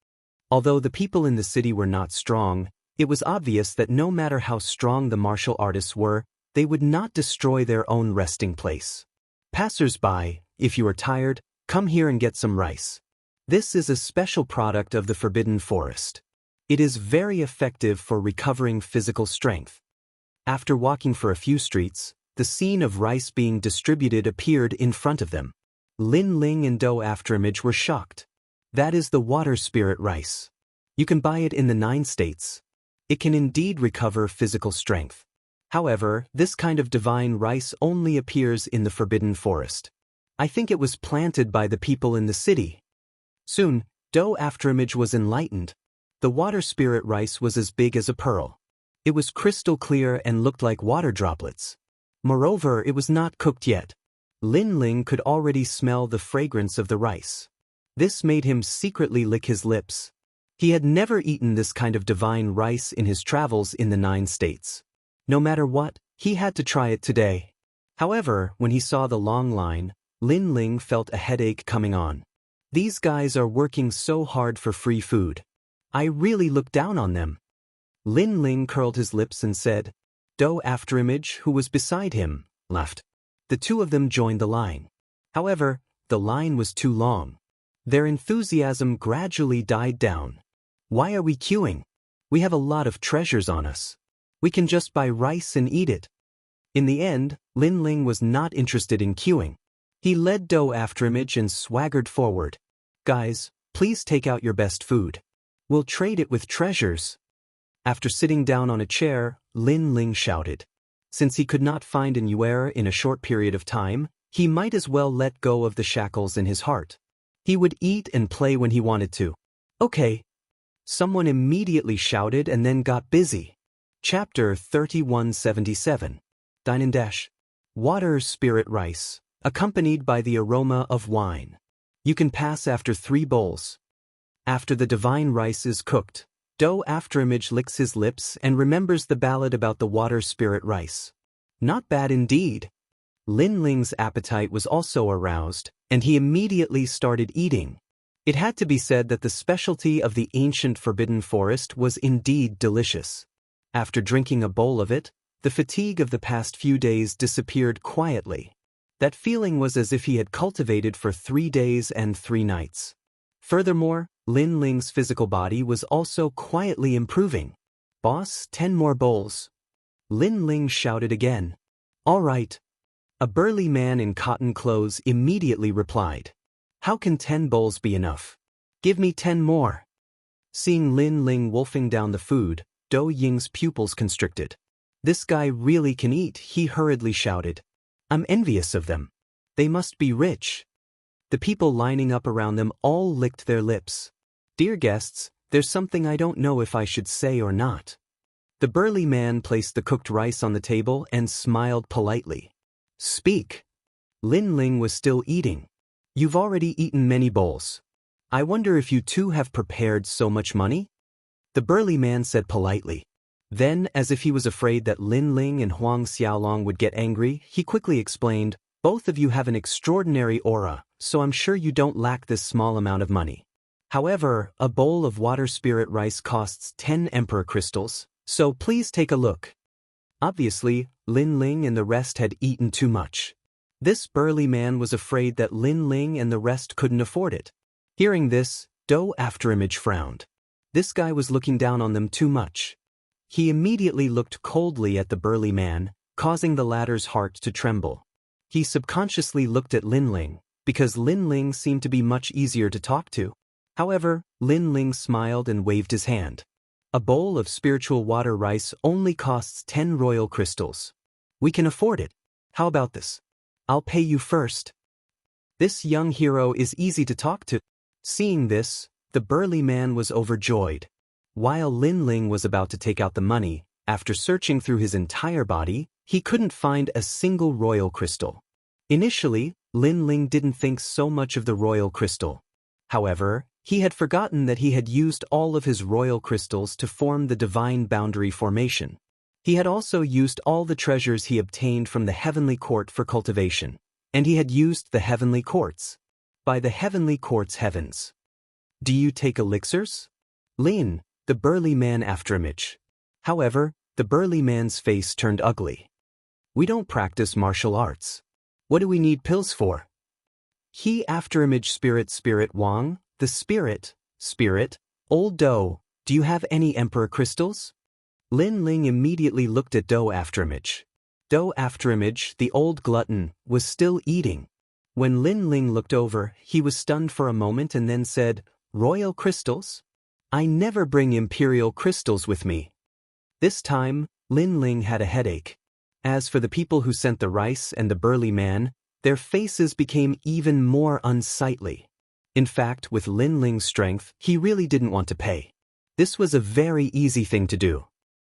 Although the people in the city were not strong, it was obvious that no matter how strong the martial artists were, they would not destroy their own resting place. Passers-by, if you are tired, come here and get some rice. This is a special product of the Forbidden Forest. It is very effective for recovering physical strength. After walking for a few streets, the scene of rice being distributed appeared in front of them. Lin Ling and Do Afterimage were shocked. That is the water spirit rice. You can buy it in the 9 states. It can indeed recover physical strength. However, this kind of divine rice only appears in the Forbidden Forest. I think it was planted by the people in the city. Soon, Do Afterimage was enlightened. The water spirit rice was as big as a pearl. It was crystal clear and looked like water droplets. Moreover, it was not cooked yet. Lin Ling could already smell the fragrance of the rice. This made him secretly lick his lips. He had never eaten this kind of divine rice in his travels in the 9 states. No matter what, he had to try it today. However, when he saw the long line, Lin Ling felt a headache coming on. These guys are working so hard for free food. I really look down on them. Lin Ling curled his lips and said. Do Afterimage, who was beside him, laughed. The two of them joined the line. However, the line was too long. Their enthusiasm gradually died down. Why are we queuing? We have a lot of treasures on us. We can just buy rice and eat it. In the end, Lin Ling was not interested in queuing. He led Do Afterimage and swaggered forward. Guys, please take out your best food. We'll trade it with treasures. After sitting down on a chair, Lin Ling shouted. Since he could not find an yuer in a short period of time, he might as well let go of the shackles in his heart. He would eat and play when he wanted to. Okay. Someone immediately shouted and then got busy. Chapter 3177. Dine Dash. Water spirit rice, accompanied by the aroma of wine. You can pass after 3 bowls. After the divine rice is cooked, Do Afterimage licks his lips and remembers the ballad about the water spirit rice. Not bad indeed. Lin Ling's appetite was also aroused, and he immediately started eating. It had to be said that the specialty of the ancient forbidden forest was indeed delicious. After drinking a bowl of it, the fatigue of the past few days disappeared quietly. That feeling was as if he had cultivated for 3 days and 3 nights. Furthermore, Lin Ling's physical body was also quietly improving. Boss, 10 more bowls. Lin Ling shouted again. All right. A burly man in cotton clothes immediately replied. How can 10 bowls be enough? Give me 10 more. Seeing Lin Ling wolfing down the food, Do Ying's pupils constricted. This guy really can eat, he hurriedly shouted. I'm envious of them. They must be rich. The people lining up around them all licked their lips. Dear guests, there's something I don't know if I should say or not. The burly man placed the cooked rice on the table and smiled politely. Speak. Lin Ling was still eating. You've already eaten many bowls. I wonder if you two have prepared so much money? The burly man said politely. Then, as if he was afraid that Lin Ling and Huang Xiaolong would get angry, he quickly explained, both of you have an extraordinary aura, so I'm sure you don't lack this small amount of money. However, a bowl of water spirit rice costs 10 emperor crystals, so please take a look. Obviously, Lin Ling and the rest had eaten too much. This burly man was afraid that Lin Ling and the rest couldn't afford it. Hearing this, Do Afterimage frowned. This guy was looking down on them too much. He immediately looked coldly at the burly man, causing the latter's heart to tremble. He subconsciously looked at Lin Ling, because Lin Ling seemed to be much easier to talk to. However, Lin Ling smiled and waved his hand. A bowl of spiritual water rice only costs 10 royal crystals. We can afford it. How about this? I'll pay you first. This young hero is easy to talk to. Seeing this, the burly man was overjoyed. While Lin Ling was about to take out the money, after searching through his entire body, he couldn't find a single royal crystal. Initially, Lin Ling didn't think so much of the royal crystal. However, he had forgotten that he had used all of his royal crystals to form the divine boundary formation. He had also used all the treasures he obtained from the heavenly court for cultivation, and he had used the heavenly courts. By the heavenly court's heavens. Do you take elixirs? Lin, the burly man Afterimage. However, the burly man's face turned ugly. We don't practice martial arts. What do we need pills for? He Afterimage Spirit Wang, the spirit, Old Do, do you have any emperor crystals? Lin Ling immediately looked at Do Afterimage. Do Afterimage, the old glutton, was still eating. When Lin Ling looked over, he was stunned for a moment and then said, Royal crystals? I never bring imperial crystals with me. This time, Lin Ling had a headache. As for the people who sent the rice and the burly man, their faces became even more unsightly. In fact, with Lin Ling's strength, he really didn't want to pay. This was a very easy thing to do.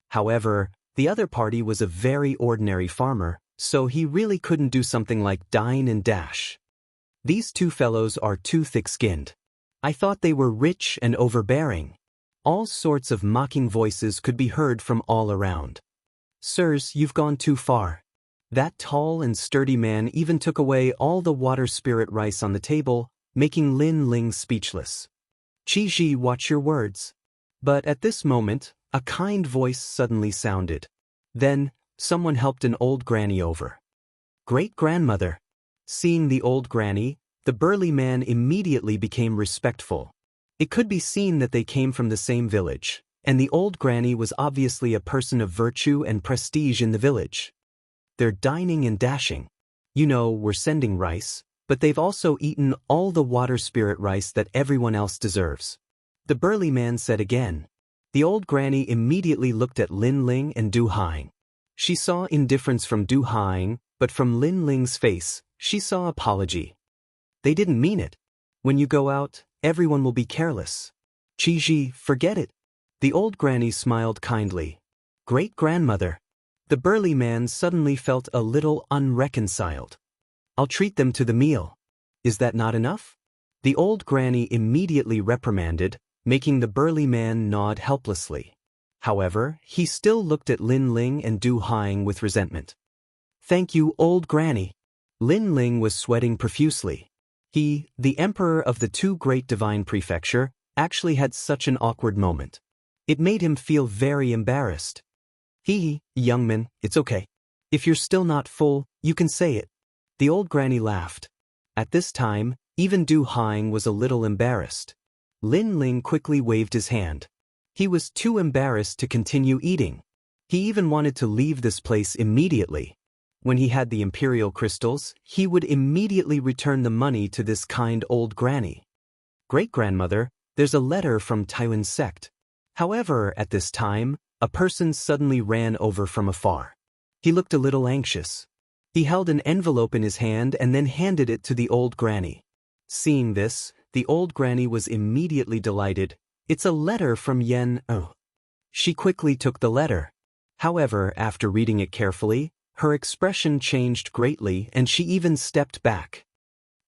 However, the other party was a very ordinary farmer, so he really couldn't do something like dine and dash. These two fellows are too thick-skinned. I thought they were rich and overbearing. All sorts of mocking voices could be heard from all around. Sirs, you've gone too far. That tall and sturdy man even took away all the water spirit rice on the table, making Lin Ling speechless. Qi, watch your words. But at this moment, a kind voice suddenly sounded. Then, someone helped an old granny over. Great-grandmother. Seeing the old granny, the burly man immediately became respectful. It could be seen that they came from the same village, and the old granny was obviously a person of virtue and prestige in the village. They're dining and dashing. You know, we're sending rice, but they've also eaten all the water spirit rice that everyone else deserves. The burly man said again. The old granny immediately looked at Lin Ling and Du Haing. She saw indifference from Du Haing, but from Lin Ling's face, she saw apology. They didn't mean it. When you go out, everyone will be careless. Qi, forget it. The old granny smiled kindly. Great-grandmother. The burly man suddenly felt a little unreconciled. I'll treat them to the meal. Is that not enough? The old granny immediately reprimanded, making the burly man nod helplessly. However, he still looked at Lin Ling and Du Haing with resentment. Thank you, old granny. Lin Ling was sweating profusely. He, the emperor of the two great divine prefecture, actually had such an awkward moment. It made him feel very embarrassed. Young man, it's okay. If you're still not full, you can say it. The old granny laughed. At this time, even Du Haing was a little embarrassed. Lin Ling quickly waved his hand. He was too embarrassed to continue eating. He even wanted to leave this place immediately. When he had the imperial crystals, he would immediately return the money to this kind old granny. Great-grandmother, there's a letter from Taiwan sect. However, at this time, a person suddenly ran over from afar. He looked a little anxious. He held an envelope in his hand and then handed it to the old granny. Seeing this, the old granny was immediately delighted. It's a letter from Yen. Oh. She quickly took the letter. However, after reading it carefully, her expression changed greatly and she even stepped back.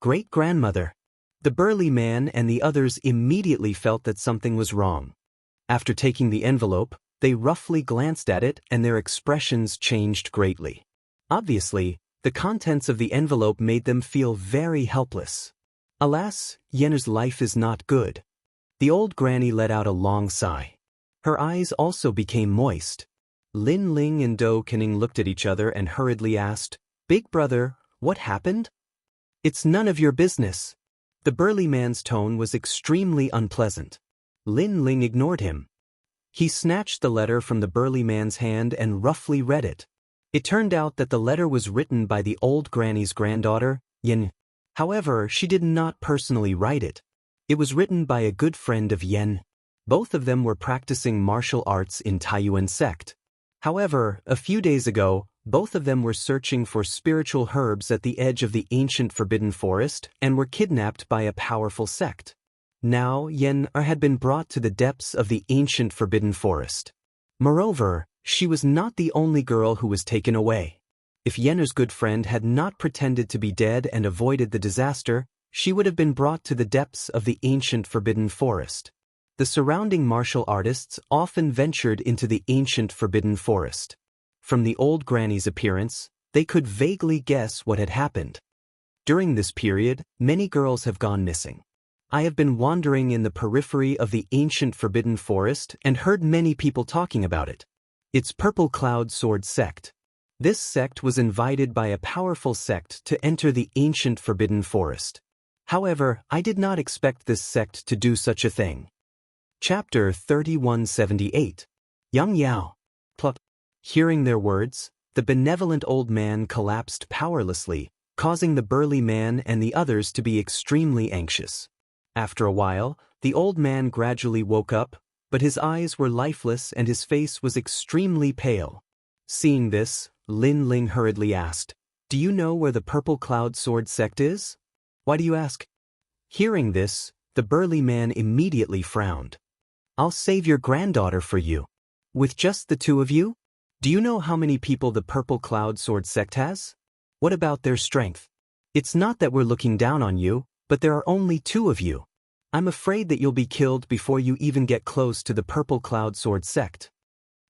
Great-grandmother. The burly man and the others immediately felt that something was wrong. After taking the envelope, they roughly glanced at it and their expressions changed greatly. Obviously, the contents of the envelope made them feel very helpless. Alas, Yenner's life is not good. The old granny let out a long sigh. Her eyes also became moist. Lin Ling and Do Kening looked at each other and hurriedly asked, Big brother, what happened? It's none of your business. The burly man's tone was extremely unpleasant. Lin Ling ignored him. He snatched the letter from the burly man's hand and roughly read it. It turned out that the letter was written by the old granny's granddaughter, Yen. However, she did not personally write it. It was written by a good friend of Yen. Both of them were practicing martial arts in Taiyuan sect. However, a few days ago, both of them were searching for spiritual herbs at the edge of the ancient forbidden forest and were kidnapped by a powerful sect. Now, Yen had been brought to the depths of the ancient forbidden forest. Moreover, she was not the only girl who was taken away. If Yenner's good friend had not pretended to be dead and avoided the disaster, she would have been brought to the depths of the ancient forbidden forest. The surrounding martial artists often ventured into the ancient forbidden forest. From the old granny's appearance, they could vaguely guess what had happened. During this period, many girls have gone missing. I have been wandering in the periphery of the ancient forbidden forest and heard many people talking about it. It's Purple Cloud Sword Sect. This sect was invited by a powerful sect to enter the ancient forbidden forest. However, I did not expect this sect to do such a thing. Chapter 3178. Yang Yao. Pluck. Hearing their words, the benevolent old man collapsed powerlessly, causing the burly man and the others to be extremely anxious. After a while, the old man gradually woke up, but his eyes were lifeless and his face was extremely pale. Seeing this, Lin Ling hurriedly asked, Do you know where the Purple Cloud Sword Sect is? Why do you ask? Hearing this, the burly man immediately frowned. I'll save your granddaughter for you. With just the two of you? Do you know how many people the Purple Cloud Sword Sect has? What about their strength? It's not that we're looking down on you, but there are only two of you. I'm afraid that you'll be killed before you even get close to the Purple Cloud Sword sect.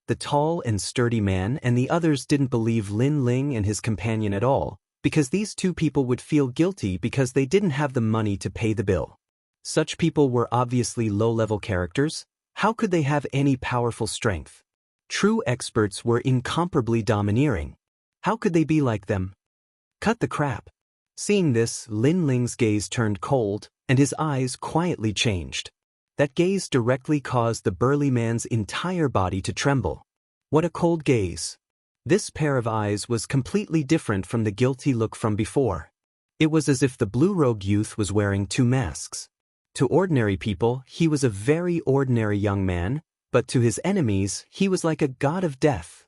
The tall and sturdy man and the others didn't believe Lin Ling and his companion at all, because these two people would feel guilty because they didn't have the money to pay the bill. Such people were obviously low-level characters. How could they have any powerful strength? True experts were incomparably domineering. How could they be like them? Cut the crap. Seeing this, Lin Ling's gaze turned cold, and his eyes quietly changed. That gaze directly caused the burly man's entire body to tremble. What a cold gaze. This pair of eyes was completely different from the guilty look from before. It was as if the blue-robed youth was wearing two masks. To ordinary people, he was a very ordinary young man, but to his enemies, he was like a god of death.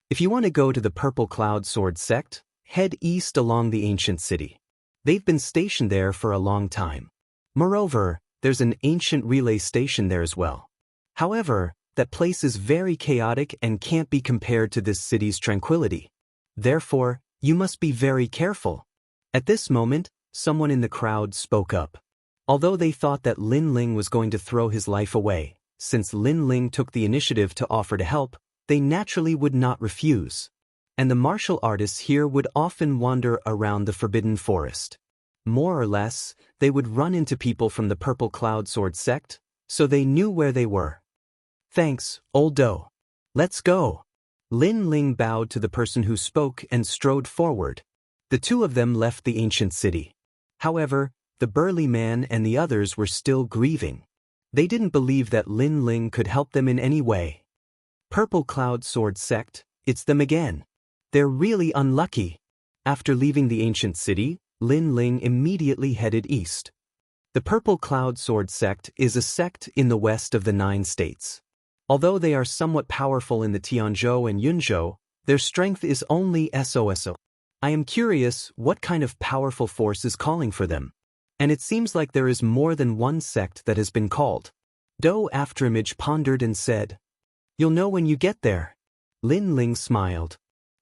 If you want to go to the Purple Cloud Sword sect, head east along the ancient city. They've been stationed there for a long time. Moreover, there's an ancient relay station there as well. However, that place is very chaotic and can't be compared to this city's tranquility. Therefore, you must be very careful. At this moment, someone in the crowd spoke up. Although they thought that Lin Ling was going to throw his life away, since Lin Ling took the initiative to offer to help, they naturally would not refuse. And the martial artists here would often wander around the Forbidden Forest. More or less, they would run into people from the Purple Cloud Sword sect, so they knew where they were. Thanks, old doe. Let's go. Lin Ling bowed to the person who spoke and strode forward. The two of them left the ancient city. However, the burly man and the others were still grieving. They didn't believe that Lin Ling could help them in any way. Purple Cloud Sword sect, it's them again. They're really unlucky. After leaving the ancient city, Lin Ling immediately headed east. The Purple Cloud Sword sect is a sect in the west of the 9 states. Although they are somewhat powerful in the Tianzhou and Yunzhou, their strength is only SOSO. I am curious what kind of powerful force is calling for them. And it seems like there is more than one sect that has been called. Doe Afterimage pondered and said, "You'll know when you get there." Lin Ling smiled.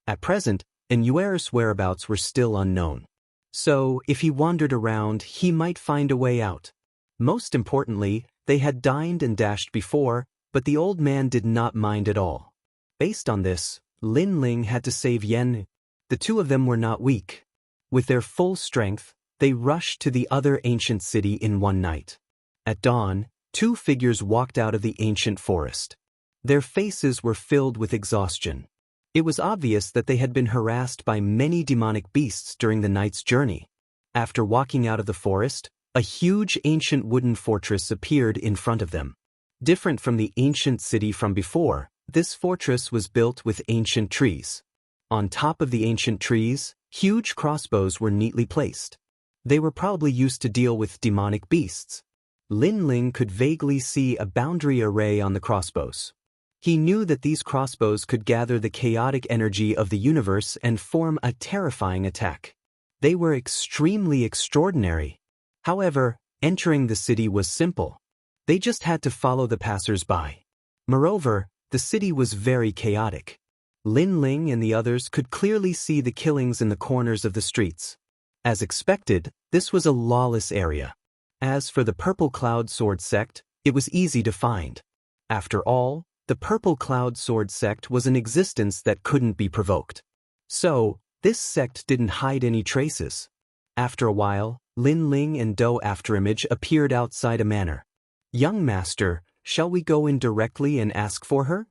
At present, Enuer's whereabouts were still unknown. So, if he wandered around, he might find a way out. Most importantly, they had dined and dashed before, but the old man did not mind at all. Based on this, Lin Ling had to save Yen. The two of them were not weak. With their full strength, they rushed to the other ancient city in one night. At dawn, 2 figures walked out of the ancient forest. Their faces were filled with exhaustion. It was obvious that they had been harassed by many demonic beasts during the night's journey. After walking out of the forest, a huge ancient wooden fortress appeared in front of them. Different from the ancient city from before, this fortress was built with ancient trees. On top of the ancient trees, huge crossbows were neatly placed. They were probably used to deal with demonic beasts. Lin Ling could vaguely see a boundary array on the crossbows. He knew that these crossbows could gather the chaotic energy of the universe and form a terrifying attack. They were extremely extraordinary. However, entering the city was simple. They just had to follow the passers-by. Moreover, the city was very chaotic. Lin Ling and the others could clearly see the killings in the corners of the streets. As expected, this was a lawless area. As for the Purple Cloud Sword sect, it was easy to find. After all, the Purple Cloud Sword sect was an existence that couldn't be provoked. So, this sect didn't hide any traces. After a while, Lin Ling and Doe Afterimage appeared outside a manor. "Young master, shall we go in directly and ask for her?"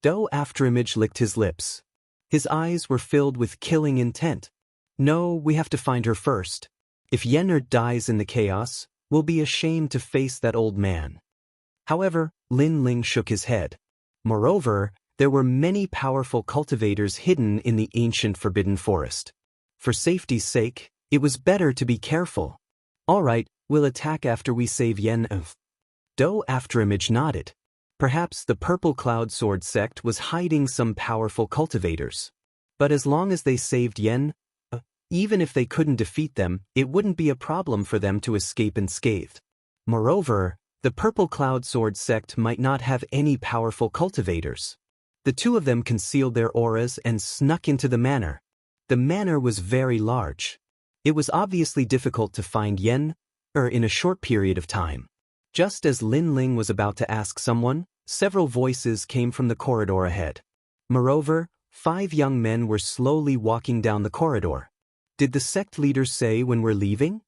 Doe Afterimage licked his lips. His eyes were filled with killing intent. "No, we have to find her first. If Yenner dies in the chaos, we'll be ashamed to face that old man." However, Lin Ling shook his head. Moreover, there were many powerful cultivators hidden in the ancient Forbidden Forest. For safety's sake, it was better to be careful. "All right, we'll attack after we save Yen." Doe Afterimage nodded. Perhaps the Purple Cloud Sword sect was hiding some powerful cultivators. But as long as they saved Yen, even if they couldn't defeat them, it wouldn't be a problem for them to escape unscathed. Moreover, the Purple Cloud Sword sect might not have any powerful cultivators. The two of them concealed their auras and snuck into the manor. The manor was very large. It was obviously difficult to find Yen in a short period of time. Just as Lin Ling was about to ask someone, several voices came from the corridor ahead. Moreover, 5 young men were slowly walking down the corridor. Did the sect leader say when we're leaving?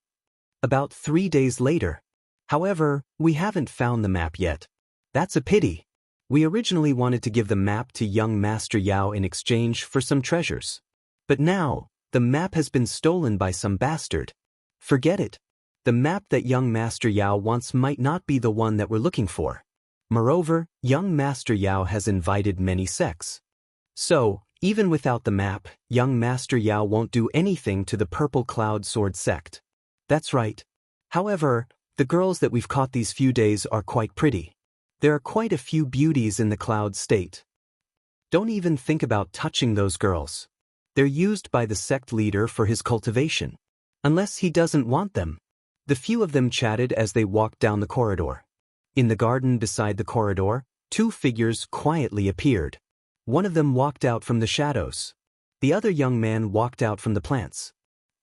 About 3 days later. However, we haven't found the map yet. That's a pity. We originally wanted to give the map to young Master Yao in exchange for some treasures. But now, the map has been stolen by some bastard. Forget it. The map that young Master Yao wants might not be the one that we're looking for. Moreover, young Master Yao has invited many sects. So, even without the map, young Master Yao won't do anything to the Purple Cloud Sword sect. That's right. However, the girls that we've caught these few days are quite pretty. There are quite a few beauties in the Cloud State. Don't even think about touching those girls. They're used by the sect leader for his cultivation. Unless he doesn't want them. The few of them chatted as they walked down the corridor. In the garden beside the corridor, 2 figures quietly appeared. One of them walked out from the shadows. The other young man walked out from the plants.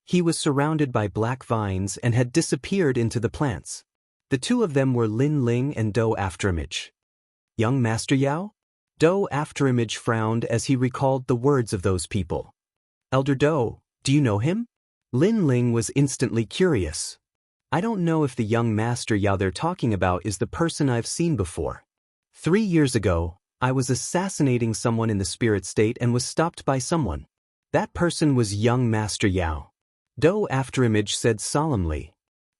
He was surrounded by black vines and had disappeared into the plants. The 2 of them were Lin Ling and Do Afterimage. Young Master Yao? Do Afterimage frowned as he recalled the words of those people. Elder Do, do you know him? Lin Ling was instantly curious. I don't know if the young Master Yao they're talking about is the person I've seen before. 3 years ago, I was assassinating someone in the spirit state and was stopped by someone. That person was young Master Yao. Do Afterimage said solemnly.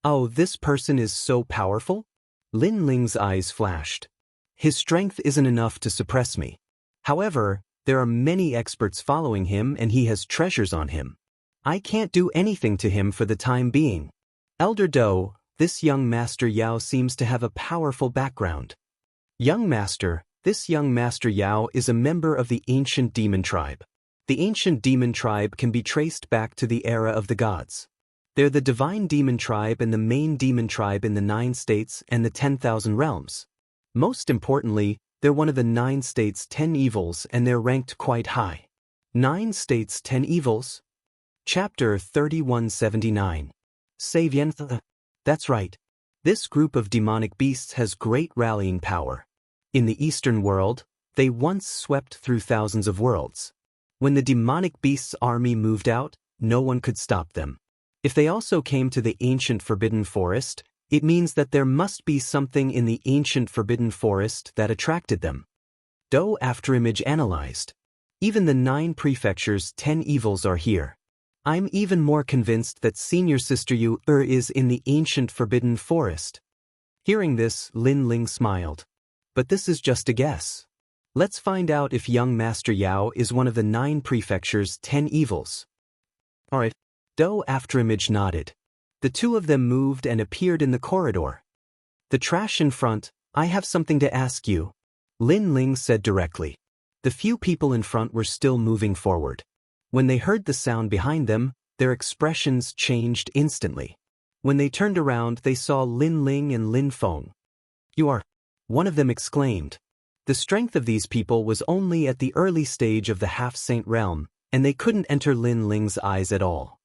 Oh, this person is so powerful? Lin Ling's eyes flashed. His strength isn't enough to suppress me. However, there are many experts following him and he has treasures on him. I can't do anything to him for the time being. Elder Do, this young Master Yao seems to have a powerful background. Young Master, this young Master Yao is a member of the ancient demon tribe. The ancient demon tribe can be traced back to the era of the gods. They're the divine demon tribe and the main demon tribe in the 9 states and the 10,000 realms. Most importantly, they're one of the 9 states' 10 evils and they're ranked quite high. 9 states 10 evils? Chapter 3179. Savientha. That's right. This group of demonic beasts has great rallying power. In the Eastern world, they once swept through thousands of worlds. When the demonic beasts' army moved out, no one could stop them. If they also came to the ancient Forbidden Forest, it means that there must be something in the ancient Forbidden Forest that attracted them. Do Afterimage analyzed. Even the 9 prefectures' 10 evils are here. I'm even more convinced that Senior Sister Yu is in the ancient Forbidden Forest. Hearing this, Lin Ling smiled. But this is just a guess. Let's find out if young Master Yao is one of the 9 prefectures' 10 evils. Alright. Do Afterimage nodded. The 2 of them moved and appeared in the corridor. The trash in front, I have something to ask you. Lin Ling said directly. The few people in front were still moving forward. When they heard the sound behind them, their expressions changed instantly. When they turned around, they saw Lin Ling and Lin Feng. You are... One of them exclaimed. The strength of these people was only at the early stage of the half-saint realm, and they couldn't enter Lin Ling's eyes at all.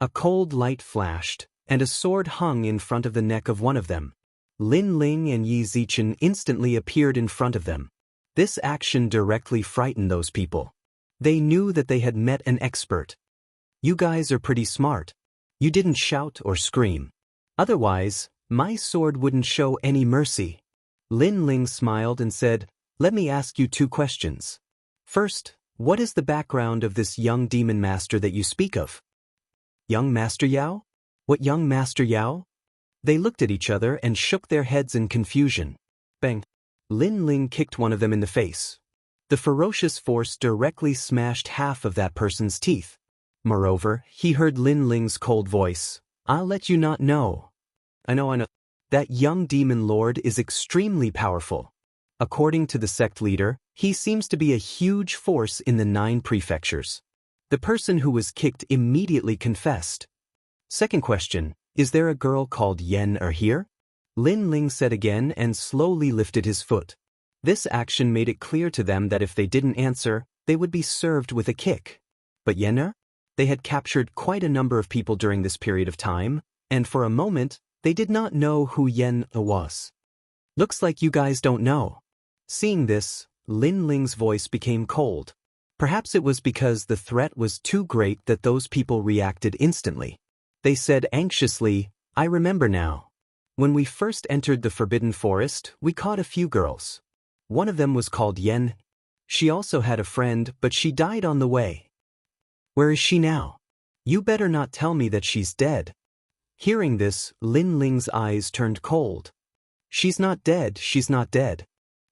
A cold light flashed, and a sword hung in front of the neck of one of them. Lin Ling and Yi Zichen instantly appeared in front of them. This action directly frightened those people. They knew that they had met an expert. You guys are pretty smart. You didn't shout or scream. Otherwise, my sword wouldn't show any mercy. Lin Ling smiled and said, Let me ask you 2 questions. First, what is the background of this young demon master that you speak of? Young Master Yao? What young Master Yao? They looked at each other and shook their heads in confusion. Bang! Lin Ling kicked one of them in the face. The ferocious force directly smashed half of that person's teeth. Moreover, he heard Lin Ling's cold voice. I'll let you not know. I know. That young demon lord is extremely powerful. According to the sect leader, he seems to be a huge force in the 9 prefectures. The person who was kicked immediately confessed. Second question, is there a girl called Yen here? Lin Ling said again and slowly lifted his foot. This action made it clear to them that if they didn't answer, they would be served with a kick. But Yen? They had captured quite a number of people during this period of time, and for a moment, They did not know who Yen was. Looks like you guys don't know. Seeing this, Lin Ling's voice became cold. Perhaps it was because the threat was too great that those people reacted instantly. They said anxiously, I remember now. When we first entered the Forbidden Forest, we caught a few girls. One of them was called Yen. She also had a friend, but she died on the way. Where is she now? You better not tell me that she's dead. Hearing this, Lin Ling's eyes turned cold. She's not dead, she's not dead.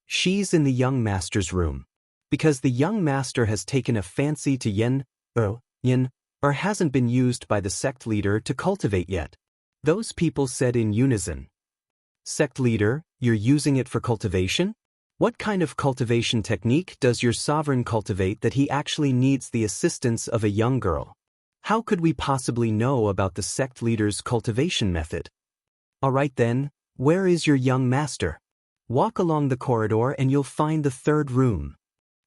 She's in the young master's room. Because the young master has taken a fancy to Yen, or hasn't been used by the sect leader to cultivate yet. Those people said in unison. Sect leader, you're using it for cultivation? What kind of cultivation technique does your sovereign cultivate that he actually needs the assistance of a young girl? How could we possibly know about the sect leader's cultivation method? Alright then, where is your young master? Walk along the corridor and you'll find the third room.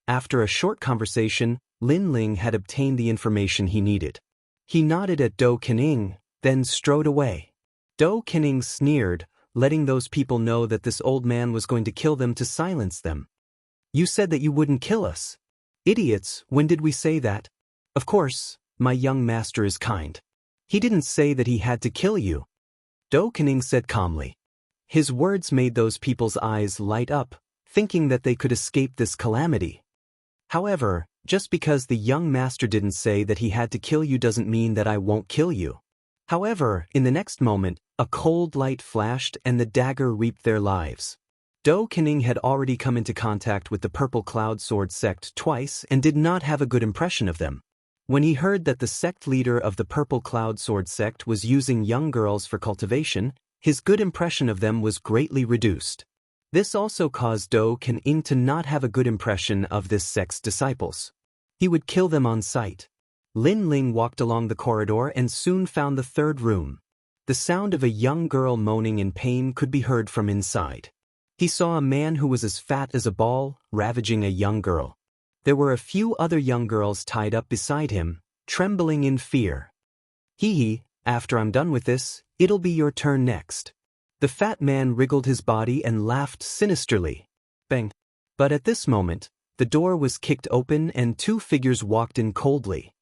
After a short conversation, Lin Ling had obtained the information he needed. He nodded at Do Kening, then strode away. Do Kening sneered, letting those people know that this old man was going to kill them to silence them. You said that you wouldn't kill us. Idiots, when did we say that? Of course, my young master is kind. He didn't say that he had to kill you. Do Kening said calmly. His words made those people's eyes light up, thinking that they could escape this calamity. However, just because the young master didn't say that he had to kill you doesn't mean that I won't kill you. However, in the next moment, a cold light flashed and the dagger reaped their lives. Do Kening had already come into contact with the Purple Cloud Sword sect twice and did not have a good impression of them. When he heard that the sect leader of the Purple Cloud Sword sect was using young girls for cultivation, his good impression of them was greatly reduced. This also caused Do Kening to not have a good impression of this sect's disciples. He would kill them on sight. Lin Ling walked along the corridor and soon found the third room. The sound of a young girl moaning in pain could be heard from inside. He saw a man who was as fat as a ball, ravaging a young girl. There were a few other young girls tied up beside him, trembling in fear. Hee, after I'm done with this, it'll be your turn next. The fat man wriggled his body and laughed sinisterly. Bang. But at this moment, the door was kicked open and two figures walked in coldly.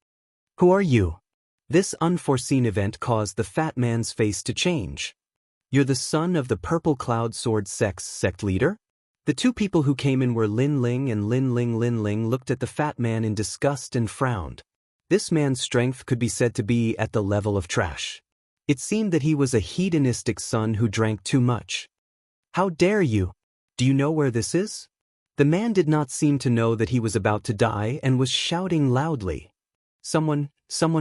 Who are you? This unforeseen event caused the fat man's face to change. You're the son of the Purple Cloud Sword sect's sect leader? The two people who came in were Lin Ling and Lin Ling. Lin Ling looked at the fat man in disgust and frowned. This man's strength could be said to be at the level of trash. It seemed that he was a hedonistic son who drank too much. How dare you? Do you know where this is? The man did not seem to know that he was about to die and was shouting loudly. Someone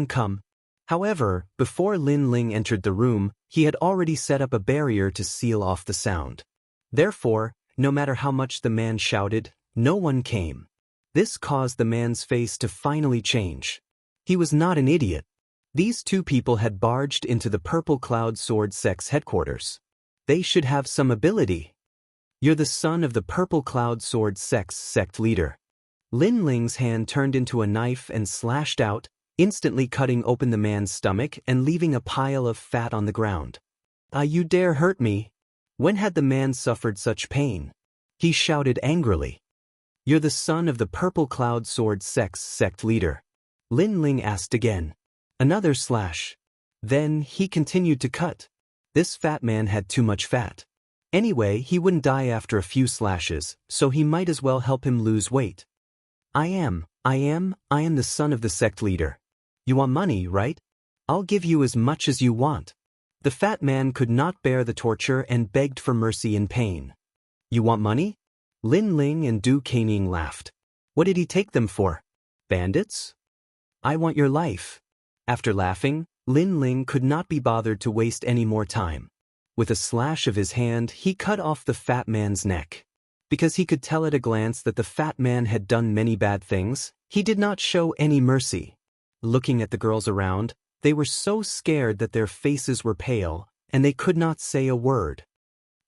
come. However, before Lin Ling entered the room, he had already set up a barrier to seal off the sound. Therefore, no matter how much the man shouted, no one came. This caused the man's face to finally change. He was not an idiot. These two people had barged into the Purple Cloud Sword sect's headquarters. They should have some ability. You're the son of the Purple Cloud Sword sect's sect leader. Lin Ling's hand turned into a knife and slashed out, instantly cutting open the man's stomach and leaving a pile of fat on the ground. You dare hurt me? When had the man suffered such pain? He shouted angrily. You're the son of the Purple Cloud Sword sect's sect leader. Lin Ling asked again. Another slash. Then he continued to cut. This fat man had too much fat. Anyway, he wouldn't die after a few slashes, so he might as well help him lose weight. I am the son of the sect leader. You want money, right? I'll give you as much as you want. The fat man could not bear the torture and begged for mercy in pain. You want money? Lin Ling and Du Kening laughed. What did he take them for? Bandits? I want your life. After laughing, Lin Ling could not be bothered to waste any more time. With a slash of his hand, he cut off the fat man's neck. Because he could tell at a glance that the fat man had done many bad things, he did not show any mercy. Looking at the girls around, they were so scared that their faces were pale, and they could not say a word.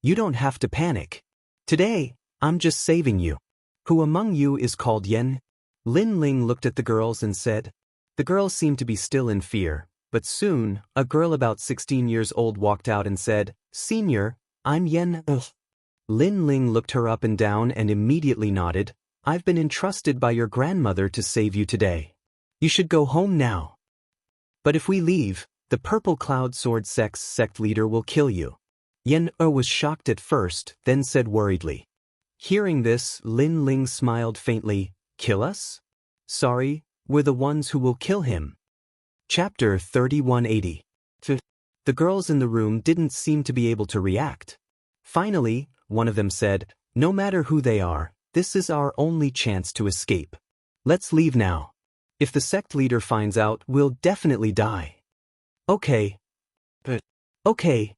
You don't have to panic. Today, I'm just saving you. Who among you is called Yen? Lin Ling looked at the girls and said. The girls seemed to be still in fear, But soon, a girl about 16 years old walked out and said, "Senior, I'm Yen." Lin Ling looked her up and down and immediately nodded. "I've been entrusted by your grandmother to save you today. You should go home now. But if we leave, the Purple Cloud Sword Sect's sect leader will kill you." Yen was shocked at first, then said worriedly. Hearing this, Lin Ling smiled faintly. "Kill us? Sorry, we're the ones who will kill him." Chapter 3180. The girls in the room didn't seem to be able to react. Finally, one of them said, "No matter who they are, this is our only chance to escape. Let's leave now. If the sect leader finds out, we'll definitely die." "Okay. Okay."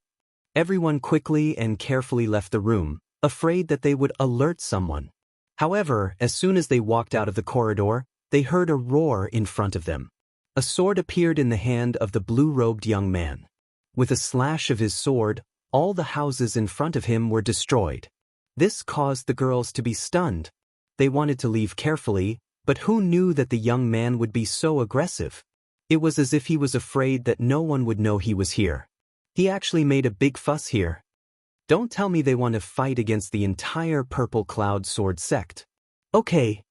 Everyone quickly and carefully left the room, afraid that they would alert someone. However, as soon as they walked out of the corridor, they heard a roar in front of them. A sword appeared in the hand of the blue-robed young man. With a slash of his sword, all the houses in front of him were destroyed. This caused the girls to be stunned. They wanted to leave carefully, but who knew that the young man would be so aggressive? It was as if he was afraid that no one would know he was here. He actually made a big fuss here. Don't tell me they want to fight against the entire Purple Cloud Sword sect. "Okay,"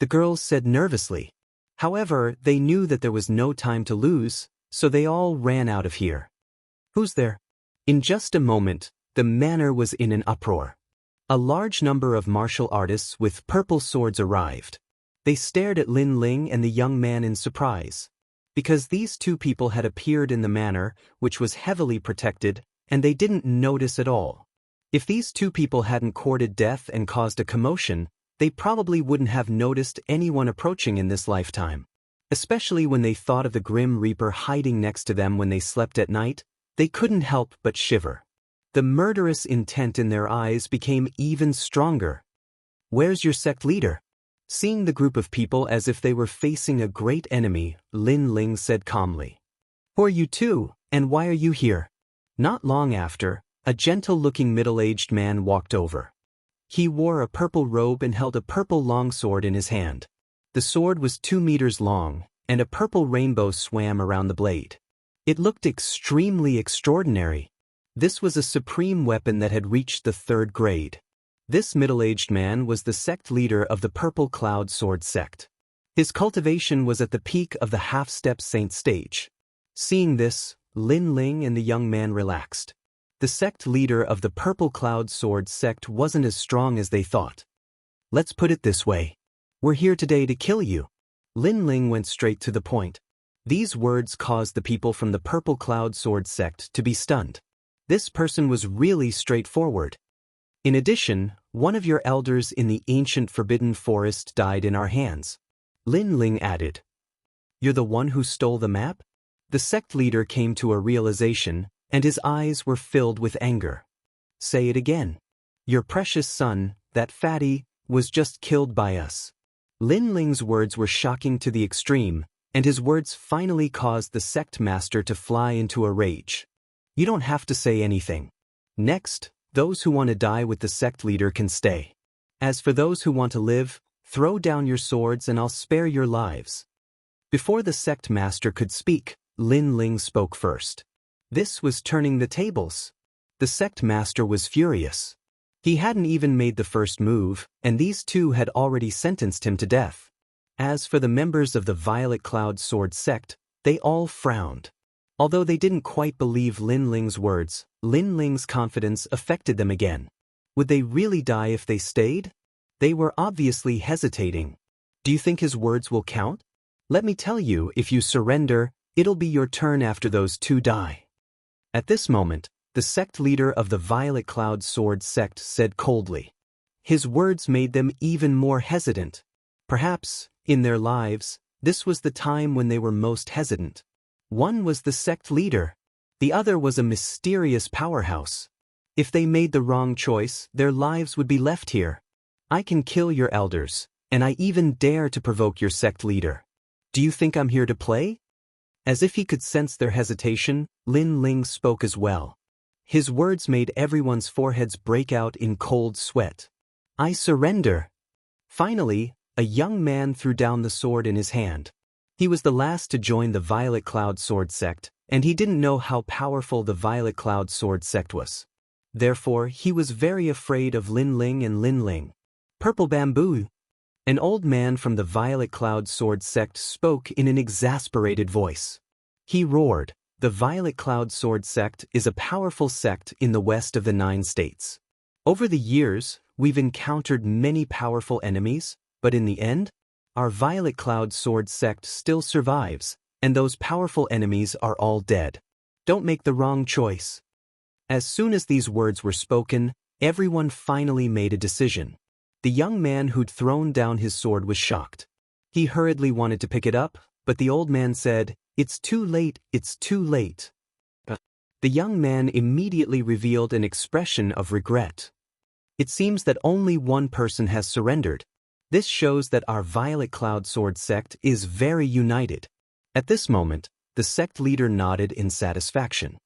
the girls said nervously. However, they knew that there was no time to lose, so they all ran out of here. "Who's there?" In just a moment, the manor was in an uproar. A large number of martial artists with purple swords arrived. They stared at Lin Ling and the young man in surprise. Because these two people had appeared in the manor, which was heavily protected, and they didn't notice at all. If these two people hadn't courted death and caused a commotion, they probably wouldn't have noticed anyone approaching in this lifetime. Especially when they thought of the Grim Reaper hiding next to them when they slept at night, they couldn't help but shiver. The murderous intent in their eyes became even stronger. "Where's your sect leader?" Seeing the group of people as if they were facing a great enemy, Lin Ling said calmly. "Who are you two, and why are you here?" Not long after, a gentle-looking middle-aged man walked over. He wore a purple robe and held a purple longsword in his hand. The sword was 2 meters long, and a purple rainbow swam around the blade. It looked extremely extraordinary. This was a supreme weapon that had reached the 3rd grade. This middle-aged man was the sect leader of the Purple Cloud Sword sect. His cultivation was at the peak of the half-step saint stage. Seeing this, Lin Ling and the young man relaxed. The sect leader of the Purple Cloud Sword sect wasn't as strong as they thought. "Let's put it this way. We're here today to kill you." Lin Ling went straight to the point. These words caused the people from the Purple Cloud Sword sect to be stunned. This person was really straightforward. "In addition, one of your elders in the ancient Forbidden Forest died in our hands," Lin Ling added. "You're the one who stole the map?" The sect leader came to a realization, and his eyes were filled with anger. "Say it again. Your precious son, that fatty, was just killed by us." Lin Ling's words were shocking to the extreme, and his words finally caused the sect master to fly into a rage. "You don't have to say anything. Next, those who want to die with the sect leader can stay. As for those who want to live, throw down your swords and I'll spare your lives." Before the sect master could speak, Lin Ling spoke first. This was turning the tables. The sect master was furious. He hadn't even made the first move, and these two had already sentenced him to death. As for the members of the Violet Cloud Sword sect, they all frowned. Although they didn't quite believe Lin Ling's words, Lin Ling's confidence affected them again. Would they really die if they stayed? They were obviously hesitating. "Do you think his words will count? Let me tell you, if you surrender, it'll be your turn after those two die." At this moment, the sect leader of the Violet Cloud Sword sect said coldly. His words made them even more hesitant. Perhaps, in their lives, this was the time when they were most hesitant. One was the sect leader. The other was a mysterious powerhouse. If they made the wrong choice, their lives would be left here. "I can kill your elders, and I even dare to provoke your sect leader. Do you think I'm here to play?" As if he could sense their hesitation, Lin Ling spoke as well. His words made everyone's foreheads break out in cold sweat. "I surrender." Finally, a young man threw down the sword in his hand. He was the last to join the Violet Cloud Sword sect, and he didn't know how powerful the Violet Cloud Sword sect was. Therefore, he was very afraid of Lin Ling and Lin Ling. Purple Bamboo. An old man from the Violet Cloud Sword sect spoke in an exasperated voice. He roared, "The Violet Cloud Sword sect is a powerful sect in the west of the 9 states. Over the years, we've encountered many powerful enemies, but in the end, our Violet Cloud Sword sect still survives, and those powerful enemies are all dead. Don't make the wrong choice." As soon as these words were spoken, everyone finally made a decision. The young man who'd thrown down his sword was shocked. He hurriedly wanted to pick it up, but the old man said, "It's too late, it's too late." The young man immediately revealed an expression of regret. It seems that only one person has surrendered. This shows that our Violet Cloud Sword sect is very united. At this moment, the sect leader nodded in satisfaction.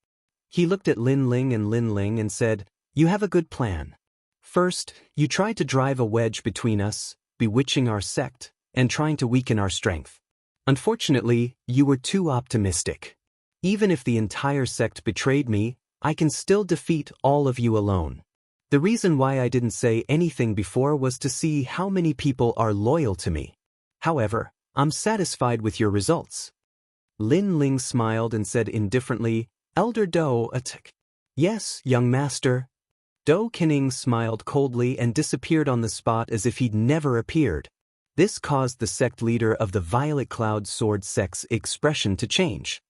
He looked at Lin Ling and said, "You have a good plan. First, you tried to drive a wedge between us, bewitching our sect, and trying to weaken our strength. Unfortunately, you were too optimistic. Even if the entire sect betrayed me, I can still defeat all of you alone. The reason why I didn't say anything before was to see how many people are loyal to me. However, I'm satisfied with your results." Lin Ling smiled and said indifferently, "Elder Do, Yes, young master." Do Kening smiled coldly and disappeared on the spot as if he'd never appeared. This caused the sect leader of the Violet Cloud Sword sect's expression to change.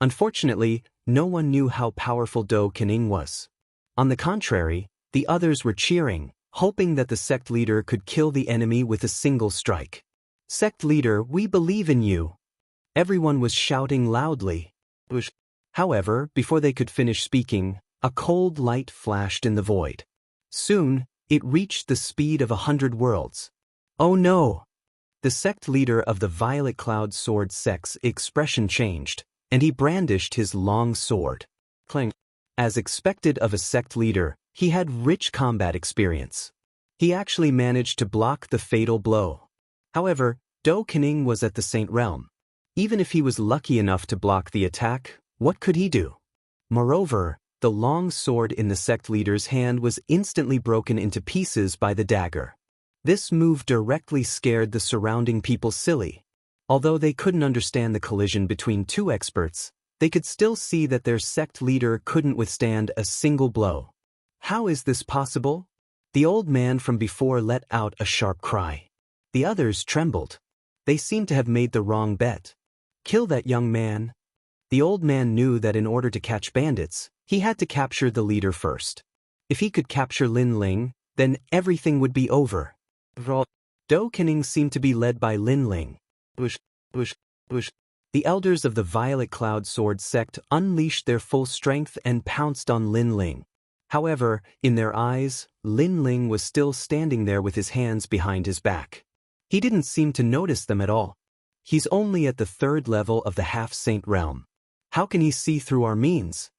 Unfortunately, no one knew how powerful Do Kening was. On the contrary, the others were cheering, hoping that the sect leader could kill the enemy with a single strike. "Sect leader, we believe in you." Everyone was shouting loudly. However, before they could finish speaking, a cold light flashed in the void. Soon, it reached the speed of 100 worlds. "Oh no!" The sect leader of the Violet Cloud Sword sect's expression changed, and he brandished his long sword. Clang. As expected of a sect leader, he had rich combat experience. He actually managed to block the fatal blow. However, Do Kening was at the Saint Realm. Even if he was lucky enough to block the attack, what could he do? Moreover, the long sword in the sect leader's hand was instantly broken into pieces by the dagger. This move directly scared the surrounding people silly. Although they couldn't understand the collision between two experts, they could still see that their sect leader couldn't withstand a single blow. How is this possible? The old man from before let out a sharp cry. The others trembled. They seemed to have made the wrong bet. Kill that young man. The old man knew that in order to catch bandits, he had to capture the leader first. If he could capture Lin Ling, then everything would be over. Do Kening seemed to be led by Lin Ling. The elders of the Violet Cloud Sword sect unleashed their full strength and pounced on Lin Ling. However, in their eyes, Lin Ling was still standing there with his hands behind his back. He didn't seem to notice them at all. He's only at the 3rd level of the half-saint realm. How can he see through our means?